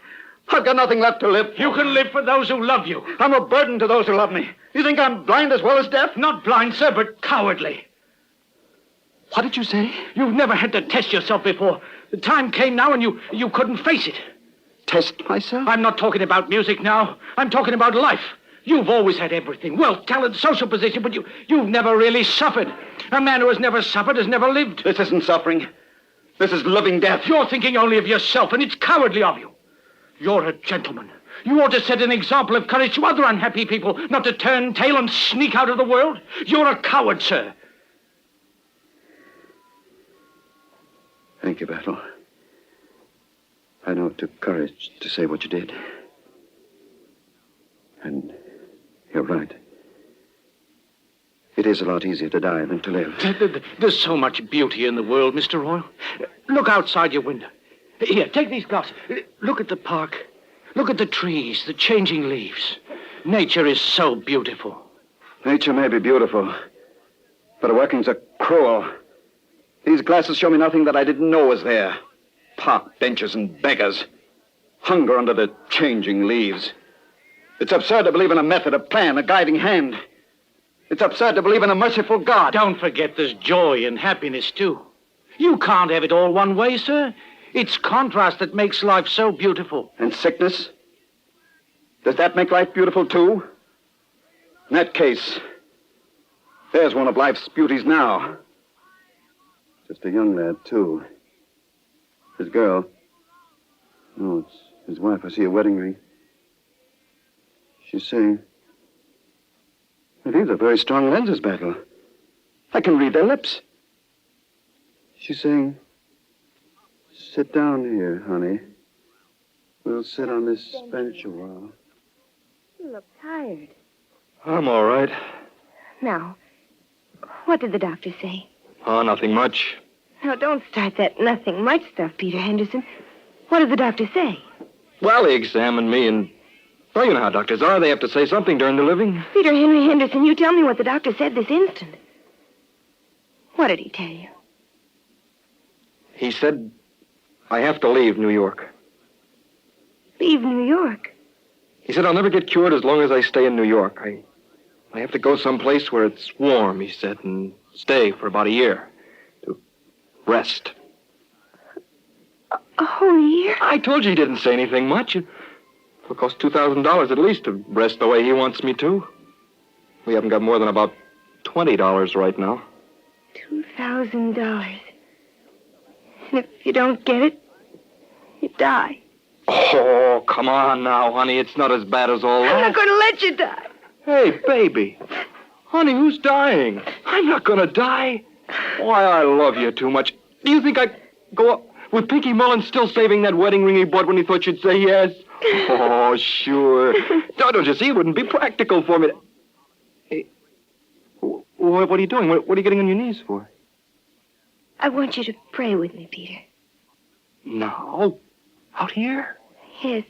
I've got nothing left to live for. You can live for those who love you. I'm a burden to those who love me. You think I'm blind as well as deaf? Not blind, sir, but cowardly. What did you say? You've never had to test yourself before. The time came now and you couldn't face it. Test myself? I'm not talking about music now. I'm talking about life. You've always had everything. Wealth, talent, social position, but you've never really suffered. A man who has never suffered has never lived. This isn't suffering. This is living death. You're thinking only of yourself, and it's cowardly of you. You're a gentleman. You ought to set an example of courage to other unhappy people, not to turn tail and sneak out of the world. You're a coward, sir. Thank you, Battle. I know it took courage to say what you did. And you're right. It is a lot easier to die than to live. There's so much beauty in the world, Mr. Royal. Look outside your window. Here, take these glasses. Look at the park. Look at the trees, the changing leaves. Nature is so beautiful. Nature may be beautiful, but her workings are cruel. These glasses show me nothing that I didn't know was there. Park benches and beggars. Hunger under the changing leaves. It's absurd to believe in a method, a plan, a guiding hand. It's absurd to believe in a merciful God. Don't forget there's joy and happiness, too. You can't have it all one way, sir. It's contrast that makes life so beautiful. And sickness? Does that make life beautiful, too? In that case, there's one of life's beauties now. Just a young lad, too. His girl. No, it's his wife. I see a wedding ring. She's saying... These are very strong lenses, Battle. I can read their lips. She's saying... Sit down here, honey. We'll sit on this bench a while. You look tired. I'm all right. Now, what did the doctor say? Oh, nothing much. Now, don't start that nothing much stuff, Peter Henderson. What did the doctor say? Well, he examined me and... Well, you know how doctors are. They have to say something during the living. Peter Henry Henderson, you tell me what the doctor said this instant. What did he tell you? He said I have to leave New York. Leave New York? He said I'll never get cured as long as I stay in New York. I have to go someplace where it's warm, he said, and stay for about a year. To rest. A whole year? I told you he didn't say anything much. It'll cost $2,000 at least to rest the way he wants me to. We haven't got more than about $20 right now. $2,000. And if you don't get it, you die. Oh, come on now, honey. It's not as bad as all that. I'm not going to let you die. Hey, baby. Honey, who's dying? I'm not going to die. Why, I love you too much. Do you think I'd go up with Pinky Mullins still saving that wedding ring he bought when he thought you'd say yes? Oh, sure. Don't you see? It wouldn't be practical for me to... Hey, what are you doing? What are you getting on your knees for? I want you to pray with me, Peter. No. Out here? Yes.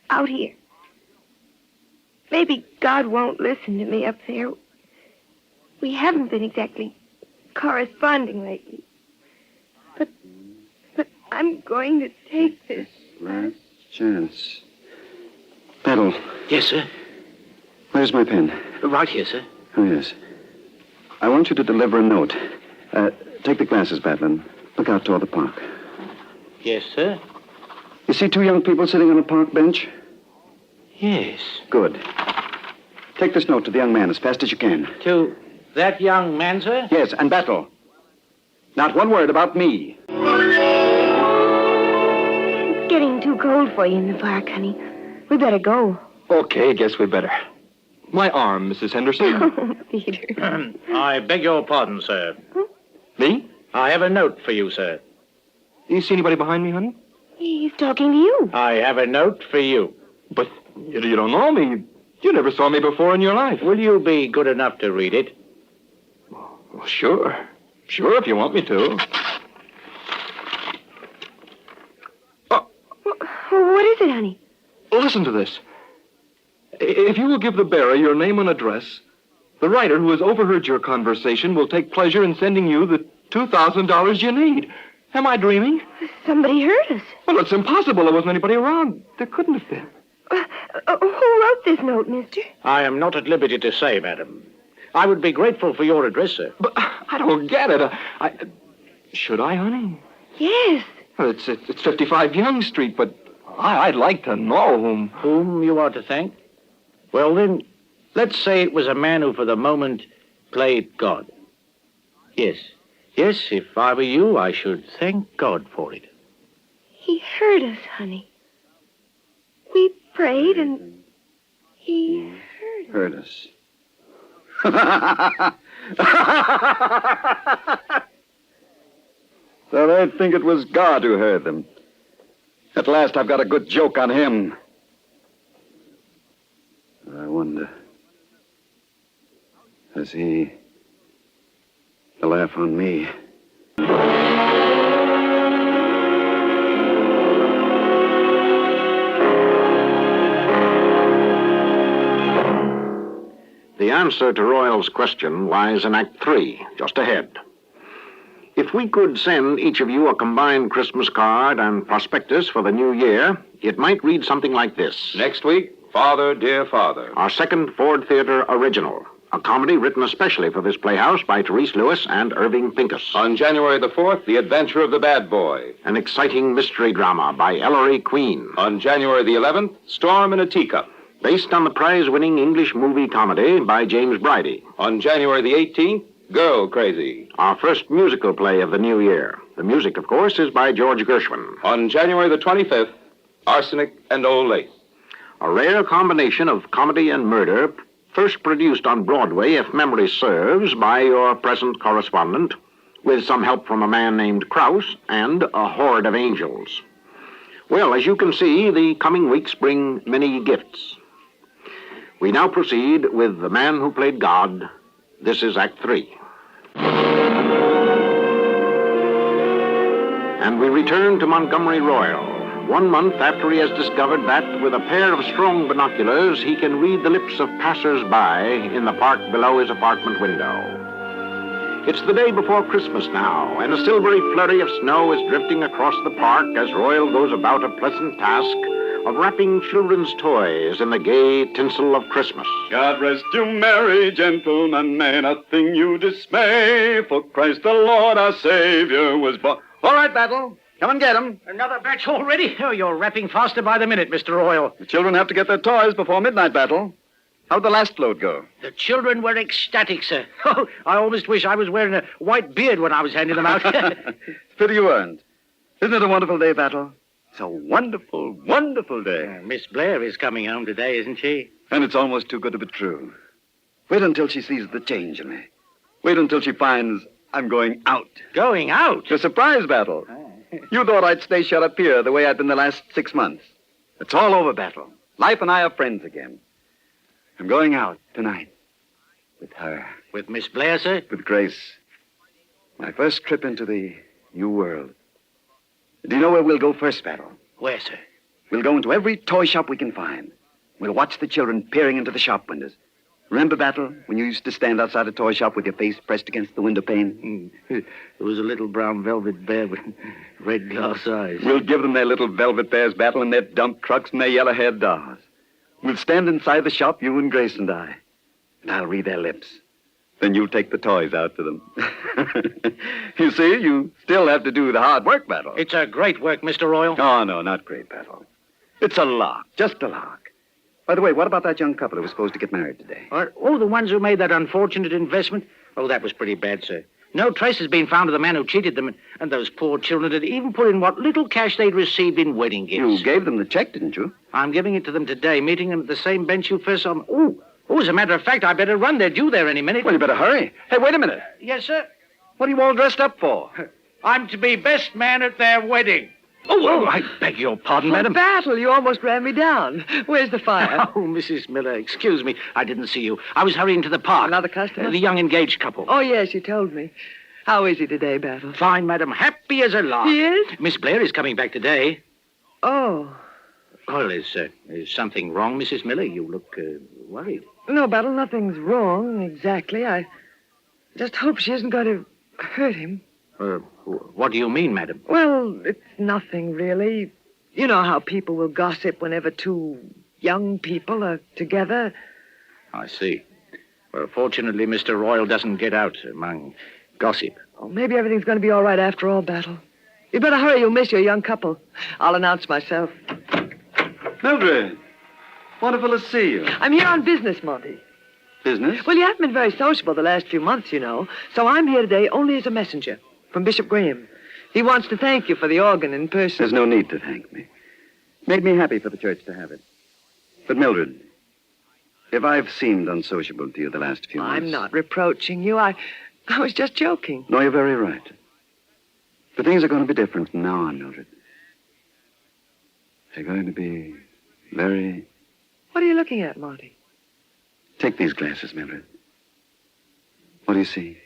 Out here. Maybe God won't listen to me up there. We haven't been exactly corresponding lately. But I'm going to take this last chance. Battle. Yes, sir. Where's my pen? Right here, sir. Oh, yes. I want you to deliver a note. Take the glasses, Batlin. Look out toward the park. Yes, sir. You see two young people sitting on a park bench? Yes. Good. Take this note to the young man as fast as you can. To that young man, sir? Yes, and Battle. Not one word about me. It's getting too cold for you in the park, honey. We better go. Okay, guess we better. My arm, Mrs. Henderson. Oh, Peter. I beg your pardon, sir. Me? I have a note for you, sir. You see anybody behind me, honey? He's talking to you. I have a note for you. But you don't know me. You never saw me before in your life. Will you be good enough to read it? Well, sure. Sure, if you want me to. What is it, honey? Listen to this. If you will give the bearer your name and address, the writer who has overheard your conversation will take pleasure in sending you the $2,000 you need. Am I dreaming? Somebody heard us. Well, it's impossible. There wasn't anybody around. There couldn't have been. Who wrote this note, mister? I am not at liberty to say, madam. I would be grateful for your address, sir. But I don't get it. Should I, honey? Yes. Well, it's 55 Young Street, but I'd like to know whom. Whom you are to thank? Well, then, let's say it was a man who, for the moment, played God. Yes. Yes, if I were you, I should thank God for it. He heard us, honey. We prayed and he heard us. So they'd think it was God who heard them. At last I've got a good joke on him. I wonder, has he a laugh on me? The answer to Royal's question lies in Act 3, just ahead. If we could send each of you a combined Christmas card and prospectus for the new year, it might read something like this. Next week, Father, Dear Father. Our second Ford Theater original, a comedy written especially for this playhouse by Therese Lewis and Irving Pincus. On January the 4th, The Adventure of the Bad Boy. An exciting mystery drama by Ellery Queen. On January the 11th, Storm in a Teacup. Based on the prize-winning English movie comedy by James Bridie. On January the 18th, Girl Crazy. Our first musical play of the new year. The music, of course, is by George Gershwin. On January the 25th, Arsenic and Old Lace. A rare combination of comedy and murder, first produced on Broadway, if memory serves, by your present correspondent, with some help from a man named Krauss and a horde of angels. Well, as you can see, the coming weeks bring many gifts. We now proceed with The Man Who Played God. This is Act 3. And we return to Montgomery Royal, 1 month after he has discovered that, with a pair of strong binoculars, he can read the lips of passers-by in the park below his apartment window. It's the day before Christmas now, and a silvery flurry of snow is drifting across the park as Royal goes about a pleasant task of wrapping children's toys in the gay tinsel of Christmas. God rest you, merry gentlemen, may nothing you dismay, for Christ the Lord our Savior was born. All right, Battle. Come and get him. Another batch already? Oh, you're wrapping faster by the minute, Mr. Royal. The children have to get their toys before midnight, Battle. How'd the last load go? The children were ecstatic, sir. Oh, I almost wish I was wearing a white beard when I was handing them out. Pity you weren't. Isn't it a wonderful day, Battle? It's a wonderful, wonderful day. Miss Blair is coming home today, isn't she? And it's almost too good to be true. Wait until she sees the change in me. Wait until she finds I'm going out. Going out? A surprise, Battle. You thought I'd stay shut up here the way I've been the last 6 months. It's all over, Battle. Life and I are friends again. I'm going out tonight. With her. With Miss Blair, sir? With Grace. My first trip into the new world. Do you know where we'll go first, Battle? Where, sir? We'll go into every toy shop we can find. We'll watch the children peering into the shop windows. Remember, Battle, when you used to stand outside a toy shop with your face pressed against the window pane? There was a little brown velvet bear with red glass eyes. We'll give them their little velvet bears, Battle, and their dump trucks and their yellow-haired dolls. We'll stand inside the shop, you and Grace and I. And I'll read their lips. Then you'll take the toys out to them. You see, you still have to do the hard work, Battle. It's a great work, Mr. Royal. Oh, no, not great, Battle. It's a lark, just a lark. By the way, what about that young couple who was supposed to get married today? Oh, the ones who made that unfortunate investment? Oh, that was pretty bad, sir. No trace has been found of the man who cheated them, and those poor children had even put in what little cash they'd received in wedding gifts. You gave them the check, didn't you? I'm giving it to them today, meeting them at the same bench you first saw them. Oh, as a matter of fact, I better run. They're due there any minute. Well, you better hurry. Hey, wait a minute. Yes, sir? What are you all dressed up for? I'm to be best man at their wedding. Oh, I beg your pardon, madam. Battle, you almost ran me down. Where's the fire? Oh, Mrs. Miller, excuse me. I didn't see you. I was hurrying to the park. Another customer? The young engaged couple. Oh, yes, you told me. How is he today, Battle? Fine, madam. Happy as a lark. He is? Miss Blair is coming back today. Oh. Well, is something wrong, Mrs. Miller? You look worried. No, Battle, nothing's wrong exactly. I just hope she isn't going to hurt him. What do you mean, madam? Well, it's nothing, really. You know how people will gossip whenever two young people are together. I see. Well, fortunately, Mr. Royal doesn't get out among gossip. Oh, maybe everything's going to be all right after all, Battle. You'd better hurry. You'll miss your young couple. I'll announce myself. Mildred, wonderful to see you. I'm here on business, Monty. Business? Well, you haven't been very sociable the last few months, you know. So I'm here today only as a messenger from Bishop Graham. He wants to thank you for the organ in person. There's no need to thank me. Made me happy for the church to have it. But, Mildred, if I've seemed unsociable to you the last few months... I'm not reproaching you. I was just joking. No, you're very right. But things are going to be different from now on, Mildred. They're going to be very... What are you looking at, Monty? Take these glasses, Mildred. What do you see?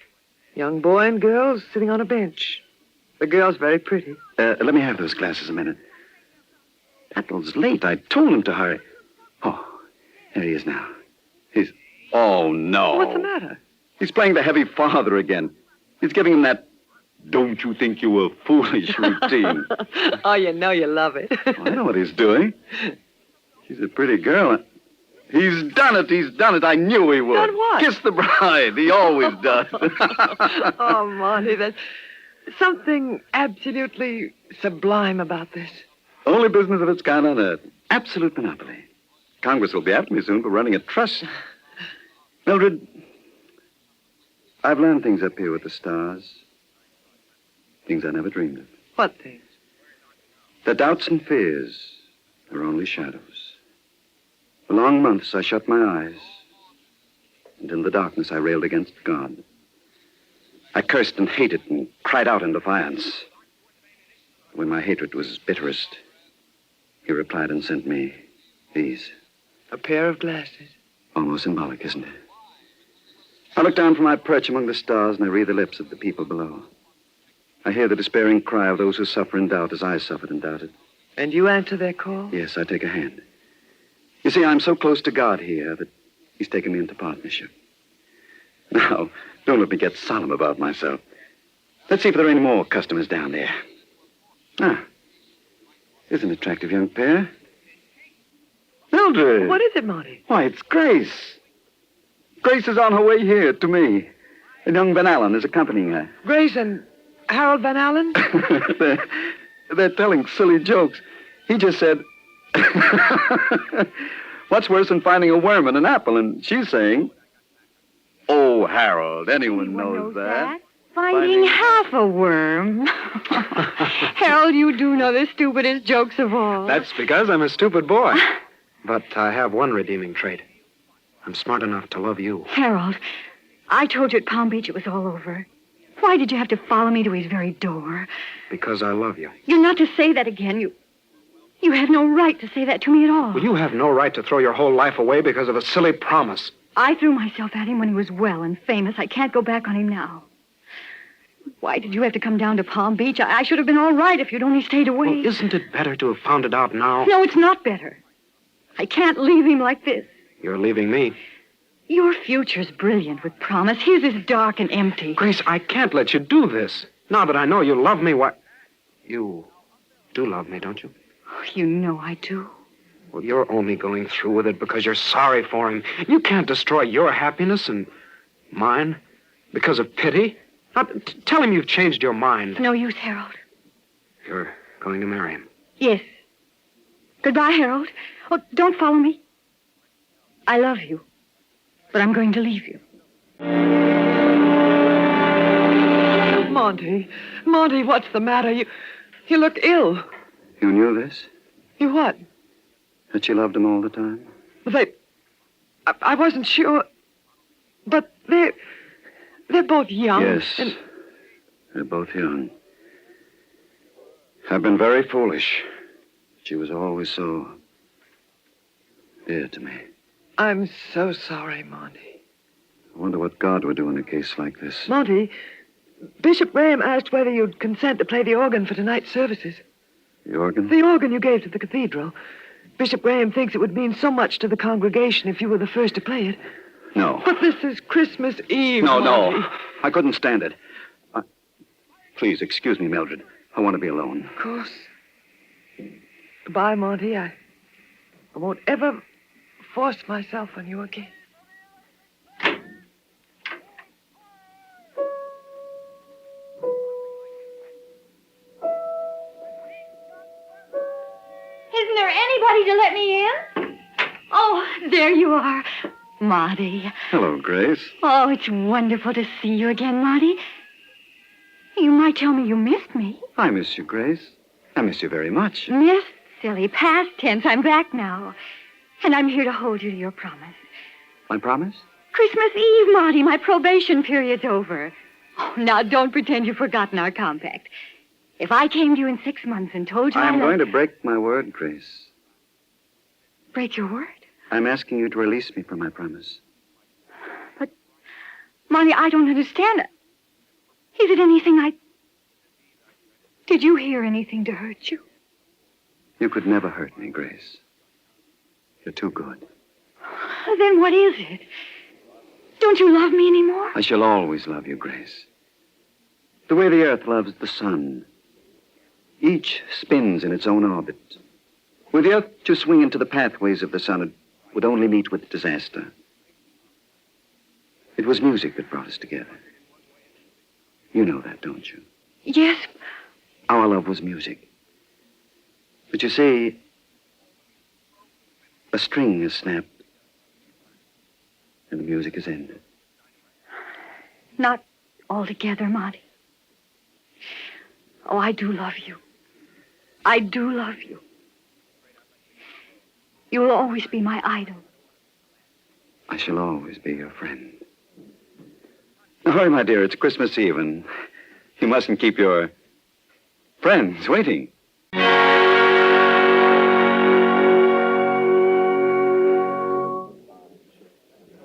Young boy and girl sitting on a bench. The girl's very pretty. Let me have those glasses a minute. Battle's late. I told him to hurry. Oh, there he is now. He's... Oh, no. What's the matter? He's playing the heavy father again. He's giving him that don't you think you were foolish routine. Oh, you know you love it. I know what he's doing. She's a pretty girl. He's done it. He's done it. I knew he would. Done what? Kiss the bride. He always does. Oh, Monty, there's something absolutely sublime about this. Only business of its kind on earth. Absolute monopoly. Congress will be after me soon for running a trust. Mildred, I've learned things up here with the stars. Things I never dreamed of. What things? The doubts and fears are only shadows. For long months, I shut my eyes. And in the darkness, I railed against God. I cursed and hated and cried out in defiance. When my hatred was bitterest, he replied and sent me these. A pair of glasses. Almost symbolic, isn't it? I look down from my perch among the stars, and I read the lips of the people below. I hear the despairing cry of those who suffer in doubt as I suffered and doubted. And you answer their call? Yes, I take a hand. You see, I'm so close to God here that he's taken me into partnership. Now, don't let me get solemn about myself. Let's see if there are any more customers down there. Ah, here's an attractive young pair. Mildred! What is it, Monty? Why, it's Grace. Grace is on her way here to me. And young Van Allen is accompanying her. Grace and Harold Van Allen? They're telling silly jokes. He just said, what's worse than finding a worm in an apple? And she's saying, oh, Harold, anyone knows that. Finding half a worm. Harold, you do know the stupidest jokes of all. That's because I'm a stupid boy. But I have one redeeming trait. I'm smart enough to love you. Harold, I told you at Palm Beach it was all over. Why did you have to follow me to his very door? Because I love you. You're not to say that again. You have no right to say that to me at all. Well, you have no right to throw your whole life away because of a silly promise. I threw myself at him when he was well and famous. I can't go back on him now. Why did you have to come down to Palm Beach? I should have been all right if you'd only stayed away. Well, isn't it better to have found it out now? No, it's not better. I can't leave him like this. You're leaving me. Your future's brilliant with promise. His is dark and empty. Grace, I can't let you do this. Now that I know you love me, why... You do love me, don't you? Oh, you know I do. Well, you're only going through with it because you're sorry for him. You can't destroy your happiness and mine because of pity. Now, tell him you've changed your mind. No use, Harold. You're going to marry him. Yes. Goodbye, Harold. Oh, don't follow me. I love you, but I'm going to leave you. Monty, what's the matter? You look ill. You knew this? You what? That she loved him all the time? I wasn't sure. But they're both young. Yes, they're both young. I've been very foolish. She was always so dear to me. I'm so sorry, Monty. I wonder what God would do in a case like this. Monty, Bishop Graham asked whether you'd consent to play the organ for tonight's services. The organ? The organ you gave to the cathedral. Bishop Graham thinks it would mean so much to the congregation if you were the first to play it. No. But this is Christmas Eve, No. Monty. I couldn't stand it. Please, excuse me, Mildred. I want to be alone. Of course. Goodbye, Monty. I won't ever force myself on you again. Isn't there anybody to let me in? Oh, there you are, Marty. Hello, Grace. Oh, it's wonderful to see you again, Marty. You might tell me you missed me. I miss you, Grace. I miss you very much. Miss? Silly. Past tense. I'm back now. And I'm here to hold you to your promise. My promise? Christmas Eve, Marty. My probation period's over. Oh, now don't pretend you've forgotten our compact. If I came to you in 6 months and told you I'm going to break my word, Grace. Break your word? I'm asking you to release me from my promise. But, Marty, I don't understand. Is it anything Did you hear anything to hurt you? You could never hurt me, Grace. You're too good. Then what is it? Don't you love me anymore? I shall always love you, Grace. The way the earth loves the sun. Each spins in its own orbit. Were the earth to swing into the pathways of the sun, it would only meet with disaster. It was music that brought us together. You know that, don't you? Yes. Our love was music. But you see, a string has snapped, and the music has ended. Not altogether, Marty. Oh, I do love you. I do love you. You will always be my idol. I shall always be your friend. Now, hurry, my dear. It's Christmas Eve, and you mustn't keep your friends waiting.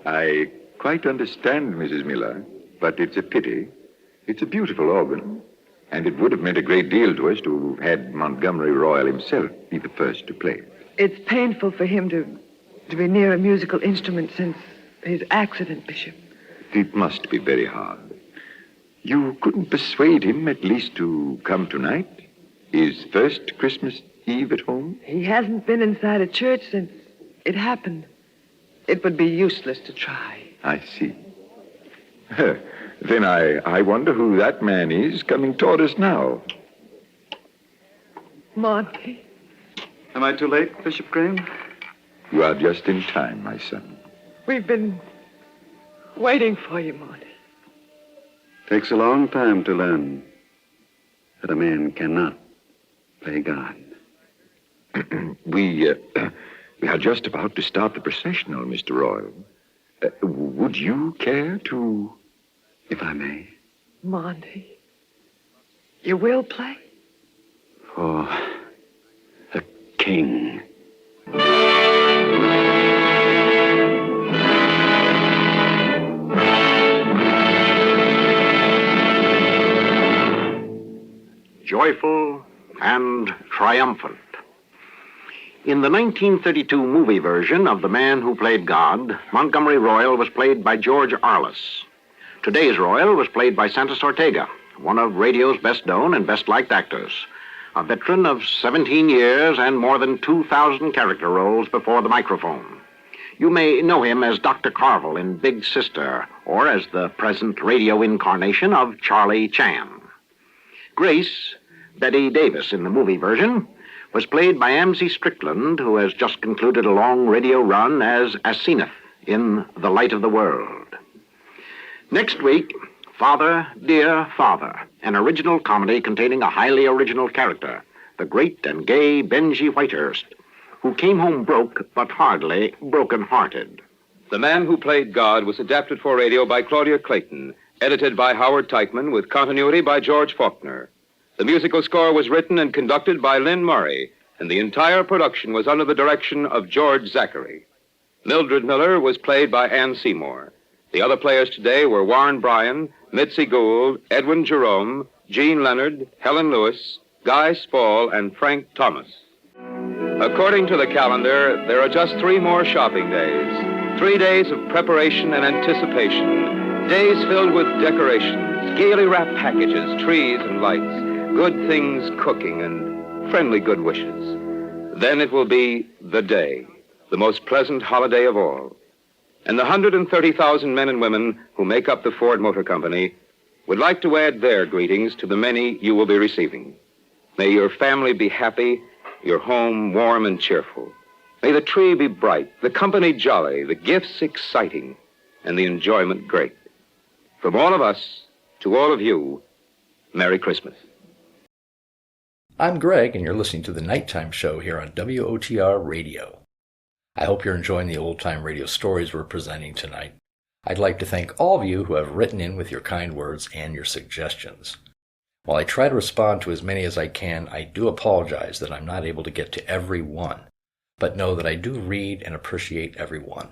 I quite understand, Mrs. Miller, but it's a pity. It's a beautiful organ, and it would have meant a great deal to us to have had Montgomery Royal himself be the first to play it. It's painful for him to be near a musical instrument since his accident, Bishop. It must be very hard. You couldn't persuade him at least to come tonight? His first Christmas Eve at home? He hasn't been inside a church since It happened. It would be useless to try. I see. Then I wonder who that man is coming toward us now. Monty. Am I too late, Bishop Graham? You are just in time, my son. We've been waiting for you, Monty. Takes a long time to learn that a man cannot play God. We are just about to start the processional, Mr. Royal. Would you care to... If I may. Monty, you will play? For the king. Joyful and triumphant. In the 1932 movie version of The Man Who Played God, Montgomery Royal was played by George Arliss. Today's Royal was played by Santos Ortega, one of radio's best known and best liked actors, a veteran of 17 years and more than 2,000 character roles before the microphone. You may know him as Dr. Carvel in Big Sister, or as the present radio incarnation of Charlie Chan. Grace, Betty Davis in the movie version, was played by Amzie Strickland, who has just concluded a long radio run as Asenath in The Light of the World. Next week, Father, Dear Father, an original comedy containing a highly original character, the great and gay Benji Whitehurst, who came home broke, but hardly broken-hearted. The Man Who Played God was adapted for radio by Claudia Clayton, edited by Howard Teichman, with continuity by George Faulkner. The musical score was written and conducted by Lynn Murray, and the entire production was under the direction of George Zachary. Mildred Miller was played by Ann Seymour. The other players today were Warren Bryan, Mitzi Gould, Edwin Jerome, Jean Leonard, Helen Lewis, Guy Spall, and Frank Thomas. According to the calendar, there are just 3 more shopping days. 3 days of preparation and anticipation. Days filled with decorations, gaily wrapped packages, trees and lights, good things cooking, and friendly good wishes. Then it will be the day, the most pleasant holiday of all. And the 130,000 men and women who make up the Ford Motor Company would like to add their greetings to the many you will be receiving. May your family be happy, your home warm and cheerful. May the tree be bright, the company jolly, the gifts exciting, and the enjoyment great. From all of us to all of you, Merry Christmas. I'm Greg, and you're listening to the Nighttime Show here on WOTR Radio. I hope you're enjoying the old-time radio stories we're presenting tonight. I'd like to thank all of you who have written in with your kind words and your suggestions. While I try to respond to as many as I can, I do apologize that I'm not able to get to every one, but know that I do read and appreciate every one.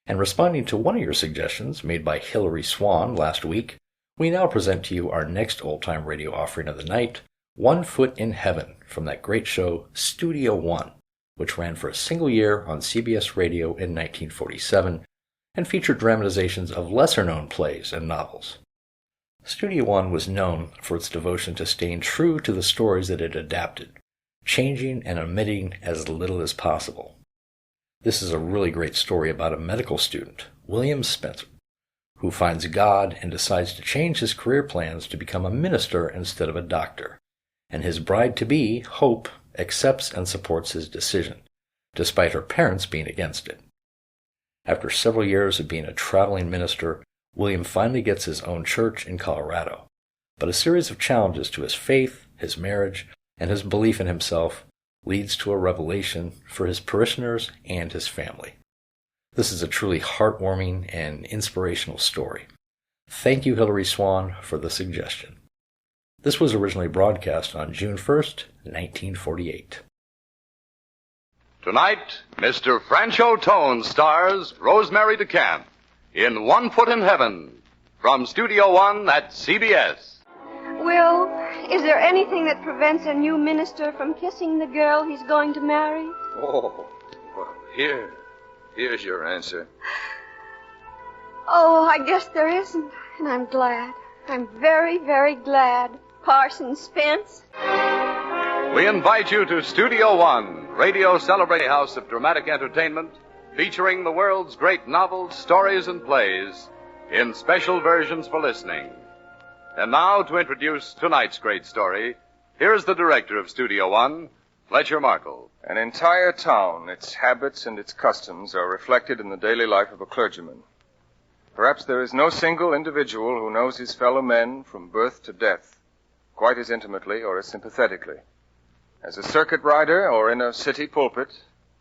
And responding to one of your suggestions made by Hillary Swan last week, we now present to you our next old-time radio offering of the night, One Foot in Heaven, from that great show Studio One, which ran for a single year on CBS Radio in 1947 and featured dramatizations of lesser-known plays and novels. Studio One was known for its devotion to staying true to the stories that it adapted, changing and omitting as little as possible. This is a really great story about a medical student, William Spencer, who finds God and decides to change his career plans to become a minister instead of a doctor, and his bride-to-be, Hope, accepts and supports his decision, despite her parents being against it. After several years of being a traveling minister, William finally gets his own church in Colorado, but a series of challenges to his faith, his marriage, and his belief in himself leads to a revelation for his parishioners and his family. This is a truly heartwarming and inspirational story. Thank you, Hillary Swan, for the suggestion. This was originally broadcast on June 1st, 1948. Tonight, Mr. Francho Tone stars Rosemary DeCamp in One Foot in Heaven from Studio One at CBS. Will, is there anything that prevents a new minister from kissing the girl he's going to marry? Oh, well, here's your answer. Oh, I guess there isn't, and I'm glad. I'm very, very glad. Parson Spence. We invite you to Studio One Radio celebrating house of dramatic entertainment, featuring the world's great novels, stories, and plays in special versions for listening. And now, to introduce tonight's great story, here's the director of Studio One, Fletcher Markle. An entire town, its habits and its customs are reflected in the daily life of a clergyman. Perhaps there is no single individual who knows his fellow men from birth to death quite as intimately or as sympathetically. As a circuit rider or in a city pulpit,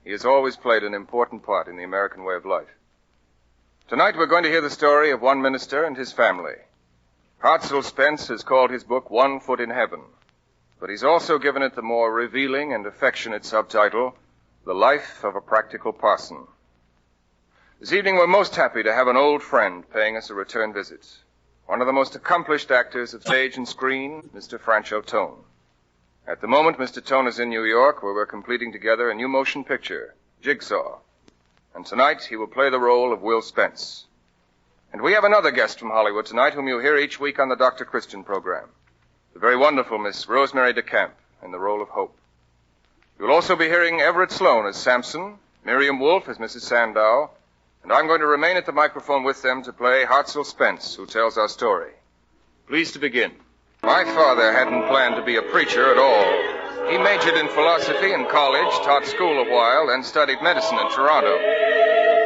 he has always played an important part in the American way of life. Tonight we're going to hear the story of one minister and his family. Hartzell Spence has called his book One Foot in Heaven, but he's also given it the more revealing and affectionate subtitle, The Life of a Practical Parson. This evening we're most happy to have an old friend paying us a return visit. One of the most accomplished actors of stage and screen, Mr. Franchot Tone. At the moment, Mr. Tone is in New York, where we're completing together a new motion picture, Jigsaw. And tonight he will play the role of Will Spence. And we have another guest from Hollywood tonight whom you'll hear each week on the Dr. Christian program. The very wonderful Miss Rosemary DeCamp in the role of Hope. You'll also be hearing Everett Sloan as Samson, Miriam Wolfe as Mrs. Sandow, and I'm going to remain at the microphone with them to play Hartzell Spence, who tells our story. Please to begin. My father hadn't planned to be a preacher at all. He majored in philosophy in college, taught school a while, and studied medicine in Toronto.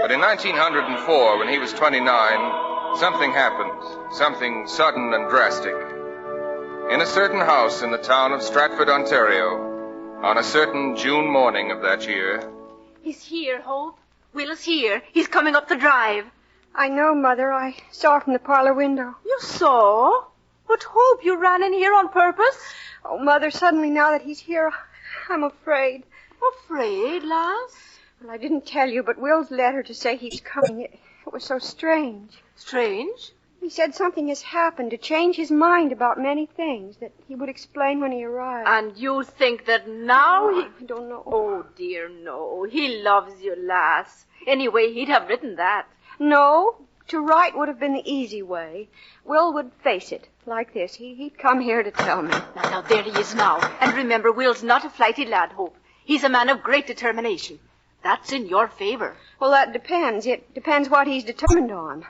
But in 1904, when he was 29, something happened. Something sudden and drastic. In a certain house in the town of Stratford, Ontario, on a certain June morning of that year... He's here, Hope. Will's here. He's coming up the drive. I know, Mother. I saw from the parlor window. You saw? But Hope, you ran in here on purpose? Oh, Mother, suddenly now that he's here, I'm afraid. Afraid, lass? Well, I didn't tell you, but Will's letter to say he's coming, it was so strange. Strange? He said something has happened to change his mind about many things that he would explain when he arrived. And you think that now he... I don't know. Oh, dear, no. He loves you, lass. Anyway, he'd have written that. No, to write would have been the easy way. Will would face it like this. He'd come here to tell me. Now, there he is now. And remember, Will's not a flighty lad, Hope. He's a man of great determination. That's in your favor. Well, that depends. It depends what he's determined on.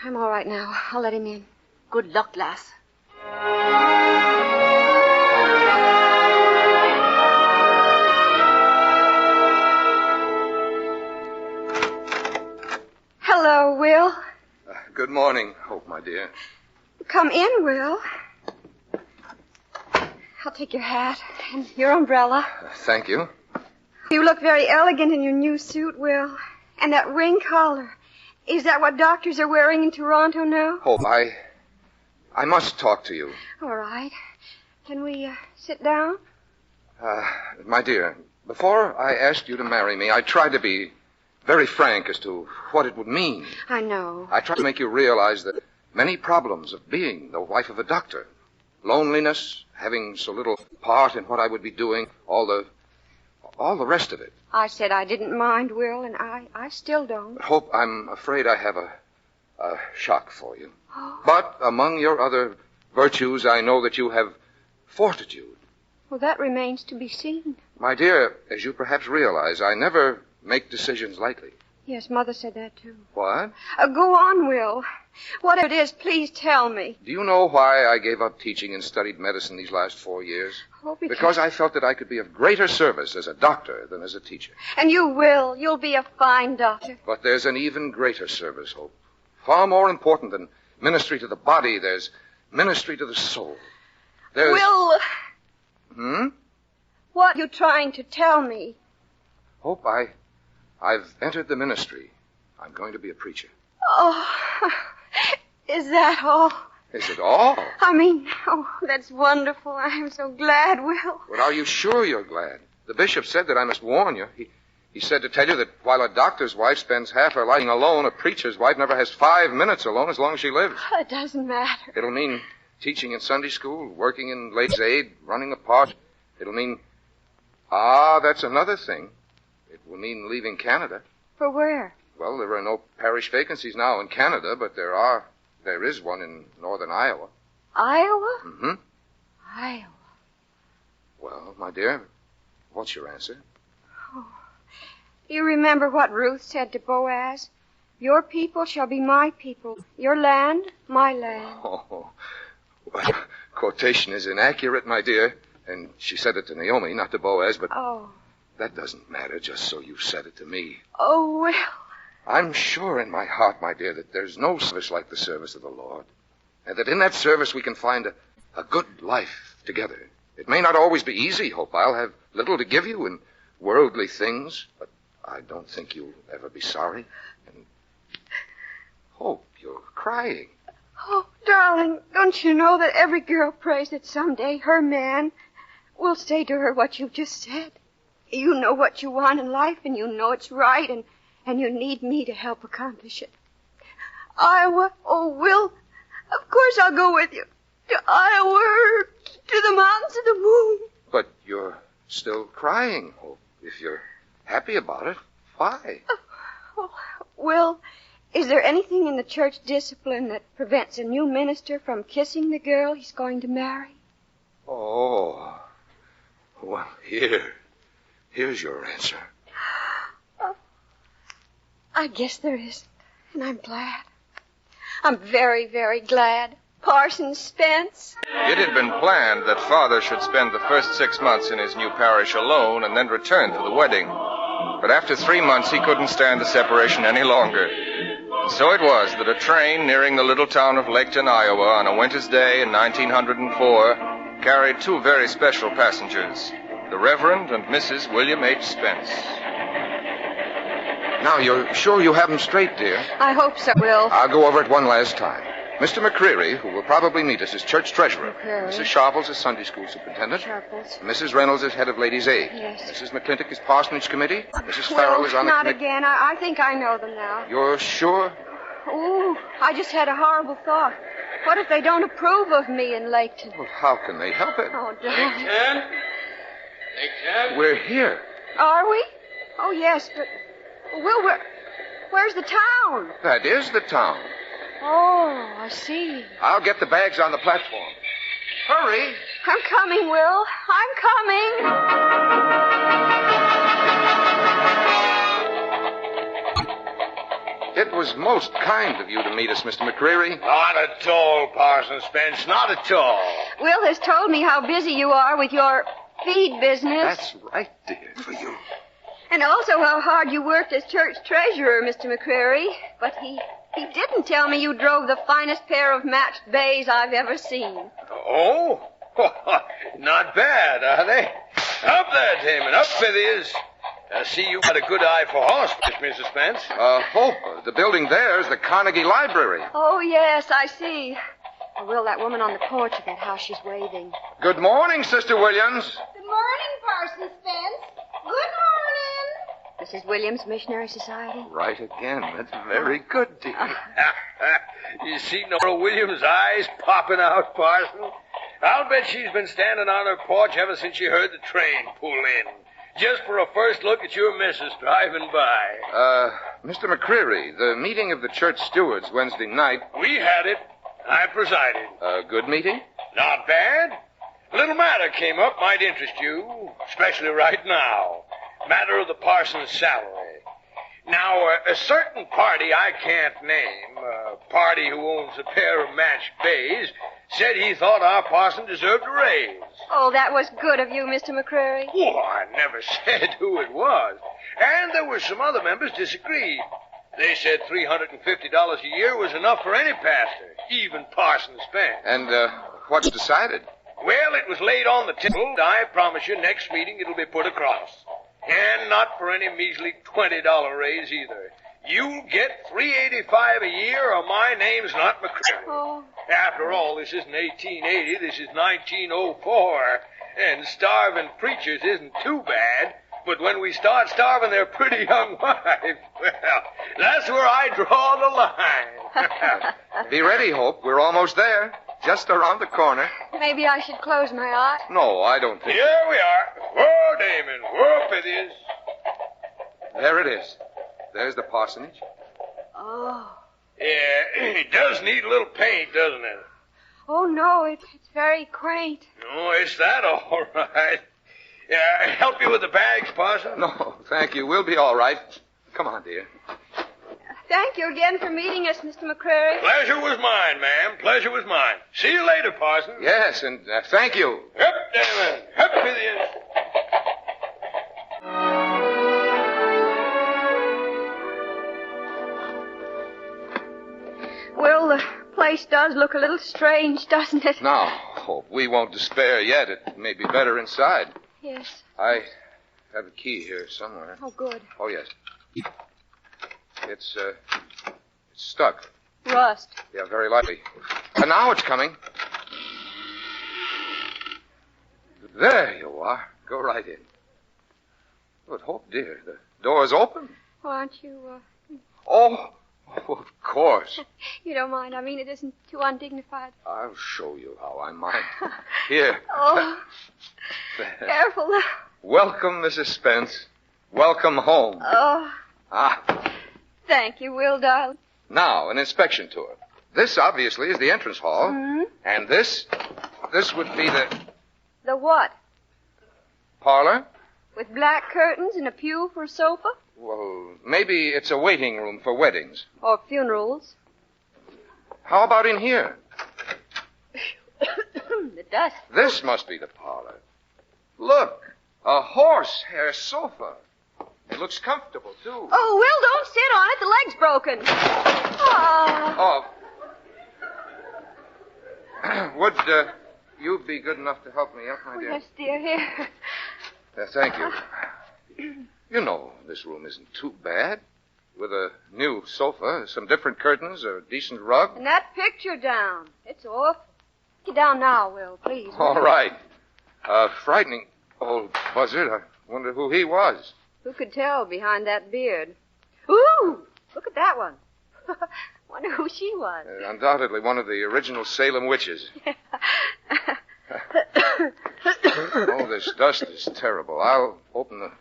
I'm all right now. I'll let him in. Good luck, lass. Hello, Will. Good morning, Hope, my dear. Come in, Will. I'll take your hat and your umbrella. Thank you. You look very elegant in your new suit, Will. And that ring collar. Is that what doctors are wearing in Toronto now? Hope, I must talk to you. All right. Can we sit down? My dear, before I asked you to marry me, I tried to be very frank as to what it would mean. I know. I tried to make you realize that many problems of being the wife of a doctor, loneliness, having so little part in what I would be doing, all the rest of it. I said I didn't mind, Will, and I still don't. Hope, I'm afraid I have a shock for you. Oh. But among your other virtues, I know that you have fortitude. Well, that remains to be seen. My dear, as you perhaps realize, I never make decisions lightly. Yes, Mother said that, too. What? Go on, Will. Whatever it is, please tell me. Do you know why I gave up teaching and studied medicine these last 4 years? Oh, because I felt that I could be of greater service as a doctor than as a teacher. And you will. You'll be a fine doctor. But there's an even greater service, Hope. Far more important than ministry to the body, there's ministry to the soul. There's... Will... Hmm? What are you trying to tell me? Hope, I've entered the ministry. I'm going to be a preacher. Oh, is that all? Is it all? I mean, oh, that's wonderful. I am so glad, Will. But are you sure you're glad? The bishop said that I must warn you. He said to tell you that while a doctor's wife spends half her life alone, a preacher's wife never has 5 minutes alone as long as she lives. It doesn't matter. It'll mean teaching in Sunday school, working in ladies' aid, running a park. It'll mean... that's another thing. It will mean leaving Canada. For where? Well, there are no parish vacancies now in Canada, but there is one in northern Iowa. Iowa? Mm-hmm. Iowa. Well, my dear, what's your answer? You remember what Ruth said to Boaz? Your people shall be my people. Your land, my land. Oh, well, quotation is inaccurate, my dear. And she said it to Naomi, not to Boaz, but... Oh. That doesn't matter, just so you said it to me. Oh, well. I'm sure in my heart, my dear, that there's no service like the service of the Lord. And that in that service we can find a good life together. It may not always be easy, Hope. I'll have little to give you in worldly things, but I don't think you'll ever be sorry. And Hope, you're crying. Oh, darling, don't you know that every girl prays that someday her man will say to her what you've just said? You know what you want in life, and you know it's right, and you need me to help accomplish it. Iowa, oh, Will, of course I'll go with you. To Iowa, to the mountains of the moon. But you're still crying, Hope. If you're happy about it, why? Oh, Will, is there anything in the church discipline that prevents a new minister from kissing the girl he's going to marry? Oh, well, here's your answer. Oh, I guess there isn't, and I'm glad. I'm very, very glad. Parson Spence. It had been planned that Father should spend the first 6 months in his new parish alone and then return for the wedding. But after 3 months, he couldn't stand the separation any longer. And so it was that a train nearing the little town of Laketon, Iowa, on a winter's day in 1904, carried two very special passengers, the Reverend and Mrs. William H. Spence. Now, you're sure you have them straight, dear? I hope so, Will. I'll go over it one last time. Mr. McCreary, who will probably meet us as church treasurer. McCreary. Mrs. Sharples is Sunday school superintendent. Sharples. Mrs. Reynolds is head of Ladies' Aid. Yes. Mrs. McClintock is parsonage committee. Mrs. Will, Farrell is on the not committee. again. I think I know them now. You're sure? Ooh, I just had a horrible thought. What if they don't approve of me in Laketon? Well, how can they help it? Oh, darling. Laketon? We're here. Are we? Oh, yes, but... Will, where's the town? That is the town. Oh, I see. I'll get the bags on the platform. Hurry. I'm coming, Will. I'm coming. It was most kind of you to meet us, Mr. McCreary. Not at all, Parson Spence. Not at all. Will has told me how busy you are with your feed business. That's right, dear, for you. And also how hard you worked as church treasurer, Mr. McCreary. But he didn't tell me you drove the finest pair of matched bays I've ever seen. Oh? Not bad, are they? Up there, Damon. Up it is. I see you got a good eye for hospice, Mrs. Spence. Hope. The building there is the Carnegie Library. Oh, yes, I see. Oh, Will, that woman on the porch of that house, she's waving. Good morning, Sister Williams. Good morning, Parson Spence. Good morning. Mrs. Williams, Missionary Society. Right again. That's very good, dear. You see Nora Williams' eyes popping out, Parson? I'll bet she's been standing on her porch ever since she heard the train pull in. Just for a first look at your missus driving by. Mr. McCreary, the meeting of the church stewards Wednesday night... We had it. I presided. A good meeting? Not bad. A little matter came up might interest you, especially right now. Matter of the parson's salary. Now, a certain party I can't name, a party who owns a pair of matched bays, said he thought our parson deserved a raise. Oh, that was good of you, Mr. McCreary. Oh, I never said who it was. And there were some other members disagreed. They said $350 a year was enough for any pastor, even Parson Spence. And, what's decided? Well, it was laid on the table. I promise you, next meeting it'll be put across. And not for any measly $20 raise either. You'll get $385 a year, or my name's not McCreary. Oh. After all, this isn't 1880, this is 1904. And starving preachers isn't too bad. But when we start starving their pretty young wives, well, that's where I draw the line. Be ready, Hope. We're almost there. Just around the corner. Maybe I should close my eyes. No, I don't think... Here we are. Whoa, Damon. Whoop it is. There it is. There's the parsonage. Oh. Yeah, it does need a little paint, doesn't it? Oh, no, it's very quaint. Oh, it's that all right. Help you with the bags, Parson? No, thank you. We'll be all right. Come on, dear. Thank you again for meeting us, Mr. McCrary. Pleasure was mine, ma'am. Pleasure was mine. See you later, Parson. Yes, and thank you. Yep, damn it. Up with you. Well, the place does look a little strange, doesn't it? Now, hope we won't despair yet. It may be better inside. Yes. I have a key here somewhere. Oh, good. Oh, yes. It's stuck. Rust. Yeah, very likely. And now it's coming. There you are. Go right in. Good hope, dear. The door's open. Oh, aren't you, Oh, of course. You don't mind. I mean, it isn't too undignified. I'll show you how I mind. Here. Oh, careful now. Welcome, Mrs. Spence. Welcome home. Oh, Ah, thank you, Will, darling. now an inspection tour. This, obviously, is the entrance hall. Hmm? And this would be the The what? parlor. With black curtains and a pew for a sofa? Well, maybe it's a waiting room for weddings. Or funerals? How about in here? The dust. This must be the parlor. Look, a horsehair sofa. It looks comfortable, too. Oh, Will, don't sit on it. The leg's broken. Oh. Oh. Would you be good enough to help me up, my dear? Yes, dear, here. Thank you. You know, this room isn't too bad. With a new sofa, some different curtains, a decent rug. And that picture down. It's awful. Get down now, Will, please. All right. Frightening old buzzard. I wonder who he was. Who could tell behind that beard? Ooh, look at that one. Wonder who she was. Undoubtedly one of the original Salem witches. Oh, this dust is terrible. I'll open the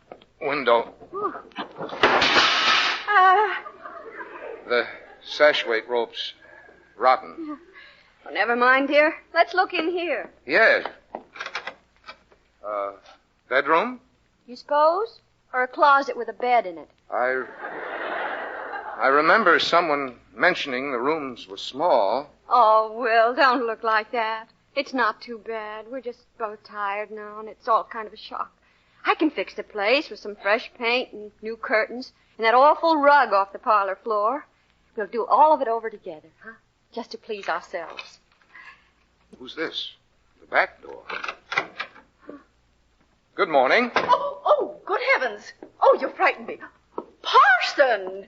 window. The sash weight rope's rotten. Oh, never mind, dear. Let's look in here. Yes. Bedroom? You suppose? Or a closet with a bed in it? I remember someone mentioning the rooms were small. Oh, Will, don't look like that. It's not too bad. We're just both tired now, and it's all kind of a shock. I can fix the place with some fresh paint and new curtains and that awful rug off the parlor floor. We'll do all of it over together, huh? Just to please ourselves. Who's this? The back door. Good morning. Oh, good heavens. Oh, you frightened me. Parson!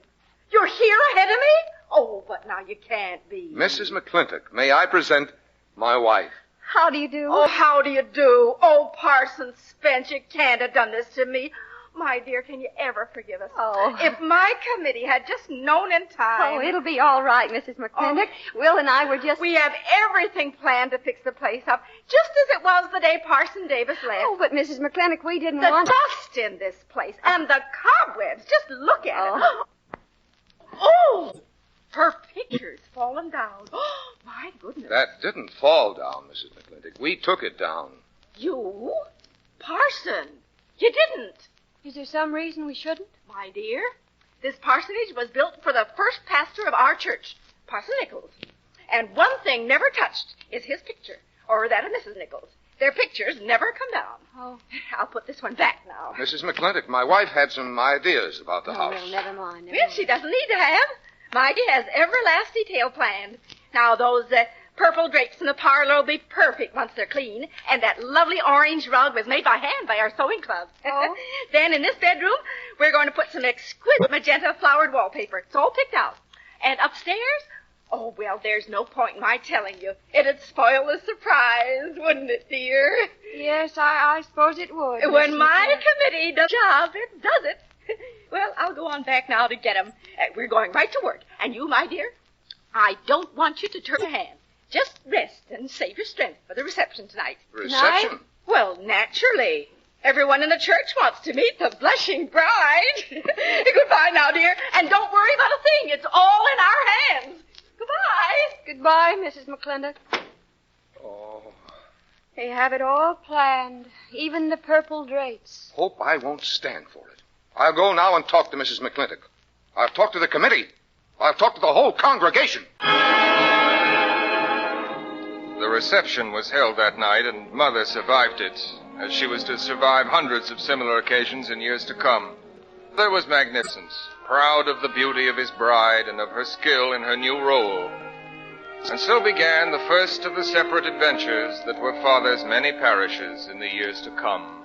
You're here ahead of me? Oh, but now you can't be. Mrs. McClintock, may I present my wife? How do you do? Oh, how do you do? Oh, Parson Spence, you can't have done this to me. My dear, can you ever forgive us? Oh. If my committee had just known in time. Oh, it'll be all right, Mrs. McClintock. Will and I were just... We have everything planned to fix the place up, just as it was the day Parson Davis left. Oh, but Mrs. McClintock, we didn't the want... dust in this place, and the cobwebs. Just look at it. Oh! Her picture's fallen down. Oh, my goodness. That didn't fall down, Mrs. McClintock. We took it down. You? Parson, you didn't. Is there some reason we shouldn't? My dear, this parsonage was built for the first pastor of our church, Parson Nichols. And one thing never touched is his picture, or that of Mrs. Nichols. Their pictures never come down. Oh. I'll put this one back now. Mrs. McClintock, my wife had some ideas about the house. Well, never mind. Well, she doesn't need to have. Maggie has every last detail planned. Now, those purple drapes in the parlor will be perfect once they're clean. And that lovely orange rug was made by hand by our sewing club. Oh. Then in this bedroom, we're going to put some exquisite magenta flowered wallpaper. It's all picked out. And upstairs, oh, well, there's no point in my telling you. It'd spoil the surprise, wouldn't it, dear? Yes, I suppose it would. When my committee does the job, it does it. Well, I'll go on back now to get 'em. We're going right to work. And you, my dear, I don't want you to turn your hand. Just rest and save your strength for the reception tonight. Reception? Tonight? Well, naturally. Everyone in the church wants to meet the blushing bride. Goodbye now, dear. And don't worry about a thing. It's all in our hands. Goodbye. Goodbye, Mrs. McClintock. Oh, They have it all planned, even the purple drapes. Hope I won't stand for it. I'll go now and talk to Mrs. McClintock. I'll talk to the committee. I'll talk to the whole congregation. The reception was held that night, and Mother survived it, as she was to survive hundreds of similar occasions in years to come. There was magnificence, proud of the beauty of his bride and of her skill in her new role. And so began the first of the separate adventures that were Father's many parishes in the years to come.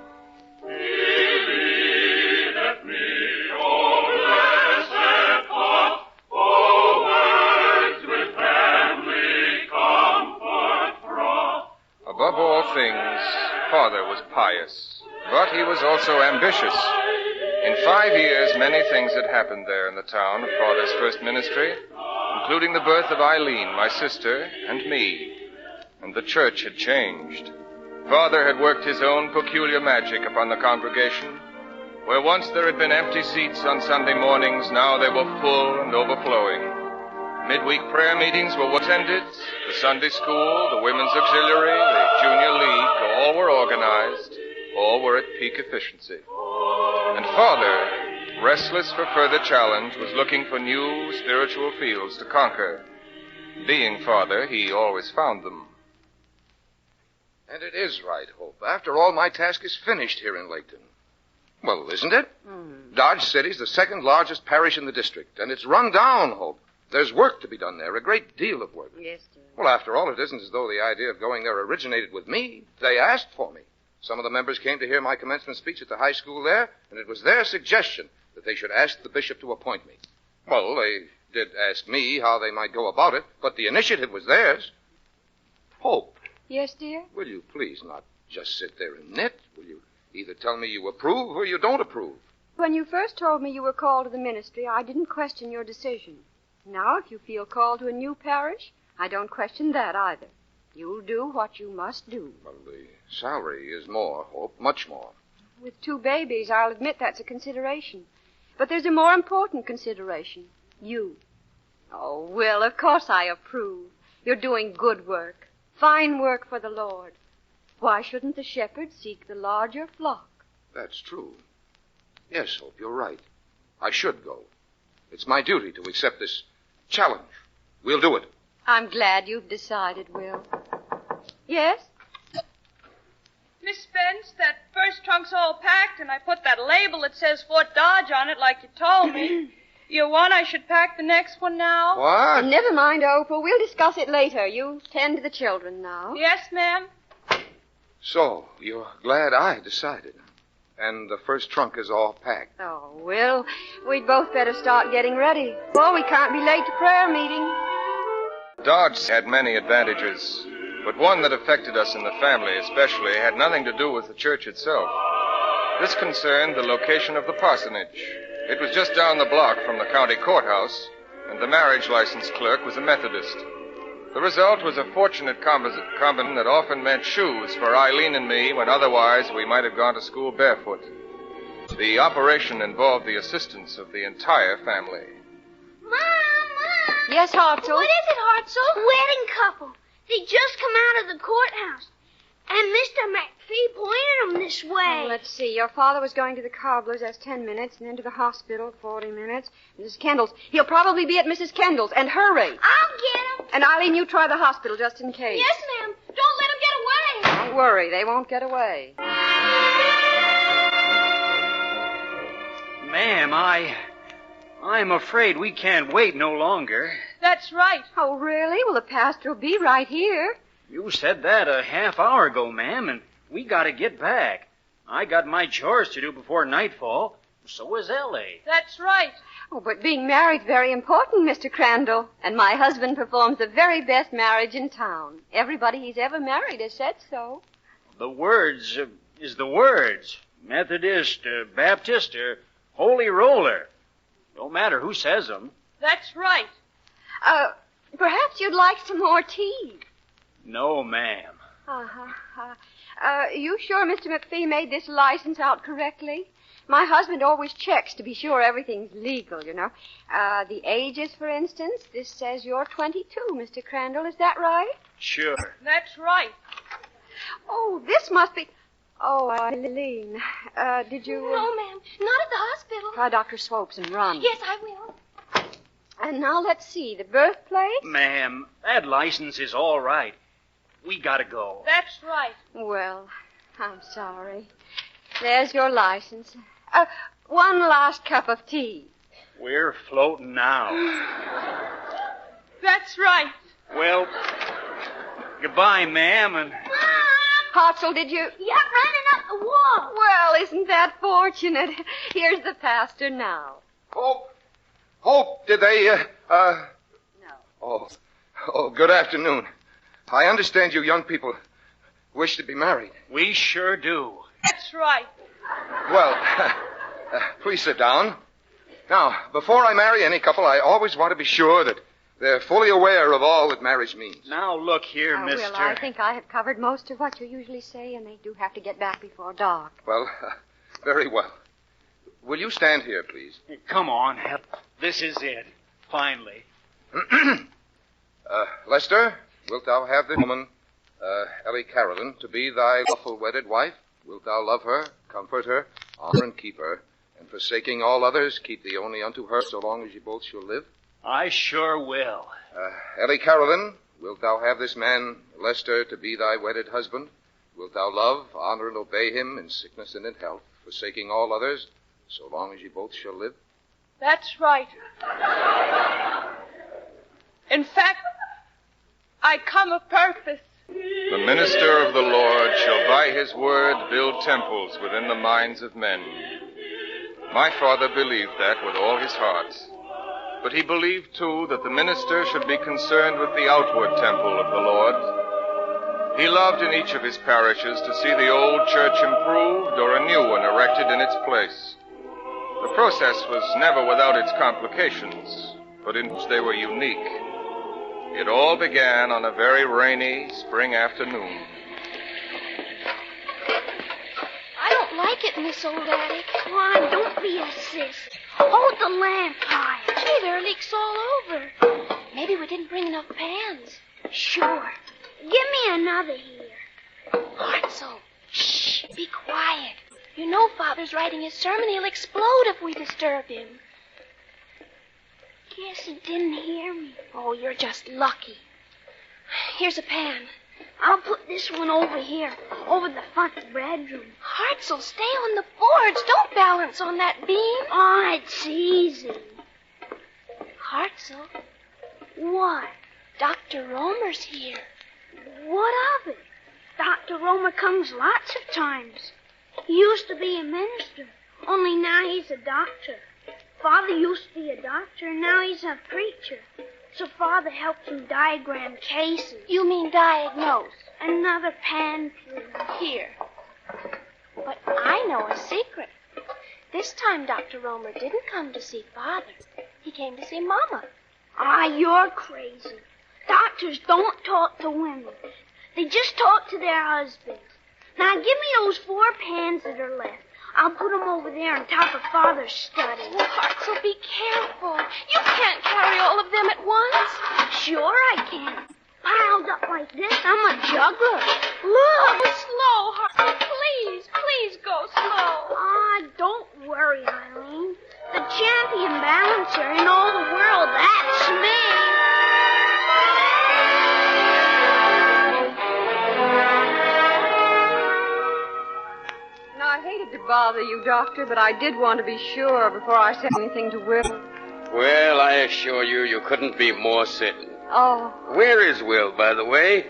Above all things, Father was pious, but he was also ambitious. In 5 years, many things had happened there in the town of Father's first ministry, including the birth of Irene, my sister, and me. And the church had changed. Father had worked his own peculiar magic upon the congregation. Where once there had been empty seats on Sunday mornings, now they were full and overflowing. Midweek prayer meetings were attended. The Sunday school, the women's auxiliary, the junior league, all were organized. All were at peak efficiency. And Father, restless for further challenge, was looking for new spiritual fields to conquer. Being Father, he always found them. And it is right, Hope. After all, my task is finished here in Laketon. Well, isn't it? Dodge City's the second largest parish in the district, and it's run down, Hope. There's work to be done there, a great deal of work. Yes, sir. Well, after all, it isn't as though the idea of going there originated with me. They asked for me. Some of the members came to hear my commencement speech at the high school there, and it was their suggestion that they should ask the bishop to appoint me. Well, they did ask me how they might go about it, but the initiative was theirs. Hope. Yes, dear? Will you please not just sit there and knit? Will you either tell me you approve or you don't approve? When you first told me you were called to the ministry, I didn't question your decision. Now, if you feel called to a new parish, I don't question that either. You'll do what you must do. Well, the salary is more, Hope, much more. With 2 babies, I'll admit that's a consideration. But there's a more important consideration. You. Oh, Will, of course I approve. You're doing good work. Fine work for the Lord. Why shouldn't the shepherd seek the larger flock? That's true. Yes, Hope, you're right. I should go. It's my duty to accept this challenge. We'll do it. I'm glad you've decided, Will. Yes? Miss Spence, that first trunk's all packed, and I put that label that says Fort Dodge on it like you told me. You want I should pack the next one now? What? Never mind, Opal. We'll discuss it later. You tend to the children now. Yes, ma'am. So, you're glad I decided. And the first trunk is all packed. Oh, Will, we'd both better start getting ready. Well, we can't be late to prayer meeting. Dodge had many advantages, but one that affected us in the family especially had nothing to do with the church itself. This concerned the location of the parsonage. It was just down the block from the county courthouse, and the marriage license clerk was a Methodist. The result was a fortunate combination that often meant shoes for Eileen and me when otherwise we might have gone to school barefoot. The operation involved the assistance of the entire family. Mom! Yes, Hartzell? What is it, Hartzell? Wedding couple. They just come out of the courthouse. And Mr. McPhee pointed them this way. Oh, let's see. Your father was going to the cobbler's. That's 10 minutes. And then to the hospital, 40 minutes. Mrs. Kendall's. He'll probably be at Mrs. Kendall's. And hurry. I'll get him. And Eileen, you try the hospital just in case. Yes, ma'am. Don't let him get away. Don't worry. They won't get away. Ma'am, I'm afraid we can't wait no longer. That's right. Oh, really? Well, the pastor will be right here. You said that a half hour ago, ma'am, and we gotta get back. I got my chores to do before nightfall. So is Ellie. That's right. Oh, but being married's very important, Mr. Crandall. And my husband performs the very best marriage in town. Everybody he's ever married has said so. The words is the words. Methodist, Baptist, Holy Roller. Don't matter who says them. That's right. Perhaps you'd like some more tea. No, ma'am. You sure Mr. McPhee made this license out correctly? My husband always checks to be sure everything's legal, you know. The ages, for instance, this says you're 22, Mr. Crandall. Is that right? Sure. That's right. Oh, this must be... Oh, Eileen, did you... No, ma'am. Not at the hospital. Try Dr. Swopes and run. Yes, I will. And now let's see, the birthplace? Ma'am, that license is all right. We gotta go. That's right. Well, I'm sorry. There's your license. One last cup of tea. We're floating now. That's right. Well, goodbye, ma'am, and... Hartzell, did you... Yeah, running up the wall. Well, isn't that fortunate? Here's the pastor now. Hope, did they, No. Oh, good afternoon. I understand you young people wish to be married. We sure do. That's right. Well, please sit down. Now, before I marry any couple, I always want to be sure that they're fully aware of all that marriage means. Now, look here, mister. Will, I think I have covered most of what you usually say, and they do have to get back before dark. Well, very well. Will you stand here, please? Come on, Hep. This is it. Finally. Lester, wilt thou have this woman, Ellie Carolyn, to be thy lawful wedded wife? Wilt thou love her, comfort her, honor and keep her, and forsaking all others, keep thee only unto her so long as ye both shall live? I sure will. Ellie Carolyn, wilt thou have this man, Lester, to be thy wedded husband? Wilt thou love, honor, and obey him in sickness and in health, forsaking all others, so long as ye both shall live? That's right. In fact, I come of purpose. The minister of the Lord shall by his word build temples within the minds of men. My father believed that with all his heart. But he believed, too, that the minister should be concerned with the outward temple of the Lord. He loved in each of his parishes to see the old church improved or a new one erected in its place. The process was never without its complications, but in which they were unique. It all began on a very rainy spring afternoon. I don't like it in this old attic. Why, don't be a sis. Hold the lamp higher. Gee, there are leaks all over. Maybe we didn't bring enough pans. Sure. Give me another here. Hartzell, shh, be quiet. You know Father's writing his sermon. He'll explode if we disturb him. Guess he didn't hear me. Oh, you're just lucky. Here's a pan. I'll put this one over here, over the front bedroom. Hartzell, stay on the boards. Don't balance on that beam. Oh, it's easy. Hartzell. What? Dr. Romer's here. What of it? Dr. Romer comes lots of times. He used to be a minister, only now he's a doctor. Father used to be a doctor, and now he's a preacher. So Father helps him diagram cases. You mean diagnose? Another pan, please. Here. But I know a secret. This time Dr. Romer didn't come to see Father. He came to see Mama. Ah, you're crazy. Doctors don't talk to women. They just talk to their husbands. Now give me those 4 pans that are left. I'll put them over there on top of Father's study. Oh, Hartzell, be careful. You can't carry all of them at once. Sure I can. Piled up like this, I'm a juggler. Look. Go slow, Hartzell. Please go slow. Ah, don't worry, Irene. The champion balancer in all the world, that's me. I hated to bother you, Doctor, but I did want to be sure before I said anything to Will. Well, I assure you, you couldn't be more certain. Oh. Where is Will, by the way?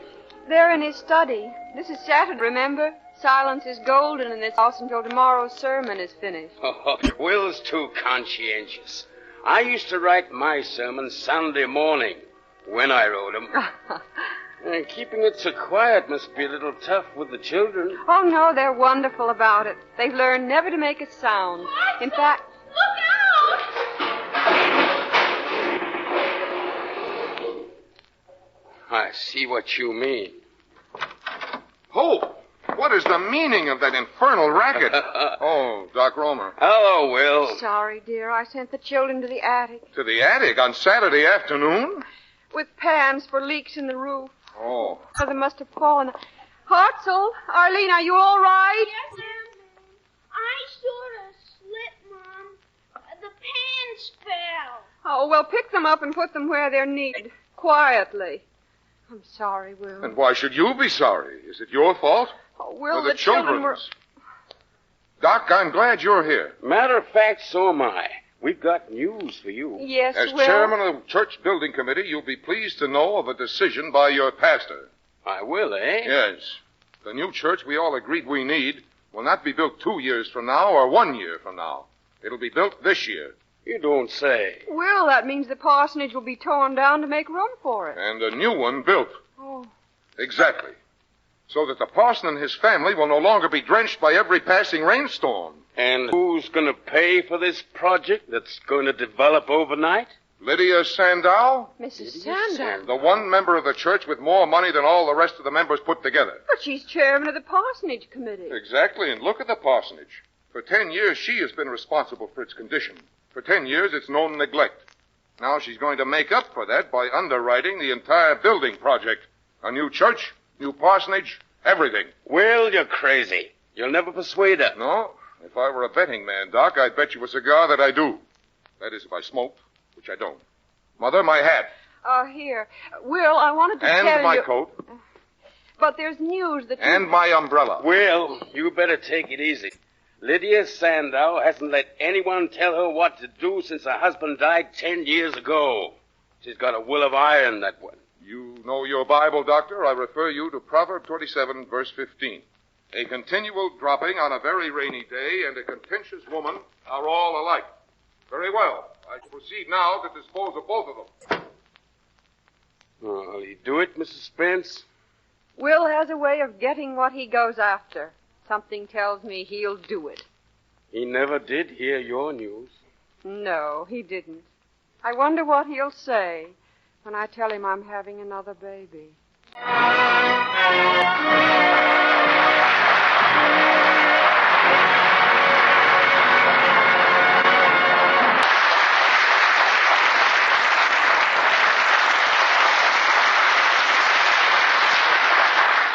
They're in his study. This is Saturday, remember? Silence is golden in this house until tomorrow's sermon is finished. Oh, Will's too conscientious. I used to write my sermons Sunday morning, when I wrote them. And keeping it so quiet must be a little tough with the children. Oh, no, they're wonderful about it. They've learned never to make a sound. In fact... Look out! I see what you mean. Hope, what is the meaning of that infernal racket? Oh, Doc Romer. Hello, Will. Sorry, dear. I sent the children to the attic. To the attic on Saturday afternoon? With pans for leaks in the roof. Oh. So they must have fallen. Hartzell, Arlene, are you all right? Yes, ma'am. I sort of slipped, Mom. The pans fell. Oh, well, pick them up and put them where they're needed. Quietly. I'm sorry, Will. And why should you be sorry? Is it your fault? Oh, Will, Or the children were... children's? Doc, I'm glad you're here. Matter of fact, so am I. We've got news for you. Yes, As Will. chairman of the church building committee, you'll be pleased to know of a decision by your pastor. I will, eh? Yes. The new church we all agreed we need will not be built 2 years from now or 1 year from now. It'll be built this year. You don't say. Will, that means the parsonage will be torn down to make room for it. And a new one built. Oh. Exactly. So that the parson and his family will no longer be drenched by every passing rainstorm. And who's going to pay for this project that's going to develop overnight? Lydia Sandow? Mrs. Sandow? The one member of the church with more money than all the rest of the members put together. But she's chairman of the parsonage committee. Exactly, and look at the parsonage. For 10 years, she has been responsible for its condition. For 10 years, it's known neglect. Now she's going to make up for that by underwriting the entire building project. A new church, new parsonage, everything. Will, you're crazy. You'll never persuade her. No? If I were a betting man, Doc, I'd bet you a cigar that I do. That is, if I smoked, which I don't. Mother, my hat. Here. Will, I wanted to tell you... And my coat. But there's news that... And my umbrella. Will, you better take it easy. Lydia Sandow hasn't let anyone tell her what to do since her husband died 10 years ago. She's got a will of iron, that one. You know your Bible, Doctor. I refer you to Proverbs 27, verse 15. A continual dropping on a very rainy day and a contentious woman are all alike. Very well. I proceed now to dispose of both of them. Will he do it, Mrs. Spence? Will has a way of getting what he goes after. Something tells me he'll do it. He never did hear your news. No, he didn't. I wonder what he'll say when I tell him I'm having another baby.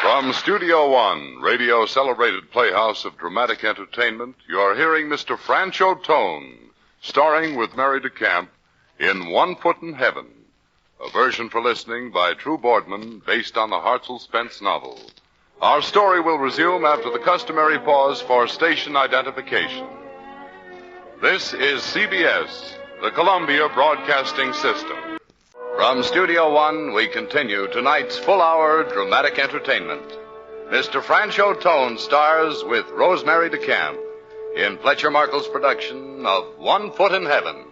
From Studio One, radio celebrated playhouse of dramatic entertainment, you are hearing Mr. Francho Tone, starring with Mary DeCamp in 1 Foot in Heaven, a version for listening by True Boardman based on the Hartzell Spence novel. Our story will resume after the customary pause for station identification. This is CBS, the Columbia Broadcasting System. From Studio One, we continue tonight's full-hour dramatic entertainment. Mr. Francho Tone stars with Rosemary DeCamp in Fletcher Markle's production of 1 Foot in Heaven.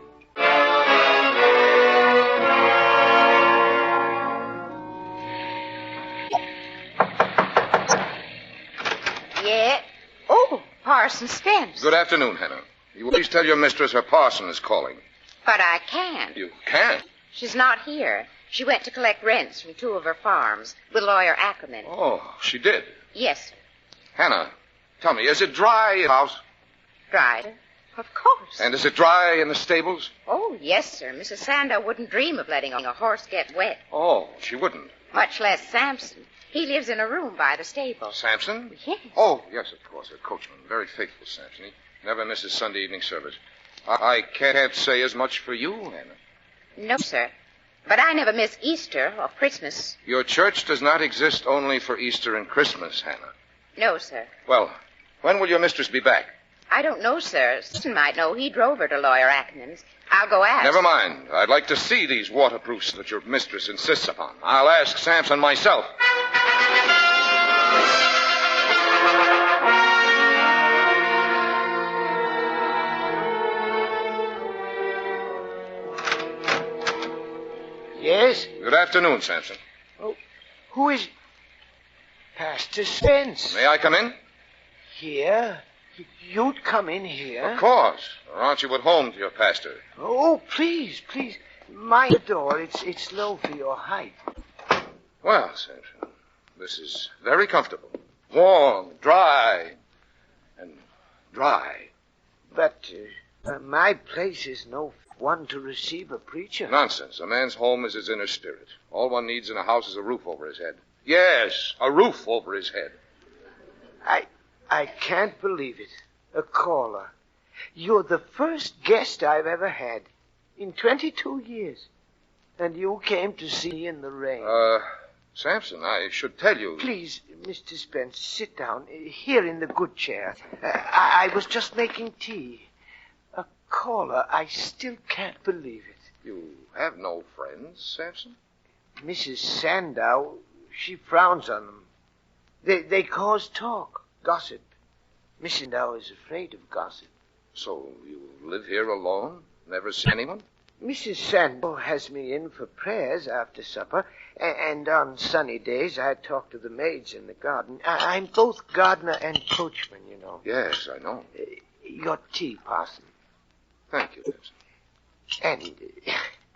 Yeah? Oh, Parson Spence. Good afternoon, Hannah. You will please tell your mistress her parson is calling. But I can't. You can't? She's not here. She went to collect rents from 2 of her farms with lawyer Ackerman. Oh, she did? Yes, sir. Hannah, tell me, is it dry in the house? Dry, sir? Of course. And is it dry in the stables? Oh, yes, sir. Mrs. Sandow wouldn't dream of letting a horse get wet. Oh, she wouldn't. Much less Samson. He lives in a room by the stable. Samson? Yes. Oh, yes, of course, her coachman. Very faithful, Samson. He never misses Sunday evening service. I can't say as much for you, Hannah. No, sir. But I never miss Easter or Christmas. Your church does not exist only for Easter and Christmas, Hannah. No, sir. Well, when will your mistress be back? I don't know, sir. Susan might know. He drove her to lawyer Ackerman's. I'll go ask. Never mind. I'd like to see these waterproofs that your mistress insists upon. I'll ask Samson myself. Yes? Good afternoon, Samson. Oh, who is... Pastor Spence. May I come in? Here? You'd come in here? Of course. Or aren't you at home to your pastor? Oh, please, please. My door, it's low for your height. Well, Samson, this is very comfortable. Warm, dry, and dry. But my place is no one to receive a preacher. Nonsense. A man's home is his inner spirit. All one needs in a house is a roof over his head. Yes, a roof over his head. I can't believe it. A caller. You're the first guest I've ever had in 22 years. And you came to see me in the rain. Samson, I should tell you. Please, Mr. Spence, sit down here in the good chair. I was just making tea. A caller. I still can't believe it. You have no friends, Samson? Mrs. Sandow, she frowns on them. They cause talk, gossip. Mrs. Sandow is afraid of gossip. So you live here alone? Never see anyone? Mrs. Sandow has me in for prayers after supper, and on sunny days I talk to the maids in the garden. I'm both gardener and coachman, you know. Yes, I know. Your tea, Parson. Thank you, Samson. And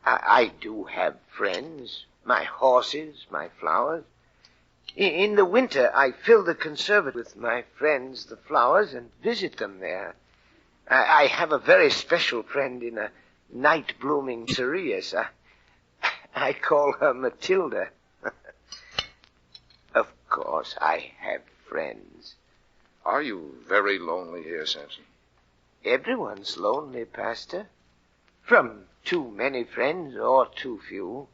I do have friends. My horses, my flowers. In the winter, I fill the conservatory with my friends, the flowers, and visit them there. I have a very special friend in a night-blooming cereus. I call her Matilda. Of course, I have friends. Are you very lonely here, Samson? Everyone's lonely, Pastor. From too many friends or too few.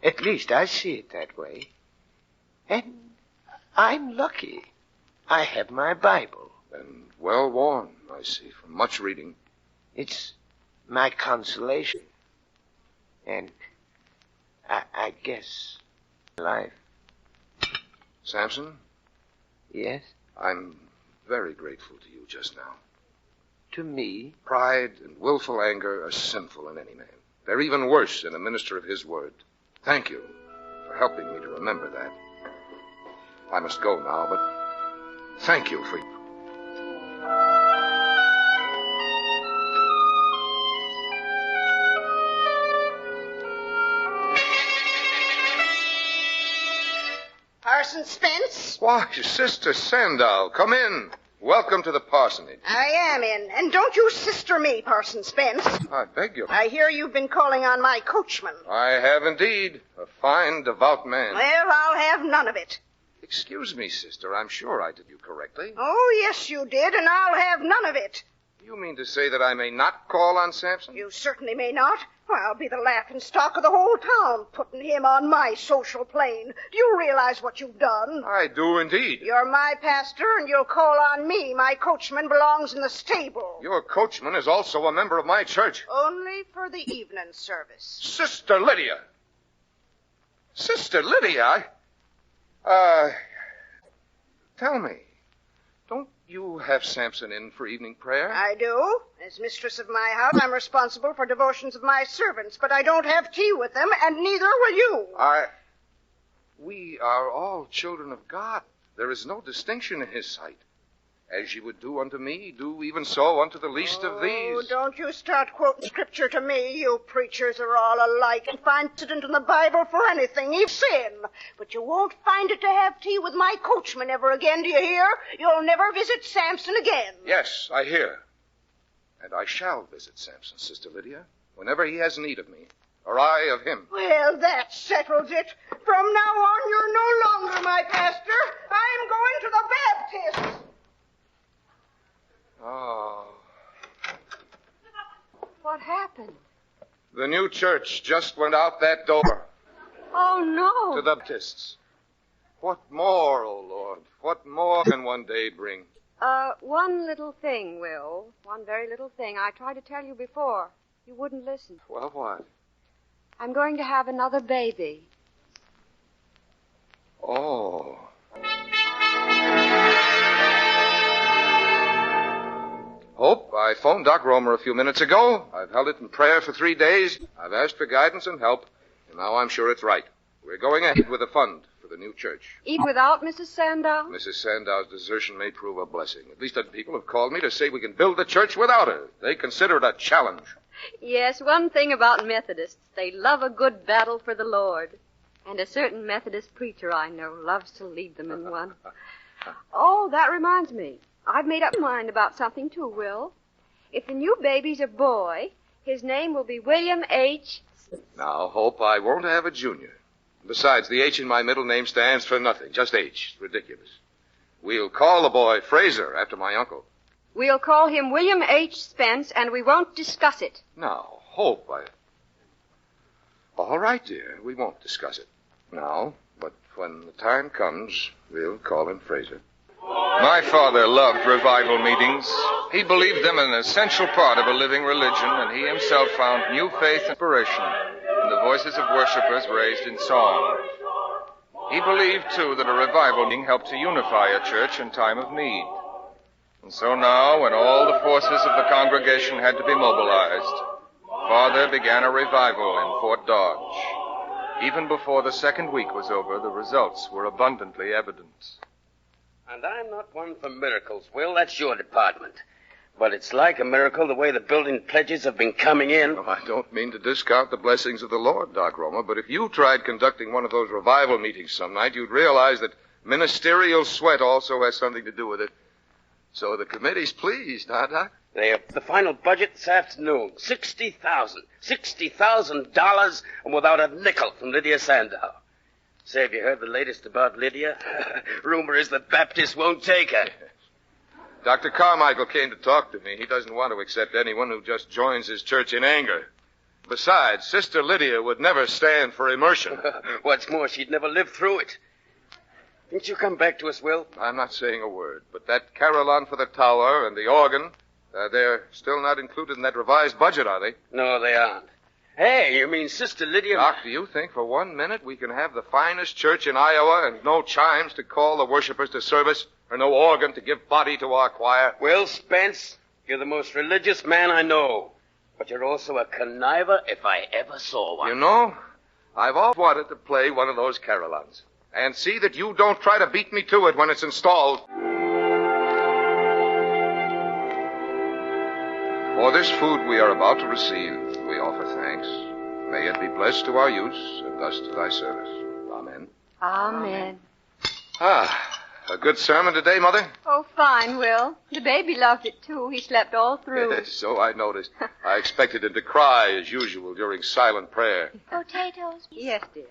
At least I see it that way. And I'm lucky. I have my Bible. And well worn, I see, from much reading. It's my consolation. And I guess life. Samson? Yes? I'm very grateful to you just now. To me? Pride and willful anger are sinful in any man. They're even worse in a minister of his word. Thank you for helping me to remember that. I must go now, but thank you for... Parson Spence? Why, Sister Sandow, come in. Welcome to the parsonage. I am in. And don't you sister me, Parson Spence. I beg you. I hear you've been calling on my coachman. I have indeed. A fine, devout man. Well, I'll have none of it. Excuse me, sister. I'm sure I did you correctly. Oh, yes, you did, and I'll have none of it. You mean to say that I may not call on Samson? You certainly may not. Well, I'll be the laughing stock of the whole town, putting him on my social plane. Do you realize what you've done? I do indeed. You're my pastor, and you'll call on me. My coachman belongs in the stable. Your coachman is also a member of my church. Only for the evening service. Sister Lydia! Sister Lydia? Tell me, don't you have Samson in for evening prayer? I do. As mistress of my house, I'm responsible for devotions of my servants, but I don't have tea with them, and neither will you. We are all children of God. There is no distinction in his sight. As you would do unto me, do even so unto the least of these. Oh, don't you start quoting scripture to me. You preachers are all alike and find precedent in the Bible for anything, even sin. But you won't find it to have tea with my coachman ever again, do you hear? You'll never visit Samson again. Yes, I hear. And I shall visit Samson, Sister Lydia, whenever he has need of me, or I of him. Well, that settles it. From now on, you're no longer my pastor. I'm going to the Baptist. Oh. What happened? The new church just went out that door. Oh, no. To the Baptists. What more, oh Lord? What more can one day bring? One little thing, Will. One very little thing. I tried to tell you before. You wouldn't listen. Well, what? I'm going to have another baby. Oh. Hope, I phoned Doc Romer a few minutes ago. I've held it in prayer for 3 days. I've asked for guidance and help, and now I'm sure it's right. We're going ahead with a fund for the new church. Even without Mrs. Sandow? Mrs. Sandow's desertion may prove a blessing. At least people have called me to say we can build the church without her. They consider it a challenge. Yes, one thing about Methodists, they love a good battle for the Lord. And a certain Methodist preacher I know loves to lead them in one. Oh, that reminds me. I've made up my mind about something, too, Will. If the new baby's a boy, his name will be William H. Now, Hope, I won't have a junior. Besides, the H in my middle name stands for nothing. Just H. It's ridiculous. We'll call the boy Fraser after my uncle. We'll call him William H. Spence, and we won't discuss it. Now, Hope, All right, dear. We won't discuss it now, but when the time comes, we'll call him Fraser. My father loved revival meetings. He believed them an essential part of a living religion, and he himself found new faith and inspiration in the voices of worshipers raised in song. He believed, too, that a revival meeting helped to unify a church in time of need. And so now, when all the forces of the congregation had to be mobilized, Father began a revival in Fort Dodge. Even before the second week was over, the results were abundantly evident. And I'm not one for miracles, Will. That's your department. But it's like a miracle the way the building pledges have been coming in. Well, I don't mean to discount the blessings of the Lord, Doc Roma, but if you tried conducting one of those revival meetings some night, you'd realize that ministerial sweat also has something to do with it. So the committee's pleased, huh, Doc? They have the final budget this afternoon. $60,000 and without a nickel from Lydia Sandow. Say, have you heard the latest about Lydia? Rumor is that Baptists won't take her. Dr. Carmichael came to talk to me. He doesn't want to accept anyone who just joins his church in anger. Besides, Sister Lydia would never stand for immersion. What's more, she'd never live through it. Didn't you come back to us, Will? I'm not saying a word, but that carillon for the tower and the organ, they're still not included in that revised budget, are they? No, they aren't. Hey, you mean Sister Lydia... Doc, do you think for 1 minute we can have the finest church in Iowa and no chimes to call the worshipers to service, or no organ to give body to our choir? Will Spence, you're the most religious man I know. But you're also a conniver if I ever saw one. You know, I've always wanted to play one of those carillons. And see that you don't try to beat me to it when it's installed. For this food we are about to receive, we offer thanks. May it be blessed to our use and thus to thy service. Amen. Amen. A good sermon today, Mother? Oh, fine, Will. The baby loved it, too. He slept all through. Yes, so I noticed. I expected him to cry, as usual, during silent prayer. Potatoes? Yes, dear.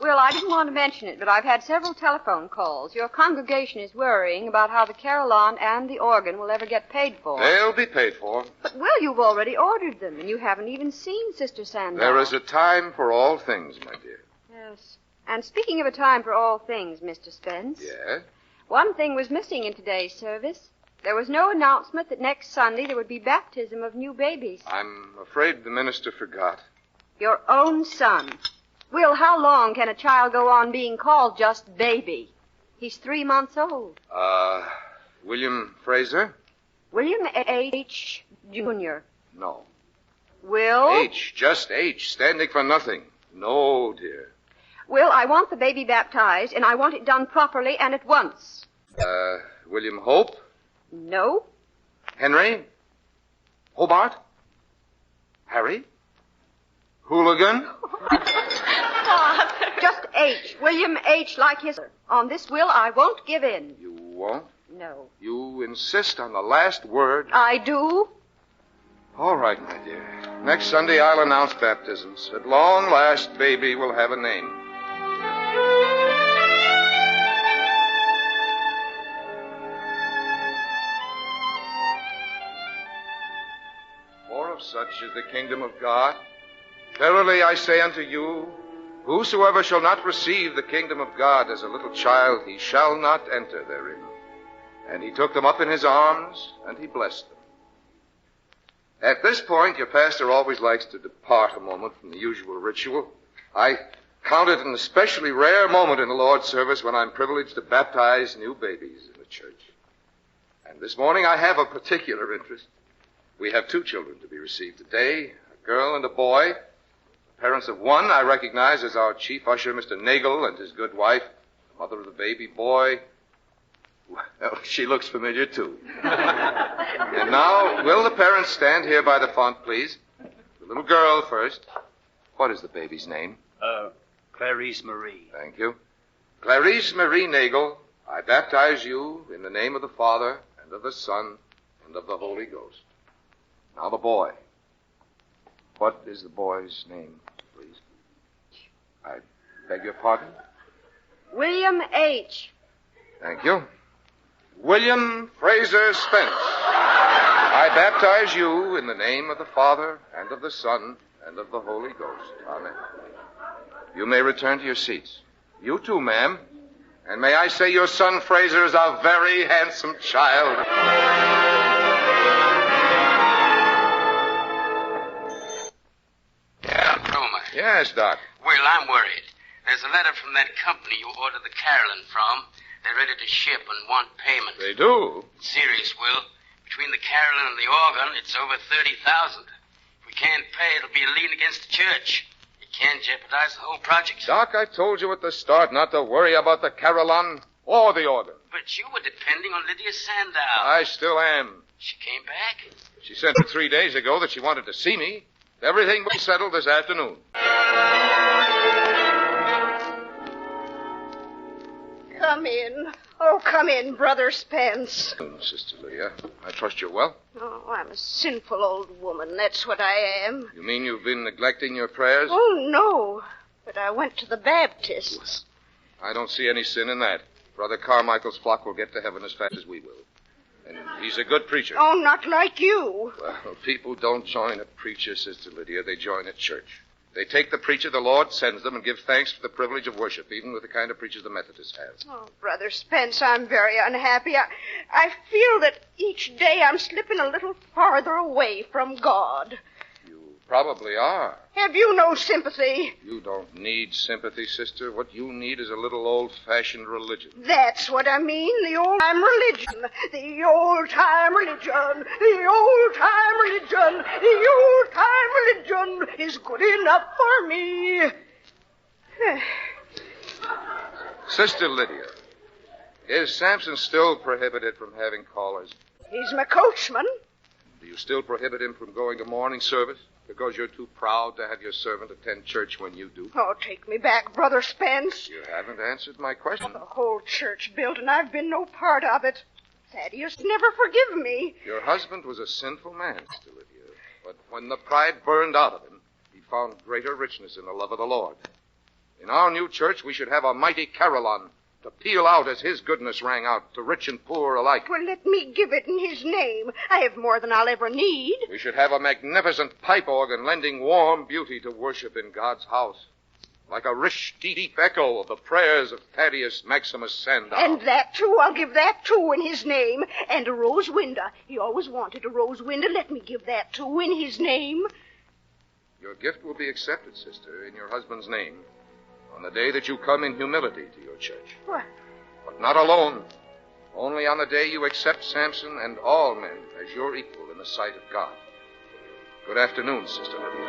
Will, I didn't want to mention it, but I've had several telephone calls. Your congregation is worrying about how the carillon and the organ will ever get paid for. They'll be paid for. But, Will, you've already ordered them, and you haven't even seen Sister Sandow. There is a time for all things, my dear. Yes. And speaking of a time for all things, Mr. Spence. Yes? One thing was missing in today's service. There was no announcement that next Sunday there would be baptism of new babies. I'm afraid the minister forgot. Your own son. Will, how long can a child go on being called just baby? He's 3 months old. William Fraser? William H. Jr. No. Will? H, just H, standing for nothing. No, dear. Will, I want the baby baptized, and I want it done properly and at once. William Hope? No. Henry? Hobart? Harry? Hooligan? Father. Just H. William H. like his... On this will, I won't give in. You won't? No. You insist on the last word? I do. All right, my dear. Next Sunday, I'll announce baptisms. At long last, baby will have a name. For of such is the kingdom of God. Verily I say unto you, whosoever shall not receive the kingdom of God as a little child, he shall not enter therein. And he took them up in his arms, and he blessed them. At this point, your pastor always likes to depart a moment from the usual ritual. I count it an especially rare moment in the Lord's service when I'm privileged to baptize new babies in the church. And this morning I have a particular interest. We have 2 children to be received today, a girl and a boy. The parents of one I recognize as our chief usher, Mr. Nagel, and his good wife, the mother of the baby boy. Well, she looks familiar, too. And now, will the parents stand here by the font, please? The little girl first. What is the baby's name? Clarice Marie. Thank you. Clarice Marie Nagel, I baptize you in the name of the Father, and of the Son, and of the Holy Ghost. Now the boy. What is the boy's name, please? I Beg your pardon? William H. Thank you. William Fraser Spence. I baptize you in the name of the Father, and of the Son, and of the Holy Ghost. Amen. You may return to your seats. You too, ma'am. And may I say your son Fraser is a very handsome child. Yeah, Roma. Yes, Doc. Well, I'm worried. There's a letter from that company you ordered the Carolyn from. They're ready to ship and want payment. They do? It's serious, Will. Between the Carolyn and the organ, it's over 30,000. If we can't pay, it'll be a lien against the church. It can jeopardize the whole project. Doc, I told you at the start not to worry about the Carolyn or the organ. But you were depending on Lydia Sandow. I still am. She came back? She said 3 days ago that she wanted to see me. Everything will be settled this afternoon. Come in. Oh, come in, Brother Spence. Sister Lydia, I trust you're well. Oh, I'm a sinful old woman. That's what I am. You mean you've been neglecting your prayers? Oh, no. But I went to the Baptists. I don't see any sin in that. Brother Carmichael's flock will get to heaven as fast as we will. And he's a good preacher. Oh, not like you. Well, people don't join a preacher, Sister Lydia. They join a church. They take the preacher the Lord sends them and give thanks for the privilege of worship, even with the kind of preachers the Methodists have. Oh, Brother Spence, I'm very unhappy. I feel that each day I'm slipping a little farther away from God. Probably are. Have you no sympathy? You don't need sympathy, sister. What you need is a little old-fashioned religion. That's what I mean, the old-time religion. The old-time religion. The old-time religion. The old-time religion is good enough for me. Sister Lydia, is Samson still prohibited from having callers? He's my coachman. Do you still prohibit him from going to morning service? Because you're too proud to have your servant attend church when you do? Oh, take me back, Brother Spence. You haven't answered my question. The whole church built, and I've been no part of it. Thaddeus never forgive me. Your husband was a sinful man, Sister Lydia. But when the pride burned out of him, he found greater richness in the love of the Lord. In our new church, we should have a mighty carillon to peal out as his goodness rang out to rich and poor alike. Well, let me give it in his name. I have more than I'll ever need. We should have a magnificent pipe organ lending warm beauty to worship in God's house, like a rich, deep echo of the prayers of Thaddeus Maximus Sandow. And that, too, I'll give that, too, in his name. And a rose window. He always wanted a rose window. Let me give that, too, in his name. Your gift will be accepted, sister, in your husband's name, on the day that you come in humility to your church. What? But not alone. Only on the day you accept Samson and all men as your equal in the sight of God. Good afternoon, Sister Lydia.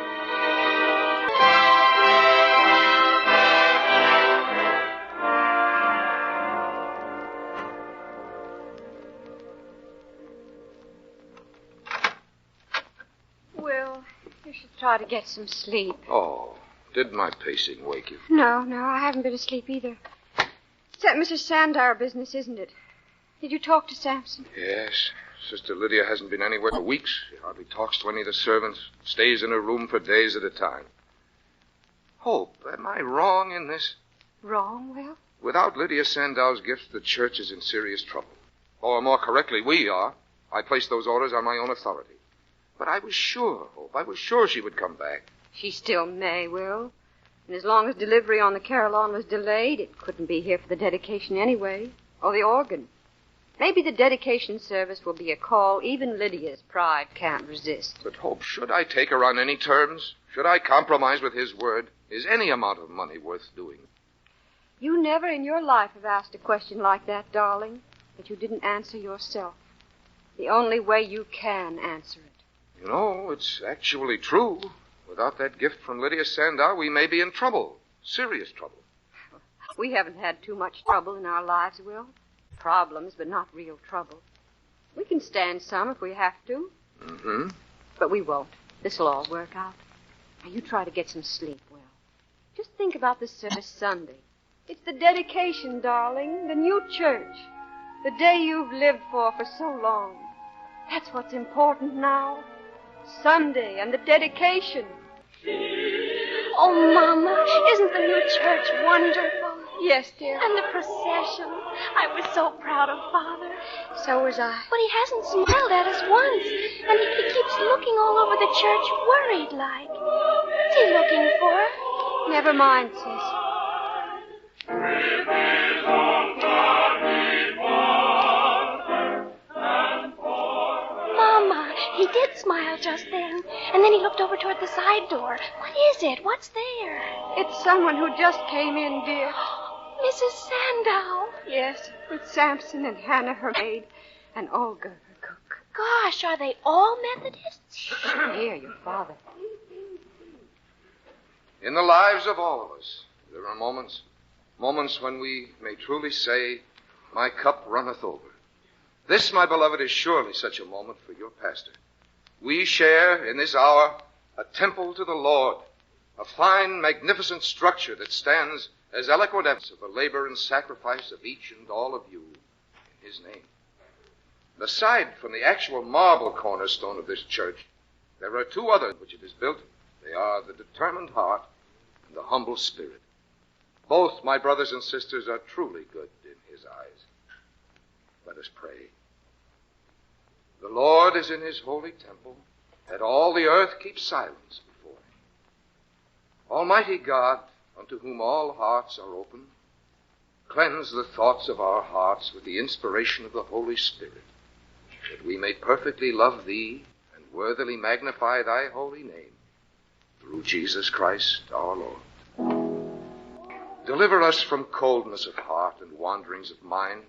Will, you should try to get some sleep. Oh, did my pacing wake you? No, I haven't been asleep either. It's that Mrs. Sandow business, isn't it? Did you talk to Samson? Yes. Sister Lydia hasn't been anywhere for weeks. She hardly talks to any of the servants. Stays in her room for days at a time. Hope, am I wrong in this? Wrong, Will? Without Lydia Sandow's gifts, the church is in serious trouble. Or more correctly, we are. I placed those orders on my own authority. But I was sure, Hope, I was sure she would come back. She still may, Will. And as long as delivery on the carillon was delayed, it couldn't be here for the dedication anyway. Or the organ. Maybe the dedication service will be a call even Lydia's pride can't resist. But, Hope, should I take her on any terms? Should I compromise with his word? Is any amount of money worth doing? You never in your life have asked a question like that, darling, that you didn't answer yourself. The only way you can answer it. You know, it's actually true. Without that gift from Lydia Sandow, we may be in trouble. Serious trouble. We haven't had too much trouble in our lives, Will. Problems, but not real trouble. We can stand some if we have to. Mm-hmm. But we won't. This'll all work out. Now, you try to get some sleep, Will. Just think about this service Sunday. It's the dedication, darling, the new church. The day you've lived for so long. That's what's important now. Sunday and the dedication. Feel Oh, Mama, isn't the new church wonderful? Yes, dear. And the procession. I was so proud of Father. So was I. But he hasn't smiled at us once. And he keeps looking all over the church worried like. What's he looking for? Never mind, sis. Mama, he did smile just then. And then he looked over toward the side door. What is it? What's there? It's someone who just came in, dear. Mrs. Sandow. Yes, with Samson and Hannah, her maid, and Olga, her cook. Gosh, are they all Methodists? Here, your father. In the lives of all of us, there are moments when we may truly say, my cup runneth over. This, my beloved, is surely such a moment for your pastor. We share in this hour a temple to the Lord, a fine, magnificent structure that stands as eloquent evidence of the labor and sacrifice of each and all of you in his name. Aside from the actual marble cornerstone of this church, there are two others which it is built. They are the determined heart and the humble spirit. Both, my brothers and sisters, are truly good in his eyes. Let us pray. The Lord is in his holy temple, that all the earth keeps silence before him. Almighty God, unto whom all hearts are open, cleanse the thoughts of our hearts with the inspiration of the Holy Spirit, that we may perfectly love thee and worthily magnify thy holy name, through Jesus Christ our Lord. Deliver us from coldness of heart and wanderings of mind,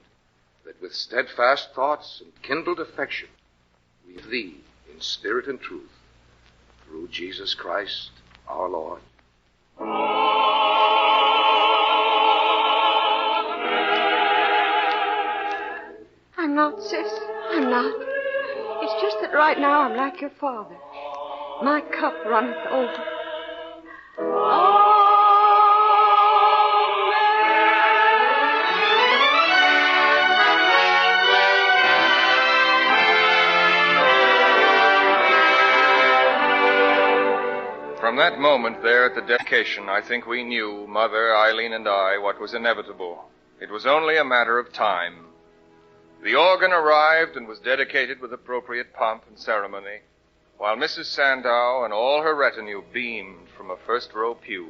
that with steadfast thoughts and kindled affection we love thee in spirit and truth, through Jesus Christ our Lord. I'm not, sis. I'm not. It's just that right now I'm like your father. My cup runneth over. From that moment there at the dedication, I think we knew, Mother, Eileen, and I, what was inevitable. It was only a matter of time. The organ arrived and was dedicated with appropriate pomp and ceremony, while Mrs. Sandow and all her retinue beamed from a first-row pew.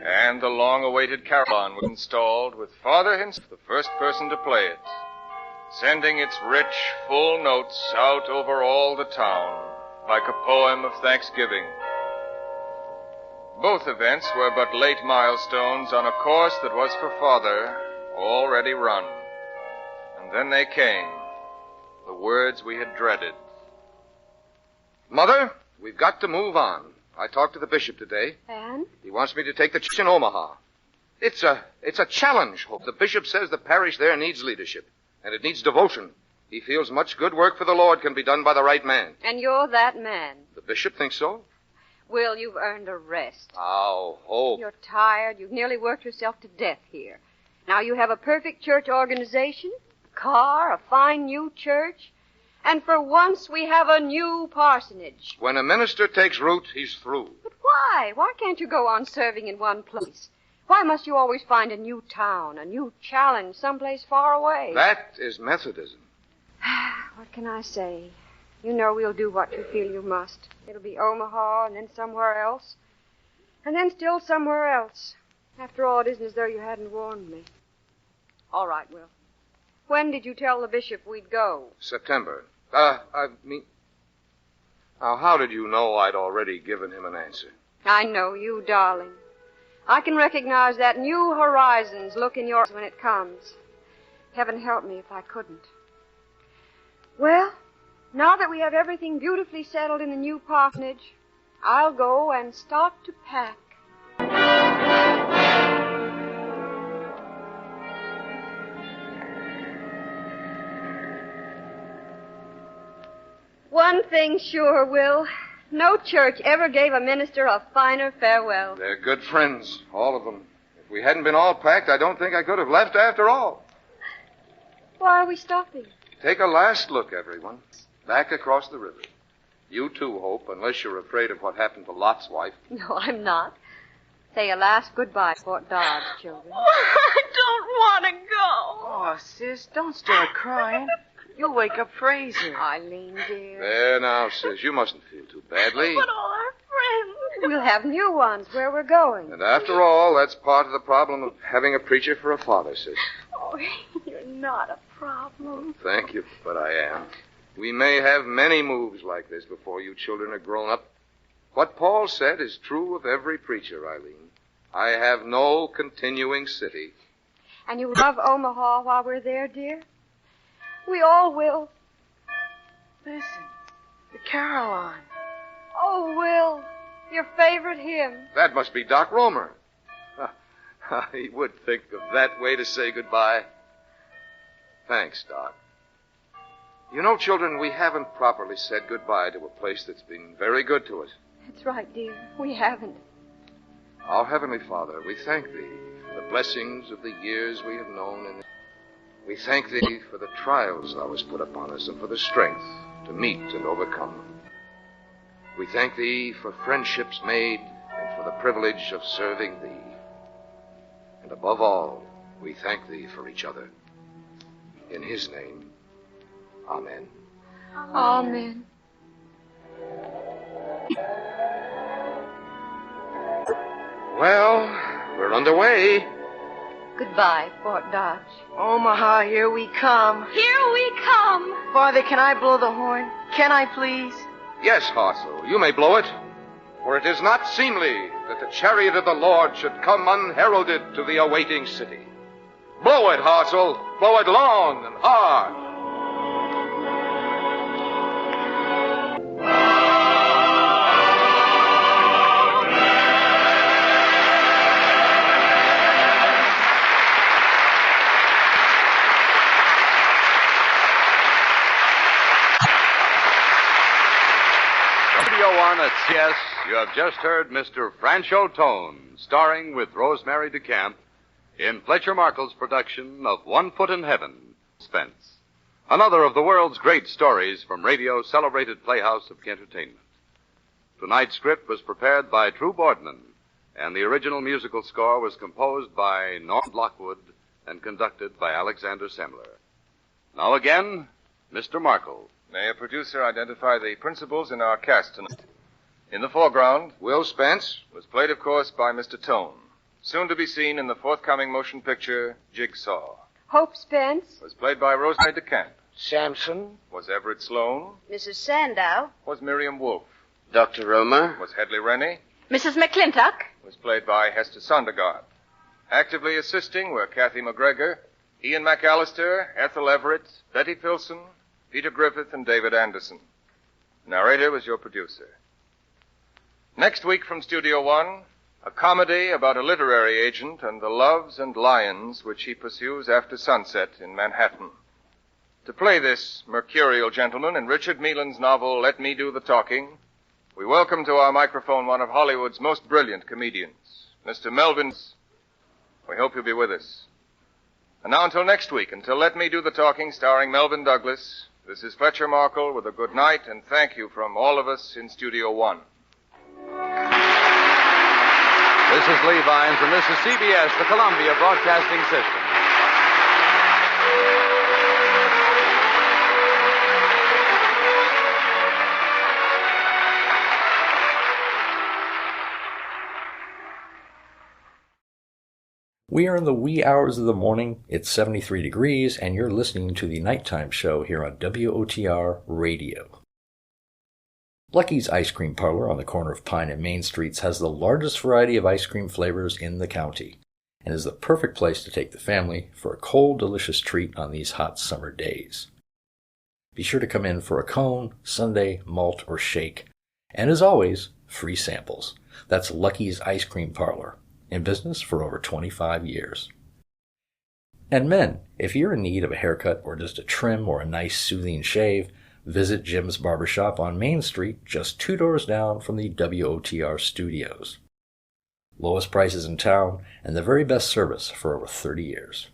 And the long-awaited carillon was installed, with Father himself the first person to play it, sending its rich, full notes out over all the town, like a poem of thanksgiving. Both events were but late milestones on a course that was for Father already run. And then they came, the words we had dreaded. Mother, we've got to move on. I talked to the bishop today. And? He wants me to take the church in Omaha. It's a challenge, Hope. The bishop says the parish there needs leadership, and it needs devotion. He feels much good work for the Lord can be done by the right man. And you're that man. The bishop thinks so? Will, you've earned a rest. Oh, Hope. You're tired. You've nearly worked yourself to death here. Now you have a perfect church organization, a car, a fine new church, and for once we have a new parsonage. When a minister takes root, he's through. But why? Why can't you go on serving in one place? Why must you always find a new town, a new challenge, someplace far away? That is Methodism. What can I say? You know we'll do what you feel you must. It'll be Omaha and then somewhere else. And then still somewhere else. After all, it isn't as though you hadn't warned me. All right, Will. When did you tell the bishop we'd go? September. Now, how did you know I'd already given him an answer? I know you, darling. I can recognize that new horizons look in your eyes when it comes. Heaven help me if I couldn't. Well, now that we have everything beautifully settled in the new parsonage, I'll go and start to pack. One thing sure, Will. No church ever gave a minister a finer farewell. They're good friends, all of them. If we hadn't been all packed, I don't think I could have left after all. Why are we stopping? Take a last look, everyone. Back across the river. You too, Hope, unless you're afraid of what happened to Lot's wife. No, I'm not. Say a last goodbye, Fort Dodge, children. I don't want to go. Oh, sis, don't start crying. You'll wake up Fraser. Eileen, dear. There now, sis, you mustn't feel too badly. But all our friends. We'll have new ones where we're going. And after all, that's part of the problem of having a preacher for a father, sis. Oh, you're not a problem. Thank you, but I am. We may have many moves like this before you children are grown up. What Paul said is true of every preacher, Eileen. I have no continuing city. And you love Omaha while we're there, dear? We all will. Listen, the Caroline. Oh, Will, your favorite hymn. That must be Doc Romer. He would think of that way to say goodbye. Thanks, Doc. You know, children, we haven't properly said goodbye to a place that's been very good to us. That's right, dear. We haven't. Our Heavenly Father, we thank Thee for the blessings of the years we have known, and we thank Thee for the trials Thou hast put upon us and for the strength to meet and overcome them. We thank Thee for friendships made and for the privilege of serving Thee. And above all, we thank Thee for each other. In His name, Amen. Amen. Well, we're underway. Goodbye, Fort Dodge. Omaha, here we come. Here we come. Father, can I blow the horn? Can I, please? Yes, Hartzell, you may blow it. For it is not seemly that the chariot of the Lord should come unheralded to the awaiting city. Blow it, Hartzell. Blow it long and hard. At CS, you have just heard Mr. Franchot Tone, starring with Rosemary DeCamp in Fletcher Markle's production of One Foot in Heaven, Suspense. Another of the world's great stories from radio's celebrated playhouse of entertainment. Tonight's script was prepared by True Boardman, and the original musical score was composed by Norm Lockwood and conducted by Alexander Semler. Now again, Mr. Markle. May a producer identify the principals in our cast tonight? In the foreground, Will Spence was played, of course, by Mr. Tone, soon to be seen in the forthcoming motion picture, Jigsaw. Hope Spence Was played by Rosemary DeCamp. Samson. Was Everett Sloan. Mrs. Sandow. Was Miriam Wolfe. Dr. Romer. Was Hedley Rennie. Mrs. McClintock. Was played by Hester Sondergaard. Actively assisting were Kathy McGregor, Ian McAllister, Ethel Everett, Betty Filson, Peter Griffith, and David Anderson. The narrator was your producer. Next week from Studio One, a comedy about a literary agent and the loves and lions which he pursues after sunset in Manhattan. To play this mercurial gentleman in Richard Meelan's novel Let Me Do the Talking, we welcome to our microphone one of Hollywood's most brilliant comedians, Mr. Melvin. We hope you'll be with us. And now until next week, until Let Me Do the Talking starring Melvin Douglas, this is Fletcher Markle with a good night and thank you from all of us in Studio One. This is Lee Vines, and this is CBS, the Columbia Broadcasting System. We are in the wee hours of the morning. It's 73 degrees, and you're listening to the nighttime show here on WOTR Radio. Lucky's Ice Cream Parlor on the corner of Pine and Main Streets has the largest variety of ice cream flavors in the county and is the perfect place to take the family for a cold, delicious treat on these hot summer days. Be sure to come in for a cone, sundae, malt, or shake. And as always, free samples. That's Lucky's Ice Cream Parlor, in business for over 25 years. And men, if you're in need of a haircut or just a trim or a nice soothing shave, visit Jim's Barbershop on Main Street, just 2 doors down from the WOTR studios. Lowest prices in town and the very best service for over 30 years.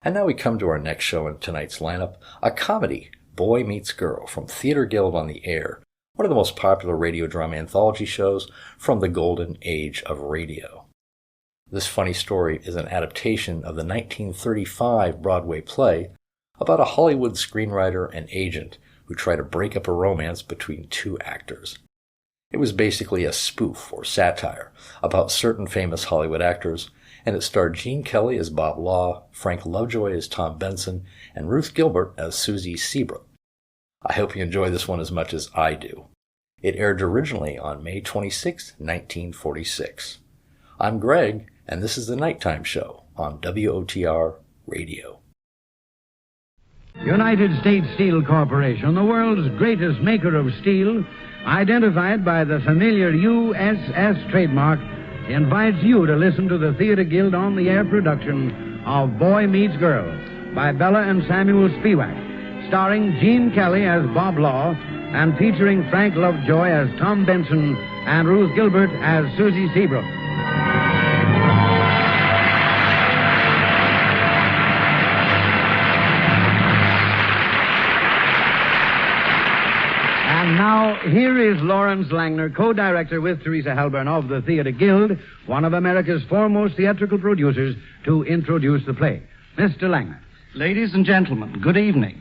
And now we come to our next show in tonight's lineup, a comedy, Boy Meets Girl, from Theater Guild on the Air, one of the most popular radio drama anthology shows from the golden age of radio. This funny story is an adaptation of the 1935 Broadway play about a Hollywood screenwriter and agent who try to break up a romance between two actors. It was basically a spoof or satire about certain famous Hollywood actors, and it starred Gene Kelly as Bob Law, Frank Lovejoy as Tom Benson, and Ruth Gilbert as Susie Seabrook. I hope you enjoy this one as much as I do. It aired originally on May 26, 1946. I'm Greg, and this is the Nighttime Show on WOTR Radio. United States Steel Corporation, the world's greatest maker of steel, identified by the familiar USS trademark, invites you to listen to the Theater Guild on the Air production of Boy Meets Girl by Bella and Samuel Spiewak, starring Gene Kelly as Bob Law and featuring Frank Lovejoy as Tom Benson and Ruth Gilbert as Susie Seabrook. And now, here is Lawrence Langner, co-director with Teresa Halburn of the Theater Guild, one of America's foremost theatrical producers, to introduce the play. Mr. Langner. Ladies and gentlemen, good evening.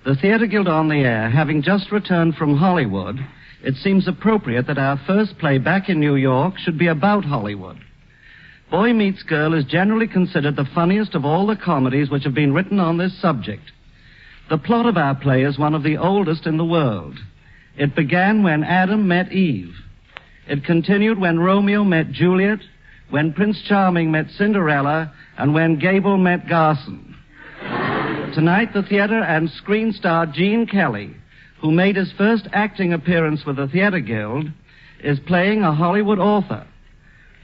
The Theater Guild on the Air, having just returned from Hollywood, it seems appropriate that our first play back in New York should be about Hollywood. Boy Meets Girl is generally considered the funniest of all the comedies which have been written on this subject. The plot of our play is one of the oldest in the world. It began when Adam met Eve. It continued when Romeo met Juliet, when Prince Charming met Cinderella, and when Gable met Garson. Tonight, the theater and screen star Gene Kelly, who made his first acting appearance with the Theater Guild, is playing a Hollywood author.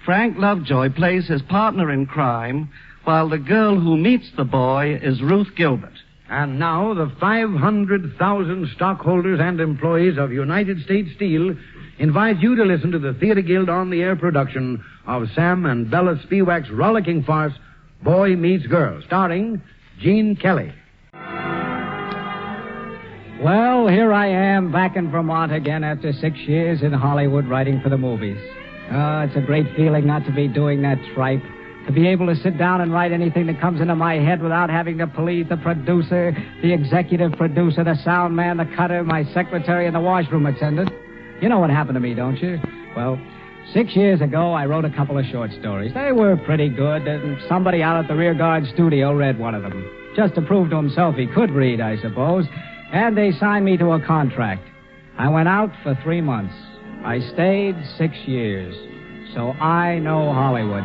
Frank Lovejoy plays his partner in crime, while the girl who meets the boy is Ruth Gilbert. And now, the 500,000 stockholders and employees of United States Steel invite you to listen to the Theater Guild on the Air production of Sam and Bella Spiewak's rollicking farce, Boy Meets Girl, starring Gene Kelly. Well, here I am back in Vermont again after 6 years in Hollywood writing for the movies. It's a great feeling not to be doing that tripe. To be able to sit down and write anything that comes into my head without having to please the producer, the executive producer, the sound man, the cutter, my secretary, and the washroom attendant. You know what happened to me, don't you? Well, 6 years ago, I wrote a couple of short stories. They were pretty good, and somebody out at the rear guard studio read one of them. Just to prove to himself he could read, I suppose. And they signed me to a contract. I went out for 3 months. I stayed 6 years. So I know Hollywood.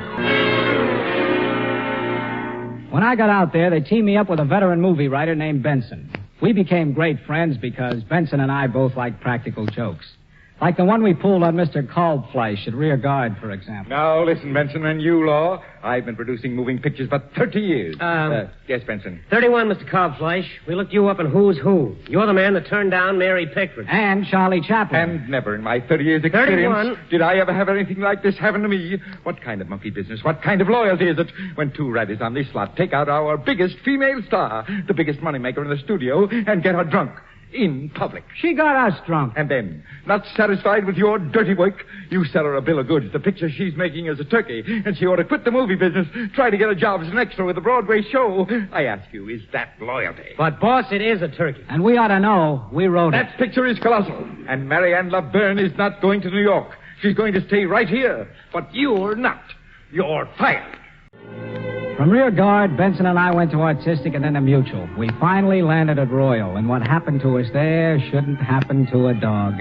When I got out there, they teamed me up with a veteran movie writer named Benson. We became great friends because Benson and I both liked practical jokes. Like the one we pulled on Mr. Kalbfleisch at rear guard, for example. Now, listen, Benson, and you, Law. I've been producing moving pictures for 30 years. Yes, Benson. 31, Mr. Kalbfleisch. We looked you up in Who's Who. You're the man that turned down Mary Pickford. And Charlie Chaplin. And never in my 30 years experience 31. Did I ever have anything like this happen to me. What kind of monkey business, what kind of loyalty is it when two raddies on this lot take out our biggest female star, the biggest moneymaker in the studio, and get her drunk? In public. She got us drunk. And then, not satisfied with your dirty work, you sell her a bill of goods. The picture she's making is a turkey, and she ought to quit the movie business, try to get a job as an extra with a Broadway show. I ask you, is that loyalty? But, boss, it is a turkey. And we ought to know. We wrote it. That picture is colossal. And Marianne LaBerne is not going to New York. She's going to stay right here. But you're not. You're fired. From rear guard, Benson and I went to Artistic and then to Mutual. We finally landed at Royal, and what happened to us there shouldn't happen to a dog.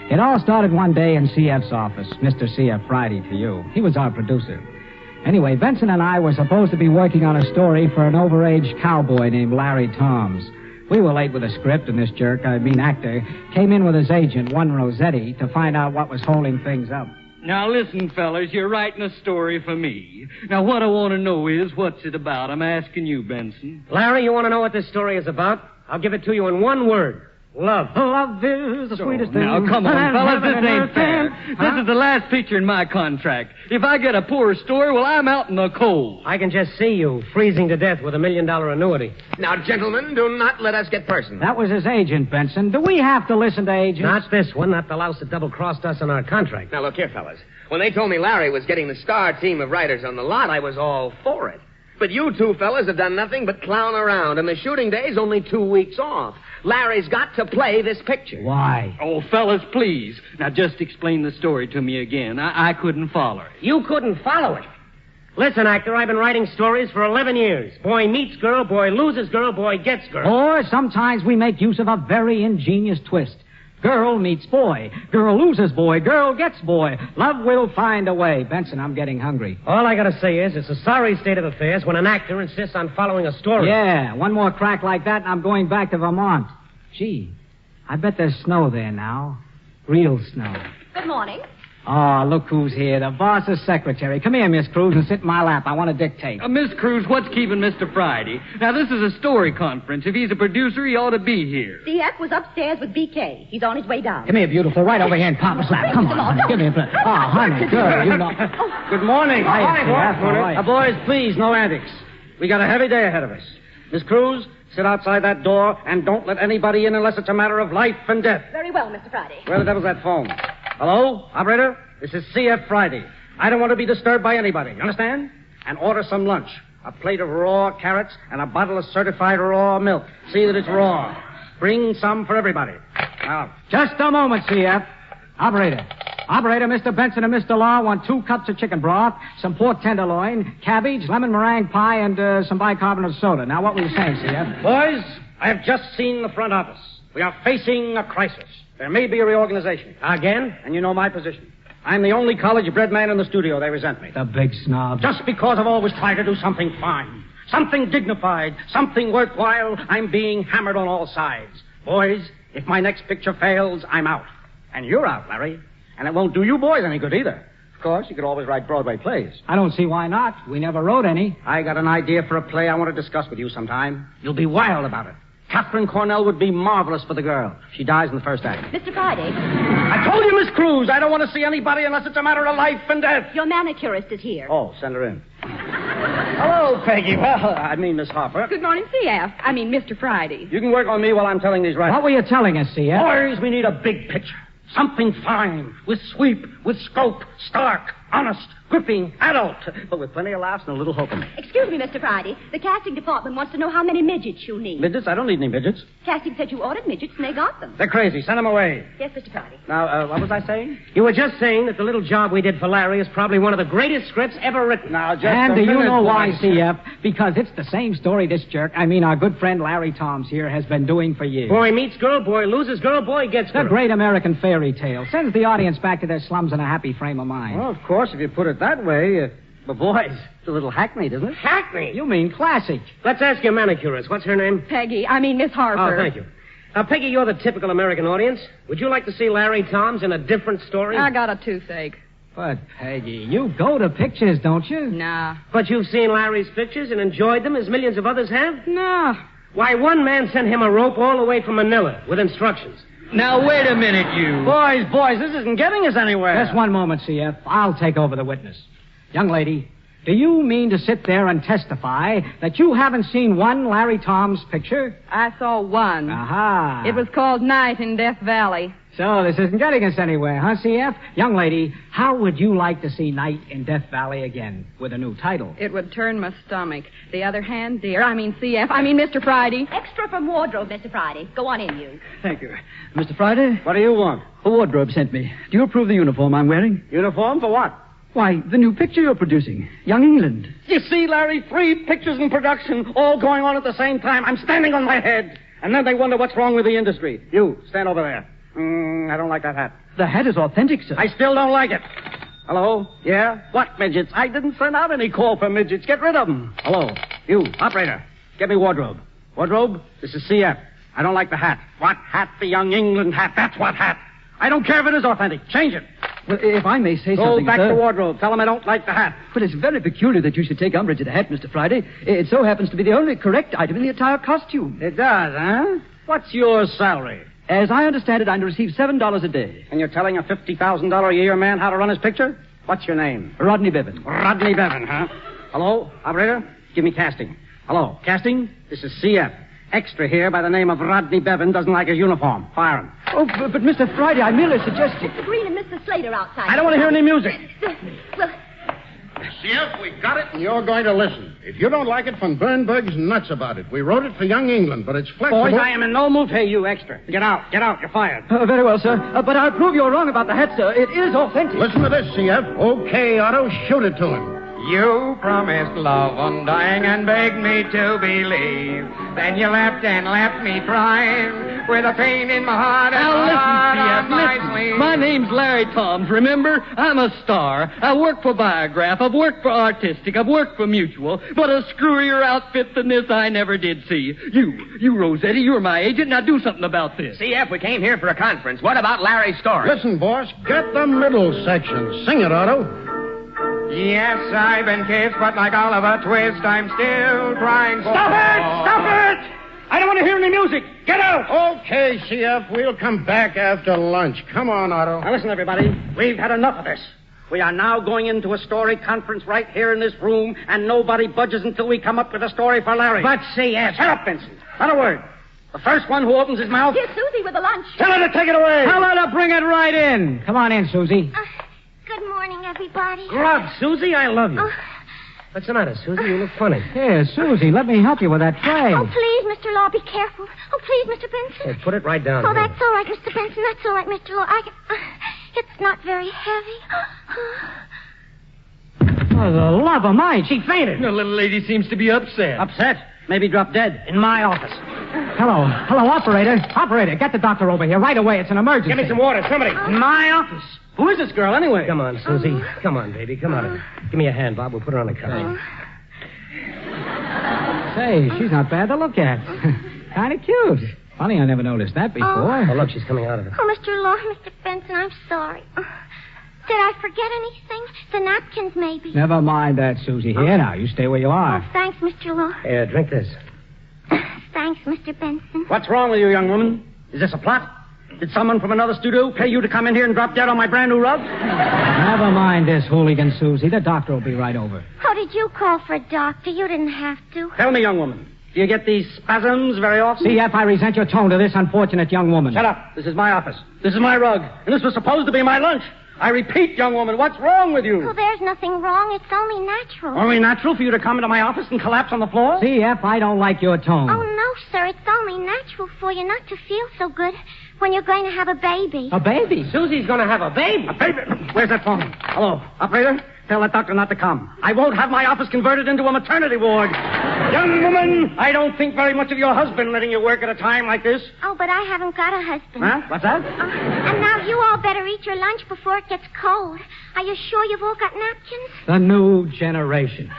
It all started one day in CF's office. Mr. CF Friday to you. He was our producer. Anyway, Benson and I were supposed to be working on a story for an overaged cowboy named Larry Toms. We were late with the script, and this actor, came in with his agent, one Rossetti, to find out what was holding things up. Now, listen, fellas, you're writing a story for me. Now, what I want to know is, what's it about? I'm asking you, Benson. Larry, you want to know what this story is about? I'll give it to you in one word. Love. Love is the sweetest thing. Now, come on, fellas, this ain't fair. This is the last picture in my contract. If I get a poor story, well, I'm out in the cold. I can just see you freezing to death with $1 million annuity. Now, gentlemen, do not let us get personal. That was his agent, Benson. Do we have to listen to agents? Not this one, not the louse that double-crossed us on our contract. Now, look here, fellas. When they told me Larry was getting the star team of writers on the lot, I was all for it. But you two fellas have done nothing but clown around, and the shooting day's only 2 weeks off. Larry's got to play this picture. Why? Oh, fellas, please. Now, just explain the story to me again. I couldn't follow it. You couldn't follow it? Listen, actor, I've been writing stories for 11 years. Boy meets girl, boy loses girl, boy gets girl. Or sometimes we make use of a very ingenious twist. Girl meets boy. Girl loses boy. Girl gets boy. Love will find a way. Benson, I'm getting hungry. All I gotta say is it's a sorry state of affairs when an actor insists on following a story. Yeah, one more crack like that and I'm going back to Vermont. Gee, I bet there's snow there now. Real snow. Good morning. Oh, look who's here. The boss's secretary. Come here, Miss Cruz, and sit in my lap. I want to dictate. Miss Cruz, what's keeping Mr. Friday? Now, this is a story conference. If he's a producer, he ought to be here. CF was upstairs with BK. He's on his way down. Come here, beautiful. Right over here in Papa's lap. Come on, honey. Give me a plate. Oh, honey, girl, you know. Good morning. Hi, CF. All right. Now, boys, please, no antics. We got a heavy day ahead of us. Miss Cruz, sit outside that door and don't let anybody in unless it's a matter of life and death. Very well, Mr. Friday. Where the devil's that phone? Hello? Operator? This is CF Friday. I don't want to be disturbed by anybody. You understand? And order some lunch. A plate of raw carrots and a bottle of certified raw milk. See that it's raw. Bring some for everybody. Now, just a moment, CF. Operator, Mr. Benson and Mr. Law want 2 cups of chicken broth, some pork tenderloin, cabbage, lemon meringue pie, and some bicarbonate soda. Now, what were you saying, CF? Boys, I have just seen the front office. We are facing a crisis. There may be a reorganization. Again? And you know my position. I'm the only college-bred man in the studio. They resent me. The big snob. Just because I've always tried to do something fine, something dignified, something worthwhile, I'm being hammered on all sides. Boys, if my next picture fails, I'm out. And you're out, Larry. And it won't do you boys any good either. Of course, you could always write Broadway plays. I don't see why not. We never wrote any. I got an idea for a play I want to discuss with you sometime. You'll be wild about it. Catherine Cornell would be marvelous for the girl. She dies in the first act. Mr. Friday. I told you, Miss Cruz, I don't want to see anybody unless it's a matter of life and death. Your manicurist is here. Oh, send her in. Hello, Peggy. Well, I mean, Miss Harper. Good morning, CF. I mean, Mr. Friday. You can work on me while I'm telling these writers. What were you telling us, CF? Boys, we need a big picture. Something fine, with sweep, with scope, stark, honest, gripping, adult, but with plenty of laughs and a little hokum. Excuse me, Mr. Friday. The casting department wants to know how many midgets you need. Midgets? I don't need any midgets. Casting said you ordered midgets and they got them. They're crazy. Send them away. Yes, Mr. Friday. Now, what was I saying? You were just saying that the little job we did for Larry is probably one of the greatest scripts ever written. Now, just and do you know why, CF? Because it's the same story this jerk, our good friend Larry Toms here, has been doing for years. Boy meets girl, boy loses girl, boy gets girl. The great American fairy tale. Sends the audience back to their slums in a happy frame of mind. Well, of course, if you put it that way. But, boys, it's a little hackneyed, isn't it? Hackneyed? You mean classic. Let's ask your manicurist. What's her name? Peggy. I mean, Miss Harper. Oh, thank you. Now, Peggy, you're the typical American audience. Would you like to see Larry Toms in a different story? I got a toothache. But, Peggy, you go to pictures, don't you? Nah. But you've seen Larry's pictures and enjoyed them as millions of others have? Nah. Why, one man sent him a rope all the way from Manila with instructions. Now, wait a minute, you. Boys, this isn't getting us anywhere. Just one moment, CF. I'll take over the witness. Young lady, do you mean to sit there and testify that you haven't seen one Larry Toms picture? I saw one. Aha. It was called Night in Death Valley. So this isn't getting us anywhere, huh, CF? Young lady, how would you like to see Night in Death Valley again with a new title? It would turn my stomach. The other hand, dear. CF. Mr. Friday. Extra from wardrobe, Mr. Friday. Go on in, you. Thank you. Mr. Friday? What do you want? A wardrobe sent me. Do you approve the uniform I'm wearing? Uniform for what? Why, the new picture you're producing. Young England. You see, Larry, 3 pictures in production, all going on at the same time. I'm standing on my head. And then they wonder what's wrong with the industry. You, stand over there. I don't like that hat. The hat is authentic, sir. I still don't like it. Hello? Yeah? What midgets? I didn't send out any call for midgets. Get rid of them. Hello? You, operator. Get me wardrobe. Wardrobe, this is CF. I don't like the hat. What hat? The Young England hat. That's what hat. I don't care if it is authentic. Change it. Well, if I may say something, Go back sir. to wardrobe. Tell him I don't like the hat. But it's very peculiar that you should take umbrage at the hat, Mr. Friday. It so happens to be the only correct item in the entire costume. It does, huh? What's your salary? As I understand it, I'm to receive $7 a day. And you're telling a $50,000 a year man how to run his picture? What's your name? Rodney Bevan. Rodney Bevan, huh? Hello, operator? Give me casting. Hello, casting? This is CF. Extra here by the name of Rodney Bevan doesn't like his uniform. Fire him. Oh, but Mr. Friday, I merely suggested... Mr. Green and Mr. Slater outside. I don't want to hear any music. Well, CF, we got it, and you're going to listen. If you don't like it, Von Bernberg's nuts about it. We wrote it for young England, but it's flexible. Boys, I am in no mood. Hey, you extra. Get out. You're fired. Very well, sir. But I'll prove you're wrong about the hat, sir. It is authentic. Listen to this, CF. Okay, Otto, shoot it to him. You promised love undying and begged me to believe. Then you left and left me crying with a pain in my heart and Listen. My name's Larry Toms, remember? I'm a star. I work for Biograph. I've worked for Artistic. I've worked for Mutual. But a screwier outfit than this I never did see. You, Rossetti, you're my agent. Now do something about this. CF, we came here for a conference. What about Larry's story? Listen, boss, get the middle section. Sing it, Otto. Yes, I've been kissed, but like Oliver Twist, I'm still crying for... Stop it! I don't want to hear any music. Get out! Okay, CF, we'll come back after lunch. Come on, Otto. Now listen, everybody. We've had enough of this. We are now going into a story conference right here in this room, and nobody budges until we come up with a story for Larry. But CF... Shut up, Vincent. Not a word. The first one who opens his mouth... Here's Susie with the lunch. Tell her to take it away. Tell her to bring it right in. Come on in, Susie. Good morning, everybody. Grub, Susie, I love you. What's the matter, Susie? You look funny. Here, Susie, let me help you with that tray. Oh, please, Mr. Law, be careful. Oh, please, Mr. Benson. Hey, put it right down. Oh, that's all right, Mr. Benson. That's all right, Mr. Law. It's not very heavy. For the love of mine. She fainted. The little lady seems to be upset. Upset? Maybe dropped dead in my office. Hello, operator. Operator, get the doctor over here right away. It's an emergency. Give me some water, somebody. In my office. Who is this girl, anyway? Come on, Susie. Come on, baby. Come on. Give me a hand, Bob. We'll put her on the couch. Say, she's not bad to look at. Kind of cute. Funny, I never noticed that before. Oh, look, she's coming out of it. Oh, Mr. Law, Mr. Benson, I'm sorry. Did I forget anything? The napkins, maybe. Never mind that, Susie. Here now, you stay where you are. Oh, thanks, Mr. Law. Here, drink this. Thanks, Mr. Benson. What's wrong with you, young woman? Is this a plot? Did someone from another studio pay you to come in here and drop dead on my brand new rug? Never mind this, hooligan Susie. The doctor will be right over. How did you call for a doctor? You didn't have to. Tell me, young woman, do you get these spasms very often? CF, I resent your tone to this unfortunate young woman. Shut up. This is my office. This is my rug. And this was supposed to be my lunch. I repeat, young woman, what's wrong with you? Oh, there's nothing wrong. It's only natural. Only natural for you to come into my office and collapse on the floor? CF, I don't like your tone. Oh, no, sir. It's only natural for you not to feel so good when you're going to have a baby. A baby? Susie's going to have a baby. A baby? Where's that phone? Hello, operator? Tell that doctor not to come. I won't have my office converted into a maternity ward. Young woman, I don't think very much of your husband letting you work at a time like this. Oh, but I haven't got a husband. Huh? What's that? And now you all better eat your lunch before it gets cold. Are you sure you've all got napkins? The new generation.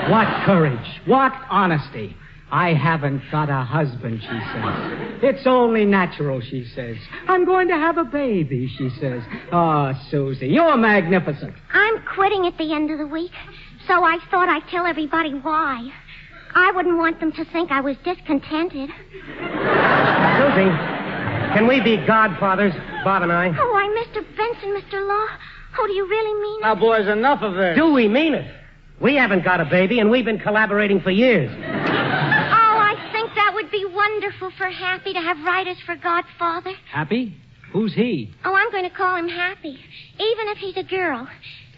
What courage. What honesty. I haven't got a husband, she says. It's only natural, she says. I'm going to have a baby, she says. Oh, Susie, you're magnificent. I'm quitting at the end of the week, so I thought I'd tell everybody why. I wouldn't want them to think I was discontented. Susie, can we be godfathers, Bob and I? Oh, why, Mr. Benson, Mr. Law. Oh, do you really mean it? Now, boys, enough of this. Do we mean it? We haven't got a baby, and we've been collaborating for years. That would be wonderful for Happy to have writers for Godfather. Happy? Who's he? Oh, I'm going to call him Happy, even if he's a girl,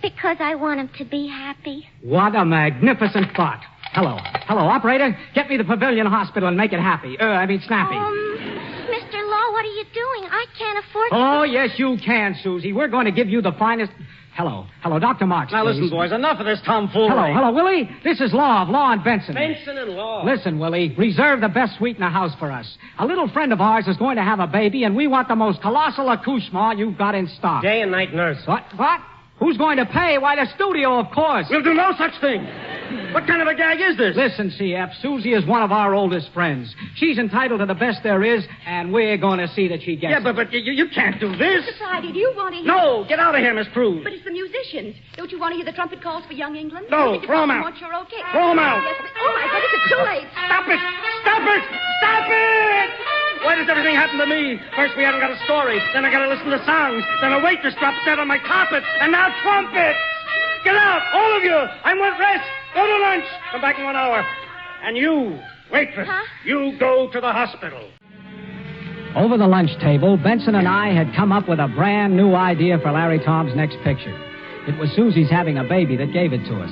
because I want him to be happy. What a magnificent thought. Hello, operator. Get me the Pavilion Hospital and make it happy. Snappy. Mr. Law, what are you doing? I can't afford to... Oh, yes, you can, Susie. We're going to give you the finest... Hello, Dr. Marks. Now, listen, boys, enough of this tomfoolery. Hello, Willie. This is Law of Law and Benson. Benson and Law. Listen, Willie, reserve the best suite in the house for us. A little friend of ours is going to have a baby, and we want the most colossal accouchement you've got in stock. Day and night nurse. What? Who's going to pay? Why, the studio, of course. We'll do no such thing. What kind of a gag is this? Listen, CF, Susie is one of our oldest friends. She's entitled to the best there is, and we're going to see that she gets it. Yeah, but you can't do this. Decided you want to hear... No, get out of here, Miss Cruz. But it's the musicians. Don't you want to hear the trumpet calls for Young England? No, throw them out. Once you're okay. Throw them out. Yes, oh, my goodness, it's too late. Stop it! Stop it! Stop it! Why does everything happen to me? First we haven't got a story, then I gotta listen to songs, then a waitress drops dead on my carpet, and now trumpets! Get out, all of you! I want rest! Go to lunch! Come back in 1 hour. And you, waitress, you go to the hospital. Over the lunch table, Benson and I had come up with a brand new idea for Larry Tom's next picture. It was Susie's having a baby that gave it to us.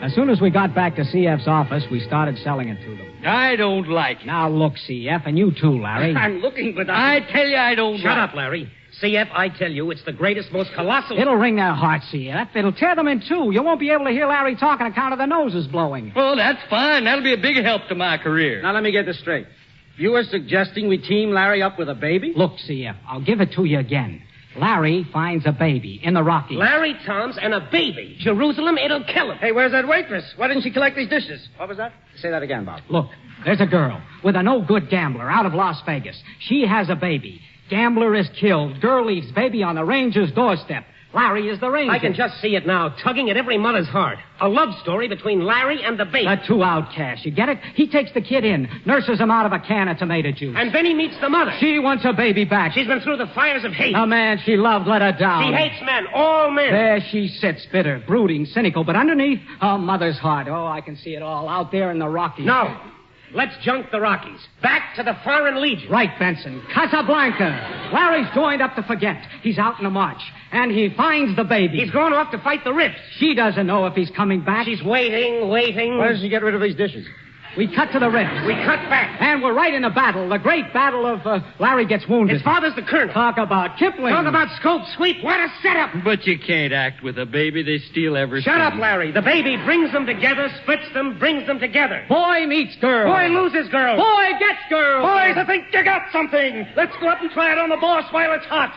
As soon as we got back to CF's office, we started selling it to them. I don't like it. Now look, CF, and you too, Larry. I'm looking, but I tell you I don't Shut up, Larry. CF, I tell you, it's the greatest, most colossal... It'll wring their hearts, CF. It'll tear them in two. You won't be able to hear Larry talk on account of their noses blowing. Well, that's fine. That'll be a big help to my career. Now, let me get this straight. You were suggesting we team Larry up with a baby? Look, CF, I'll give it to you again. Larry finds a baby in the Rockies. Larry Toms and a baby. Jerusalem, it'll kill him. Hey, where's that waitress? Why didn't she collect these dishes? What was that? Say that again, Bob. Look, there's a girl with a no-good gambler out of Las Vegas. She has a baby. Gambler is killed. Girl leaves baby on the ranger's doorstep. Larry is the ranger. I can just see it now, tugging at every mother's heart. A love story between Larry and the baby. The two outcasts, you get it? He takes the kid in, nurses him out of a can of tomato juice. And then he meets the mother. She wants her baby back. She's been through the fires of hate. The man she loved let her down. She hates men, all men. There she sits, bitter, brooding, cynical, but underneath, her mother's heart. Oh, I can see it all out there in the Rockies. No. Let's junk the Rockies. Back to the Foreign Legion. Right, Benson. Casablanca. Larry's joined up to forget. He's out in the march. And he finds the baby. He's going off to fight the Rips. She doesn't know if he's coming back. She's waiting. Why doesn't she get rid of these dishes? We cut to the Rips. We cut back. And we're right in a battle. The great battle of Larry gets wounded. His father's the colonel. Talk about Kipling. Talk about scope sweep. What a setup. But you can't act with a baby. They steal everything. Shut up, Larry. The baby brings them together, splits them, brings them together. Boy meets girl. Boy loses girl. Boy gets girl. Boys, I think you got something. Let's go up and try it on the boss while it's hot.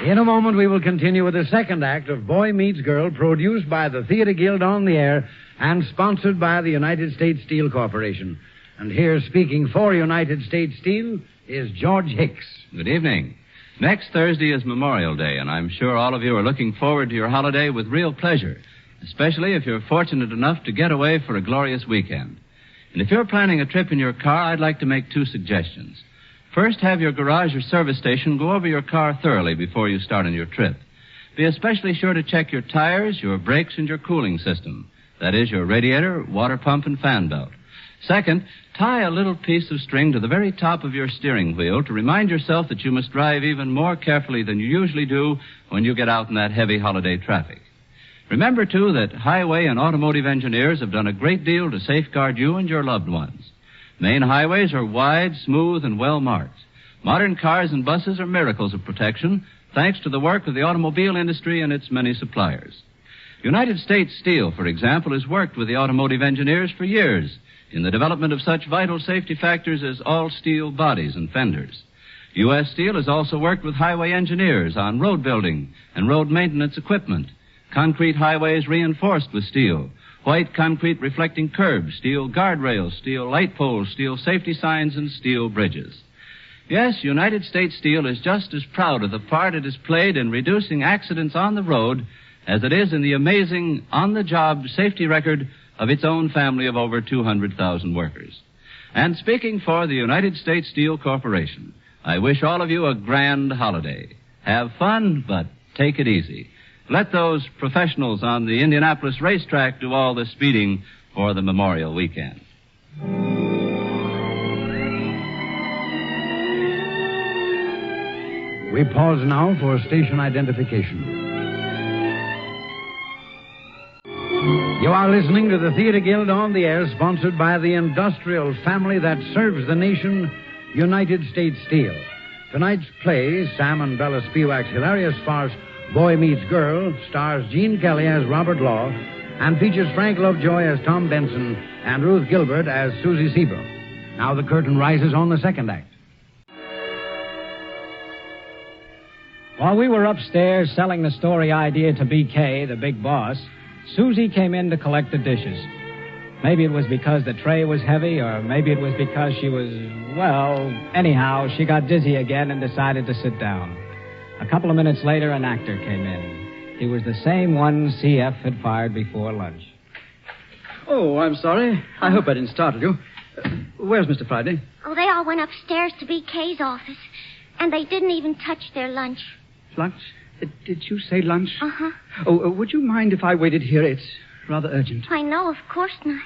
In a moment, we will continue with the second act of Boy Meets Girl, produced by the Theater Guild on the Air and sponsored by the United States Steel Corporation. And here, speaking for United States Steel, is George Hicks. Good evening. Next Thursday is Memorial Day, and I'm sure all of you are looking forward to your holiday with real pleasure, especially if you're fortunate enough to get away for a glorious weekend. And if you're planning a trip in your car, I'd like to make 2 suggestions. First, have your garage or service station go over your car thoroughly before you start on your trip. Be especially sure to check your tires, your brakes, and your cooling system. That is, your radiator, water pump, and fan belt. Second, tie a little piece of string to the very top of your steering wheel to remind yourself that you must drive even more carefully than you usually do when you get out in that heavy holiday traffic. Remember, too, that highway and automotive engineers have done a great deal to safeguard you and your loved ones. Main highways are wide, smooth, and well marked. Modern cars and buses are miracles of protection, thanks to the work of the automobile industry and its many suppliers. United States Steel, for example, has worked with the automotive engineers for years in the development of such vital safety factors as all-steel bodies and fenders. U.S. Steel has also worked with highway engineers on road building and road maintenance equipment, concrete highways reinforced with steel, white concrete reflecting curbs, steel guardrails, steel light poles, steel safety signs, and steel bridges. Yes, United States Steel is just as proud of the part it has played in reducing accidents on the road as it is in the amazing on-the-job safety record of its own family of over 200,000 workers. And speaking for the United States Steel Corporation, I wish all of you a grand holiday. Have fun, but take it easy. Let those professionals on the Indianapolis racetrack do all the speeding for the Memorial Weekend. We pause now for station identification. You are listening to the Theater Guild on the Air, sponsored by the industrial family that serves the nation, United States Steel. Tonight's play, Sam and Bella Spivak's hilarious farce, Boy Meets Girl, stars Gene Kelly as Robert Law and features Frank Lovejoy as Tom Benson and Ruth Gilbert as Susie Seabrook. Now the curtain rises on the second act. While we were upstairs selling the story idea to BK, the big boss, Susie came in to collect the dishes. Maybe it was because the tray was heavy, or maybe it was because she was, well, anyhow, she got dizzy again and decided to sit down. A couple of minutes later, an actor came in. He was the same one CF had fired before lunch. Oh, I'm sorry. I hope I didn't startle you. Where's Mr. Friday? Oh, they all went upstairs to BK's office, and they didn't even touch their lunch. Lunch? Did you say lunch? Uh-huh. Oh, would you mind if I waited here? It's rather urgent. I know, of course not.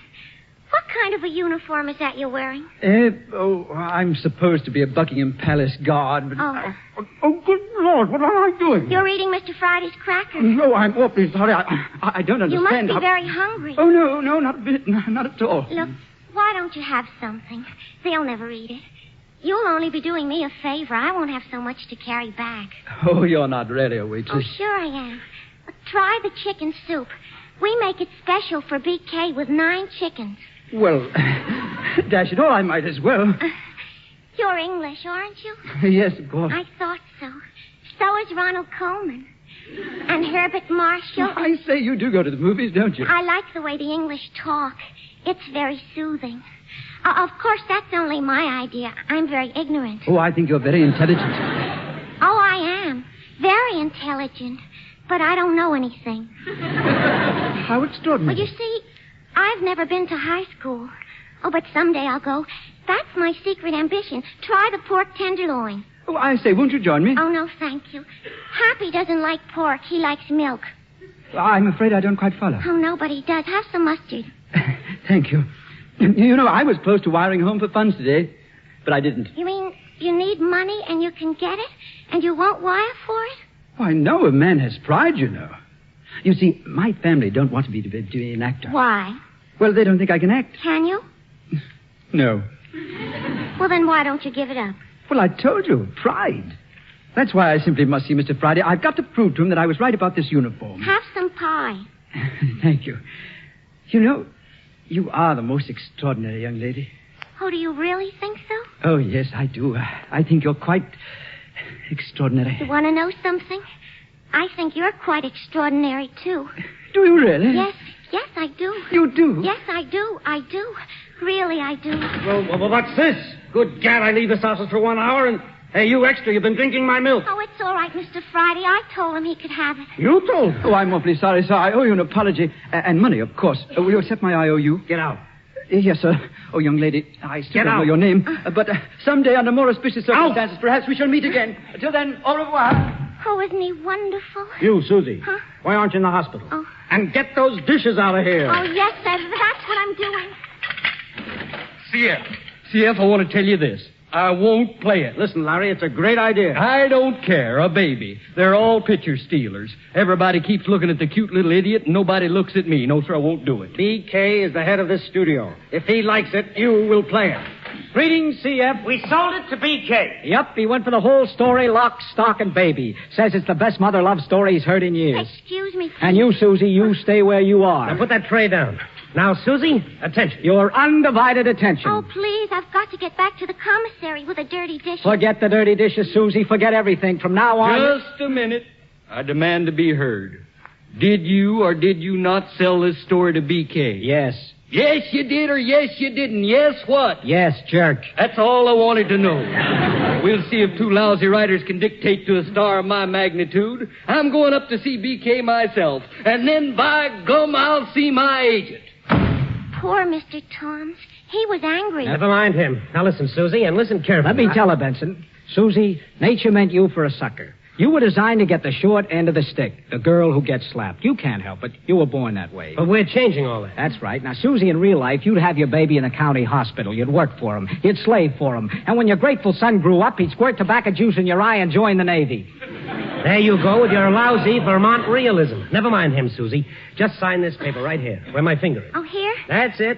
What kind of a uniform is that you're wearing? I'm supposed to be a Buckingham Palace guard, but... Oh, good Lord, what am I doing? You're eating Mr. Friday's crackers. No, I'm awfully sorry. I don't understand. You must be very hungry. Oh, no, not a bit. Not at all. Look, why don't you have something? They'll never eat it. You'll only be doing me a favor. I won't have so much to carry back. Oh, you're not really a waitress. Oh, sure I am. Try the chicken soup. We make it special for BK with 9 chickens. Well, dash it all, I might as well. You're English, aren't you? Yes, of course. I thought so. So is Ronald Coleman. And Herbert Marshall. I say you do go to the movies, don't you? I like the way the English talk. It's very soothing. Of course, that's only my idea. I'm very ignorant. Oh, I think you're very intelligent. Oh, I am. Very intelligent. But I don't know anything. How extraordinary. Well, you see, I've never been to high school. Oh, but someday I'll go. That's my secret ambition. Try the pork tenderloin. Oh, I say, won't you join me? Oh, no, thank you. Happy doesn't like pork. He likes milk. I'm afraid I don't quite follow. Oh, nobody does. Have some mustard. Thank you. You know, I was close to wiring home for funds today, but I didn't. You mean you need money and you can get it, and you won't wire for it? Why, no, a man has pride, you know. You see, my family don't want me to be an actor. Why? Well, they don't think I can act. Can you? No. Well, then why don't you give it up? Well, I told you, pride. That's why I simply must see Mr. Friday. I've got to prove to him that I was right about this uniform. Have some pie. Thank you. You know, you are the most extraordinary young lady. Oh, do you really think so? Oh, yes, I do. I think you're quite extraordinary. You want to know something? I think you're quite extraordinary, too. Do you really? Yes, I do. You do? Yes, I do. Really, I do. Well, what's this? Good gad, I leave this house for 1 hour, and... Hey, you extra, you've been drinking my milk. Oh, it's all right, Mr. Friday. I told him he could have it. You told him? Oh, I'm awfully sorry, sir. I owe you an apology. And money, of course. Will you accept my IOU? Get out. Yes, sir. Oh, young lady, I still don't know your name. But someday, under more auspicious circumstances, perhaps we shall meet again. Until then, au revoir. Oh, isn't he wonderful? You, Susie. Huh? Why aren't you in the hospital? Oh. And get those dishes out of here. Oh, yes, sir. That's what I'm doing. CF, I want to tell you this. I won't play it. Listen, Larry, it's a great idea. I don't care. A baby. They're all picture stealers. Everybody keeps looking at the cute little idiot, and nobody looks at me. No, sir, I won't do it. BK is the head of this studio. If he likes it, you will play it. Greetings, CF. We sold it to BK. Yep, he went for the whole story, lock, stock, and baby. Says it's the best mother love story he's heard in years. Excuse me, please. And you, Susie, you stay where you are. Now put that tray down. Now, Susie, attention. Your undivided attention. Oh, please, I've got to get back to the commissary with the dirty dishes. Forget the dirty dishes, Susie. Forget everything. From now on... Just a minute. I demand to be heard. Did you or did you not sell this story to BK? Yes. Yes, you did, or yes, you didn't. Yes, what? Yes, jerk. That's all I wanted to know. We'll see if 2 lousy writers can dictate to a star of my magnitude. I'm going up to see BK myself. And then, by gum, I'll see my agent. Poor Mr. Toms. He was angry. Never mind him. Now listen, Susie, and listen carefully. Let me tell her, Benson. Susie, nature meant you for a sucker. You were designed to get the short end of the stick, the girl who gets slapped. You can't help it. You were born that way. But we're changing all that. That's right. Now, Susie, in real life, you'd have your baby in a county hospital. You'd work for him. You'd slave for him. And when your grateful son grew up, he'd squirt tobacco juice in your eye and join the Navy. There you go with your lousy Vermont realism. Never mind him, Susie. Just sign this paper right here, where my finger is. Oh, here? That's it.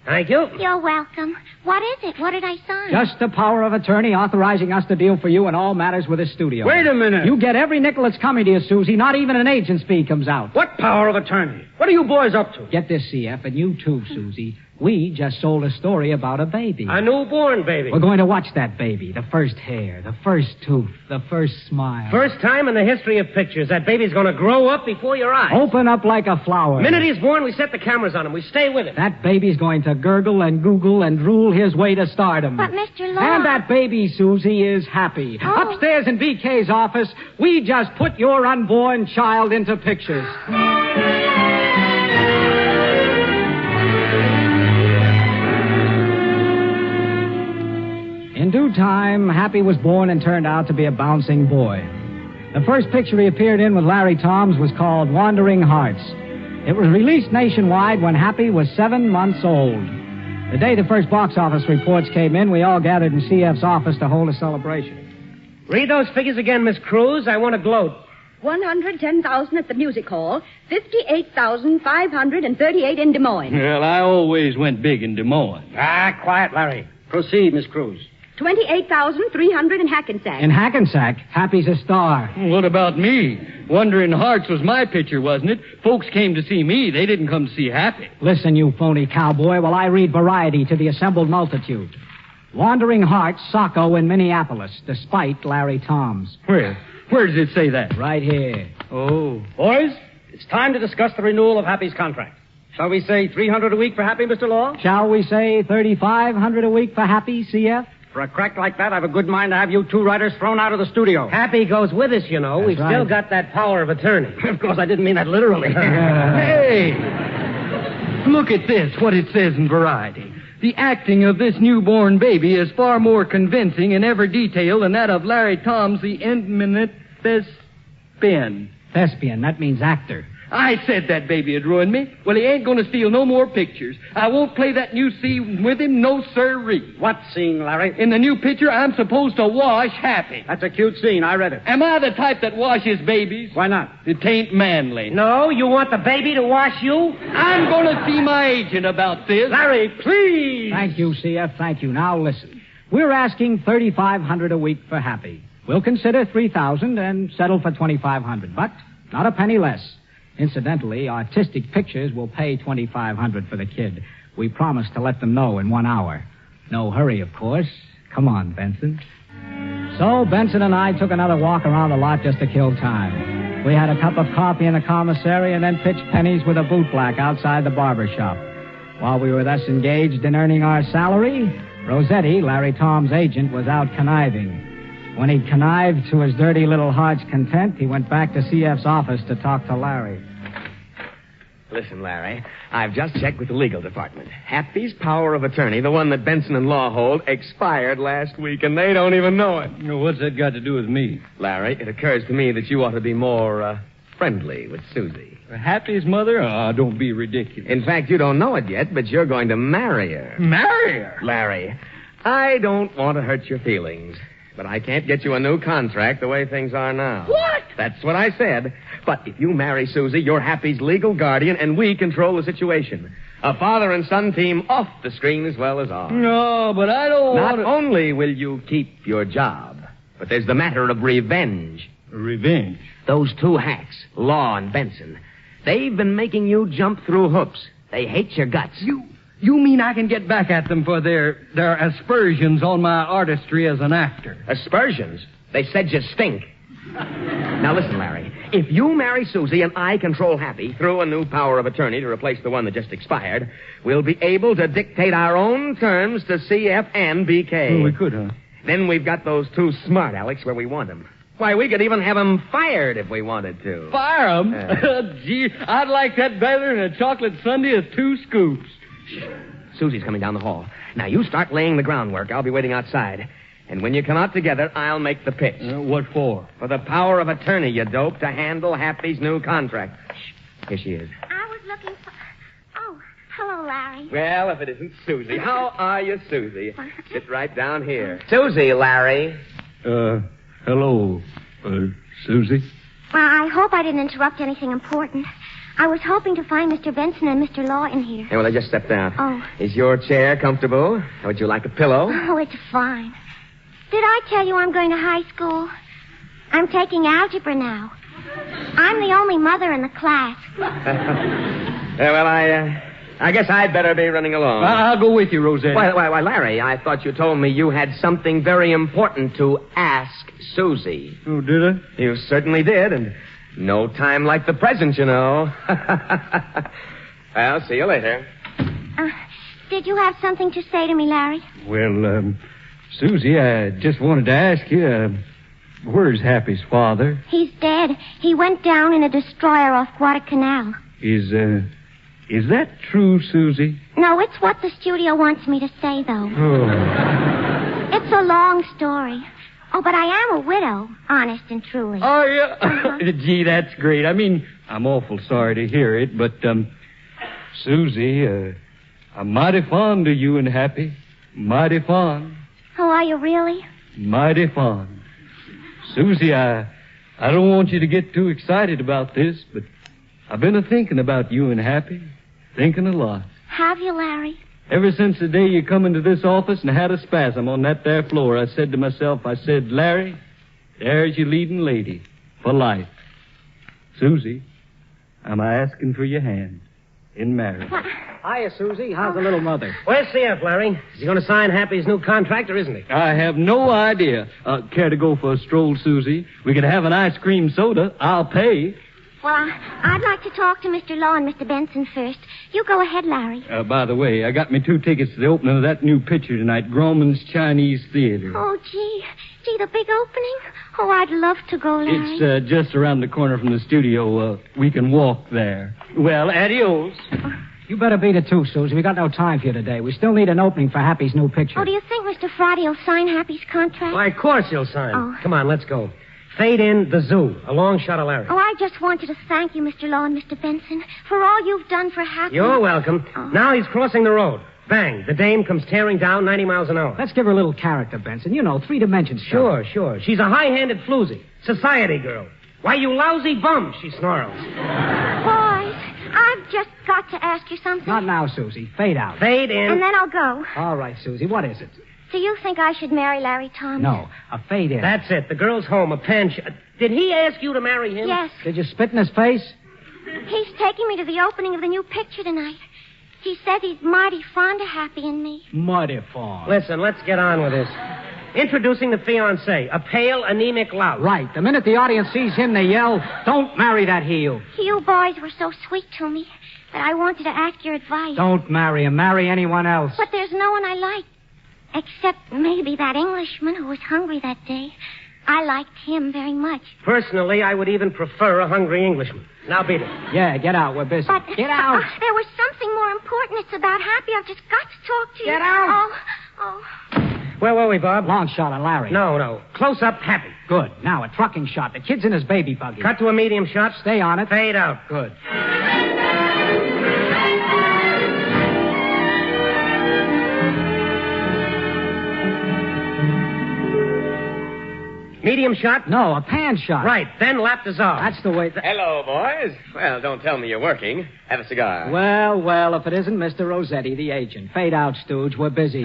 Thank you. You're welcome. What is it? What did I sign? Just the power of attorney authorizing us to deal for you in all matters with the studio. Wait a minute. You get every nickel that's coming to you, Susie. Not even an agent's fee comes out. What power of attorney? What are you boys up to? Get this, CF, and you too, Susie. We just sold a story about a baby. A newborn baby. We're going to watch that baby. The first hair, the first tooth, the first smile. First time in the history of pictures, that baby's going to grow up before your eyes. Open up like a flower. The minute he's born, we set the cameras on him. We stay with him. That baby's going to gurgle and google and drool his way to stardom. But, Mr. Law... And that baby, Susie, is happy. Oh. Upstairs in BK's office, we just put your unborn child into pictures. In due time, Happy was born and turned out to be a bouncing boy. The first picture he appeared in with Larry Toms was called Wandering Hearts. It was released nationwide when Happy was 7 months old. The day the first box office reports came in, we all gathered in CF's office to hold a celebration. Read those figures again, Miss Cruz. I want to gloat. 110,000 at the music hall, 58,538 in Des Moines. Well, I always went big in Des Moines. Quiet, Larry. Proceed, Miss Cruz. 28,300 in Hackensack. In Hackensack, Happy's a star. What about me? Wandering Hearts was my picture, wasn't it? Folks came to see me. They didn't come to see Happy. Listen, you phony cowboy, while I read Variety to the assembled multitude. Wandering Hearts, Sacco in Minneapolis, despite Larry Toms. Where? Where does it say that? Right here. Oh. Boys, it's time to discuss the renewal of Happy's contract. Shall we say $300 a week for Happy, Mr. Law? Shall we say $3,500 a week for Happy, CF? For a crack like that, I have a good mind to have you two writers thrown out of the studio. Happy goes with us, you know. That's We've right. still got that power of attorney. Of course, I didn't mean that literally. Hey! Look at this, what it says in Variety. The acting of this newborn baby is far more convincing in every detail than that of Larry Toms, the eminent thespian. Thespian, that means actor. I said that baby had ruined me. Well, he ain't going to steal no more pictures. I won't play that new scene with him, no sirree. What scene, Larry? In the new picture, I'm supposed to wash Happy. That's a cute scene. I read it. Am I the type that washes babies? Why not? It ain't manly. No, you want the baby to wash you? I'm going to see my agent about this. Larry, please. Thank you, CF. Thank you. Now listen. We're asking $3,500 a week for Happy. We'll consider $3,000 and settle for $2,500, but not a penny less. Incidentally, Artistic Pictures will pay $2,500 for the kid. We promised to let them know in 1 hour. No hurry, of course. Come on, Benson. So Benson and I took another walk around the lot just to kill time. We had a cup of coffee in the commissary and then pitched pennies with a bootblack outside the barber shop. While we were thus engaged in earning our salary, Rossetti, Larry Tom's agent, was out conniving. When he'd connived to his dirty little heart's content, he went back to CF's office to talk to Larry. Listen, Larry, I've just checked with the legal department. Happy's power of attorney, the one that Benson and Law hold, expired last week, and they don't even know it. What's that got to do with me? Larry, it occurs to me that you ought to be more, friendly with Susie. Happy's mother? Oh, don't be ridiculous. In fact, you don't know it yet, but you're going to marry her. Marry her? Larry, I don't want to hurt your feelings, but I can't get you a new contract the way things are now. What? That's what I said. But if you marry Susie, you're Happy's legal guardian, and we control the situation. A father and son team off the screen as well as on. No, but I don't want to... Not only will you keep your job, but there's the matter of revenge. Revenge? Those two hacks, Law and Benson, they've been making you jump through hoops. They hate your guts. You mean I can get back at them for their aspersions on my artistry as an actor? Aspersions? They said you stink. Now listen, Larry. If you marry Susie and I control Happy through a new power of attorney to replace the one that just expired, we'll be able to dictate our own terms to CF and BK. Oh, we could, huh? Then we've got those two smart Alecs where we want them. Why, we could even have them fired if we wanted to. Fire them? Gee, I'd like that better than a chocolate sundae with 2 scoops. Susie's coming down the hall. Now, you start laying the groundwork. I'll be waiting outside. And when you come out together, I'll make the pitch. What for? For the power of attorney, you dope, to handle Happy's new contract. Shh. Here she is. I was looking for... Oh, hello, Larry. Well, if it isn't Susie. How are you, Susie? Sit right down here. Susie, Larry. Hello, Susie. Well, I hope I didn't interrupt anything important. I was hoping to find Mr. Benson and Mr. Law in here. Yeah, well, I just stepped out. Oh. Is your chair comfortable? Would you like a pillow? Oh, it's fine. Did I tell you I'm going to high school? I'm taking algebra now. I'm the only mother in the class. Well, I guess I'd better be running along. I'll go with you, Rosetti. Why, Larry, I thought you told me you had something very important to ask Susie. Oh, did I? You certainly did, and no time like the present, you know. Well, see you later. Did you have something to say to me, Larry? Well, Susie, I just wanted to ask you, where's Happy's father? He's dead. He went down in a destroyer off Guadalcanal. Is that true, Susie? No, it's what the studio wants me to say, though. Oh. It's a long story. Oh, but I am a widow, honest and truly. Oh, yeah? Gee, that's great. I mean, I'm awful sorry to hear it, but, Susie, I'm mighty fond of you and Happy. Mighty fond. Oh, are you really? Mighty fond. Susie, I don't want you to get too excited about this, but I've been a-thinking about you and Happy. Thinking a lot. Have you, Larry? Ever since the day you come into this office and had a spasm on that there floor, I said to myself, Larry, there's your leading lady for life. Susie, I'm asking for your hand in marriage. Hiya, Susie. How's the little mother? Where's CF, Larry? Is he going to sign Happy's new contract, or isn't he? I have no idea. Care to go for a stroll, Susie? We could have an ice cream soda. I'll pay. Well, I'd like to talk to Mr. Law and Mr. Benson first. You go ahead, Larry. By the way, I got me 2 tickets to the opening of that new picture tonight, Grauman's Chinese Theater. Oh, gee, the big opening? Oh, I'd love to go, Larry. It's just around the corner from the studio. We can walk there. Well, adios. You better beat it, too, Susie. We got no time for you today. We still need an opening for Happy's new picture. Oh, do you think Mr. Friday will sign Happy's contract? Why, of course he'll sign. Oh. Come on, let's go. Fade in the zoo. A long shot of Larry. Oh, I just wanted to thank you, Mr. Law and Mr. Benson, for all you've done for Happy. You're welcome. Oh. Now he's crossing the road. Bang. The dame comes tearing down 90 miles an hour. Let's give her a little character, Benson. You know, 3 dimensions. Sure. She's a high-handed floozy. Society girl. Why, you lousy bum, she snarls. Boys, I've just got to ask you something. Not now, Susie. Fade out. Fade in. And then I'll go. All right, Susie. What is it? Do you think I should marry Larry Thomas? No, a fade in. That's it. The girl's home, a pan... Did he ask you to marry him? Yes. Did you spit in his face? He's taking me to the opening of the new picture tonight. He says he's mighty fond of Happy and me. Mighty fond. Listen, let's get on with this. Introducing the fiancé, a pale, anemic lout. Right. The minute the audience sees him, they yell, "Don't marry that heel." You boys were so sweet to me, but I wanted to ask your advice. Don't marry him. Marry anyone else. But there's no one I like. Except maybe that Englishman who was hungry that day. I liked him very much. Personally, I would even prefer a hungry Englishman. Now beat it. Yeah, get out. We're busy. But get out. There was something more important. It's about Happy. I've just got to talk to you. Get out. Oh. Where were we, Bob? Long shot on Larry. No. Close up, Happy. Good. Now, a trucking shot. The kid's in his baby buggy. Cut to a medium shot. Stay on it. Fade out. Good. Medium shot? No, a pan shot. Right, then lap dissolve. That's the way... Hello, boys. Well, don't tell me you're working. Have a cigar. Well, if it isn't Mr. Rossetti, the agent. Fade out, Stooge. We're busy.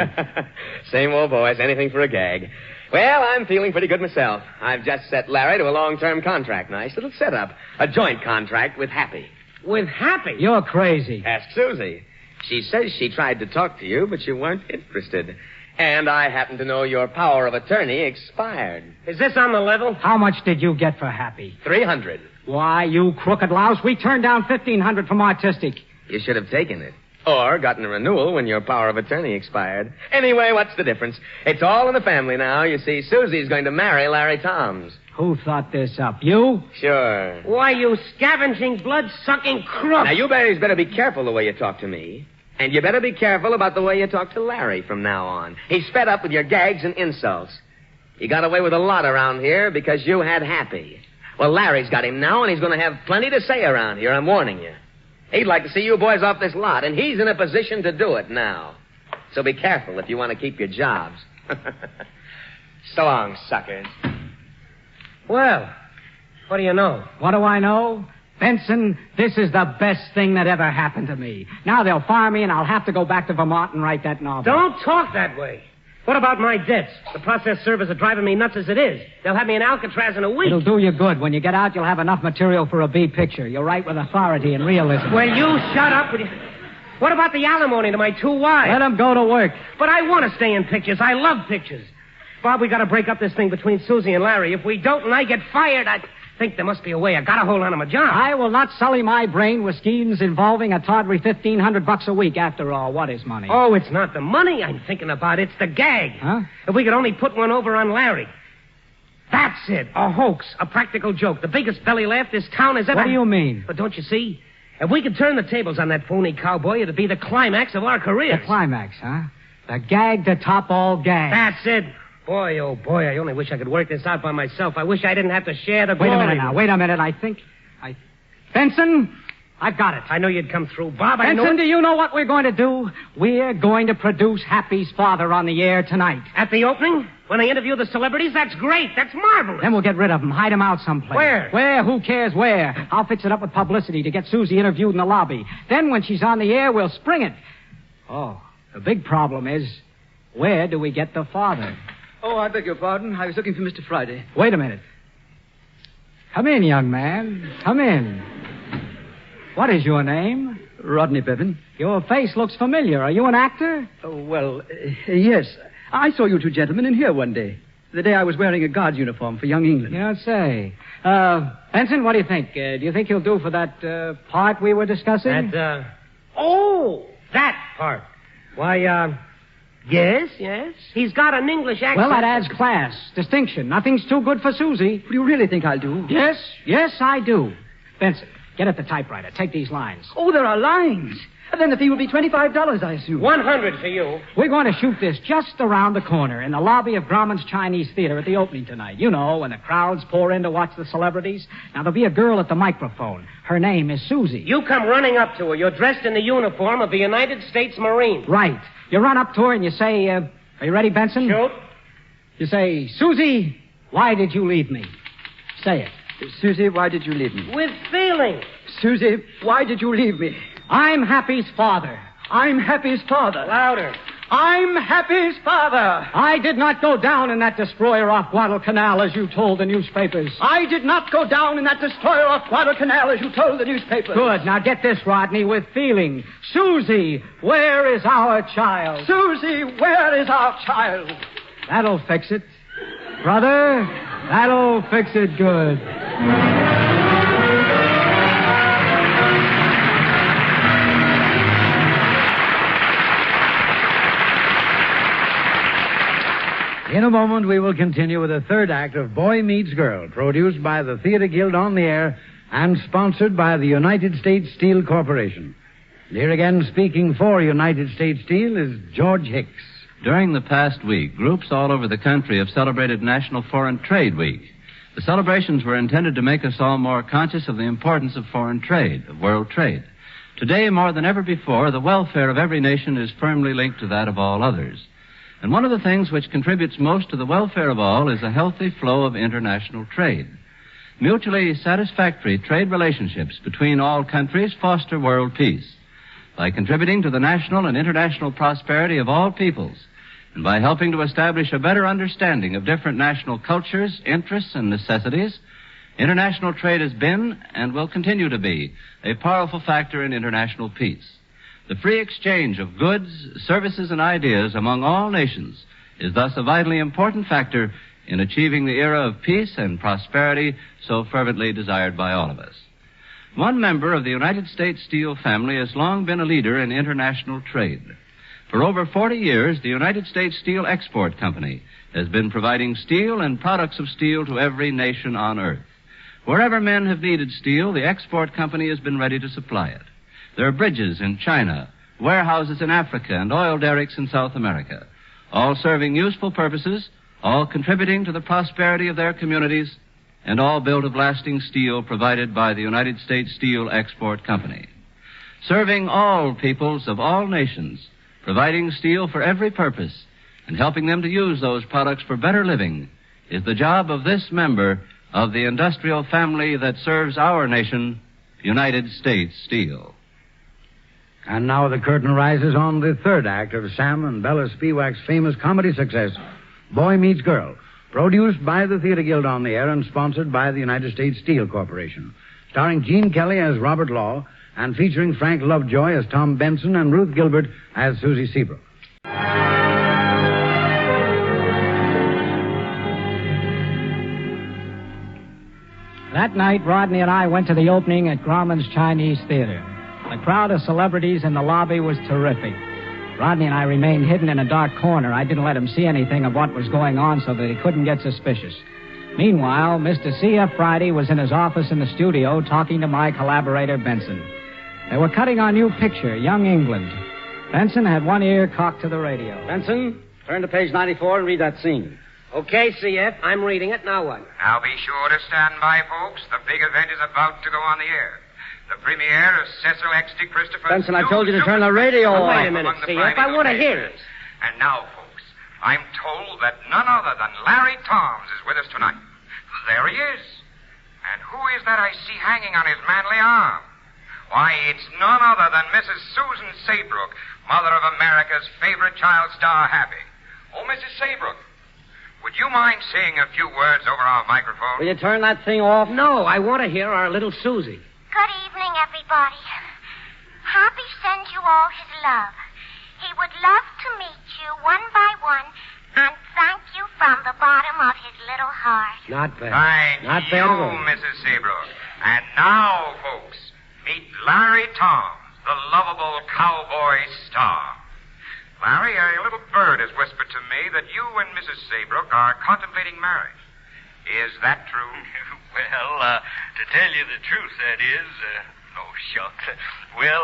Same old boys. Anything for a gag. Well, I'm feeling pretty good myself. I've just set Larry to a long-term contract. Nice little setup. A joint contract with Happy. With Happy? You're crazy. Ask Susie. She says she tried to talk to you, but you weren't interested. And I happen to know your power of attorney expired. Is this on the level? How much did you get for Happy? $300. Why, you crooked louse, we turned down $1,500 from Artistic. You should have taken it. Or gotten a renewal when your power of attorney expired. Anyway, what's the difference? It's all in the family now. You see, Susie's going to marry Larry Toms. Who thought this up? You? Sure. Why, you scavenging, blood-sucking crook. Now, you better be careful the way you talk to me. And you better be careful about the way you talk to Larry from now on. He's fed up with your gags and insults. You got away with a lot around here because you had Happy. Well, Larry's got him now, and he's going to have plenty to say around here, I'm warning you. He'd like to see you boys off this lot, and he's in a position to do it now. So be careful if you want to keep your jobs. So long, suckers. Well, what do you know? What do I know? Benson, this is the best thing that ever happened to me. Now they'll fire me, and I'll have to go back to Vermont and write that novel. Don't talk that way. What about my debts? The process servers are driving me nuts as it is. They'll have me in Alcatraz in a week. It'll do you good. When you get out, you'll have enough material for a B picture. You'll write with authority and realism. Will you shut up? What about the alimony to my 2 wives? Let him go to work. But I want to stay in pictures. I love pictures. Bob, we got to break up this thing between Susie and Larry. If we don't and I get fired, I think there must be a way. I got to hold on to my job. I will not sully my brain with schemes involving a tawdry $1,500 a week. After all, what is money? Oh, it's not the money I'm thinking about. It's the gag. Huh? If we could only put one over on Larry. That's it. A hoax. A practical joke. The biggest belly laugh this town has ever... What do you mean? But don't you see? If we could turn the tables on that phony cowboy, it'd be the climax of our careers. The climax, huh? The gag to top all gags. That's it. Boy, oh boy, I only wish I could work this out by myself. I wish I didn't have to share the glory. Wait a minute. I think... Benson, I've got it. I know you'd come through. Bob, I know... Benson, do you know what we're going to do? We're going to produce Happy's father on the air tonight. At the opening? When I interview the celebrities? That's great. That's marvelous. Then we'll get rid of him. Hide him out someplace. Where? Where? Who cares where? I'll fix it up with publicity to get Susie interviewed in the lobby. Then when she's on the air, we'll spring it. Oh, the big problem is, where do we get the father? Oh, I beg your pardon. I was looking for Mr. Friday. Wait a minute. Come in, young man. Come in. What is your name? Rodney Bevan. Your face looks familiar. Are you an actor? Oh, well, yes. I saw you two gentlemen in here one day. The day I was wearing a guard's uniform for Young England. You don't say. Benson, what do you think? Do you think he'll do for that part we were discussing? Oh, that part. Why, yes. He's got an English accent. Well, that adds class, distinction. Nothing's too good for Susie. Do you really think I'll do? Yes, I do. Benson, get at the typewriter. Take these lines. Oh, there are lines. Then the fee will be $25, I assume. $100 for you. We're going to shoot this just around the corner in the lobby of Grauman's Chinese Theater at the opening tonight. You know, when the crowds pour in to watch the celebrities. Now, there'll be a girl at the microphone. Her name is Susie. You come running up to her. You're dressed in the uniform of the United States Marine. Right. You run up to her and you say, are you ready, Benson? Shoot. You say, Susie, why did you leave me? Say it. Susie, why did you leave me? With feeling. Susie, why did you leave me? I'm Happy's father. I'm Happy's father. Louder. I'm Happy's father. I did not go down in that destroyer off Guadalcanal as you told the newspapers. I did not go down in that destroyer off Guadalcanal as you told the newspapers. Good. Now get this, Rodney, with feeling. Susie, where is our child? Susie, where is our child? That'll fix it. Brother, that'll fix it good. In a moment, we will continue with the third act of Boy Meets Girl, produced by the Theater Guild on the Air and sponsored by the United States Steel Corporation. Here again, speaking for United States Steel, is George Hicks. During the past week, groups all over the country have celebrated National Foreign Trade Week. The celebrations were intended to make us all more conscious of the importance of foreign trade, of world trade. Today, more than ever before, the welfare of every nation is firmly linked to that of all others. And one of the things which contributes most to the welfare of all is a healthy flow of international trade. Mutually satisfactory trade relationships between all countries foster world peace by contributing to the national and international prosperity of all peoples, and by helping to establish a better understanding of different national cultures, interests, and necessities. International trade has been, and will continue to be, a powerful factor in international peace. The free exchange of goods, services, and ideas among all nations is thus a vitally important factor in achieving the era of peace and prosperity so fervently desired by all of us. One member of the United States Steel family has long been a leader in international trade. For over 40 years, the United States Steel Export Company has been providing steel and products of steel to every nation on earth. Wherever men have needed steel, the export company has been ready to supply it. There are bridges in China, warehouses in Africa, and oil derricks in South America, all serving useful purposes, all contributing to the prosperity of their communities, and all built of lasting steel provided by the United States Steel Export Company. Serving all peoples of all nations, providing steel for every purpose, and helping them to use those products for better living is the job of this member of the industrial family that serves our nation, United States Steel. And now the curtain rises on the third act of Sam and Bella Spiewak's famous comedy success, Boy Meets Girl, produced by the Theater Guild on the Air and sponsored by the United States Steel Corporation. Starring Gene Kelly as Robert Law and featuring Frank Lovejoy as Tom Benson and Ruth Gilbert as Susie Seabrook. That night, Rodney and I went to the opening at Grauman's Chinese Theater. The crowd of celebrities in the lobby was terrific. Rodney and I remained hidden in a dark corner. I didn't let him see anything of what was going on so that he couldn't get suspicious. Meanwhile, Mr. C.F. Friday was in his office in the studio talking to my collaborator, Benson. They were cutting our new picture, Young England. Benson had one ear cocked to the radio. Benson, turn to page 94 and read that scene. Okay, CF, I'm reading it. Now what? Now be sure to stand by, folks. The big event is about to go on the air. The premiere of Cecil X. D. Christopher's... Benson, I told you to turn the radio on. Wait a minute, CF. I want to hear it. And now, folks, I'm told that none other than Larry Toms is with us tonight. There he is. And who is that I see hanging on his manly arm? Why, it's none other than Mrs. Susan Saybrook, mother of America's favorite child star, Happy. Oh, Mrs. Saybrook, would you mind saying a few words over our microphone? Will you turn that thing off? No, I want to hear our little Susie. Good evening, everybody. Happy sends you all his love. He would love to meet you one by one and thank you from the bottom of his little heart. Not bad. Thank Not you, bad at all. Mrs. Saybrook. And now, folks, meet Larry Toms, the lovable cowboy star. Larry, a little bird has whispered to me that you and Mrs. Saybrook are contemplating marriage. Is that true? Well, to tell you the truth, that is, shucks. Well,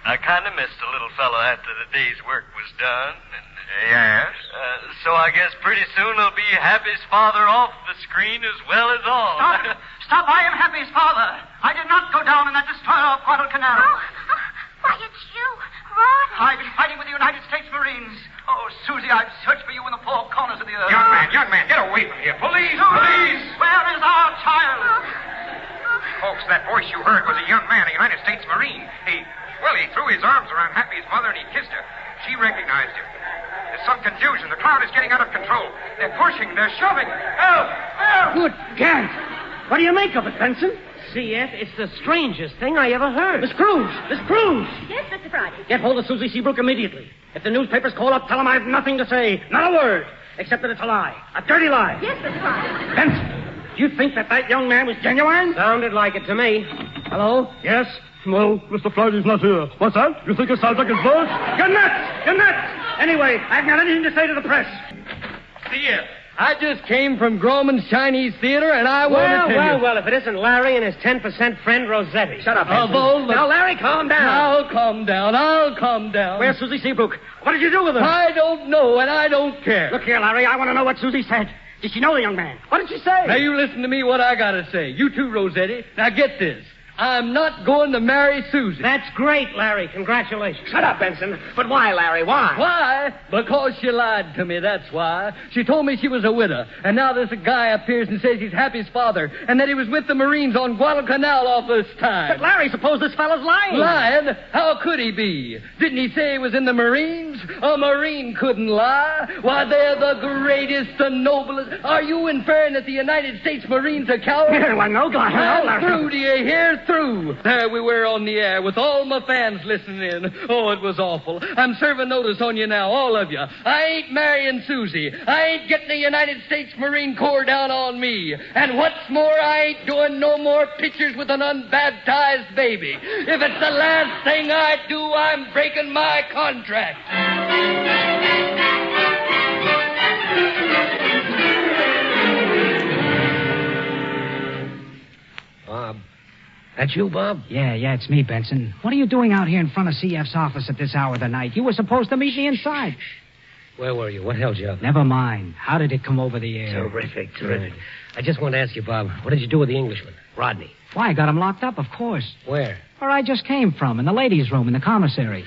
I kind of missed a little fellow after the day's work was done. And, yes? So I guess pretty soon he'll be Happy's father off the screen as well as on. Stop! Stop! I am Happy's father. I did not go down in that destroyer of Guadalcanal. Why, it's you, Rod. I've been fighting with the United States Marines. Oh, Susie, I've searched for you in the four corners of the earth. Young man, get away from here. Police! Susie, Police! where is our child? Folks, that voice you heard was a young man, a United States Marine. He threw his arms around Happy's mother and he kissed her. She recognized him. There's some confusion. The crowd is getting out of control. They're pushing. They're shoving. Help! Help! Good gad. What do you make of it, Benson? CF, it's the strangest thing I ever heard. Miss Cruz! Miss Cruz! Yes, Mr. Friday. Get hold of Susie Seabrook immediately. If the newspapers call up, tell them I have nothing to say. Not a word. Except that it's a lie. A dirty lie. Yes, Mr. Friday. Benson, do you think that young man was genuine? Sounded like it to me. Hello? Yes? Well, Mr. Friday's not here. What's that? You think it sounds like his voice? You're nuts! You're nuts! Anyway, I haven't got anything to say to the press. CF, I just came from Grauman's Chinese Theater, and I want to tell you... Well, if it isn't Larry and his 10% friend, Rossetti. Shut up, Benson. Now, Larry, calm down. I'll calm down. Where's Susie Seabrook? What did you do with her? I don't know, and I don't care. Look here, Larry, I want to know what Susie said. Did she know the young man? What did she say? Now, you listen to me what I got to say. You too, Rossetti. Now, get this. I'm not going to marry Susie. That's great, Larry. Congratulations. Shut up, Benson. But why, Larry? Why? Why? Because she lied to me, that's why. She told me she was a widow, and now this guy appears and says he's Happy's father, and that he was with the Marines on Guadalcanal all this time. But, Larry, suppose this fellow's lying. Lying? How could he be? Didn't he say he was in the Marines? A Marine couldn't lie. Why, they're the greatest, the noblest. Are you inferring that the United States Marines are cowards? Yeah, well, no, God, no, Through, do you hear? Through. There we were on the air with all my fans listening in. Oh, it was awful. I'm serving notice on you now, all of you. I ain't marrying Susie. I ain't getting the United States Marine Corps down on me. And what's more, I ain't doing no more pictures with an unbaptized baby. If it's the last thing I do, I'm breaking my contract. Bob. That's you, Bob? Yeah, it's me, Benson. What are you doing out here in front of CF's office at this hour of the night? You were supposed to meet me inside. Where were you? What held you up? Never mind. How did it come over the air? Terrific. I just want to ask you, Bob, what did you do with the Englishman, Rodney? Why, I got him locked up, of course. Where? Where I just came from, in the ladies' room in the commissary.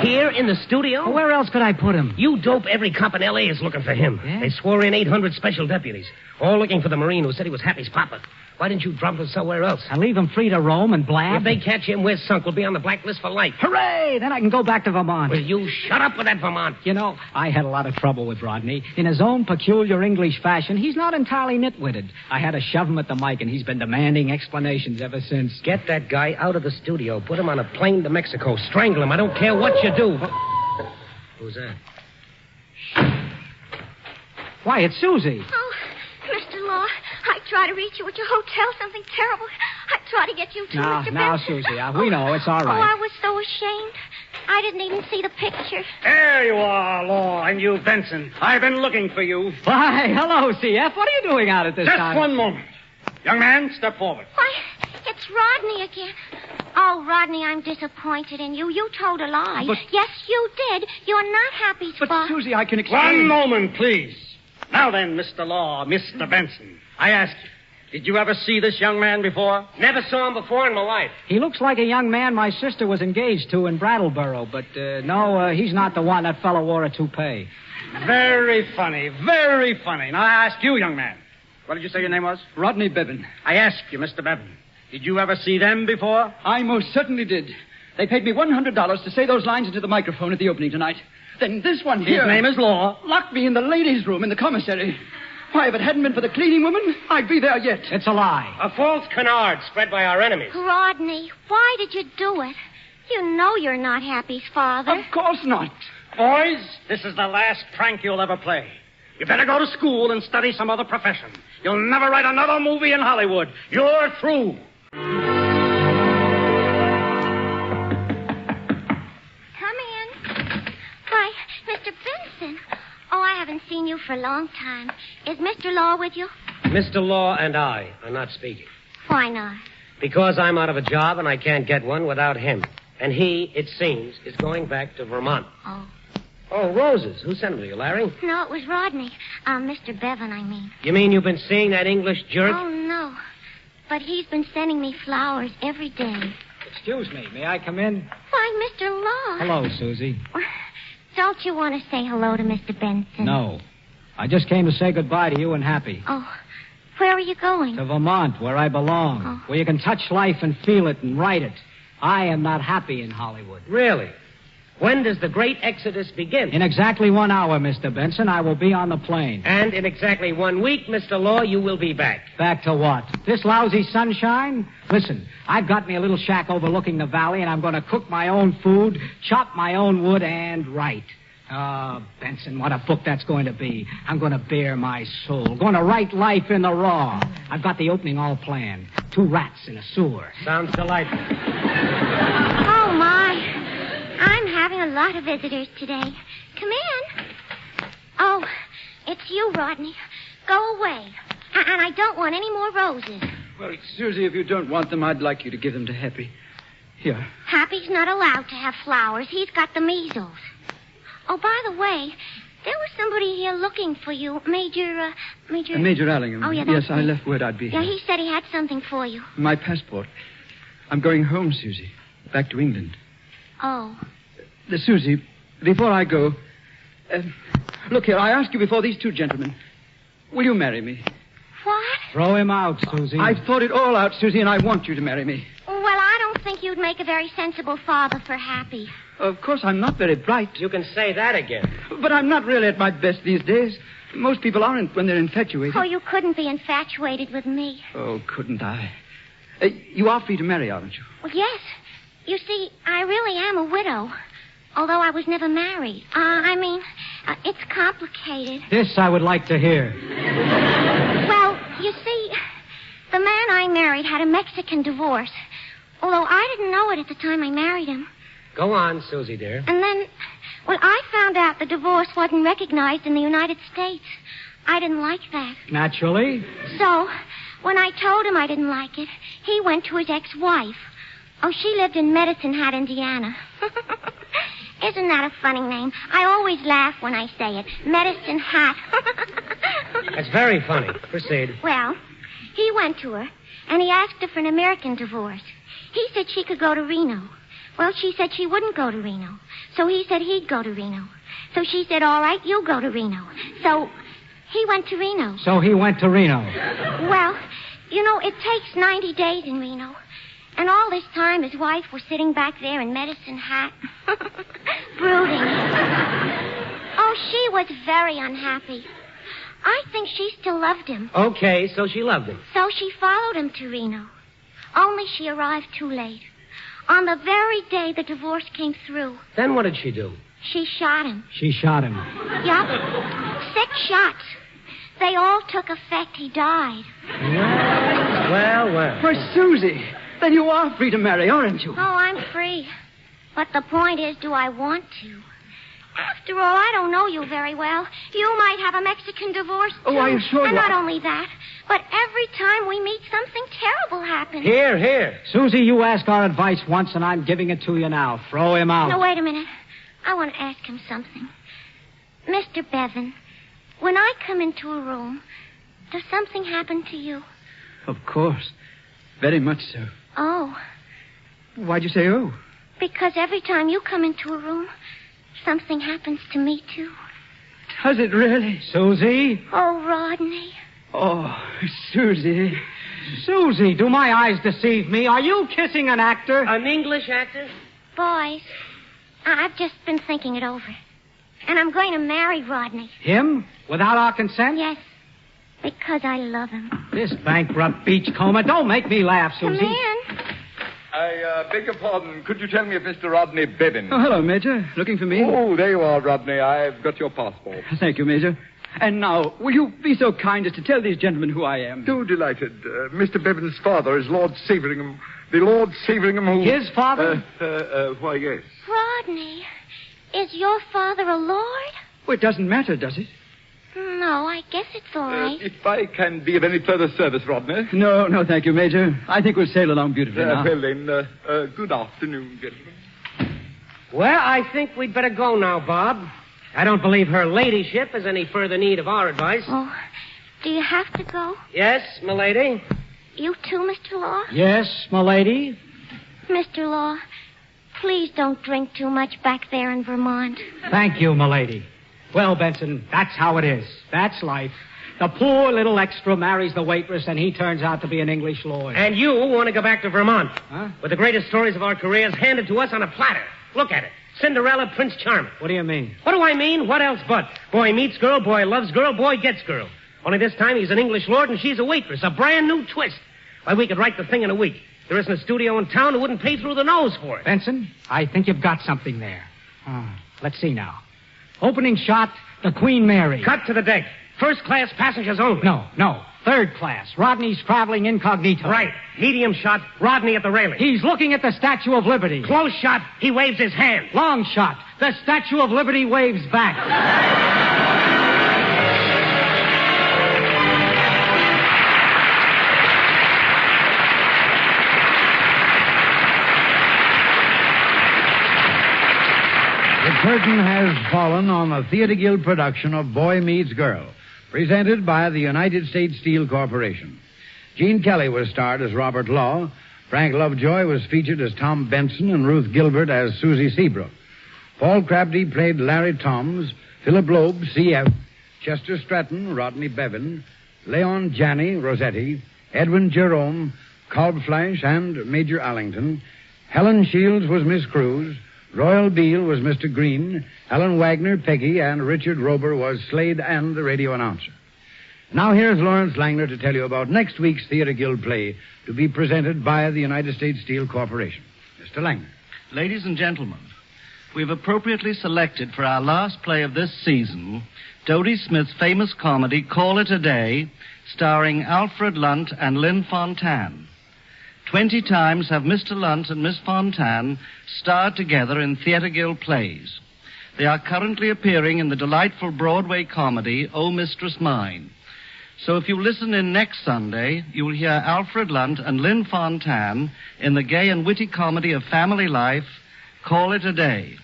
Here in the studio? Well, where else could I put him? You dope, every cop in L.A. is looking for him. Yeah? They swore in 800 special deputies, all looking for the Marine who said he was Happy's papa. Why didn't you drop him somewhere else? And leave him free to roam and blab? If they catch him, we're sunk. We'll be on the blacklist for life. Hooray! Then I can go back to Vermont. Will you shut up with that Vermont? You know, I had a lot of trouble with Rodney. In his own peculiar English fashion, he's not entirely nitwitted. I had to shove him at the mic, and he's been demanding explanations ever since. Get that guy out of the studio. Put him on a plane to Mexico. Strangle him. I don't care what you do. Who's that? Why, it's Susie. Oh, Mr. Law, I tried to reach you at your hotel. Something terrible. I tried to get you to Mr. Benson. Now, Susie, we know. It's all right. Oh, I was so ashamed. I didn't even see the picture. There you are, Law, and you, Benson. I've been looking for you. Why, hello, CF. What are you doing out at this time? Just one moment. Young man, step forward. Why, it's Rodney again. Oh, Rodney, I'm disappointed in you. You told a lie. But... Yes, you did. You're not happy, Spot. But, Susie, I can explain. One moment, please. Now then, Mr. Law, Mr. Benson, I ask you, did you ever see this young man before? Never saw him before in my life. He looks like a young man my sister was engaged to in Brattleboro, but no, he's not the one. That fellow wore a toupee. Very funny, very funny. Now, I ask you, young man, what did you say your name was? Rodney Bevan. I ask you, Mr. Bevan, did you ever see them before? I most certainly did. They paid me $100 to say those lines into the microphone at the opening tonight. Then this one here... His name is Law. ...locked me in the ladies' room in the commissary. Why, if it hadn't been for the cleaning woman, I'd be there yet. It's a lie. A false canard spread by our enemies. Rodney, why did you do it? You know you're not Happy's father. Of course not. Boys, this is the last prank you'll ever play. You better go to school and study some other profession. You'll never write another movie in Hollywood. You're through. Mr. Benson. Oh, I haven't seen you for a long time. Is Mr. Law with you? Mr. Law and I are not speaking. Why not? Because I'm out of a job and I can't get one without him. And he, it seems, is going back to Vermont. Oh. Oh, roses. Who sent them to you, Larry? No, it was Rodney. Mr. Bevan, I mean. You mean you've been seeing that English jerk? Oh, no. But he's been sending me flowers every day. Excuse me. May I come in? Why, Mr. Law. Hello, Susie. Don't you want to say hello to Mr. Benson? No. I just came to say goodbye to you and Happy. Oh, where are you going? To Vermont, where I belong. Oh. Where you can touch life and feel it and write it. I am not happy in Hollywood. Really? When does the great exodus begin? In exactly 1 hour, Mr. Benson, I will be on the plane. And in exactly 1 week, Mr. Law, you will be back. Back to what? This lousy sunshine? Listen, I've got me a little shack overlooking the valley, and I'm going to cook my own food, chop my own wood, and write. Benson, what a book that's going to be. I'm going to bare my soul. Going to write life in the raw. I've got the opening all planned. 2 rats in a sewer. Sounds delightful. Oh, my. I'm having a lot of visitors today. Come in. Oh, it's you, Rodney. Go away. And I don't want any more roses. Well, Susie, if you don't want them, I'd like you to give them to Happy. Here. Happy's not allowed to have flowers. He's got the measles. Oh, by the way, there was somebody here looking for you. Major Allingham. Oh, yeah, Yes, that's I me. left word I'd be here. Yeah, he said he had something for you. My passport. I'm going home, Susie. Back to England. Oh. Susie, before I go... look here, I ask you before these 2 gentlemen. Will you marry me? What? Throw him out, Susie. I've thought it all out, Susie, and I want you to marry me. Well, I don't think you'd make a very sensible father for Happy. Of course, I'm not very bright. You can say that again. But I'm not really at my best these days. Most people aren't when they're infatuated. Oh, you couldn't be infatuated with me. Oh, couldn't I? You are free to marry, aren't you? Well, yes. You see, I really am a widow. Although I was never married. It's complicated. This I would like to hear. Well, you see, the man I married had a Mexican divorce. Although I didn't know it at the time I married him. Go on, Susie, dear. And then, I found out the divorce wasn't recognized in the United States. I didn't like that. Naturally. So, when I told him I didn't like it, he went to his ex-wife. Oh, she lived in Medicine Hat, Indiana. Isn't that a funny name? I always laugh when I say it. Medicine Hat. That's very funny. Proceed. Well, he went to her, and he asked her for an American divorce. He said she could go to Reno. Well, she said she wouldn't go to Reno. So he said he'd go to Reno. So she said, all right, you go to Reno. So he went to Reno. So he went to Reno. Well, You know, it takes 90 days in Reno. And all this time, his wife was sitting back there in Medicine Hat, brooding. Oh, she was very unhappy. I think she still loved him. Okay, so she loved him. So she followed him to Reno. Only she arrived too late. On the very day the divorce came through. Then what did she do? She shot him. She shot him. Yup. 6 shots. They all took effect. He died. Well. Why, Susie, then you are free to marry, aren't you? Oh, I'm free. But the point is, do I want to? After all, I don't know you very well. You might have a Mexican divorce, too. Oh, I assure you. And not only that, but every time we meet, something terrible happens. Here. Susie, you asked our advice once, and I'm giving it to you now. Throw him out. No, wait a minute. I want to ask him something. Mr. Bevan, when I come into a room, does something happen to you? Of course. Very much so. Oh. Why'd you say oh? Because every time you come into a room, something happens to me, too. Does it really? Susie? Oh, Rodney. Oh, Susie. Susie, do my eyes deceive me? Are you kissing an actor? An English actor? Boys, I've just been thinking it over. And I'm going to marry Rodney. Him? Without our consent? Yes. Because I love him. This bankrupt beachcomber. Don't make me laugh, Susie. Come in. I beg your pardon. Could you tell me if Mr. Rodney Bevan... Oh, hello, Major. Looking for me? Oh, there you are, Rodney. I've got your passport. Thank you, Major. And now, will you be so kind as to tell these gentlemen who I am? So delighted. Mr. Bevan's father is Lord Saveringham. The Lord Saveringham who... His father? Why, yes. Rodney, is your father a lord? Well, it doesn't matter, does it? No, I guess it's all right. If I can be of any further service, Rodney. No, thank you, Major. I think we'll sail along beautifully now. Well, then, good afternoon, gentlemen. Well, I think we'd better go now, Bob. I don't believe her ladyship has any further need of our advice. Oh, do you have to go? Yes, m'lady. You too, Mr. Law? Yes, m'lady. Mr. Law, please don't drink too much back there in Vermont. Thank you, m'lady. Well, Benson, that's how it is. That's life. The poor little extra marries the waitress, and he turns out to be an English lord. And you want to go back to Vermont. Huh? With the greatest stories of our careers handed to us on a platter. Look at it. Cinderella, Prince Charming. What do you mean? What do I mean? What else but? Boy meets girl, boy loves girl, boy gets girl. Only this time he's an English lord and she's a waitress. A brand new twist. Why, we could write the thing in a week. There isn't a studio in town who wouldn't pay through the nose for it. Benson, I think you've got something there. Let's see now. Opening shot, the Queen Mary. Cut to the deck. First class passengers only. No. Third class. Rodney's traveling incognito. Right. Medium shot, Rodney at the railing. He's looking at the Statue of Liberty. Close shot, he waves his hand. Long shot, the Statue of Liberty waves back. The curtain has fallen on the Theater Guild production of Boy Meets Girl, presented by the United States Steel Corporation. Gene Kelly was starred as Robert Law, Frank Lovejoy was featured as Tom Benson, and Ruth Gilbert as Susie Seabrook. Paul Crabtree played Larry Toms, Philip Loeb, C.F., Chester Stratton, Rodney Bevan, Leon Janney, Rossetti, Edwin Jerome, Kalbfleisch, and Major Allington. Helen Shields was Miss Cruz, Royal Beale was Mr. Green, Helen Wagner, Peggy, and Richard Rober was Slade and the radio announcer. Now here's Lawrence Langner to tell you about next week's Theater Guild play to be presented by the United States Steel Corporation. Mr. Langner. Ladies and gentlemen, we've appropriately selected for our last play of this season Dodie Smith's famous comedy Call It a Day, starring Alfred Lunt and Lynn Fontanne. 20 times have Mr. Lunt and Miss Fontanne starred together in Theater Guild plays. They are currently appearing in the delightful Broadway comedy, Oh, Mistress Mine. So if you listen in next Sunday, you will hear Alfred Lunt and Lynn Fontanne in the gay and witty comedy of family life, Call It a Day.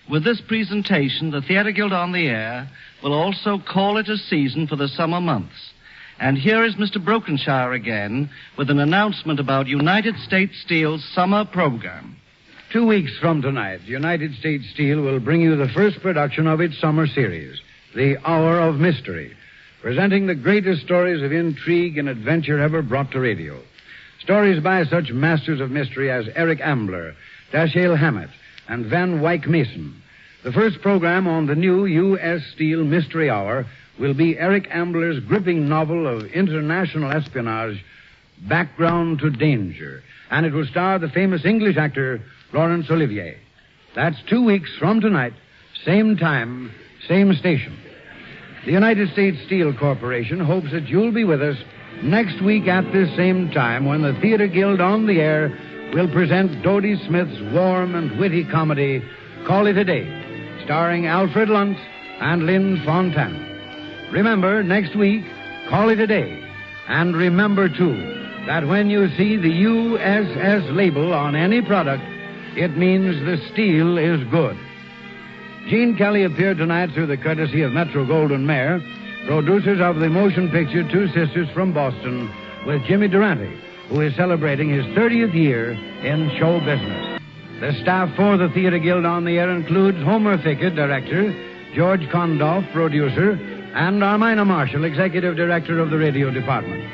With this presentation, the Theater Guild on the Air will also call it a season for the summer months. And here is Mr. Brokenshire again with an announcement about United States Steel's summer program. 2 weeks from tonight, United States Steel will bring you the first production of its summer series, The Hour of Mystery, presenting the greatest stories of intrigue and adventure ever brought to radio. Stories by such masters of mystery as Eric Ambler, Dashiell Hammett, and Van Wyck Mason. The first program on the new U.S. Steel Mystery Hour will be Eric Ambler's gripping novel of international espionage, Background to Danger, and it will star the famous English actor Laurence Olivier. That's 2 weeks from tonight, same time, same station. The United States Steel Corporation hopes that you'll be with us next week at this same time when the Theater Guild on the Air will present Dodie Smith's warm and witty comedy, Call It a Day, starring Alfred Lunt and Lynn Fontanne. Remember, next week, Call It a Day. And remember, too, that when you see the USS label on any product, it means the steel is good. Gene Kelly appeared tonight through the courtesy of Metro-Goldwyn-Mayer, producers of the motion picture Two Sisters from Boston, with Jimmy Durante, who is celebrating his 30th year in show business. The staff for the Theater Guild on the Air includes Homer Thickett, director, George Kondoff, producer, and Armina Marshall, executive director of the radio department.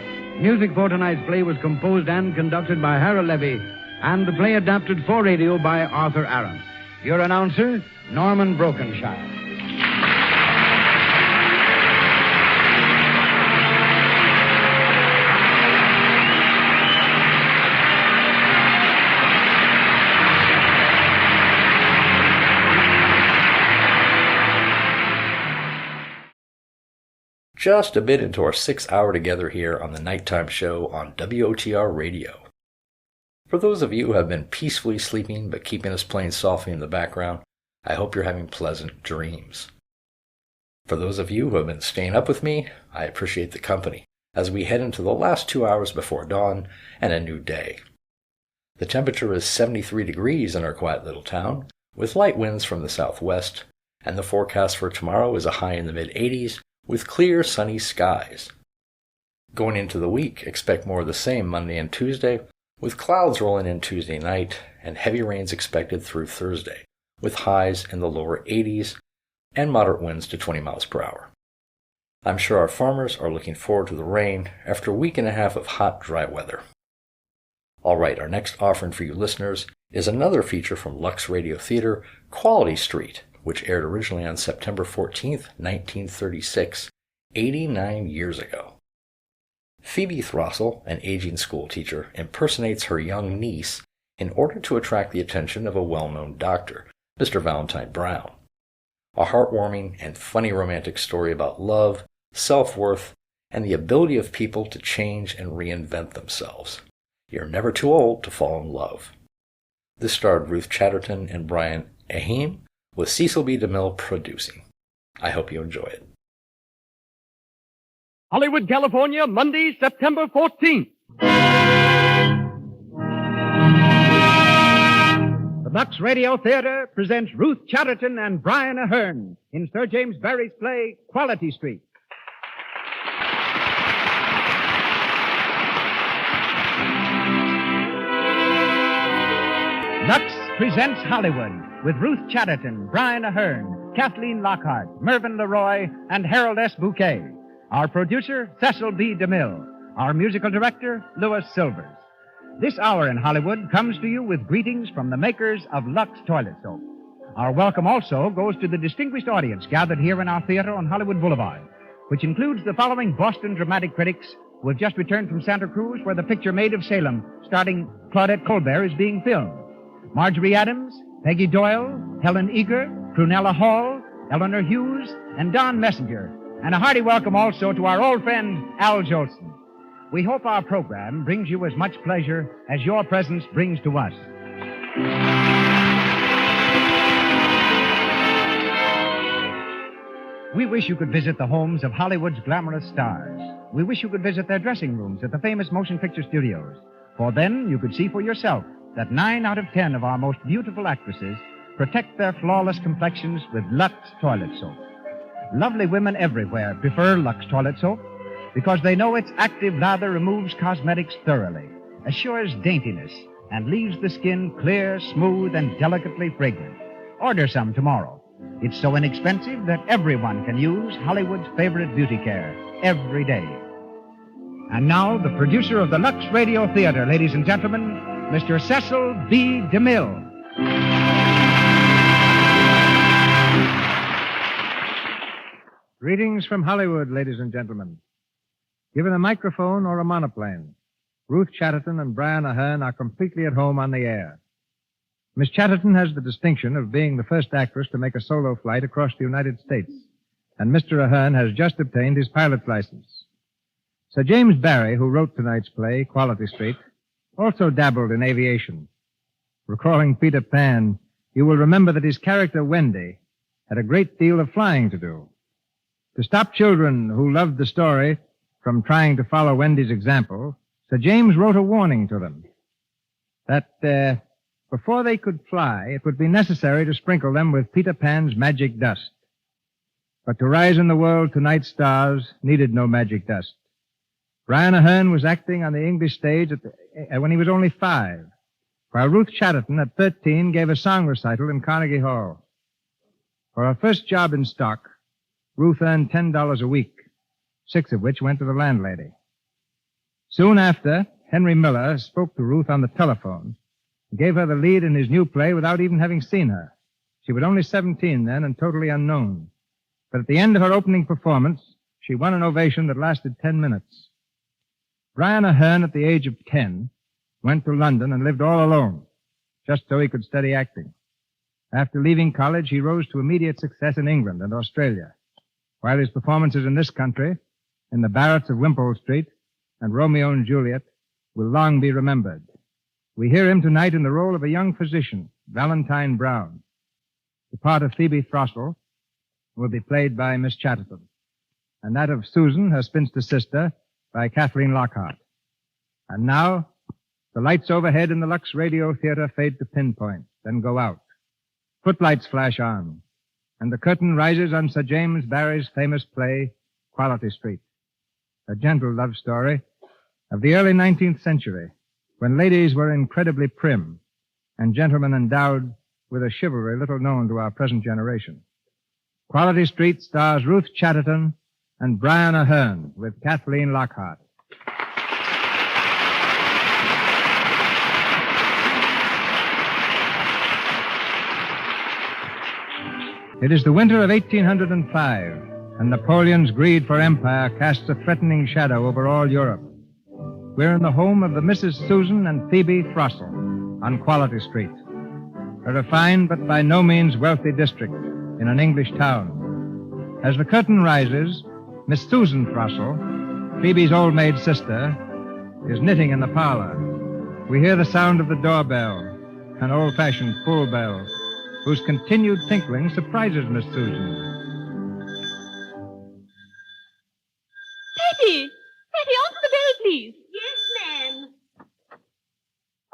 Music for tonight's play was composed and conducted by Harold Levy, and the play adapted for radio by Arthur Aaron. Your announcer, Norman Brokenshire. Just a bit into our 6 hour together here on the nighttime show on WOTR Radio. For those of you who have been peacefully sleeping but keeping us playing softly in the background, I hope you're having pleasant dreams. For those of you who have been staying up with me, I appreciate the company as we head into the last 2 hours before dawn and a new day. The temperature is 73 degrees in our quiet little town, with light winds from the southwest, and the forecast for tomorrow is a high in the mid-80s with clear, sunny skies. Going into the week, expect more of the same Monday and Tuesday, with clouds rolling in Tuesday night and heavy rains expected through Thursday, with highs in the lower 80s and moderate winds to 20 miles per hour. I'm sure our farmers are looking forward to the rain after a week and a half of hot, dry weather. All right, our next offering for you listeners is another feature from Lux Radio Theater, Quality Street, which aired originally on September 14th, 1936, 89 years ago. Phoebe Throssell, an aging school teacher, impersonates her young niece in order to attract the attention of a well-known doctor, Mr. Valentine Brown. A heartwarming and funny romantic story about love, self-worth, and the ability of people to change and reinvent themselves. You're never too old to fall in love. This starred Ruth Chatterton and Brian Ahim, with Cecil B. DeMille producing. I hope you enjoy it. Hollywood, California, Monday, September 14th. The Lux Radio Theater presents Ruth Chatterton and Brian Ahern in Sir James Barrie's play, Quality Street. Lux presents Hollywood with Ruth Chatterton, Brian Ahern, Kathleen Lockhart, Mervyn Leroy, and Harold S. Bouquet. Our producer, Cecil B. DeMille. Our musical director, Louis Silvers. This hour in Hollywood comes to you with greetings from the makers of Lux Toilet Soap. Our welcome also goes to the distinguished audience gathered here in our theater on Hollywood Boulevard, which includes the following Boston dramatic critics who have just returned from Santa Cruz, where the picture Maid of Salem, starring Claudette Colbert, is being filmed. Marjorie Adams, Peggy Doyle, Helen Eager, Prunella Hall, Eleanor Hughes, and Don Messenger. And a hearty welcome also to our old friend, Al Jolson. We hope our program brings you as much pleasure as your presence brings to us. We wish you could visit the homes of Hollywood's glamorous stars. We wish you could visit their dressing rooms at the famous motion picture studios. For then you could see for yourself that 9 out of 10 of our most beautiful actresses protect their flawless complexions with Lux Toilet Soap. Lovely women everywhere prefer Lux Toilet Soap because they know its active lather removes cosmetics thoroughly, assures daintiness, and leaves the skin clear, smooth, and delicately fragrant. Order some tomorrow. It's so inexpensive that everyone can use Hollywood's favorite beauty care every day. And now, the producer of the Lux Radio Theater, ladies and gentlemen, Mr. Cecil B. DeMille. Greetings from Hollywood, ladies and gentlemen. Given a microphone or a monoplane, Ruth Chatterton and Brian Ahern are completely at home on the air. Miss Chatterton has the distinction of being the first actress to make a solo flight across the United States, and Mr. Ahern has just obtained his pilot's license. Sir James Barrie, who wrote tonight's play, Quality Street, also dabbled in aviation. Recalling Peter Pan, you will remember that his character, Wendy, had a great deal of flying to do. To stop children who loved the story from trying to follow Wendy's example, Sir James wrote a warning to them that before they could fly, it would be necessary to sprinkle them with Peter Pan's magic dust. But to rise in the world, tonight's stars needed no magic dust. Brian Ahern was acting on the English stage when he was only 5, while Ruth Chatterton, at 13, gave a song recital in Carnegie Hall. For her first job in stock, Ruth earned $10 a week, 6 of which went to the landlady. Soon after, Henry Miller spoke to Ruth on the telephone and gave her the lead in his new play without even having seen her. She was only 17 then and totally unknown. But at the end of her opening performance, she won an ovation that lasted 10 minutes. Brian Ahern, at the age of 10, went to London and lived all alone, just so he could study acting. After leaving college, he rose to immediate success in England and Australia, while his performances in this country, in the Barretts of Wimpole Street and Romeo and Juliet, will long be remembered. We hear him tonight in the role of a young physician, Valentine Brown. The part of Phoebe Throstle will be played by Miss Chatterton, and that of Susan, her spinster sister, by Kathleen Lockhart. And now, the lights overhead in the Lux Radio Theater fade to pinpoint, then go out. Footlights flash on, and the curtain rises on Sir James Barrie's famous play, Quality Street, a gentle love story of the early 19th century, when ladies were incredibly prim and gentlemen endowed with a chivalry little known to our present generation. Quality Street stars Ruth Chatterton and Brian Ahern with Kathleen Lockhart. It is the winter of 1805, and Napoleon's greed for empire casts a threatening shadow over all Europe. We're in the home of the Mrs. Susan and Phoebe Throstle on Quality Street, a refined but by no means wealthy district in an English town. As the curtain rises, Miss Susan Throstle, Phoebe's old maid sister, is knitting in the parlor. We hear the sound of the doorbell, an old-fashioned pull bell, whose continued tinkling surprises Miss Susan. Patty! Patty, answer the bell, please. Yes, ma'am.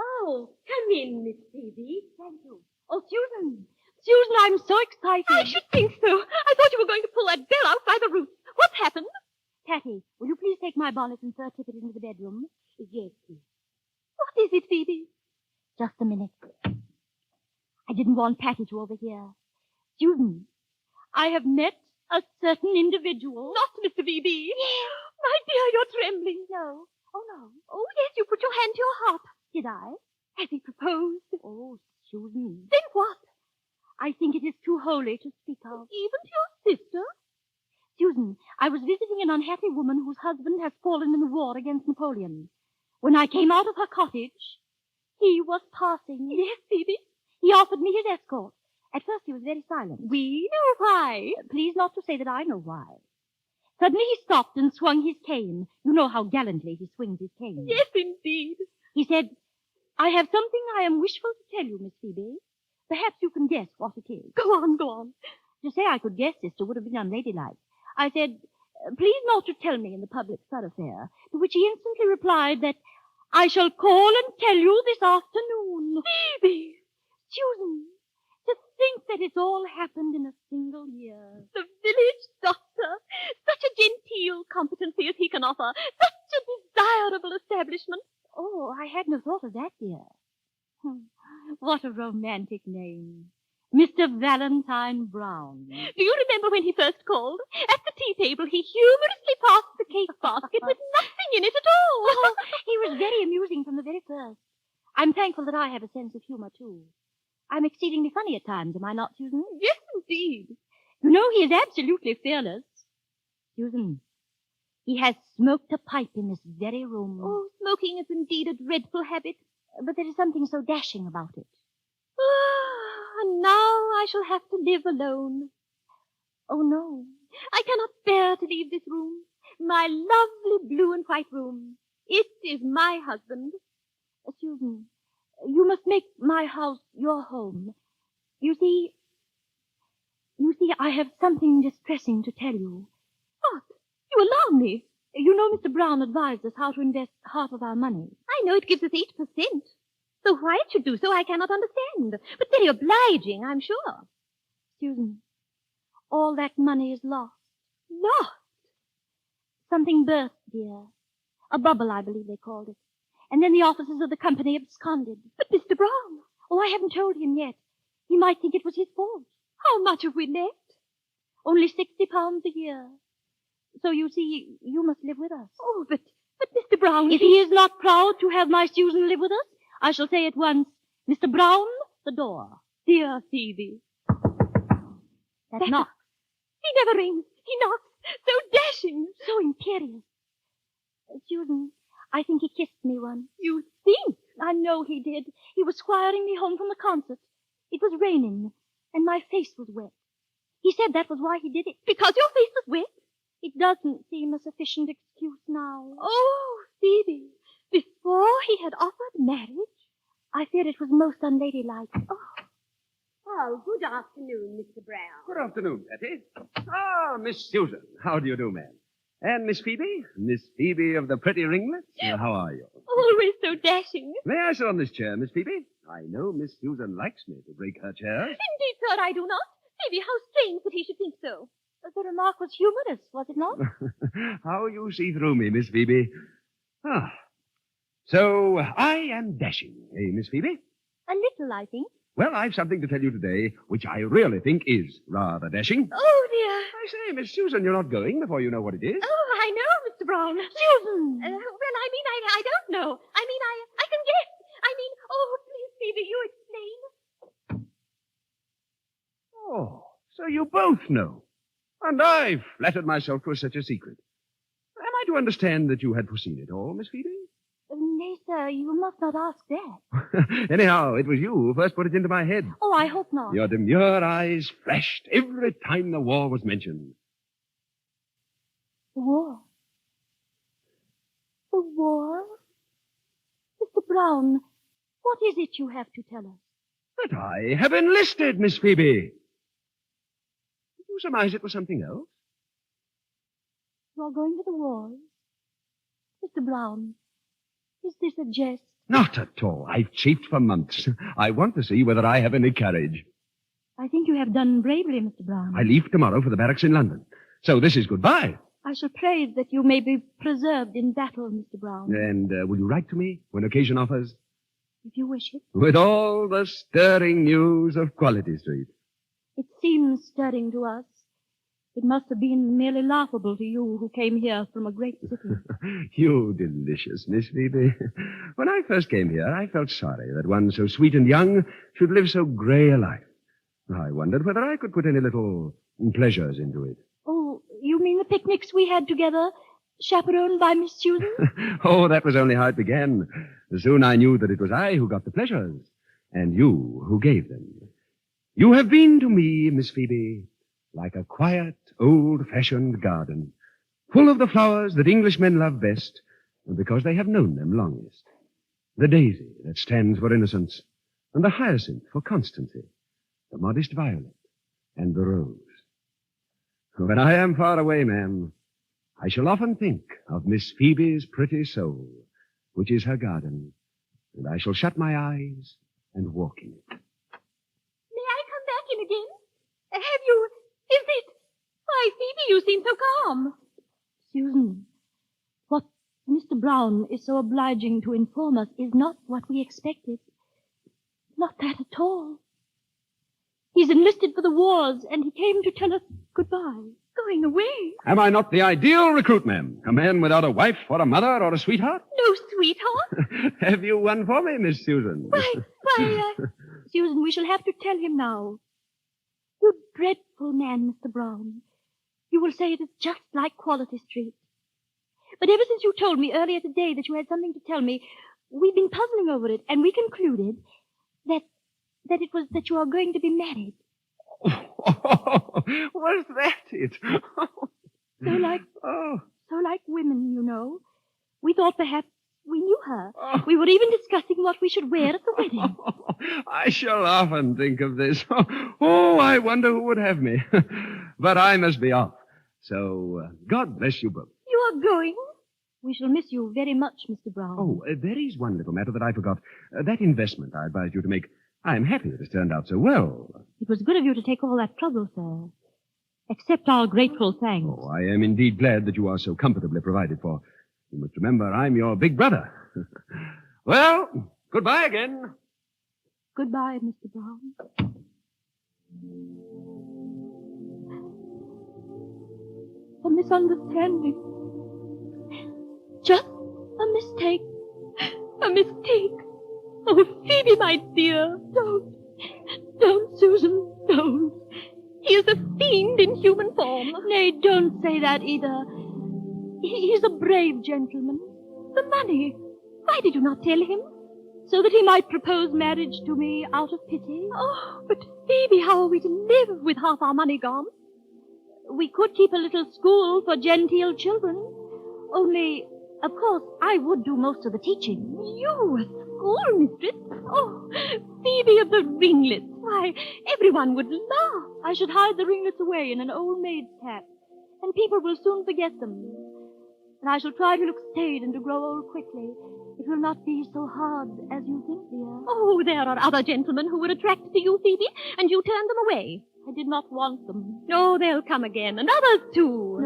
Oh, come in, Miss Phoebe. Thank you. Oh, Susan. Susan, I'm so excited. I should think so. I thought you were going to pull that bell out by the roots. What's happened? Patty, will you please take my bonnet and fur tippet into the bedroom? Yes, please. What is it, Phoebe? Just a minute. I didn't want Patty to overhear. Susan, I have met a certain individual. Not Mr. Phoebe. Yes. My dear, you're trembling. No. Oh, no. Oh, yes, you put your hand to your heart. Did I? Has he proposed? Oh, Susan. Then what? I think it is too holy to speak of. Even to your sister? Susan, I was visiting an unhappy woman whose husband has fallen in the war against Napoleon. When I came out of her cottage, he was passing. Yes, Phoebe. He offered me his escort. At first he was very silent. We know why. Please not to say that I know why. Suddenly he stopped and swung his cane. You know how gallantly he swings his cane. Yes, indeed. He said, I have something I am wishful to tell you, Miss Phoebe. Perhaps you can guess what it is. Go on, go on. To say I could guess, sister, would have been unladylike. I said, please not to tell me in the public thoroughfare, to which he instantly replied that I shall call and tell you this afternoon. Phoebe! Susan, to think that it's all happened in a single year. The village doctor, such a genteel competency as he can offer, such a desirable establishment. Oh, I had no thought of that, dear. What a romantic name. Mr. Valentine Brown. Do you remember when he first called? At the tea table, he humorously passed the cake basket with nothing in it at all. Oh, he was very amusing from the very first. I'm thankful that I have a sense of humor, too. I'm exceedingly funny at times, am I not, Susan? Yes, indeed. You know, he is absolutely fearless. Susan, he has smoked a pipe in this very room. Oh, smoking is indeed a dreadful habit. But there is something so dashing about it. And now I shall have to live alone. Oh, no. I cannot bear to leave this room. My lovely blue and white room. It is my husband. Susan, you must make my house your home. You see, I have something distressing to tell you. What? You alarm me. You know Mr. Brown advised us how to invest half of our money. I know it gives us 8%. So why it should do so, I cannot understand. But very obliging, I'm sure. Susan, all that money is lost. Lost? Something burst, dear. A bubble, I believe they called it. And then the officers of the company absconded. But Mr. Brown, oh, I haven't told him yet. He might think it was his fault. How much have we left? Only £60 a year. So you see, you must live with us. Oh, but Mr. Brown... If he is not proud to have my Susan live with us, I shall say at once, Mr. Brown, the door. Dear Phoebe. That knocks. He never rings. He knocks. So dashing. So imperious. Susan, I think he kissed me once. You think? I know he did. He was squiring me home from the concert. It was raining, and my face was wet. He said that was why he did it. Because your face was wet? It doesn't seem a sufficient excuse now. Oh, Phoebe, before he had offered marriage, I feared it was most unladylike. Oh, good afternoon, Mr. Brown. Good afternoon, Betty. Ah, Miss Susan. How do you do, ma'am? And Miss Phoebe? Miss Phoebe of the pretty ringlets? How are you? Always so dashing. May I sit on this chair, Miss Phoebe? I know Miss Susan likes me to break her chairs. Indeed, sir, I do not. Phoebe, how strange that he should think so. The remark was humorous, was it not? How you see through me, Miss Phoebe. Ah. So, I am dashing, eh, Miss Phoebe? A little, I think. Well, I've something to tell you today, which I really think is rather dashing. Oh, dear. I say, Miss Susan, you're not going before you know what it is. Oh, I know, Mr. Brown. Susan. Well, I don't know. I can guess. Oh, please, Phoebe, you explain. Oh, so you both know. And I flattered myself 'twas such a secret. Am I to understand that you had foreseen it all, Miss Phoebe? Nay, sir, you must not ask that. Anyhow, it was you who first put it into my head. Oh, I hope not. Your demure eyes flashed every time the war was mentioned. The war? The war? Mr. Brown, what is it you have to tell us? That I have enlisted, Miss Phoebe. Did you surmise it was something else? You are going to the wars? Mr. Brown, is this a jest? Not at all. I've chafed for months. I want to see whether I have any courage. I think you have done bravely, Mr. Brown. I leave tomorrow for the barracks in London. So this is goodbye. I shall pray that you may be preserved in battle, Mr. Brown. And will you write to me when occasion offers? If you wish it. With all the stirring news of Quality Street. It seems stirring to us. It must have been merely laughable to you who came here from a great city. You delicious Miss Phoebe. When I first came here, I felt sorry that one so sweet and young should live so grey a life. I wondered whether I could put any little pleasures into it. Oh, you mean the picnics we had together, chaperoned by Miss Susan? Oh, that was only how it began. Soon I knew that it was I who got the pleasures, and you who gave them. You have been to me, Miss Phoebe, like a quiet, old-fashioned garden, full of the flowers that Englishmen love best, because they have known them longest. The daisy that stands for innocence, and the hyacinth for constancy, the modest violet, and the rose. When I am far away, ma'am, I shall often think of Miss Phoebe's pretty soul, which is her garden, and I shall shut my eyes and walk in it. May I come back in again? Have you... Is it... Why, Phoebe, you seem so calm. Susan, what Mr. Brown is so obliging to inform us is not what we expected. Not that at all. He's enlisted for the wars, and he came to tell us goodbye. Going away. Am I not the ideal recruit, ma'am? A man without a wife or a mother or a sweetheart? No sweetheart? Have you one for me, Miss Susan? Susan, we shall have to tell him now. You dreadful man, Mr. Brown. You will say it is just like Quality Street. But ever since you told me earlier today that you had something to tell me, we've been puzzling over it, and we concluded that it was that you are going to be married. Was that it? So like women, you know. We thought perhaps we knew her. We were even discussing what we should wear at the wedding. I shall often think of this. Oh, I wonder who would have me. But I must be off. So, God bless you both. You are going? We shall miss you very much, Mr. Brown. Oh, there is one little matter that I forgot. That investment I advised you to make. I'm happy it has turned out so well. It was good of you to take all that trouble, sir. Accept our grateful thanks. Oh, I am indeed glad that you are so comfortably provided for. You must remember I'm your big brother. Well, goodbye again. Goodbye, Mr. Brown. A misunderstanding. Just a mistake. A mistake. Oh, Phoebe, my dear, don't, Susan, don't. He is a fiend in human form. Nay, don't say that either. He's a brave gentleman. The money. Why did you not tell him? So that he might propose marriage to me out of pity? Oh, but Phoebe, how are we to live with half our money gone? We could keep a little school for genteel children. Only, of course, I would do most of the teaching. You, a schoolmistress? Oh, Phoebe of the ringlets. Why, everyone would laugh. I should hide the ringlets away in an old maid's cap, and people will soon forget them. And I shall try to look staid and to grow old quickly. It will not be so hard as you think, dear. Oh, there are other gentlemen who were attracted to you, Phoebe, and you turned them away. I did not want them. Oh, they'll come again, and others too.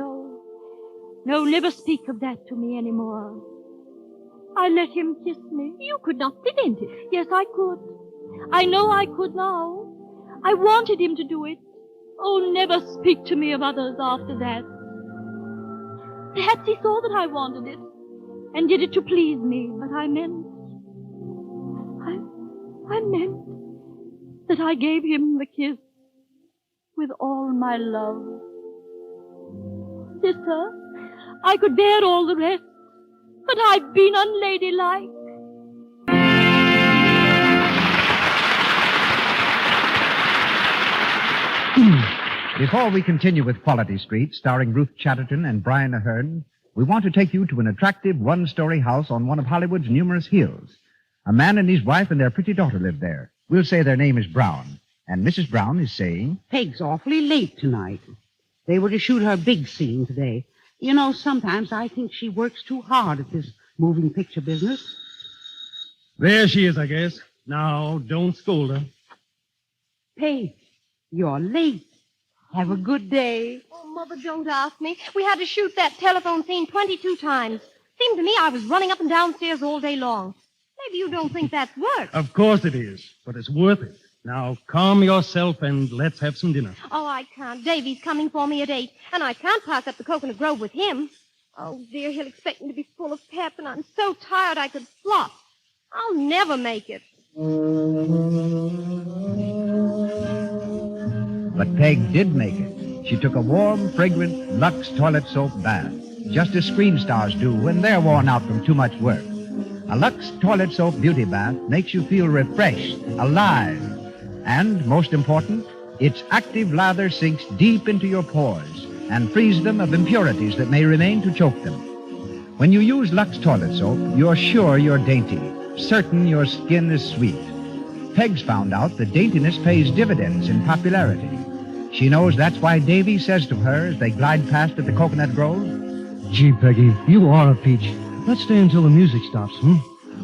No, never speak of that to me anymore. I let him kiss me. You could not prevent it. Yes, I could. I know I could now. I wanted him to do it. Oh, never speak to me of others after that. Perhaps he saw that I wanted it and did it to please me, but I meant that I gave him the kiss with all my love. Sister, I could bear all the rest, but I've been unladylike. Before we continue with Quality Street, starring Ruth Chatterton and Brian Ahern, we want to take you to an attractive one-story house on one of Hollywood's numerous hills. A man and his wife and their pretty daughter live there. We'll say their name is Brown. And Mrs. Brown is saying... Peg's awfully late tonight. They were to shoot her big scene today. You know, sometimes I think she works too hard at this moving picture business. There she is, I guess. Now, don't scold her. Peg, you're late. Have a good day. Oh, Mother, don't ask me. We had to shoot that telephone scene 22 times. Seemed to me I was running up and downstairs all day long. Maybe you don't think that's work. Of course it is, but it's worth it. Now, calm yourself and let's have some dinner. Oh, I can't. Davy's coming for me at 8, and I can't park up the Coconut Grove with him. Oh, dear, he'll expect me to be full of pep, and I'm so tired I could flop. I'll never make it. But Peg did make it. She took a warm, fragrant Lux toilet soap bath, just as screen stars do when they're worn out from too much work. A Lux toilet soap beauty bath makes you feel refreshed, alive. And, most important, its active lather sinks deep into your pores and frees them of impurities that may remain to choke them. When you use Lux toilet soap, you're sure you're dainty, certain your skin is sweet. Peg's found out that daintiness pays dividends in popularity. She knows that's why Davy says to her as they glide past at the Coconut Grove, Gee, Peggy, you are a peach. Let's stay until the music stops,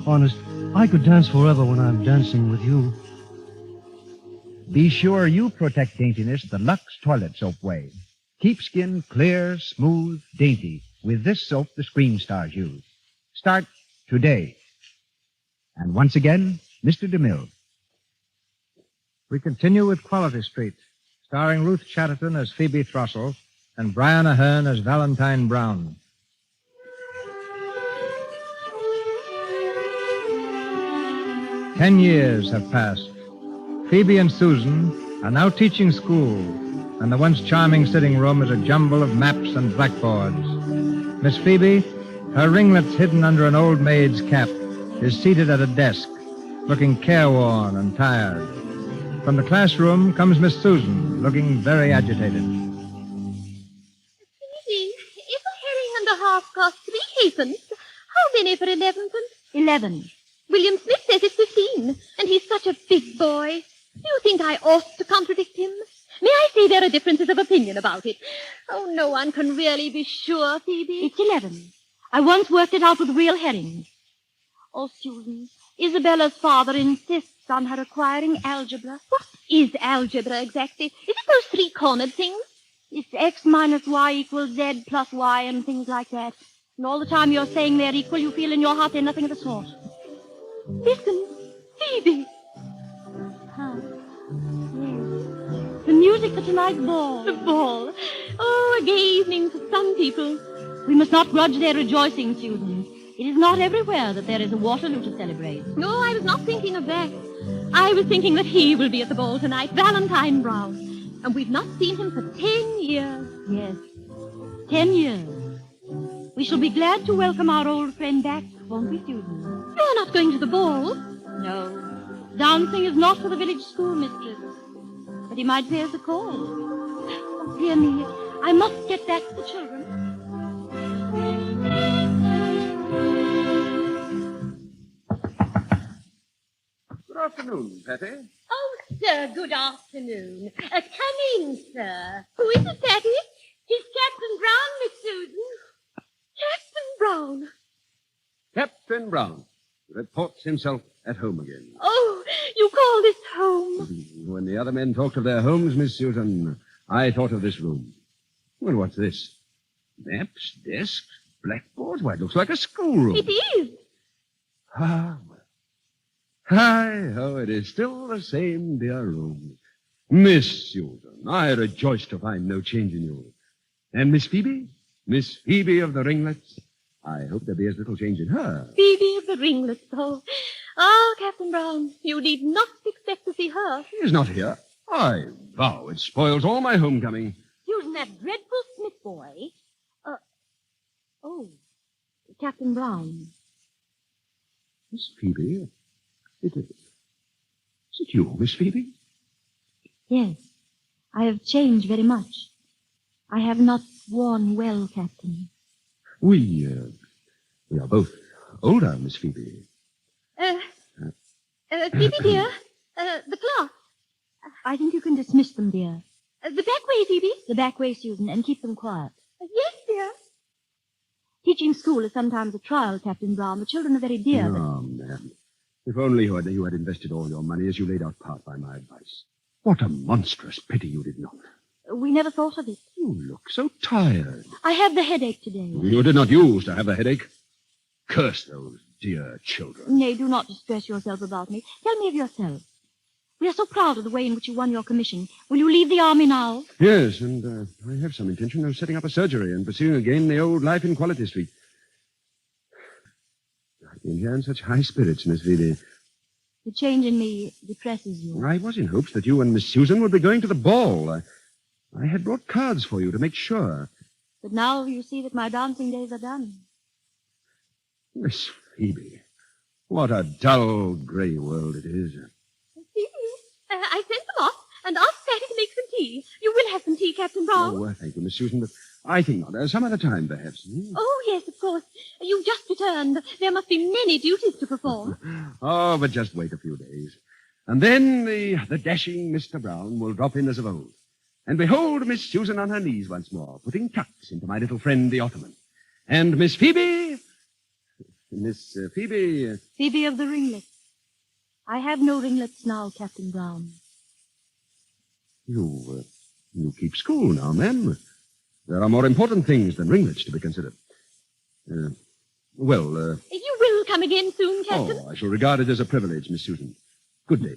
Honest, I could dance forever when I'm dancing with you. Be sure you protect daintiness the Lux toilet soap way. Keep skin clear, smooth, dainty with this soap the screen stars use. Start today. And once again, Mr. DeMille. We continue with Quality Street, starring Ruth Chatterton as Phoebe Thrussell and Brian Ahern as Valentine Brown. "10 years have passed. Phoebe and Susan are now teaching school, and the once charming sitting room is a jumble of maps and blackboards. Miss Phoebe, her ringlets hidden under an old maid's cap, is seated at a desk, looking careworn and tired. From the classroom comes Miss Susan, looking very agitated. Phoebe, if a herring and a half costs 3 halfpence, how many for 11 pence? 11. William Smith says it's 15, and he's such a big boy. Do you think I ought to contradict him? May I say there are differences of opinion about it? Oh, no one can really be sure, Phoebe. It's 11. I once worked it out with real herrings. Oh, Susan, Isabella's father insists on her acquiring algebra. What is algebra exactly? Is it those 3-cornered things? It's x minus y equals z plus y and things like that. And all the time you're saying they're equal, you feel in your heart they're nothing of the sort. Listen, Phoebe. Huh. Yes. The music for tonight's ball. The ball. Oh, a gay evening for some people. We must not grudge their rejoicing, Susan. It is not everywhere that there is a Waterloo to celebrate. No, I was not thinking of that. I was thinking that he will be at the ball tonight, Valentine Brown. And we've not seen him for 10 years. Yes, 10 years. We shall be glad to welcome our old friend back, won't we, Susan? You're not going to the ball? No. Dancing is not for the village schoolmistress. But he might pay us a call. Oh, dear me, I must get back to the children. Good afternoon, Patty. Oh, sir, good afternoon. Come in, sir. Who is it, Patty? He's Captain Brown, Miss Susan. Captain Brown. Captain Brown reports himself at home again. Oh, you call this home? When the other men talked of their homes, Miss Susan, I thought of this room. Well, what's this? Maps, desks, blackboards? Why, it looks like a schoolroom. It is. Ah, well. Hi-ho, it is still the same dear room. Miss Susan, I rejoice to find no change in you. And Miss Phoebe? Miss Phoebe of the ringlets? I hope there be as little change in her. Phoebe of the ringlets, oh. Ah, Captain Brown, you need not expect to see her. She is not here. I vow it spoils all my homecoming. Susan, that dreadful Smith boy. Oh, Captain Brown. Miss Phoebe? Is it you, Miss Phoebe? Yes, I have changed very much. I have not worn well, Captain. We are both older, Miss Phoebe. Phoebe, dear, the cloth. I think you can dismiss them, dear. The back way, Phoebe. The back way, Susan, and keep them quiet. Yes, dear. Teaching school is sometimes a trial, Captain Brown. The children are very dear. Oh, ma'am. If only you had invested all your money as you laid out part by my advice. What a monstrous pity you did not. We never thought of it. You look so tired. I have the headache today. You did not use to have a headache. Curse those dear children. Nay, do not distress yourself about me. Tell me of yourself. We are so proud of the way in which you won your commission. Will you leave the army now? Yes, and I have some intention of setting up a surgery and pursuing again the old life in Quality Street. I've been here in such high spirits, Miss Phoebe. The change in me depresses you. I was in hopes that you and Miss Susan would be going to the ball. I had brought cards for you to make sure. But now you see that my dancing days are done. Miss Phoebe, what a dull, grey world it is. Phoebe, I sent them off and asked Patty to make some tea. You will have some tea, Captain Brown. Oh, thank you, Miss Susan, but I think not. Some other time, perhaps. Oh, yes, of course. You just returned. There must be many duties to perform. Oh, but just wait a few days. And then the dashing Mr. Brown will drop in as of old. And behold Miss Susan on her knees once more, putting tucks into my little friend, the Ottoman. And Miss Phoebe... Miss Phoebe... Phoebe of the ringlets. I have no ringlets now, Captain Brown. You keep school now, ma'am. There are more important things than ringlets to be considered. You will come again soon, Captain? Oh, I shall regard it as a privilege, Miss Susan. Good day.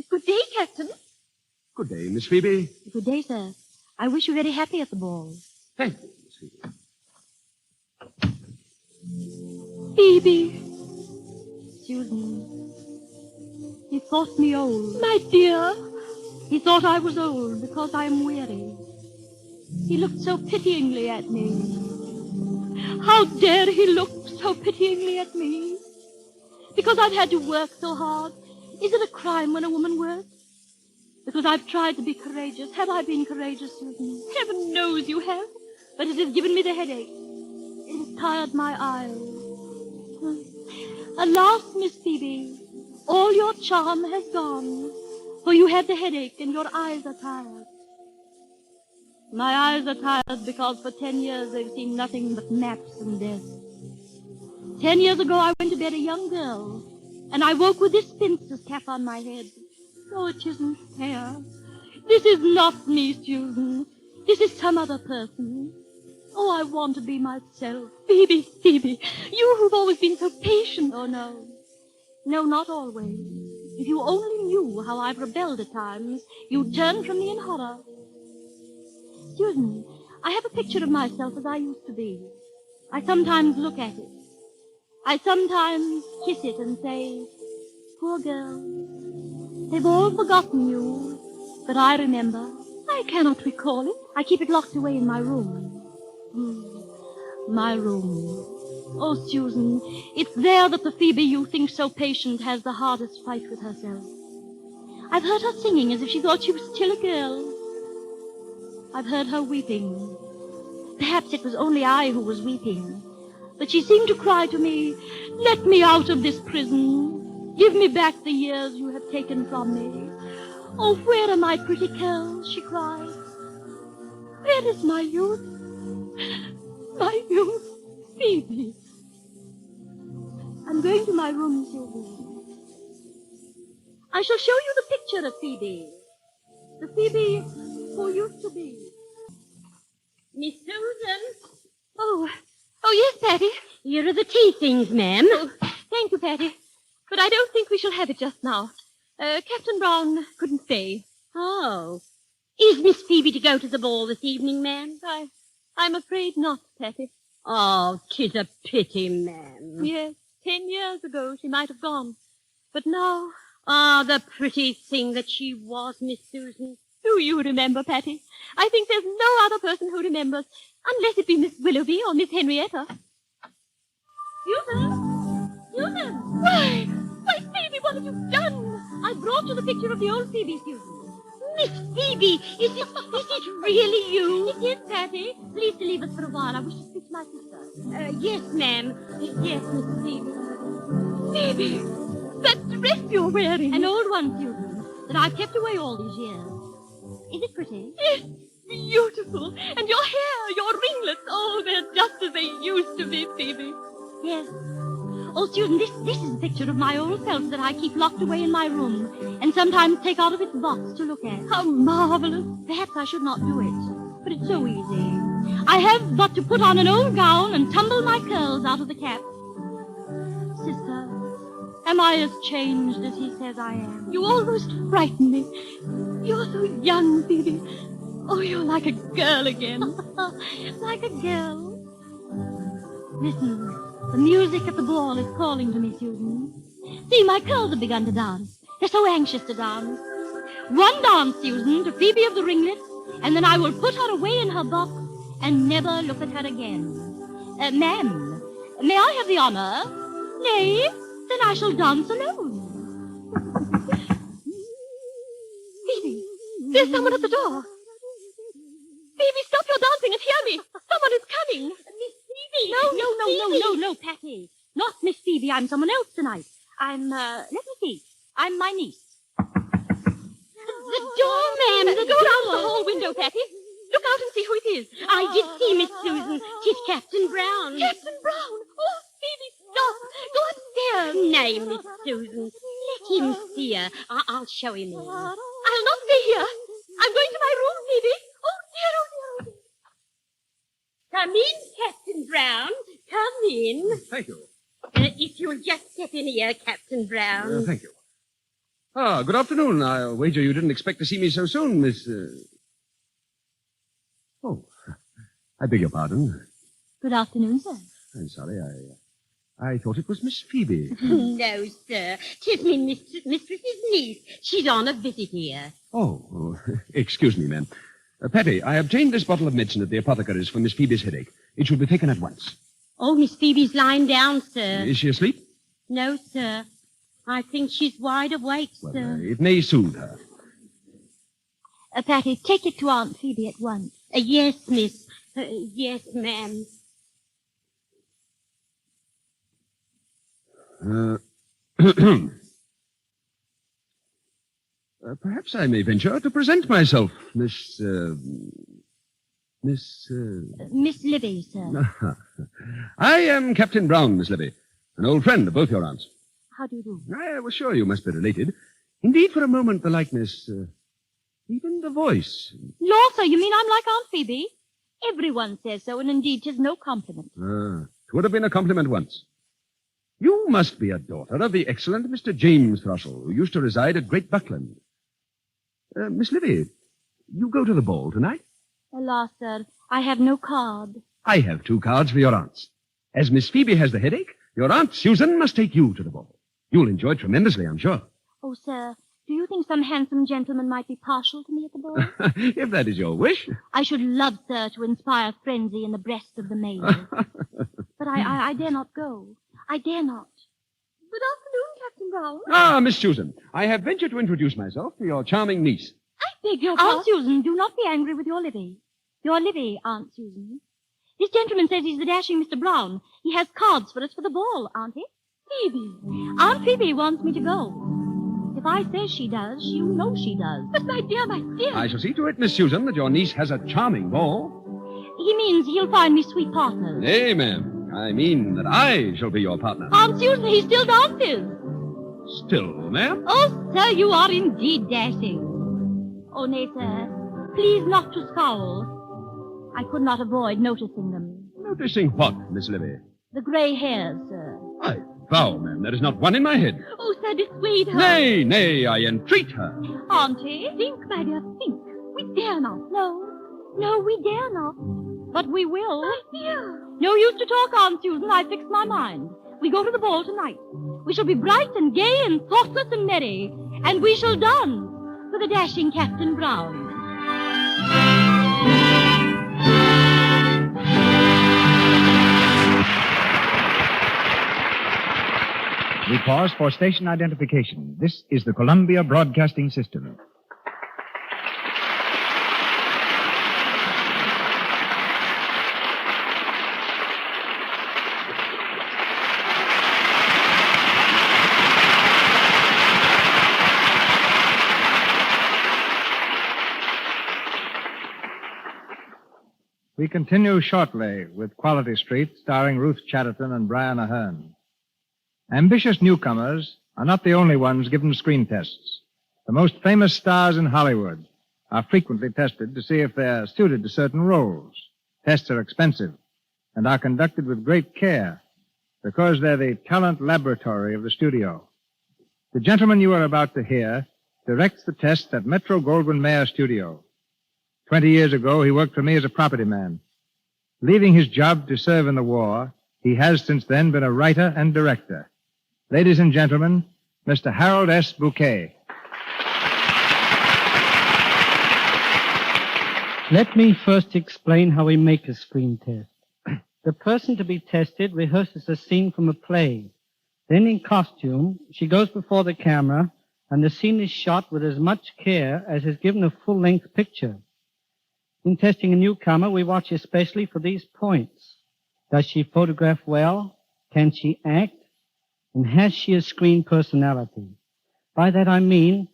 Good day, Captain. Good day, Miss Phoebe. Good day, sir. I wish you very happy at the ball. Thank you, Miss Phoebe. Phoebe. Susan. He thought me old. My dear. He thought I was old because I am weary. He looked so pityingly at me. How dare he look so pityingly at me? Because I've had to work so hard. Is it a crime when a woman works? Because I've tried to be courageous. Have I been courageous, Susan? Heaven knows you have. But it has given me the headache. It has tired my eyes. Alas, Miss Phoebe, all your charm has gone. For you have the headache and your eyes are tired. My eyes are tired because for 10 years they've seen nothing but naps and death. 10 years ago I went to bed a young girl, and I woke with this spinster's cap on my head. Oh, it isn't fair. This is not me, Susan. This is some other person. Oh, I want to be myself. Phoebe, Phoebe, you who've always been so patient. Oh, no. No, not always. If you only knew how I've rebelled at times, you'd turn from me in horror. Susan, I have a picture of myself as I used to be. I sometimes look at it. I sometimes kiss it and say, poor girl, they've all forgotten you, but I remember. I cannot recall it. I keep it locked away in my room. My room. Oh, Susan, it's there that the Phoebe you think so patient has the hardest fight with herself. I've heard her singing as if she thought she was still a girl. I've heard her weeping. Perhaps it was only I who was weeping. But she seemed to cry to me, let me out of this prison. Give me back the years you have taken from me. Oh, where are my pretty curls, she cried. Where is my youth? My youth, Phoebe. I'm going to my room, Susan. I shall show you the picture of Phoebe. The Phoebe who used to be. Miss Susan. Oh, yes, Patty. Here are the tea things, ma'am. Oh, thank you, Patty. But I don't think we shall have it just now. Captain Brown couldn't stay. Oh. Is Miss Phoebe to go to the ball this evening, ma'am? I'm afraid not, Patty. Oh, 'tis a pity, ma'am. Yes, 10 years ago she might have gone. But now... Ah, the pretty thing that she was, Miss Susan. Do you remember, Patty? I think there's no other person who remembers, unless it be Miss Willoughby or Miss Henrietta. Susan! Susan! Why, Phoebe, what have you done? I brought you the picture of the old Phoebe, Susan. Miss Phoebe, is it really you? It is, Patty. Please to leave us for a while. I wish to speak to my sister. Yes, ma'am. Yes, Miss Phoebe. Phoebe, that dress you're wearing. An old one, Susan, that I've kept away all these years. Is it pretty? Yes, beautiful. And your hair, your ringlets, oh, they're just as they used to be, Phoebe. Yes. Oh, Susan, this is a picture of my old self that I keep locked away in my room and sometimes take out of its box to look at. How marvelous. Perhaps I should not do it, but it's so easy. I have but to put on an old gown and tumble my curls out of the cap. Sister, am I as changed as he says I am? You almost frighten me. You're so young, Phoebe. Oh, you're like a girl again. Like a girl. Listen. The music at the ball is calling to me, Susan. See, my curls have begun to dance. They're so anxious to dance. One dance, Susan, to Phoebe of the ringlets, and then I will put her away in her box and never look at her again. Ma'am, may I have the honor? Nay, then I shall dance alone. Phoebe, there's someone at the door. Phoebe, stop your dancing and hear me. Someone is coming. Miss Phoebe. No, Patty. Not Miss Phoebe. I'm someone else tonight. Let me see. I'm my niece. The door, ma'am. Go down to the hall window, Patty. Look out and see who it is. I did see Miss Susan. 'Tis Captain Brown. Captain Brown. Oh, Phoebe, stop. Go upstairs. Nay, Miss Susan. Let him see her. I'll show him in. I'll not stay here. I'm going to my room, Phoebe. Oh, dear. Come in, Captain Brown. Come in. Thank you. If you'll just step in here, Captain Brown. Thank you. Ah, good afternoon. I'll wager you didn't expect to see me so soon, Miss... Oh, I beg your pardon. Good afternoon, sir. I'm sorry, I thought it was Miss Phoebe. No, sir. 'Tis me mistress's niece. She's on a visit here. Oh, excuse me, ma'am. Patty, I obtained this bottle of medicine at the apothecary's for Miss Phoebe's headache. It should be taken at once. Oh, Miss Phoebe's lying down, sir. Is she asleep? No, sir. I think she's wide awake, Well, sir. it may soothe her. Patty, take it to Aunt Phoebe at once. Yes, miss. Yes, ma'am. Perhaps I may venture to present myself, Miss Miss Libby, sir. I am Captain Brown, Miss Libby, an old friend of both your aunts. How do you do? I was sure you must be related. Indeed, for a moment, the likeness, even the voice. Law, sir, you mean I'm like Aunt Phoebe? Everyone says so, and indeed 'tis no compliment. It would have been a compliment once. You must be a daughter of the excellent Mr. James Thrushell, who used to reside at Great Buckland. Miss Libby, you go to the ball tonight? Alas, sir, I have no card. I have 2 cards for your aunts. As Miss Phoebe has the headache, your Aunt Susan must take you to the ball. You'll enjoy it tremendously, I'm sure. Oh, sir, do you think some handsome gentleman might be partial to me at the ball? If that is your wish. I should love, sir, to inspire frenzy in the breast of the maid. But I dare not go. I dare not. Good afternoon, Captain Brown. Ah, Miss Susan, I have ventured to introduce myself to your charming niece. I beg your pardon. Aunt Susan, do not be angry with your Libby. Your Libby, Aunt Susan. This gentleman says he's the dashing Mr. Brown. He has cards for us for the ball, Auntie. Phoebe. Aunt Phoebe wants me to go. If I say she does, you know she does. But my dear. I shall see to it, Miss Susan, that your niece has a charming ball. He means he'll find me sweet partners. Nay, ma'am. I mean that I shall be your partner. Aunt Susan, he still dances. Still, ma'am? Oh, sir, you are indeed dashing. Oh, nay, sir. Please not to scowl. I could not avoid noticing them. Noticing what, Miss Libby? The grey hairs, sir. I vow, ma'am, there is not one in my head. Oh, sir, dissuade her. Nay, I entreat her. Auntie, think, my dear, think. We dare not. No, we dare not. But we will. My dear. No use to talk, Aunt Susan. I fixed my mind. We go to the ball tonight. We shall be bright and gay and thoughtless and merry. And we shall dance for the dashing Captain Brown. We pause for station identification. This is the Columbia Broadcasting System. We continue shortly with Quality Street, starring Ruth Chatterton and Brian Ahern. Ambitious newcomers are not the only ones given screen tests. The most famous stars in Hollywood are frequently tested to see if they're suited to certain roles. Tests are expensive and are conducted with great care because they're the talent laboratory of the studio. The gentleman you are about to hear directs the tests at Metro-Goldwyn-Mayer Studio. 20 years ago, he worked for me as a property man. Leaving his job to serve in the war, he has since then been a writer and director. Ladies and gentlemen, Mr. Harold S. Bouquet. Let me first explain how we make a screen test. The person to be tested rehearses a scene from a play. Then in costume, she goes before the camera, and the scene is shot with as much care as is given a full-length picture. In testing a newcomer, we watch especially for these points. Does she photograph well? Can she act? And has she a screen personality? By that I mean,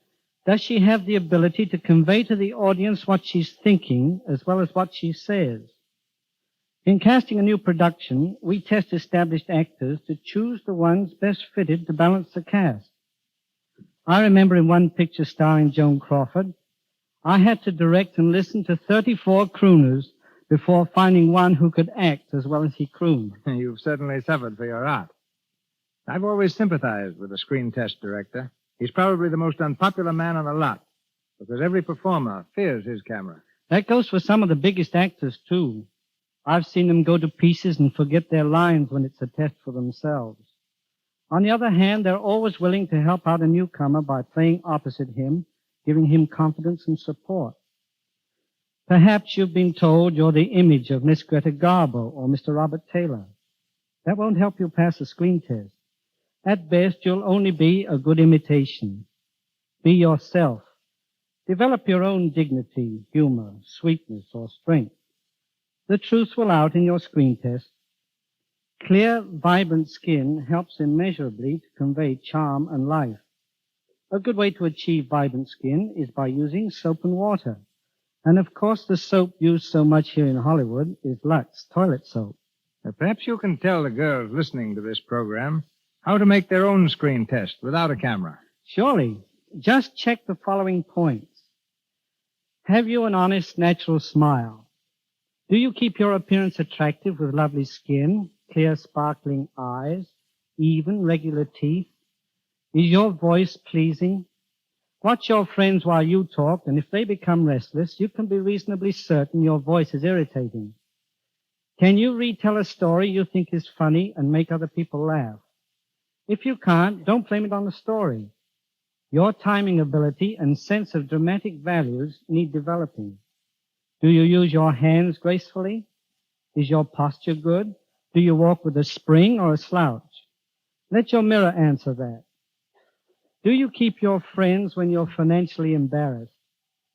does she have the ability to convey to the audience what she's thinking as well as what she says? In casting a new production, we test established actors to choose the ones best fitted to balance the cast. I remember in one picture starring Joan Crawford, I had to direct and listen to 34 crooners before finding one who could act as well as he crooned. You've certainly suffered for your art. I've always sympathized with the screen test director. He's probably the most unpopular man on the lot, because every performer fears his camera. That goes for some of the biggest actors, too. I've seen them go to pieces and forget their lines when it's a test for themselves. On the other hand, they're always willing to help out a newcomer by playing opposite him, giving him confidence and support. Perhaps you've been told you're the image of Miss Greta Garbo or Mr. Robert Taylor. That won't help you pass a screen test. At best, you'll only be a good imitation. Be yourself. Develop your own dignity, humor, sweetness, or strength. The truth will out in your screen test. Clear, vibrant skin helps immeasurably to convey charm and life. A good way to achieve vibrant skin is by using soap and water. And of course, the soap used so much here in Hollywood is Lux toilet soap. Perhaps you can tell the girls listening to this program how to make their own screen test without a camera. Surely. Just check the following points. Have you an honest, natural smile? Do you keep your appearance attractive with lovely skin, clear, sparkling eyes, even, regular teeth? Is your voice pleasing? Watch your friends while you talk, and if they become restless, you can be reasonably certain your voice is irritating. Can you retell a story you think is funny and make other people laugh? If you can't, don't blame it on the story. Your timing ability and sense of dramatic values need developing. Do you use your hands gracefully? Is your posture good? Do you walk with a spring or a slouch? Let your mirror answer that. Do you keep your friends when you're financially embarrassed?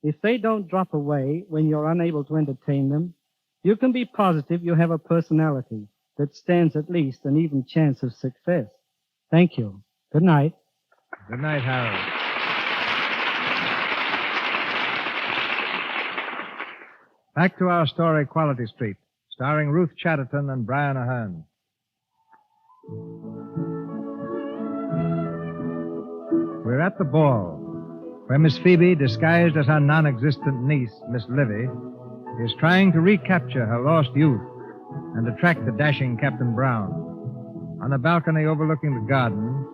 If they don't drop away when you're unable to entertain them, you can be positive you have a personality that stands at least an even chance of success. Thank you. Good night. Good night, Harold. Back to our story, Quality Street, starring Ruth Chatterton and Brian Ahern. We're at the ball, where Miss Phoebe, disguised as her non-existent niece, Miss Livy, is trying to recapture her lost youth and attract the dashing Captain Brown. On a balcony overlooking the garden,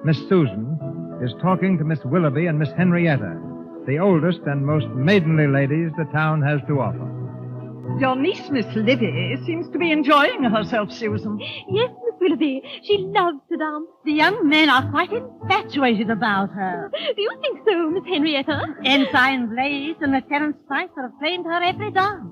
Miss Susan is talking to Miss Willoughby and Miss Henrietta, the oldest and most maidenly ladies the town has to offer. Your niece, Miss Livy, seems to be enjoying herself, Susan. Yes, Miss Willoughby. She loves to dance. The young men are quite infatuated about her. Do you think so, Miss Henrietta? Ensign Blaze and Lieutenant Spicer have claimed her every dance,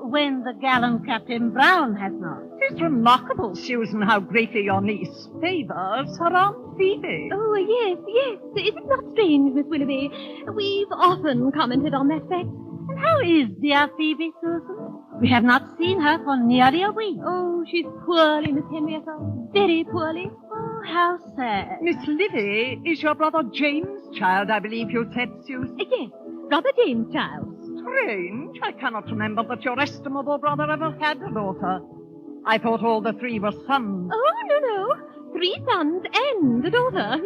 when the gallant Captain Brown has not. It's remarkable, Susan, how greatly your niece favors her Aunt Phoebe. Oh, yes, yes. Is it not strange, Miss Willoughby? We've often commented on that fact. And how is dear Phoebe, Susan? We have not seen her for nearly a week. Oh, she's poorly, Miss Henrietta. Very poorly. Oh, how sad. Miss Livy is your brother James' child, I believe you said, Susan. Yes, brother James' child. Strange. I cannot remember that your estimable brother ever had a daughter. I thought all the three were sons. Oh, no. 3 sons and a daughter.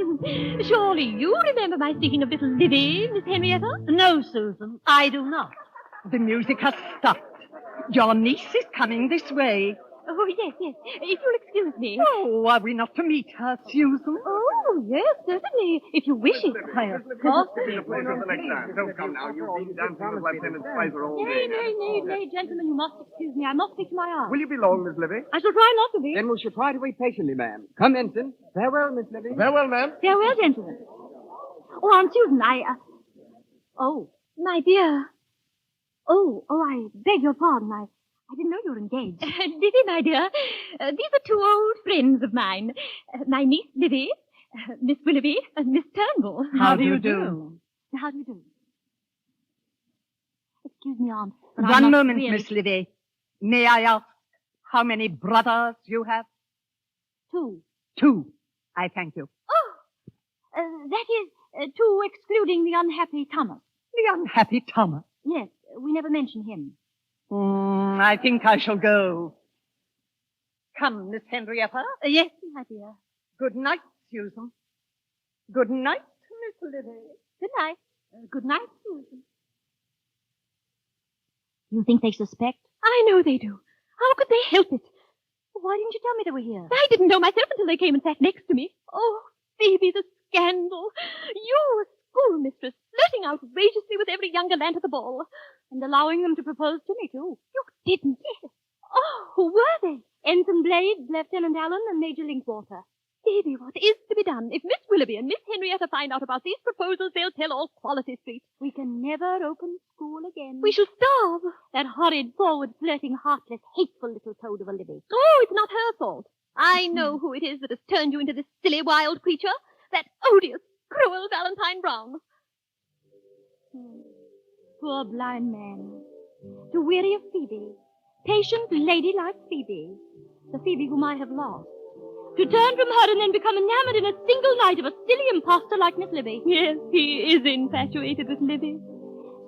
Surely you remember my speaking of little Livy, Miss Henrietta? No, Susan, I do not. The music has stopped. Your niece is coming this way. Oh, yes, yes. If you'll excuse me. Oh, are we not to meet her, Susan? Oh, yes, certainly. If you wish it. Why, of course. Don't come now. You've been dancing with Lieutenant Spicer all day. Nay, gentlemen, you must excuse me. I must fix my arm. Will you be long, Miss Livy? I shall try not to be. Then we shall try to wait patiently, ma'am. Come, Ensign. Farewell, Miss Livy. Farewell, ma'am. Farewell, gentlemen. Oh, Aunt Susan, Oh, my dear. Oh, I beg your pardon. I didn't know you were engaged. Livy, my dear, these are 2 old friends of mine. My niece, Livy, Miss Willoughby, and Miss Turnbull. How do you do? How do you do? Excuse me, Aunt. but One I'm not moment, really- Miss Livy. May I ask how many brothers you have? 2. 2. I thank you. Oh, that is 2 excluding the unhappy Thomas. The unhappy Thomas. Yes, we never mention him. I think I shall go. Come, Miss Henrietta. Yes, my dear. Good night, Susan. Good night, Miss Livy. Good night. Good night, Susan. You think they suspect? I know they do. How could they help it? Why didn't you tell me they were here? I didn't know myself until they came and sat next to me. Oh, Phoebe, the scandal. You, a schoolmistress, flirting outrageously with every younger lad at the ball. And allowing them to propose to me, too. You didn't. Oh, who were they? Ensign Blades, Lieutenant Allen, and Major Linkwater. Baby, what is to be done? If Miss Willoughby and Miss Henrietta find out about these proposals, they'll tell all Quality Street. We can never open school again. We shall starve. That horrid, forward-flirting, heartless, hateful little toad of a Libby. Oh, it's not her fault. I know who it is that has turned you into this silly, wild creature. That odious, cruel Valentine Brown. Poor blind man. To weary of Phoebe. Patient, ladylike Phoebe. The Phoebe whom I have lost. To turn from her and then become enamored in a single night of a silly impostor like Miss Libby. Yes, he is infatuated with Libby.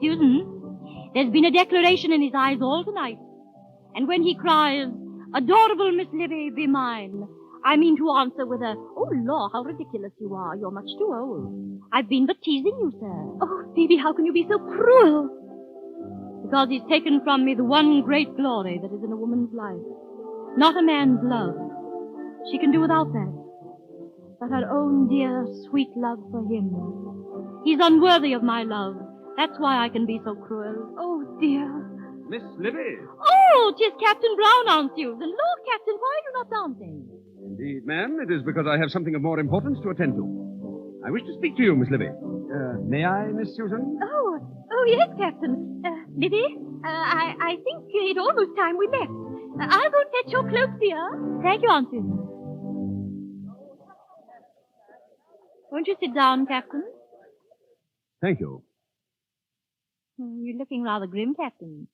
Susan, there's been a declaration in his eyes all tonight. And when he cries, "Adorable Miss Libby, be mine," I mean to answer with a, "Oh, law, how ridiculous you are. You're much too old. I've been but teasing you, sir." Oh, Phoebe, how can you be so cruel? Because he's taken from me the one great glory that is in a woman's life. Not a man's love. She can do without that. But her own dear, sweet love for him. He's unworthy of my love. That's why I can be so cruel. Oh, dear. Miss Libby. Oh, 'tis Captain Brown, Aunt Susan. Lord, Captain, why are you not dancing? Indeed, ma'am, it is because I have something of more importance to attend to. I wish to speak to you, Miss Libby. May I, Miss Susan? Oh, yes, Captain. Libby, I think it's almost time we left. I'll go fetch your cloak, dear. Thank you, Aunt Susan. Won't you sit down, Captain? Thank you. You're looking rather grim, Captain.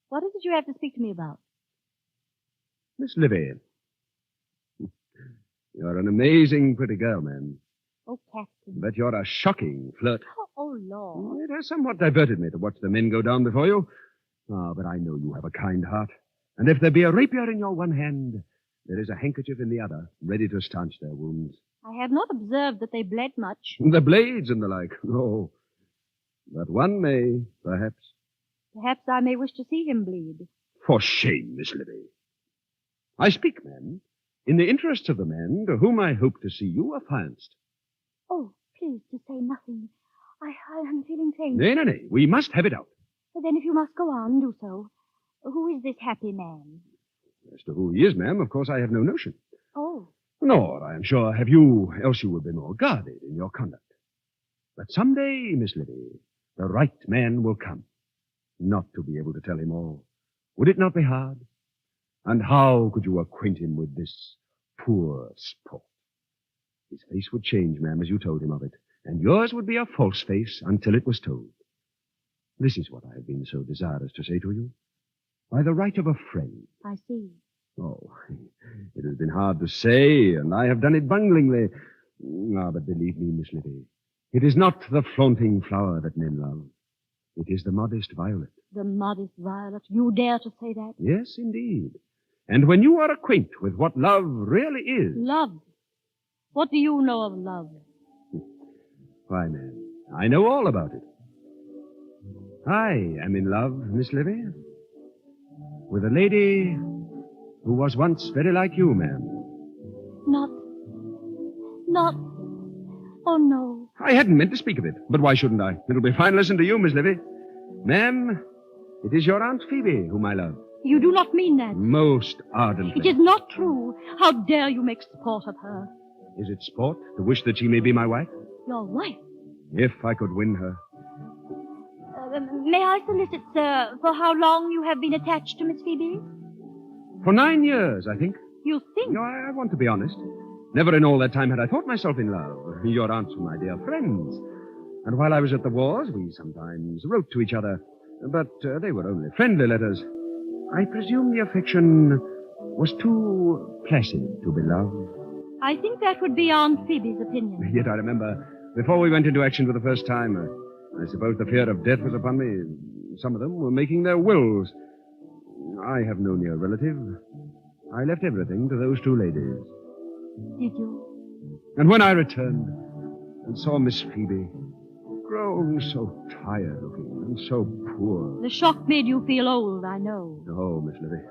What is it you have to speak to me about? Miss Libby. You're an amazing pretty girl, ma'am. Oh, Captain. But you're a shocking flirt. Oh, Lord. It has somewhat diverted me to watch the men go down before you. Ah, but I know you have a kind heart. And if there be a rapier in your one hand, there is a handkerchief in the other, ready to stanch their wounds. I have not observed that they bled much. The blades and the like. No. But one may, perhaps. Perhaps I may wish to see him bleed. For shame, Miss Libby. I speak, ma'am, in the interests of the man to whom I hope to see you affianced. Oh, please, to say nothing. I am feeling faint. Nay. We must have it out. Well, then if you must go on, do so. Who is this happy man? As to who he is, ma'am, of course I have no notion. Oh. Nor, I am sure, have you, else you would be more guarded in your conduct. But someday, Miss Libby, the right man will come. Not to be able to tell him all. Would it not be hard? And how could you acquaint him with this poor sport? His face would change, ma'am, as you told him of it, and yours would be a false face until it was told. This is what I have been so desirous to say to you. By the right of a friend. I see. Oh, it has been hard to say, and I have done it bunglingly. Ah, but believe me, Miss Libby, it is not the flaunting flower that men love. It is the modest violet. The modest violet? You dare to say that? Yes, indeed. And when you are acquainted with what love really is... Love? What do you know of love? Why, man, I know all about it. I am in love, Miss Libby, with a lady who was once very like you, ma'am. Not... Oh, no. I hadn't meant to speak of it, but why shouldn't I? It'll be fine lesson to you, Miss Libby. Ma'am, it is your Aunt Phoebe whom I love. You do not mean that. Most ardently. It is not true. How dare you make sport of her? Is it sport to wish that she may be my wife? Your wife? If I could win her. May I solicit, sir, for how long you have been attached to Miss Phoebe? For 9 years, I think. You think? No, I want to be honest. Never in all that time had I thought myself in love. Your aunts were my dear friends. And while I was at the wars, we sometimes wrote to each other. But they were only friendly letters. I presume the affection was too placid to be love. I think that would be Aunt Phoebe's opinion. Yet I remember, before we went into action for the first time, I suppose the fear of death was upon me. Some of them were making their wills. I have no near relative. I left everything to those two ladies. Did you? And when I returned and saw Miss Phoebe grown so tired looking and so poor... The shock made you feel old, I know. Oh, Miss Libby.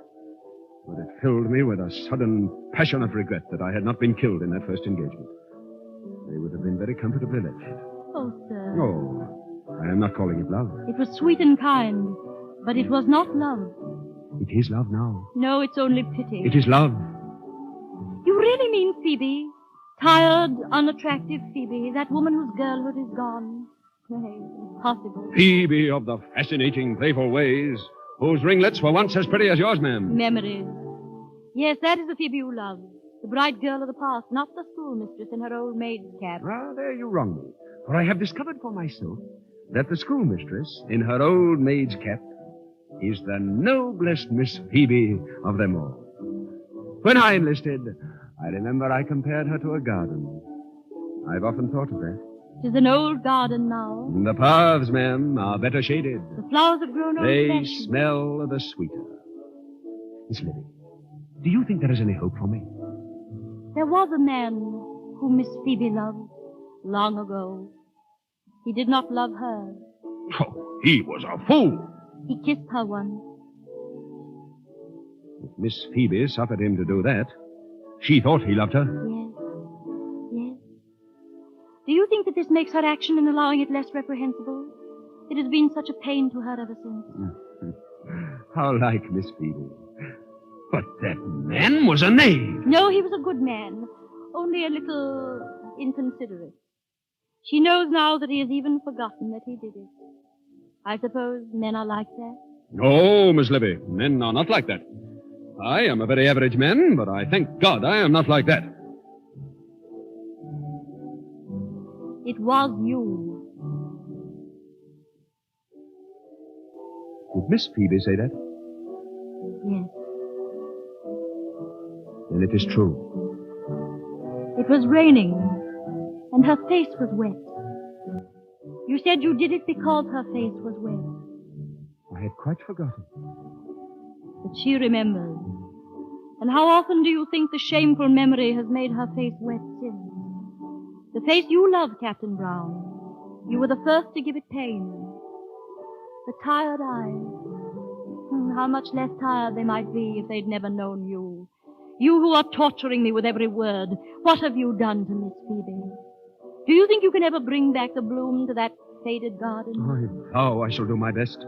But it filled me with a sudden, passionate regret that I had not been killed in that first engagement. they would have been very comfortably left. Oh, sir. Oh, I am not calling it love. It was sweet and kind, but it was not love. It is love now. No, it's only pity. It is love. You really mean Phoebe? Tired, unattractive Phoebe, that woman whose girlhood is gone. Nay, impossible. Phoebe of the fascinating, playful ways, whose ringlets were once as pretty as yours, ma'am. Memories. Yes, that is the Phoebe you love. The bright girl of the past, not the schoolmistress in her old maid's cap. Ah, there you wrong me. For I have discovered for myself that the schoolmistress in her old maid's cap is the noblest Miss Phoebe of them all. When I enlisted, I remember I compared her to a garden. I've often thought of that. It is an old garden now. The paths, ma'am, are better shaded. The flowers have grown They old-fashioned. smell the sweeter. Miss Libby, do you think there is any hope for me? There was a man whom Miss Phoebe loved long ago. He did not love her. Oh, he was a fool. He kissed her once. If Miss Phoebe suffered him to do that, she thought he loved her. Yes. Yes. Do you think that this makes her action in allowing it less reprehensible? It has been such a pain to her ever since. How like Miss Phoebe. But that man was a knave. No, he was a good man, only a little inconsiderate. She knows now that he has even forgotten that he did it. I suppose men are like that. No, Miss Libby, men are not like that. I am a very average man, but I thank God I am not like that. It was you. Did Miss Phoebe say that? Yes. Then it is true. It was raining, and her face was wet. You said you did it because her face was wet. I had quite forgotten. But she remembers. And how often do you think the shameful memory has made her face wet since? The face you loved, Captain Brown. You were the first to give it pain. The tired eyes. How much less tired they might be if they'd never known you. You who are torturing me with every word. What have you done to Miss Phoebe? Do you think you can ever bring back the bloom to that faded garden? I vow I shall do my best.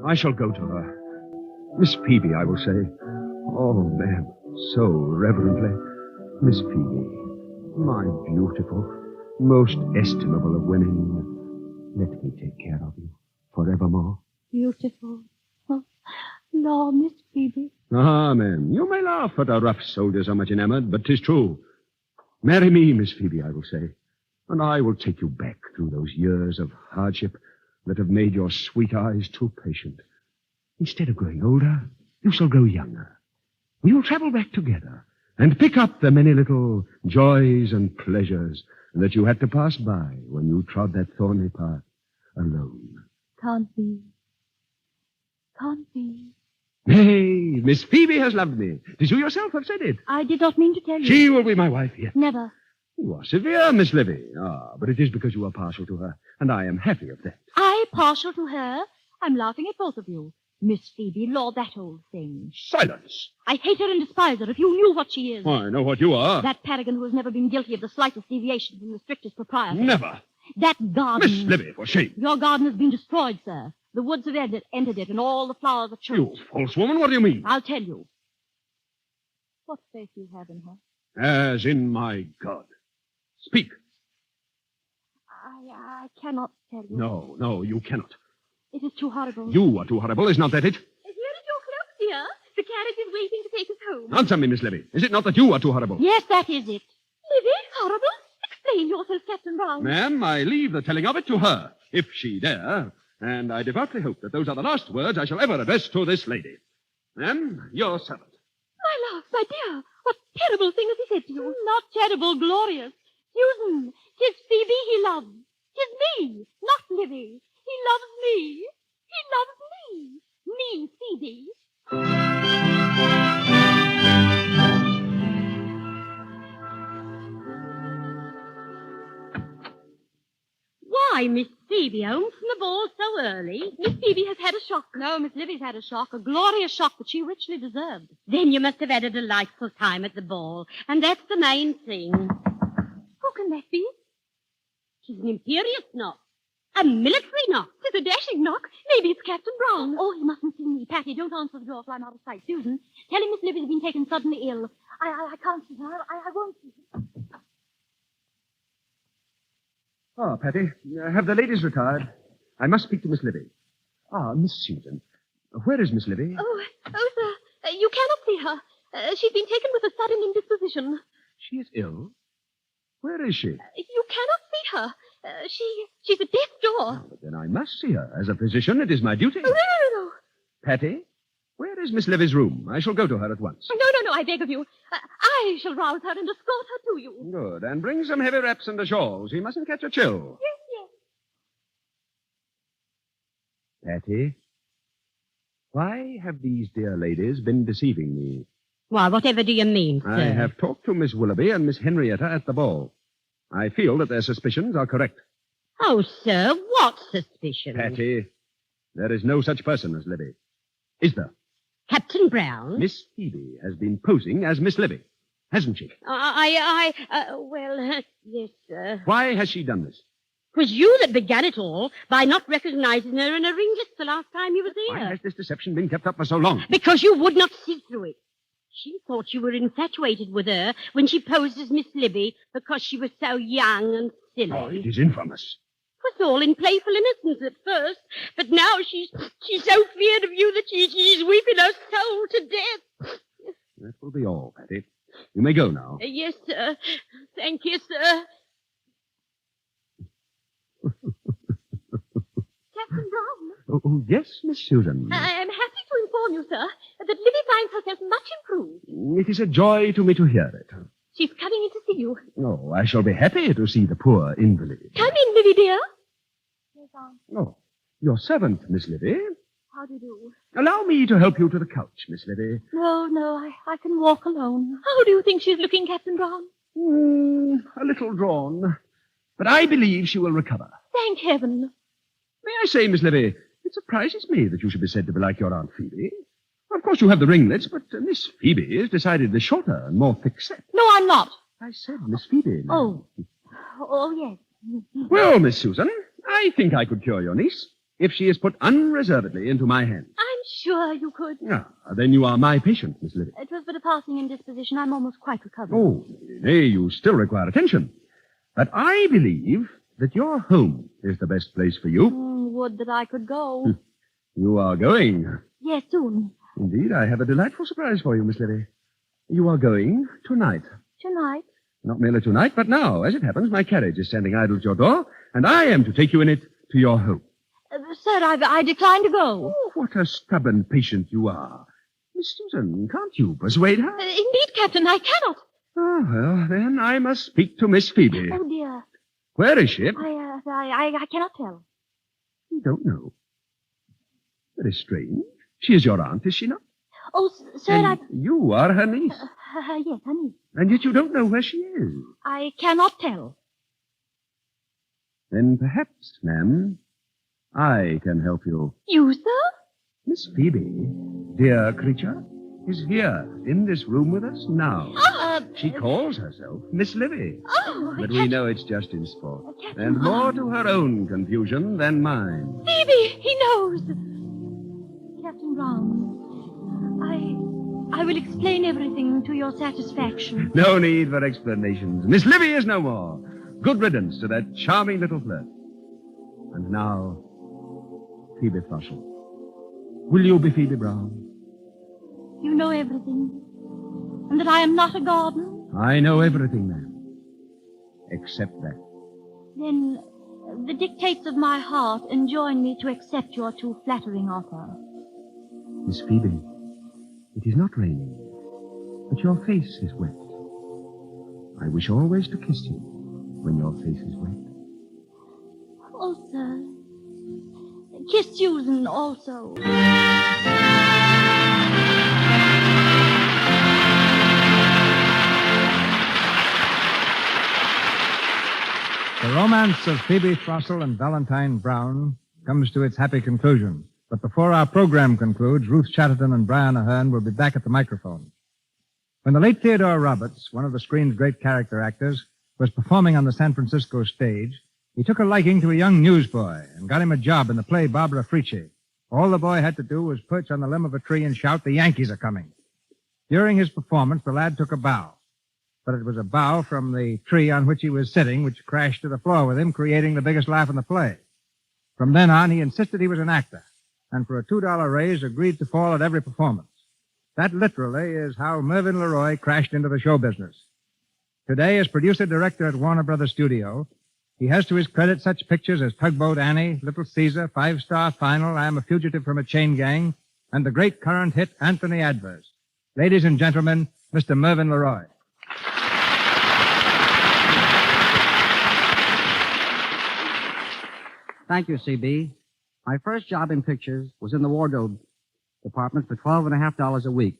I shall go to her. Miss Phoebe, I will say. Oh, ma'am, so reverently. Miss Phoebe, my beautiful, most estimable of women, let me take care of you forevermore. Beautiful. Oh, no, Miss Phoebe. Ah, ma'am, you may laugh at a rough soldier so much enamored, but 'tis true. Marry me, Miss Phoebe, I will say, and I will take you back through those years of hardship that have made your sweet eyes too patient. Instead of growing older, you shall grow younger. We will travel back together and pick up the many little joys and pleasures that you had to pass by when you trod that thorny path alone. Can't be. Can't be. Nay, Miss Phoebe has loved me. 'Tis you yourself have said it. I did not mean to tell you. She will be my wife, yes. Never. You are severe, Miss Livy. Ah, but it is because you are partial to her, and I am happy of that. I partial to her? I'm laughing at both of you. Miss Phoebe, Lord, that old thing. Silence. I hate her and despise her. If you knew what she is. I know what you are. That paragon who has never been guilty of the slightest deviation from the strictest propriety. Never. That garden. Miss Livy, for shame. Your garden has been destroyed, sir. The woods have entered it, and all the flowers are choked. You false woman, what do you mean? I'll tell you. What faith you have in her? As in my God. Speak. I cannot tell you. No, you cannot. It is too horrible. You are too horrible, is not that it? Here is your cloak, dear. The carriage is waiting to take us home. Answer me, Miss Livy. Is it not that you are too horrible? Yes, that is it. Livy, horrible? Explain yourself, Captain Brown. Ma'am, I leave the telling of it to her, if she dare. And I devoutly hope that those are the last words I shall ever address to this lady. Ma'am, your servant. My love, my dear, what terrible thing has he said to you? Not terrible, glorious. Susan, 'tis Phoebe he loves. 'Tis me, not Livy. He loves me. He loves me. Me, Phoebe. Why, Miss Phoebe, home from the ball so early? Miss Phoebe has had a shock. No, Miss Livy's had a shock, a glorious shock that she richly deserved. Then you must have had a delightful time at the ball, and that's the main thing. Oh, can that be? She's an imperious knock. A military knock. It's a dashing knock. Maybe it's Captain Brown. Oh, he mustn't see me. Patty, don't answer the door till I'm out of sight. Susan, tell him Miss Livy's been taken suddenly ill. I can't see her. I won't see her. Ah, Patty, have the ladies retired? I must speak to Miss Livy. Ah, Miss Susan. Where is Miss Livy? Oh, sir, you cannot see her. She's been taken with a sudden indisposition. She is ill? Where is she? You cannot see her. She's at death's door. But then I must see her. As a physician, it is my duty. Oh, no. Patty, where is Miss Livy's room? I shall go to her at once. No, I beg of you. I shall rouse her and escort her to you. Good. And bring some heavy wraps and a shawl. She mustn't catch a chill. Yes. Patty, why have these dear ladies been deceiving me? Why, whatever do you mean, sir? I have talked to Miss Willoughby and Miss Henrietta at the ball. I feel that their suspicions are correct. Oh, sir, what suspicion? Patty, there is no such person as Livy. Is there? Captain Brown? Miss Phoebe has been posing as Miss Livy, hasn't she? Yes, sir. Why has she done this? It was you that began it all by not recognizing her in a ring list the last time you were there. Why has this deception been kept up for so long? Because you would not see through it. She thought you were infatuated with her when she posed as Miss Livy because she was so young and silly. Oh, it is infamous. It was all in playful innocence at first, but now she's so feared of you that she's weeping her soul to death. That will be all, Patty. You may go now. Yes, sir. Thank you, sir. Captain Brown. Oh, yes, Miss Susan. I am happy to inform you, sir, that Livy finds herself much improved. It is a joy to me to hear it. She's coming in to see you. Oh, I shall be happy to see the poor invalid. Come in, Livy, dear. Yes, Aunt. Oh, your servant, Miss Livy. How do you do? Allow me to help you to the couch, Miss Livy. No, I can walk alone. How do you think she's looking, Captain Brown? A little drawn. But I believe she will recover. Thank heaven. May I say, Miss Livy, it surprises me that you should be said to be like your Aunt Phoebe. Of course, you have the ringlets, but Miss Phoebe is decidedly shorter and more thick-set. No, I'm not. I said Miss Phoebe. Oh, yes. Well, Miss Susan, I think I could cure your niece if she is put unreservedly into my hands. I'm sure you could. Ah, then you are my patient, Miss Livy. It was but a passing indisposition. I'm almost quite recovered. Oh, nay, you still require attention. But I believe that your home is the best place for you. Would that I could go. You are going. Yes, soon. Indeed, I have a delightful surprise for you, Miss Livy. You are going tonight. Tonight? Not merely tonight, but now. As it happens, my carriage is standing idle at your door, and I am to take you in it to your home. Sir, I decline to go. Oh, what a stubborn patient you are. Miss Susan, can't you persuade her? Indeed, Captain, I cannot. Oh, well, then I must speak to Miss Phoebe. Oh, dear. Where is she? I cannot tell. You don't know. Very strange. She is your aunt, is she not? Oh, sir, and you are her niece. Yes, her niece. And yet you don't know where she is. I cannot tell. Then perhaps, ma'am, I can help you. You, sir? Miss Phoebe, dear creature, is here in this room with us now. She calls herself Miss Livy. But we know it's just in sport. And more to her own confusion than mine. Phoebe, he knows. Captain Brown, I will explain everything to your satisfaction. No need for explanations. Miss Livy is no more. Good riddance to that charming little flirt. And now, Phoebe Frossel. Will you be Phoebe Brown? You know everything. And that I am not a gardener? I know everything, ma'am. Except that. Then the dictates of my heart enjoin me to accept your too flattering offer. Miss Phoebe, it is not raining, but your face is wet. I wish always to kiss you when your face is wet. Oh, sir. Kiss Susan also. The romance of Phoebe Frossel and Valentine Brown comes to its happy conclusion. But before our program concludes, Ruth Chatterton and Brian Ahern will be back at the microphone. When the late Theodore Roberts, one of the screen's great character actors, was performing on the San Francisco stage, he took a liking to a young newsboy and got him a job in the play Barbara Frietchie. All the boy had to do was perch on the limb of a tree and shout, "The Yankees are coming." During his performance, the lad took a bow. But it was a bow from the tree on which he was sitting, which crashed to the floor with him, creating the biggest laugh in the play. From then on, he insisted he was an actor, and for a $2 raise, agreed to fall at every performance. That literally is how Mervyn LeRoy crashed into the show business. Today, as producer-director at Warner Brothers Studio, he has to his credit such pictures as Tugboat Annie, Little Caesar, Five-Star Final, I Am a Fugitive from a Chain Gang, and the great current hit Anthony Adverse. Ladies and gentlemen, Mr. Mervyn LeRoy. Thank you, C.B. My first job in pictures was in the wardrobe department for $12.50 a week.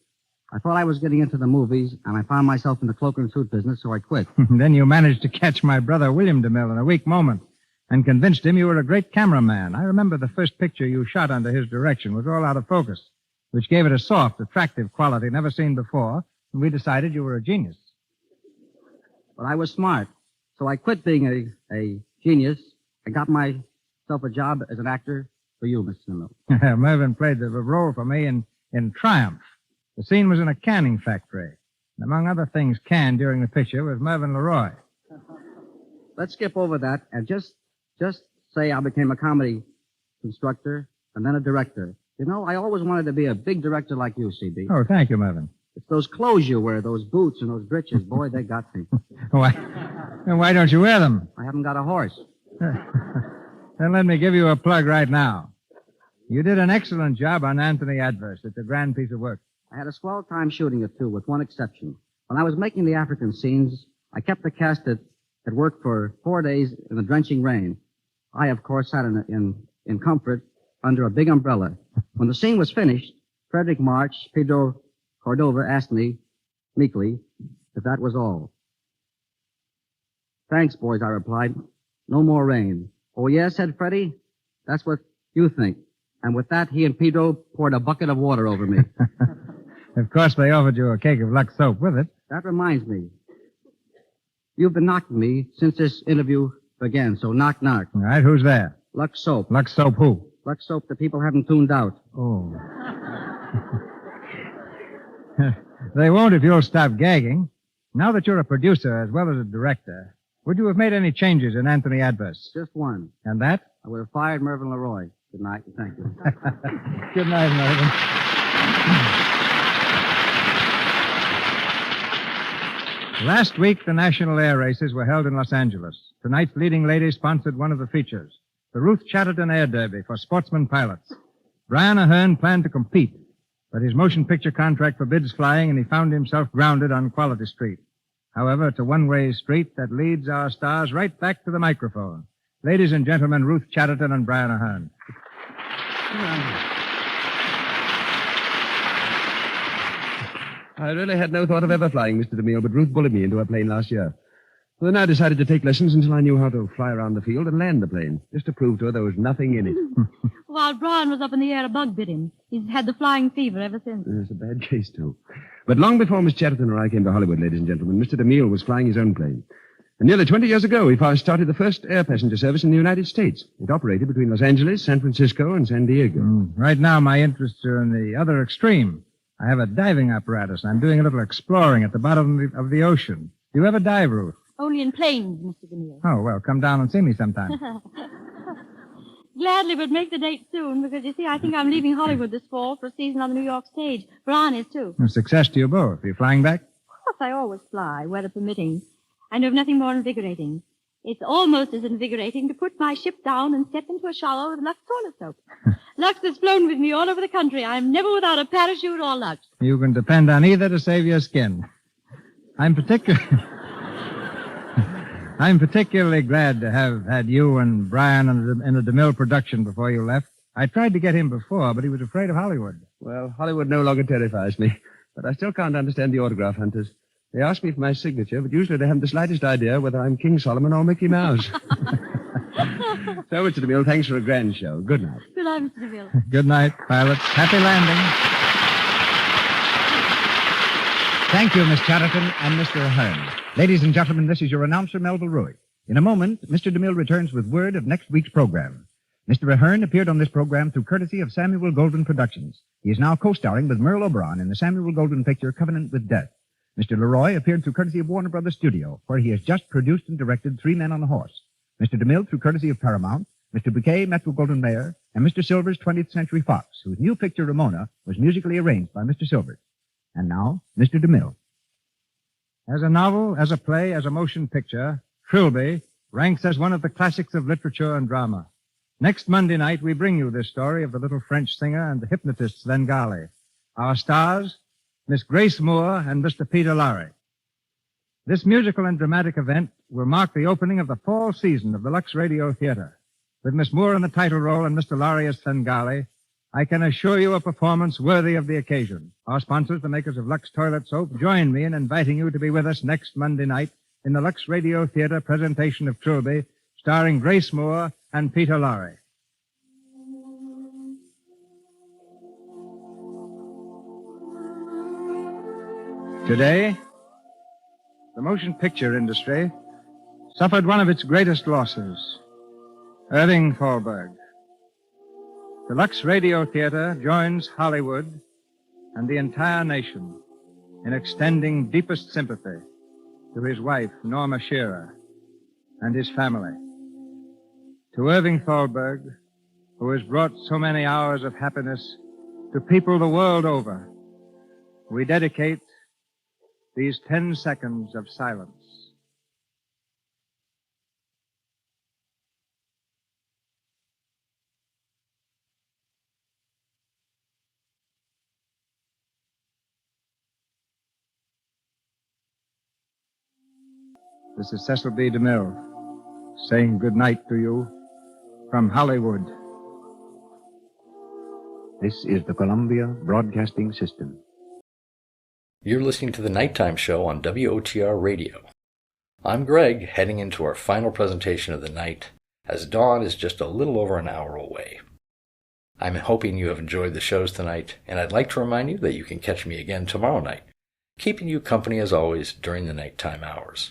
I thought I was getting into the movies, and I found myself in the cloak and suit business, so I quit. Then you managed to catch my brother William DeMille in a weak moment and convinced him you were a great cameraman. I remember the first picture you shot under his direction was all out of focus, which gave it a soft, attractive quality never seen before, and we decided you were a genius. But I was smart, so I quit being a genius and got myself a job as an actor for you, Mr. DeMille. Mervyn played the role for me in Triumph. The scene was in a canning factory. And among other things canned during the picture was Mervyn LeRoy. Let's skip over that and just say I became a comedy instructor and then a director. You know, I always wanted to be a big director like you, C.B. Oh, thank you, Mervyn. It's those clothes you wear, those boots and those breeches. Boy, they got me. Why don't you wear them? I haven't got a horse. Then let me give you a plug right now. You did an excellent job on Anthony Adverse. It's a grand piece of work. I had a swell time shooting it, too, with one exception. When I was making the African scenes, I kept the cast at work for 4 days in the drenching rain. I, of course, sat in comfort under a big umbrella. When the scene was finished, Frederick March, Pedro Cordova asked me, meekly, if that was all. "Thanks, boys," I replied. "No more rain." "Oh, yes," said Freddie. "That's what you think." And with that, he and Pedro poured a bucket of water over me. Of course, they offered you a cake of Lux soap with it. That reminds me. You've been knocking me since this interview began, so knock, knock. All right, who's there? Lux soap. Lux soap who? Lux soap the people haven't tuned out. Oh. They won't if you'll stop gagging. Now that you're a producer as well as a director, would you have made any changes in Anthony Adverse? Just one. And that? I would have fired Mervyn LeRoy. Good night, and thank you. Good night, Mervyn. Last week, the National Air Races were held in Los Angeles. Tonight's leading lady sponsored one of the features, the Ruth Chatterton Air Derby for sportsman pilots. Brian Ahern planned to compete, but his motion picture contract forbids flying, and he found himself grounded on Quality Street. However, it's a one-way street that leads our stars right back to the microphone. Ladies and gentlemen, Ruth Chatterton and Brian Ahern. I really had no thought of ever flying, Mr. DeMille, but Ruth bullied me into a plane last year. So then I decided to take lessons until I knew how to fly around the field and land the plane, just to prove to her there was nothing in it. While Brian was up in the air, a bug bit him. He's had the flying fever ever since. It's a bad case, too. But long before Miss Chatterton or I came to Hollywood, ladies and gentlemen, Mr. DeMille was flying his own plane. And nearly 20 years ago, he started the first air passenger service in the United States. It operated between Los Angeles, San Francisco, and San Diego. Right now, my interests are in the other extreme. I have a diving apparatus. I'm doing a little exploring at the bottom of the ocean. Do you ever dive, Ruth? Only in planes, Mr. DeMille. Oh, well, come down and see me sometime. Gladly would make the date soon, because, you see, I think I'm leaving Hollywood this fall for a season on the New York stage. Brian is, too. Well, success to you both. Are you flying back? Of course, I always fly, weather permitting. I know of nothing more invigorating. It's almost as invigorating to put my ship down and step into a shower with Lux toilet soap. Lux has flown with me all over the country. I'm never without a parachute or Lux. You can depend on either to save your skin. I'm particularly glad to have had you and Brian in a DeMille production before you left. I tried to get him before, but he was afraid of Hollywood. Well, Hollywood no longer terrifies me, but I still can't understand the autograph hunters. They ask me for my signature, but usually they haven't the slightest idea whether I'm King Solomon or Mickey Mouse. So, Mr. DeMille, thanks for a grand show. Good night. Good night, Mr. DeMille. Good night, pilots. Happy landing. Thank you, Miss Chatterton and Mr. Ahern. Ladies and gentlemen, this is your announcer, Melville Ruick. In a moment, Mr. DeMille returns with word of next week's program. Mr. Ahern appeared on this program through courtesy of Samuel Goldwyn Productions. He is now co-starring with Merle Oberon in the Samuel Goldwyn picture Covenant with Death. Mr. Leroy appeared through courtesy of Warner Brothers Studio, where he has just produced and directed Three Men on a Horse. Mr. DeMille through courtesy of Paramount, Mr. Bouquet, Metro-Goldwyn-Mayer, and Mr. Silver's 20th Century Fox, whose new picture Ramona was musically arranged by Mr. Silvers. And now, Mr. DeMille. As a novel, as a play, as a motion picture, Trilby ranks as one of the classics of literature and drama. Next Monday night, we bring you this story of the little French singer and the hypnotist Svengali. Our stars, Miss Grace Moore and Mr. Peter Lorre. This musical and dramatic event will mark the opening of the fall season of the Lux Radio Theater. With Miss Moore in the title role and Mr. Lorre as Svengali, I can assure you a performance worthy of the occasion. Our sponsors, the makers of Lux Toilet Soap, join me in inviting you to be with us next Monday night in the Lux Radio Theater presentation of Trilby, starring Grace Moore and Peter Lorre. Today, the motion picture industry suffered one of its greatest losses, Irving Thalberg. The Lux Radio Theater joins Hollywood and the entire nation in extending deepest sympathy to his wife, Norma Shearer, and his family. To Irving Thalberg, who has brought so many hours of happiness to people the world over, we dedicate these 10 seconds of silence. This is Cecil B. DeMille saying good night to you from Hollywood. This is the Columbia Broadcasting System. You're listening to the Nighttime Show on WOTR Radio. I'm Greg, heading into our final presentation of the night, as dawn is just a little over an hour away. I'm hoping you have enjoyed the shows tonight, and I'd like to remind you that you can catch me again tomorrow night, keeping you company as always during the nighttime hours.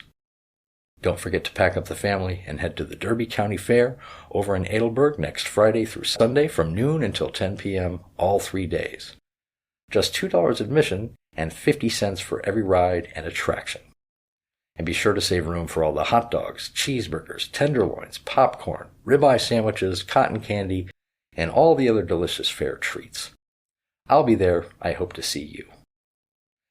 Don't forget to pack up the family and head to the Derby County Fair over in Adelberg next Friday through Sunday from noon until 10 p.m. all 3 days. Just $2 admission and 50 cents for every ride and attraction. And be sure to save room for all the hot dogs, cheeseburgers, tenderloins, popcorn, ribeye sandwiches, cotton candy, and all the other delicious fair treats. I'll be there. I hope to see you.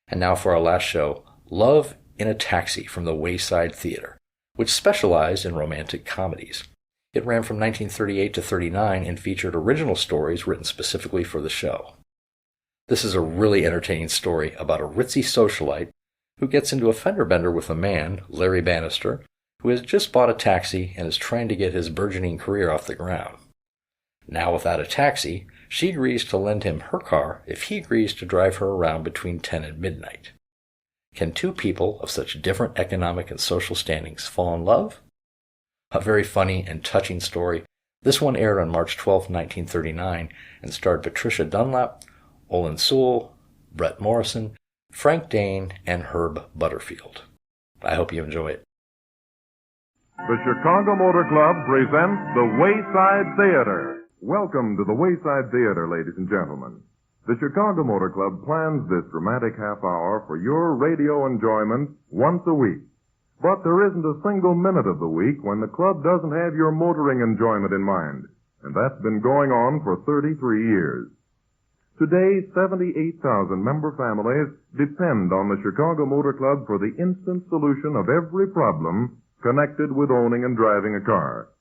And now for our last show, Love in a Taxi from the Wayside Theater, which specialized in romantic comedies. It ran from 1938 to 39 and featured original stories written specifically for the show. This is a really entertaining story about a ritzy socialite who gets into a fender bender with a man, Larry Bannister, who has just bought a taxi and is trying to get his burgeoning career off the ground. Now without a taxi, she agrees to lend him her car if he agrees to drive her around between 10 and midnight. Can two people of such different economic and social standings fall in love? A very funny and touching story. This one aired on March 12, 1939, and starred Patricia Dunlap, Olin Sewell, Brett Morrison, Frank Dane, and Herb Butterfield. I hope you enjoy it. The Chicago Motor Club presents the Wayside Theater. Welcome to the Wayside Theater, ladies and gentlemen. The Chicago Motor Club plans this dramatic half hour for your radio enjoyment once a week. But there isn't a single minute of the week when the club doesn't have your motoring enjoyment in mind. And that's been going on for 33 years. Today, 78,000 member families depend on the Chicago Motor Club for the instant solution of every problem connected with owning and driving a car.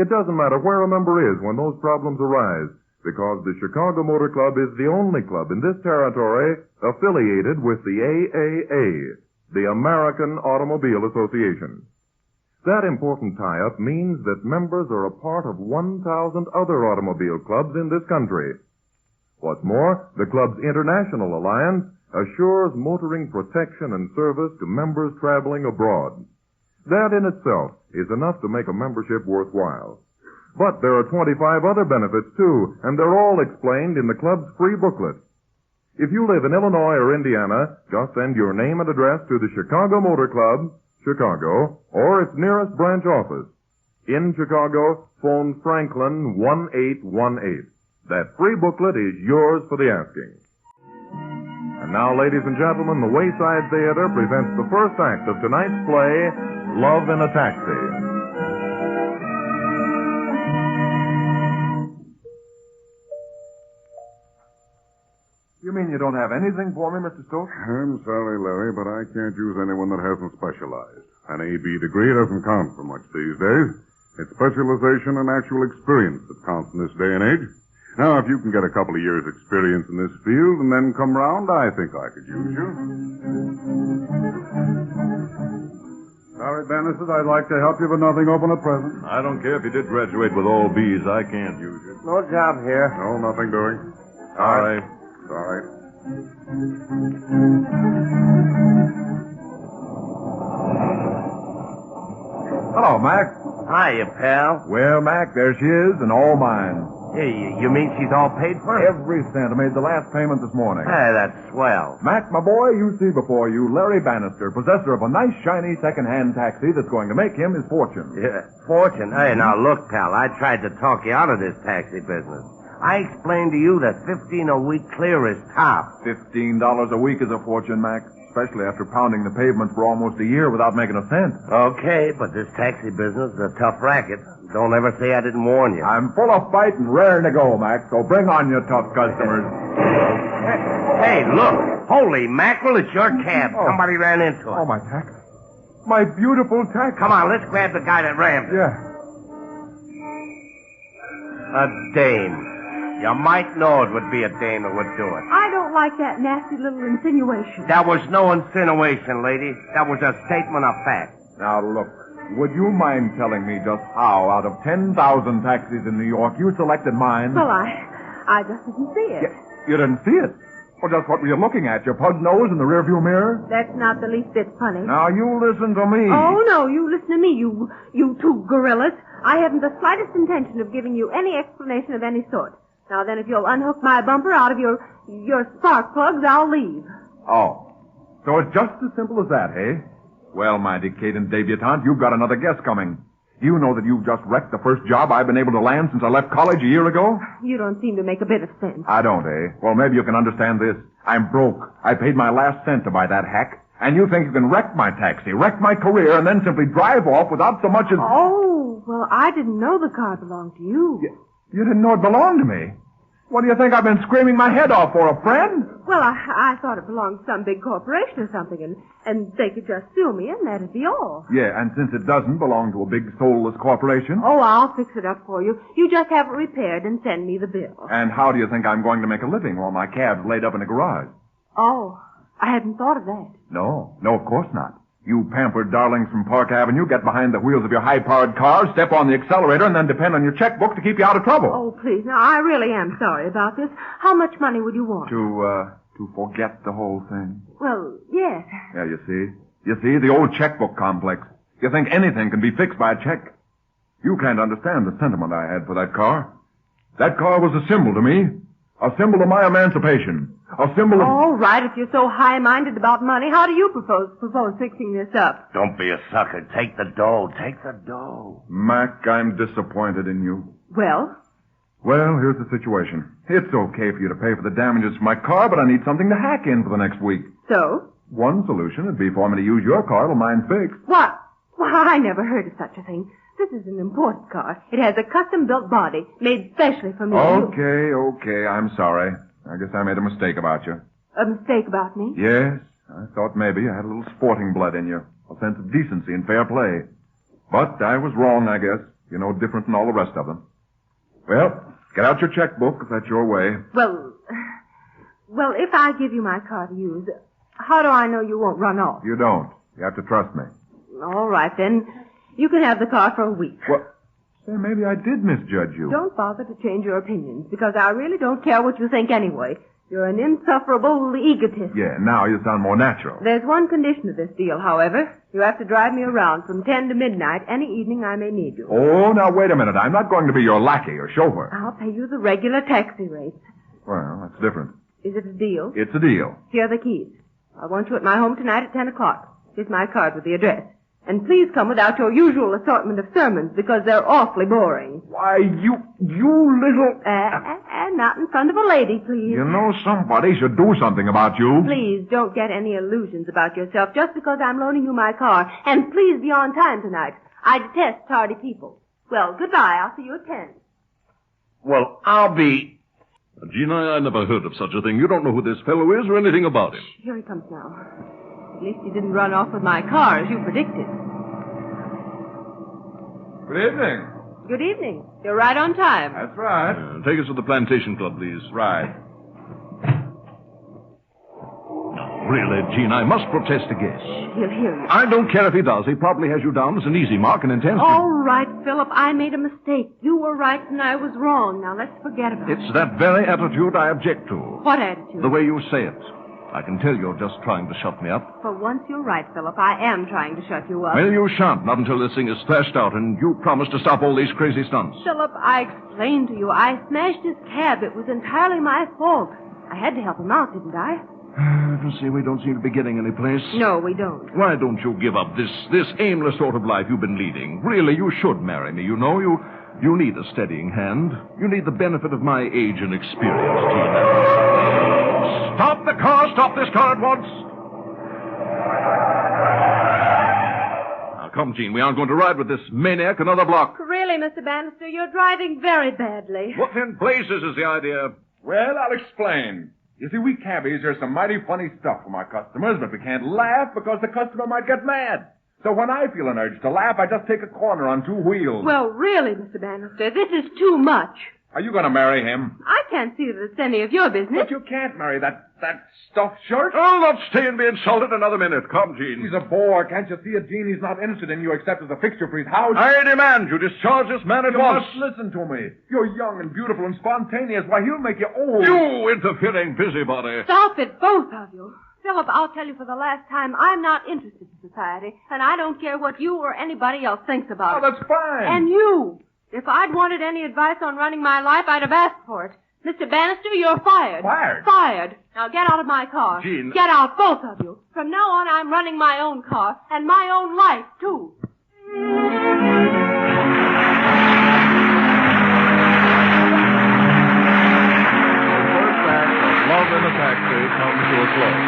It doesn't matter where a member is when those problems arise, because the Chicago Motor Club is the only club in this territory affiliated with the AAA, the American Automobile Association. That important tie-up means that members are a part of 1,000 other automobile clubs in this country. What's more, the club's international alliance assures motoring protection and service to members traveling abroad. That in itself is enough to make a membership worthwhile. But there are 25 other benefits, too, and they're all explained in the club's free booklet. If you live in Illinois or Indiana, just send your name and address to the Chicago Motor Club, Chicago, or its nearest branch office. In Chicago, phone Franklin 1818. That free booklet is yours for the asking. And now, ladies and gentlemen, the Wayside Theater presents the first act of tonight's play, Love in a Taxi. You mean you don't have anything for me, Mr. Stokes? I'm sorry, Larry, but I can't use anyone that hasn't specialized. An A.B. degree doesn't count for much these days. It's specialization and actual experience that counts in this day and age. Now, if you can get a couple of years' experience in this field and then come round, I think I could use you. Sorry, Bannister, I'd like to help you, but nothing open at present. I don't care if you did graduate with all B's. I can't use you. No job here. No, nothing doing. Sorry. Sorry. Hello, Mac. Hiya, pal. Well, Mac, there she is, and all mine. Hey, you mean she's all paid for? Every cent. I made the last payment this morning. Hey, that's swell. Mac, my boy, you see before you Larry Bannister, possessor of a nice, shiny, second-hand taxi that's going to make him his fortune. Yeah, fortune? Hey, now look, pal, I tried to talk you out of this taxi business. I explained to you that $15 a week clear is top. $15 a week is a fortune, Mac, especially after pounding the pavement for almost a year without making a cent. Okay, but this taxi business is a tough racket. Don't ever say I didn't warn you. I'm full of fight and raring to go, Mac, so bring on your tough customers. Hey, look. Holy mackerel, it's your cab. Oh. Somebody ran into it. Oh, my tax. My beautiful tax. Come on, let's grab the guy that rammed it. Yeah. A dame. You might know it would be a dame that would do it. I don't like that nasty little insinuation. That was no insinuation, lady. That was a statement of fact. Now, look. Would you mind telling me just how, out of 10,000 taxis in New York, you selected mine? Well, I just didn't see it. You didn't see it? Well, just what were you looking at? Your pug nose in the rearview mirror? That's not the least bit funny. Now, you listen to me. Oh, no, you listen to me, you two gorillas. I haven't the slightest intention of giving you any explanation of any sort. Now, then, if you'll unhook my bumper out of your spark plugs, I'll leave. Oh. So it's just as simple as that, eh? Well, my decadent debutante, you've got another guess coming. Do you know that you've just wrecked the first job I've been able to land since I left college a year ago? You don't seem to make a bit of sense. I don't, eh? Well, maybe you can understand this. I'm broke. I paid my last cent to buy that hack. And you think you can wreck my taxi, wreck my career, and then simply drive off without so much as... Oh, well, I didn't know the car belonged to you. You didn't know it belonged to me? What do you think I've been screaming my head off for, a friend? Well, I thought it belonged to some big corporation or something, and they could just sue me, and that'd be all. Yeah, and since it doesn't belong to a big soulless corporation... Oh, I'll fix it up for you. You just have it repaired and send me the bill. And how do you think I'm going to make a living while my cab's laid up in a garage? Oh, I hadn't thought of that. No, of course not. You pampered darlings from Park Avenue get behind the wheels of your high-powered car, step on the accelerator, and then depend on your checkbook to keep you out of trouble. Oh, please. Now, I really am sorry about this. How much money would you want? To forget the whole thing. Well, yes. Yeah, you see, the old checkbook complex. You think anything can be fixed by a check. You can't understand the sentiment I had for that car. That car was a symbol to me. A symbol of my emancipation. A symbol of... All right, if you're so high-minded about money, how do you propose fixing this up? Don't be a sucker. Take the dough. Take the dough. Mac, I'm disappointed in you. Well? Well, here's the situation. It's okay for you to pay for the damages for my car, but I need something to hack in for the next week. So? One solution would be for me to use your car till mine's fixed. What? Well, I never heard of such a thing. This is an imported car. It has a custom-built body, made specially for me. Okay, I'm sorry. I guess I made a mistake about you. A mistake about me? Yes, I thought maybe you had a little sporting blood in you, a sense of decency and fair play. But I was wrong, I guess. You're no different than all the rest of them. Well, get out your checkbook if that's your way. Well, if I give you my car to use, how do I know you won't run off? You don't. You have to trust me. All right, then. You can have the car for a week. Well, say, maybe I did misjudge you. Don't bother to change your opinions, because I really don't care what you think anyway. You're an insufferable egotist. Yeah, now you sound more natural. There's one condition to this deal, however. You have to drive me around from 10 to midnight any evening I may need you. Oh, now wait a minute. I'm not going to be your lackey or chauffeur. I'll pay you the regular taxi rates. Well, that's different. Is it a deal? It's a deal. Here are the keys. I want you at my home tonight at 10 o'clock. Here's my card with the address. And please come without your usual assortment of sermons, because they're awfully boring. Why, you little... Not in front of a lady, please. You know, somebody should do something about you. Please don't get any illusions about yourself just because I'm loaning you my car. And please be on time tonight. I detest tardy people. Well, goodbye. I'll see you at 10. Well, I'll be... Gina, I never heard of such a thing. You don't know who this fellow is or anything about him. Here he comes now. At least he didn't run off with my car, as you predicted. Good evening. Good evening. You're right on time. That's right. Take us to the Plantation Club, please. Right. Really, Gene, I must protest against. He'll hear you. I don't care if he does. He probably has you down as an easy mark and intends to... All right, Philip. I made a mistake. You were right and I was wrong. Now let's forget about it. It's that very attitude I object to. What attitude? The way you say it. I can tell you're just trying to shut me up. For once you're right, Philip. I am trying to shut you up. Well, you shan't. Not until this thing is thrashed out, and you promise to stop all these crazy stunts. Philip, I explained to you. I smashed his cab. It was entirely my fault. I had to help him out, didn't I? You see, we don't seem to be getting any place. No, we don't. Why don't you give up this aimless sort of life you've been leading? Really, you should marry me, you know. You need a steadying hand. You need the benefit of my age and experience, Gina. Stop the car! Stop this car at once! Now, come, Gene. We aren't going to ride with this maniac another block. Really, Mr. Bannister, you're driving very badly. What in blazes is the idea? Well, I'll explain. You see, we cabbies are some mighty funny stuff from our customers, but we can't laugh because the customer might get mad. So when I feel an urge to laugh, I just take a corner on two wheels. Well, really, Mr. Bannister, this is too much. Are you going to marry him? I can't see that it's any of your business. But you can't marry that stuffed shirt. I'll not stay and be insulted another minute. Come, Gene. He's a bore. Can't you see it, Gene? He's not interested in you except as a fixture for his house. I demand you discharge this man at once. You must listen to me. You're young and beautiful and spontaneous. Why, he'll make you old. You interfering busybody. Stop it, both of you. Philip, I'll tell you for the last time, I'm not interested in society, and I don't care what you or anybody else thinks about it. Oh, that's fine. And you. If I'd wanted any advice on running my life, I'd have asked for it. Mr. Bannister, you're fired. Fired? Fired. Now get out of my car. Gene. Get out, both of you. From now on, I'm running my own car, and my own life, too. First act of Love in a Taxi comes to a close.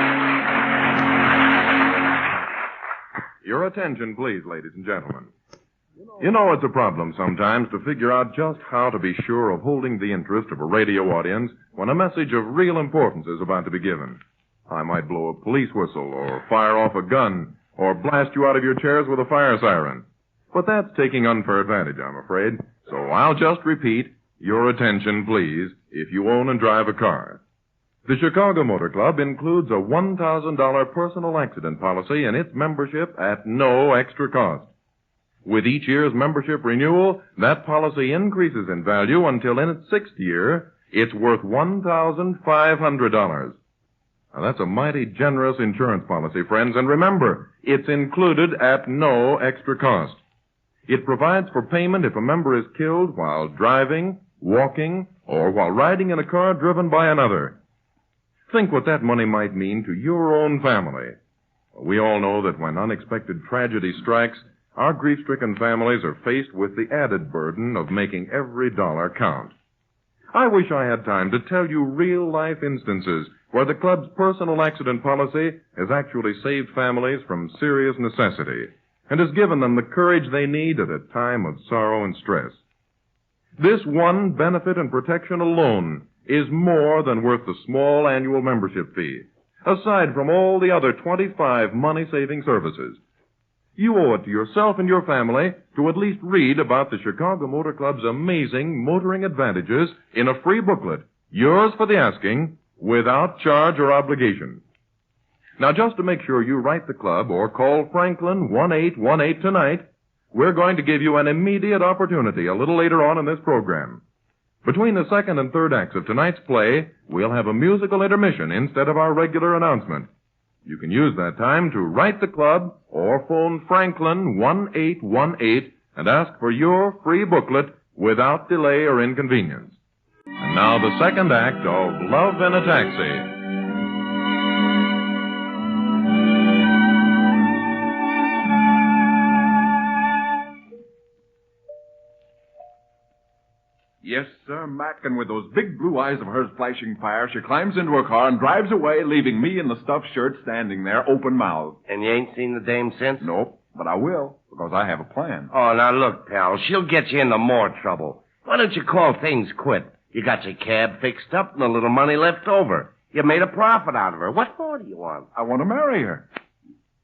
Your attention, please, ladies and gentlemen. You know, it's a problem sometimes to figure out just how to be sure of holding the interest of a radio audience when a message of real importance is about to be given. I might blow a police whistle or fire off a gun or blast you out of your chairs with a fire siren. But that's taking unfair advantage, I'm afraid. So I'll just repeat, your attention, please, if you own and drive a car. The Chicago Motor Club includes a $1,000 personal accident policy in its membership at no extra cost. With each year's membership renewal, that policy increases in value until in its sixth year, it's worth $1,500. Now, that's a mighty generous insurance policy, friends, and remember, it's included at no extra cost. It provides for payment if a member is killed while driving, walking, or while riding in a car driven by another. Think what that money might mean to your own family. We all know that when unexpected tragedy strikes, our grief-stricken families are faced with the added burden of making every dollar count. I wish I had time to tell you real-life instances where the club's personal accident policy has actually saved families from serious necessity and has given them the courage they need at a time of sorrow and stress. This one benefit and protection alone is more than worth the small annual membership fee, aside from all the other 25 money-saving services. You owe it to yourself and your family to at least read about the Chicago Motor Club's amazing motoring advantages in a free booklet, yours for the asking, without charge or obligation. Now, just to make sure you write the club or call Franklin 1818 tonight, we're going to give you an immediate opportunity a little later on in this program. Between the second and third acts of tonight's play, we'll have a musical intermission instead of our regular announcement. You can use that time to write the club or phone Franklin 1818 and ask for your free booklet without delay or inconvenience. And now the second act of Love in a Taxi. Yes, sir, Mac, and with those big blue eyes of hers flashing fire, she climbs into her car and drives away, leaving me in the stuffed shirt standing there, open-mouthed. And you ain't seen the dame since? Nope, but I will, because I have a plan. Oh, now look, pal, she'll get you into more trouble. Why don't you call things quit? You got your cab fixed up and a little money left over. You made a profit out of her. What more do you want? I want to marry her.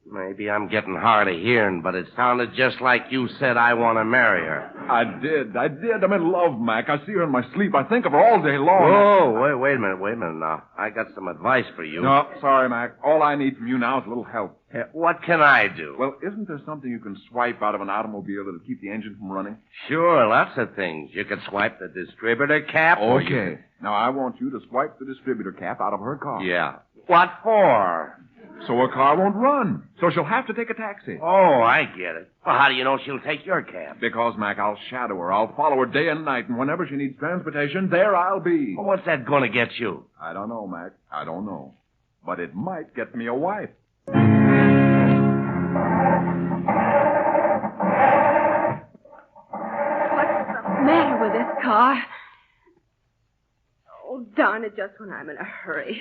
Maybe I'm getting hard of hearing, but it sounded just like you said I want to marry her. I did. I'm in love, Mac. I see her in my sleep. I think of her all day long. Oh, wait a minute now. I got some advice for you. No, sorry, Mac. All I need from you now is a little help. What can I do? Well, isn't there something you can swipe out of an automobile that'll keep the engine from running? Sure, lots of things. You could swipe the distributor cap. Okay. Now, I want you to swipe the distributor cap out of her car. Yeah. What for? So her car won't run. So she'll have to take a taxi. Oh, I get it. Well, how do you know she'll take your cab? Because, Mac, I'll shadow her. I'll follow her day and night, and whenever she needs transportation, there I'll be. Well, what's that gonna get you? I don't know, Mac. I don't know. But it might get me a wife. What's the matter with this car? Oh, darn it, just when I'm in a hurry.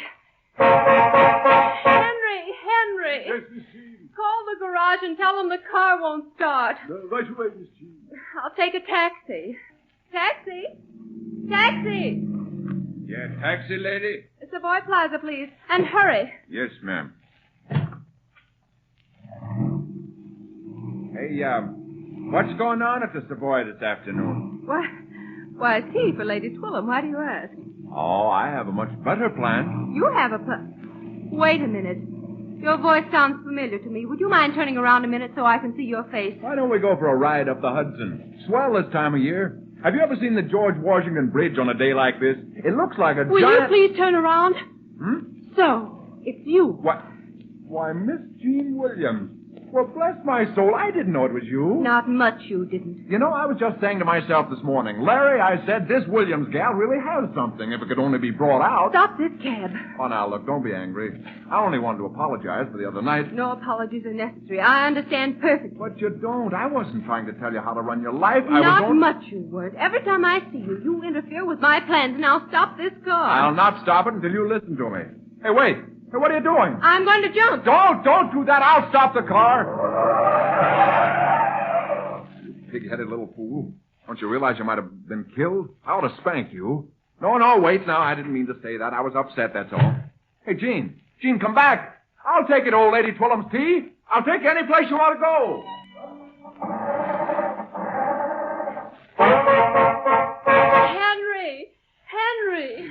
Henry! Yes, Miss Jean. Call the garage and tell them the car won't start. Right away, Miss Jean. I'll take a taxi. Taxi? Taxi! Yeah, taxi, lady? Savoy Plaza, please. And hurry. Yes, ma'am. Hey, what's going on at the Savoy this afternoon? Why, it's he for Lady Twillum. Why do you ask? Oh, I have a much better plan. You have a Wait a minute. Your voice sounds familiar to me. Would you mind turning around a minute so I can see your face? Why don't we go for a ride up the Hudson? Swell this time of year. Have you ever seen the George Washington Bridge on a day like this? It looks like a Will giant... you please turn around? So, it's you. What? Why, Miss Jean Williams. Well, bless my soul, I didn't know it was you. Not much you didn't. You know, I was just saying to myself this morning, Larry, I said, this Williams gal really has something if it could only be brought out. Stop this cab. Oh, now, look, don't be angry. I only wanted to apologize for the other night. No apologies are necessary. I understand perfectly. But you don't. I wasn't trying to tell you how to run your life. Not much you weren't. Every time I see you, you interfere with my plans. Now stop this car. I'll not stop it until you listen to me. Hey, wait. Hey, what are you doing? I'm going to jump. Don't do that. I'll stop the car. You pig-headed little fool. Don't you realize you might have been killed? I ought to spank you. No, wait now. I didn't mean to say that. I was upset, that's all. Hey, Jean. Jean, come back. I'll take it, old Lady Twillum's tea. I'll take you any place you want to go. Henry!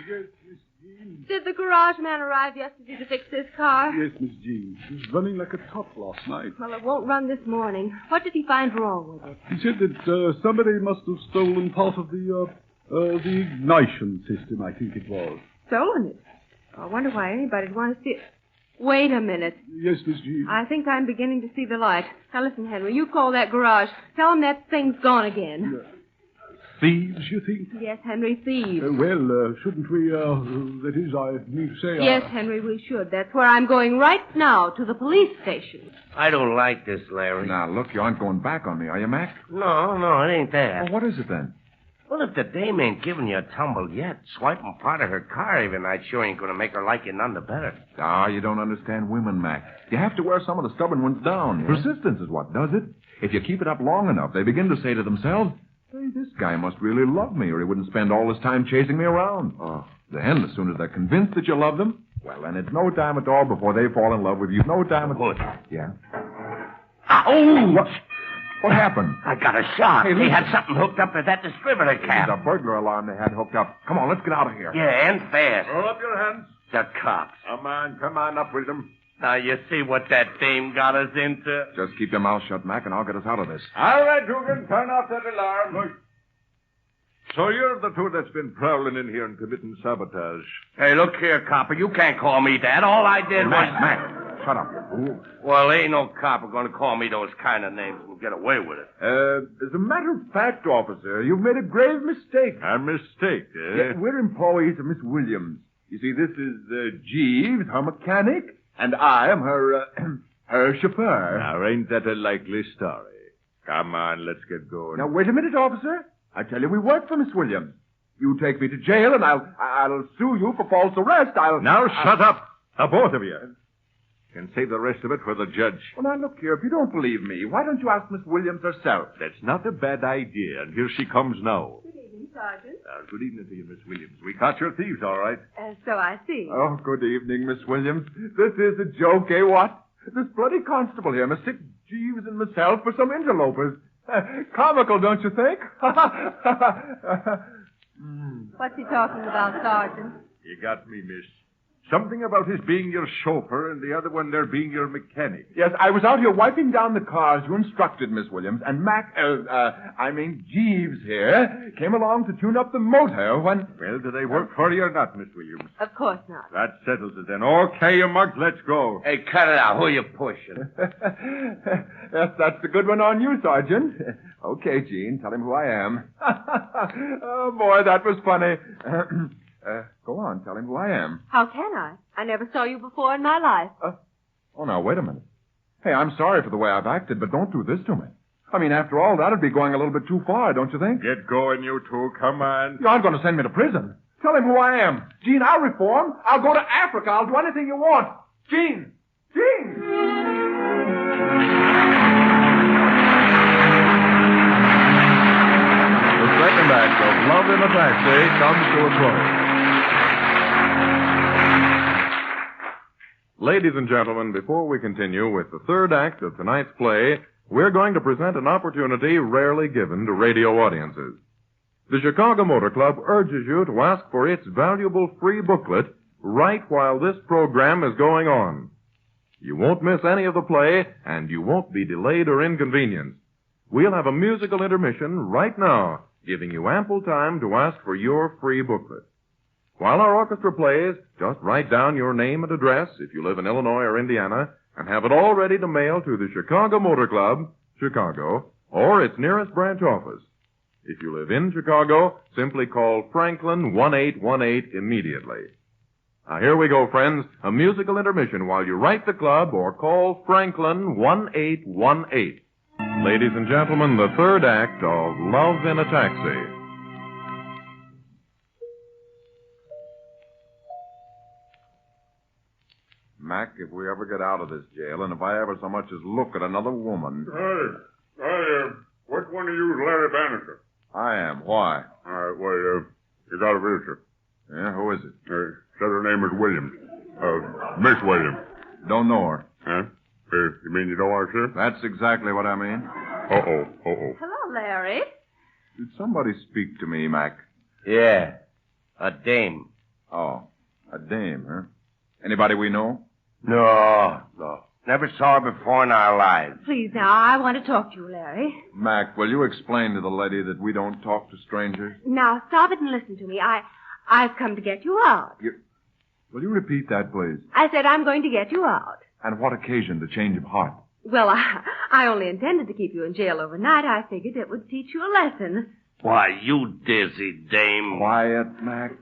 Did the garage man arrive yesterday to fix this car? Yes, Miss Jean. It was running like a top last night. Well, it won't run this morning. What did he find wrong with it? He said that somebody must have stolen part of the ignition system, I think it was. Stolen it? I wonder why anybody'd want to see it. Wait a minute. Yes, Miss Jean. I think I'm beginning to see the light. Now listen, Henry, you call that garage. Tell him that thing's gone again. Thieves, you think? Yes, Henry, thieves. Shouldn't we, that is, I mean to say... Yes, Henry, we should. That's where I'm going right now, to the police station. I don't like this, Larry. Now, look, you aren't going back on me, are you, Mac? No, it ain't that. Well, what is it then? Well, if the dame ain't giving you a tumble yet, swiping part of her car every night sure ain't going to make her like you none the better. Ah, you don't understand women, Mac. You have to wear some of the stubborn ones down. Yeah? Persistence is what does it. If you keep it up long enough, they begin to say to themselves, hey, this guy must really love me, or he wouldn't spend all his time chasing me around. Oh. Then, as soon as they're convinced that you love them, well, then it's no time at all before they fall in love with you. No time at all. Yeah? Oh! What happened? I got a shock. Hey, they had something hooked up to that distributor cap. It's a burglar alarm they had hooked up. Come on, let's get out of here. Yeah, and fast. Roll up your hands. The cops. Come on up with them. Now, you see what that dame got us into? Just keep your mouth shut, Mac, and I'll get us out of this. All right, Dugan, turn off that alarm. Look. So you're the two that's been prowling in here and committing sabotage. Hey, look here, copper. You can't call me that. All I did was... Mac, Shut up, you fool. Well, ain't no cop going to call me those kind of names and get away with it. As a matter of fact, officer, you've made a grave mistake. A mistake, eh? Yeah, we're employees of Miss Williams. You see, this is Jeeves, her mechanic, and I am her, her chauffeur. Now, ain't that a likely story? Come on, let's get going. Now, wait a minute, officer. I tell you, we work for Miss Williams. You take me to jail, and I'll sue you for false arrest. Now, shut up. The both of you. Can save the rest of it for the judge. Well, now, look here. If you don't believe me, why don't you ask Miss Williams herself? That's not a bad idea, and here she comes now. Good evening, Sergeant. Good evening to you, Miss Williams. We caught your thieves, all right. So I see. Oh, good evening, Miss Williams. This is a joke, eh, what? This bloody constable here must stick Jeeves and myself for some interlopers. Comical, don't you think? What's he talking about, Sergeant? You got me, miss. Something about his being your chauffeur and the other one there being your mechanic. Yes, I was out here wiping down the cars you instructed, Miss Williams, and Jeeves here came along to tune up the motor when... Well, do they work for you or not, Miss Williams? Of course not. That settles it then. Okay, you mugs, let's go. Hey, cut it out. Who you pushing? Yes, that's the good one on you, Sergeant. Okay, Gene, tell him who I am. Oh, boy, that was funny. Go on, tell him who I am. How can I? I never saw you before in my life. Oh, now, wait a minute. Hey, I'm sorry for the way I've acted, but don't do this to me. I mean, after all, that'd be going a little bit too far, don't you think? Get going, you two. Come on. You aren't going to send me to prison. Tell him who I am. Gene, I'll reform. I'll go to Africa. I'll do anything you want. Gene! Gene! The second act of Love in a Taxi comes to a close. Ladies and gentlemen, before we continue with the third act of tonight's play, we're going to present an opportunity rarely given to radio audiences. The Chicago Motor Club urges you to ask for its valuable free booklet right while this program is going on. You won't miss any of the play, and you won't be delayed or inconvenienced. We'll have a musical intermission right now, giving you ample time to ask for your free booklet. While our orchestra plays, just write down your name and address if you live in Illinois or Indiana, and have it all ready to mail to the Chicago Motor Club, Chicago, or its nearest branch office. If you live in Chicago, simply call Franklin 1818 immediately. Now here we go, friends, a musical intermission while you write the club or call Franklin 1818. Ladies and gentlemen, the third act of Love in a Taxi. Mac, if we ever get out of this jail, and if I ever so much as look at another woman... Which one of you is Larry Bannister? I am. Why? You got a visitor. Yeah, who is it? Said her name is Williams. Miss Williams. Don't know her. Huh? You mean you don't want her? That's exactly what I mean. Hello, Larry. Did somebody speak to me, Mac? Yeah, a dame. Oh, a dame, huh? Anybody we know? No. Never saw her before in our lives. Please, now, I want to talk to you, Larry. Mac, will you explain to the lady that we don't talk to strangers? Now, stop it and listen to me. I've come to get you out. Will you repeat that, please? I said I'm going to get you out. And what occasioned the change of heart? Well, I only intended to keep you in jail overnight. I figured it would teach you a lesson. Why, you dizzy dame. Quiet, Mac.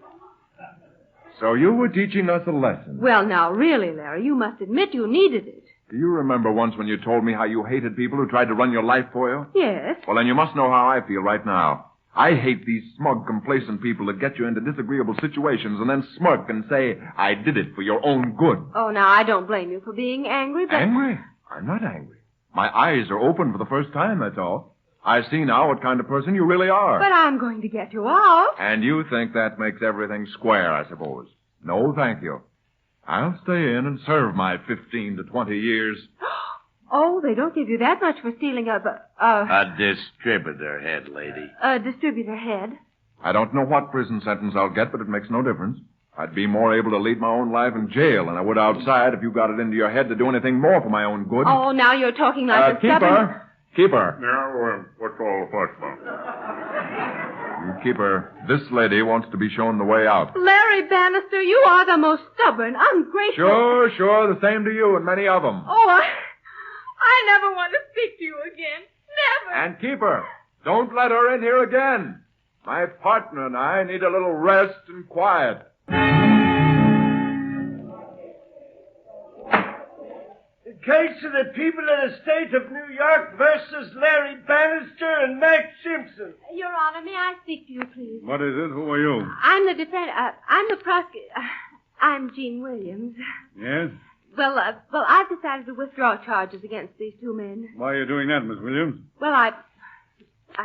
So you were teaching us a lesson. Well, now, really, Larry, you must admit you needed it. Do you remember once when you told me how you hated people who tried to run your life for you? Yes. Well, then you must know how I feel right now. I hate these smug, complacent people that get you into disagreeable situations and then smirk and say, I did it for your own good. Oh, now, I don't blame you for being angry, but... Angry? I'm not angry. My eyes are open for the first time, that's all. I see now what kind of person you really are. But I'm going to get you out. And you think that makes everything square, I suppose. No, thank you. I'll stay in and serve my 15 to 20 years. Oh, they don't give you that much for stealing a distributor head, lady. A distributor head? I don't know what prison sentence I'll get, but it makes no difference. I'd be more able to lead my own life in jail than I would outside if you got it into your head to do anything more for my own good. Oh, now you're talking like a Keep her. Yeah, what's all the fuss about? Keeper, this lady wants to be shown the way out. Larry Bannister, you are the most stubborn, ungrateful... Sure, the same to you and many of them. Oh, I never want to speak to you again. Never. And Keeper, don't let her in here again. My partner and I need a little rest and quiet. The case of the people of the state of New York versus Larry Bannister and Max Simpson. Your Honor, may I speak to you, please? What is it? Who are you? I'm the defendant. I'm the prosecutor. I'm Jean Williams. Yes? Well, I've decided to withdraw charges against these two men. Why are you doing that, Miss Williams? Well, I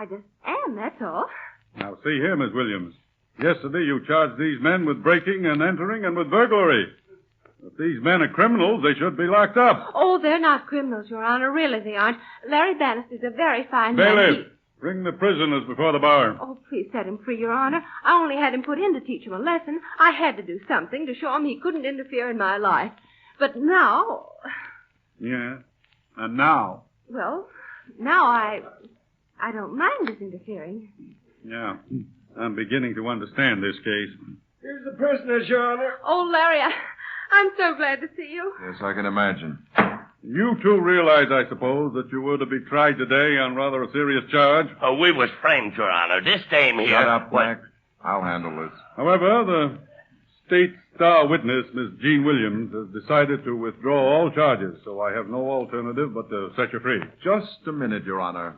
just am, that's all. Now, see here, Miss Williams. Yesterday you charged these men with breaking and entering and with burglary. If these men are criminals, they should be locked up. Oh, they're not criminals, Your Honor. Really, they aren't. Larry Bannister's a very fine man. Bailiff, bring the prisoners before the bar. Oh, please set him free, Your Honor. I only had him put in to teach him a lesson. I had to do something to show him he couldn't interfere in my life. But now... Yeah, and now? Well, now I don't mind his interfering. Yeah, I'm beginning to understand this case. Here's the prisoners, Your Honor. Oh, Larry, I'm so glad to see you. Yes, I can imagine. You two realize, I suppose, that you were to be tried today on rather a serious charge? Oh, we was framed, Your Honor. This dame here... Shut up, Max. I'll handle this. However, the state star witness, Miss Jean Williams, has decided to withdraw all charges, so I have no alternative but to set you free. Just a minute, Your Honor.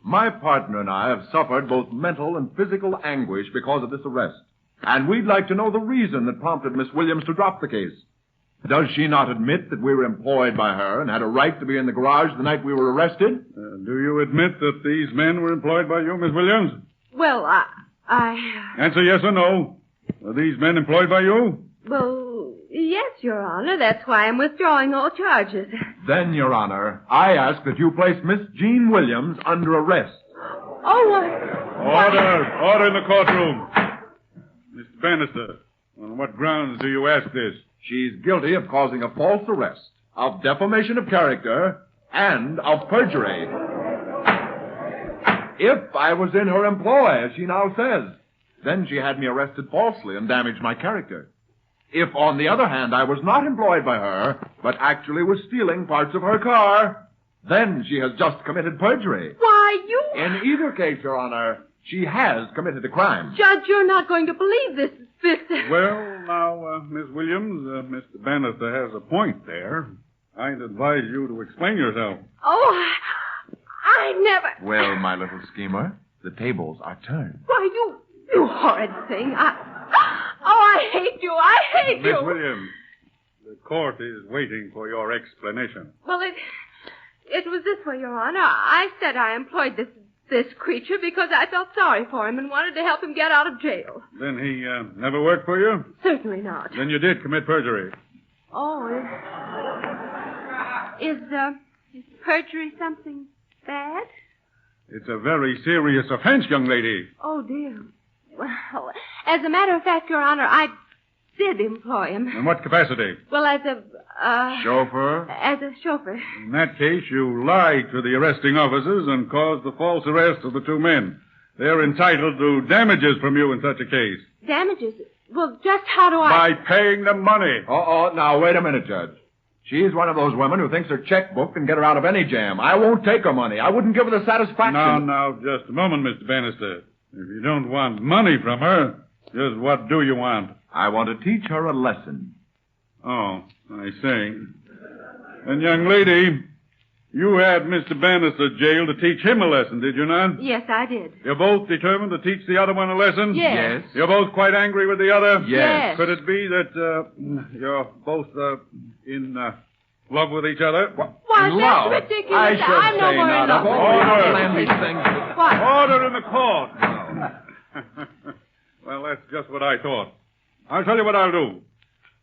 My partner and I have suffered both mental and physical anguish because of this arrest. And we'd like to know the reason that prompted Miss Williams to drop the case. Does she not admit that we were employed by her and had a right to be in the garage the night we were arrested? Do you admit that these men were employed by you, Miss Williams? Well, I... Answer yes or no. Are these men employed by you? Well, yes, Your Honor. That's why I'm withdrawing all charges. Then, Your Honor, I ask that you place Miss Jean Williams under arrest. Oh, Order in the courtroom. Mr. Bannister, on what grounds do you ask this? She's guilty of causing a false arrest, of defamation of character, and of perjury. If I was in her employ, as she now says, then she had me arrested falsely and damaged my character. If, on the other hand, I was not employed by her, but actually was stealing parts of her car, then she has just committed perjury. Why, you... In either case, Your Honor, she has committed a crime. Judge, you're not going to believe this. Well, now, Miss Williams, Mr. Bannister has a point there. I'd advise you to explain yourself. Oh, I never... Well, my little schemer, the tables are turned. Why, you horrid thing. I hate you. I hate you. Miss Williams, the court is waiting for your explanation. Well, it was this way, Your Honor. I said I employed this creature because I felt sorry for him and wanted to help him get out of jail. Then he never worked for you? Certainly not. Then you did commit perjury. Oh, is perjury something bad? It's a very serious offense, young lady. Oh, dear. Well, as a matter of fact, Your Honor, I did employ him. In what capacity? Well, as a... chauffeur? As a chauffeur. In that case, you lied to the arresting officers and caused the false arrest of the two men. They're entitled to damages from you in such a case. Damages? Well, just how do I... By paying them money. Now, wait a minute, Judge. She's one of those women who thinks her checkbook can get her out of any jam. I won't take her money. I wouldn't give her the satisfaction. Now, just a moment, Mr. Bannister. If you don't want money from her, just what do you want? I want to teach her a lesson. Oh, I see. And, young lady, you had Mr. Bannister jailed to teach him a lesson, did you not? Yes, I did. You're both determined to teach the other one a lesson? Yes. You're both quite angry with the other? Yes. Could it be that you're both in love with each other? Why, that's ridiculous. I'm no more in love with you. Order in the court. Well, that's just what I thought. I'll tell you what I'll do.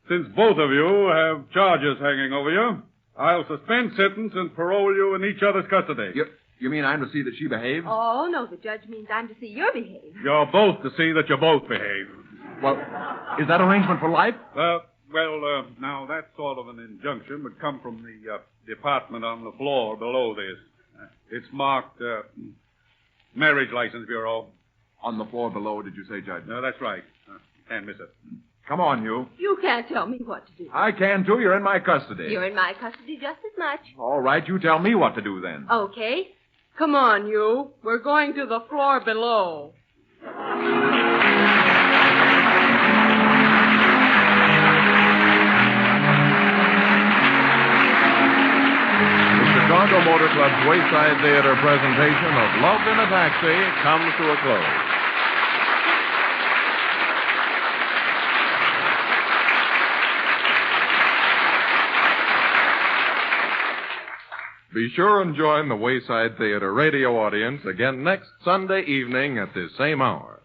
Since both of you have charges hanging over you, I'll suspend sentence and parole you in each other's custody. You mean I'm to see that she behaves? Oh, no, the judge means I'm to see you behave. You're both to see that you both behave. Well, is that arrangement for life? Now, that sort of an injunction would come from the department on the floor below this. It's marked Marriage License Bureau. On the floor below, did you say, Judge? No, that's right. Can't miss it. Come on, you. You can't tell me what to do. I can, too. You're in my custody. You're in my custody just as much. All right, you tell me what to do then. Okay. Come on, you. We're going to the floor below. Chicago Motor Club's Wayside Theater presentation of Love in a Taxi comes to a close. Be sure and join the Wayside Theater radio audience again next Sunday evening at this same hour.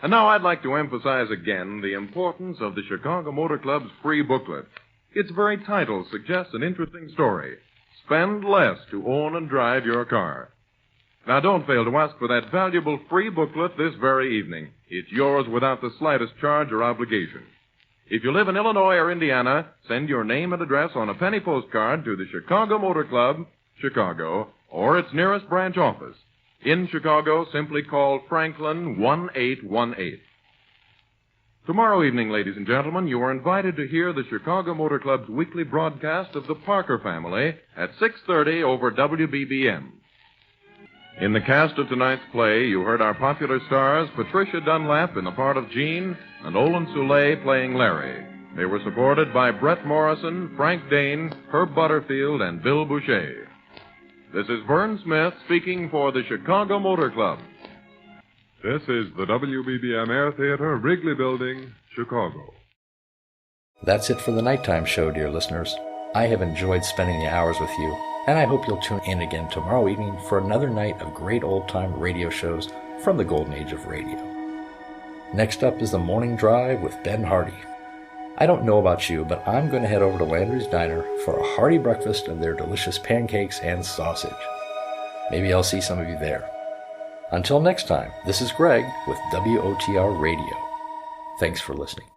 And now I'd like to emphasize again the importance of the Chicago Motor Club's free booklet. Its very title suggests an interesting story. Spend less to own and drive your car. Now, don't fail to ask for that valuable free booklet this very evening. It's yours without the slightest charge or obligation. If you live in Illinois or Indiana, send your name and address on a penny postcard to the Chicago Motor Club, Chicago, or its nearest branch office. In Chicago, simply call Franklin 1818. Tomorrow evening, ladies and gentlemen, you are invited to hear the Chicago Motor Club's weekly broadcast of the Parker Family at 6:30 over WBBM. In the cast of tonight's play, you heard our popular stars Patricia Dunlap in the part of Jean and Olin Soule playing Larry. They were supported by Brett Morrison, Frank Dane, Herb Butterfield, and Bill Boucher. This is Vern Smith speaking for the Chicago Motor Club. This is the WBBM Air Theater, Wrigley Building, Chicago. That's it for the nighttime show, dear listeners. I have enjoyed spending the hours with you, and I hope you'll tune in again tomorrow evening for another night of great old-time radio shows from the golden age of radio. Next up is the Morning Drive with Ben Hardy. I don't know about you, but I'm going to head over to Landry's Diner for a hearty breakfast of their delicious pancakes and sausage. Maybe I'll see some of you there. Until next time, this is Greg with WOTR Radio. Thanks for listening.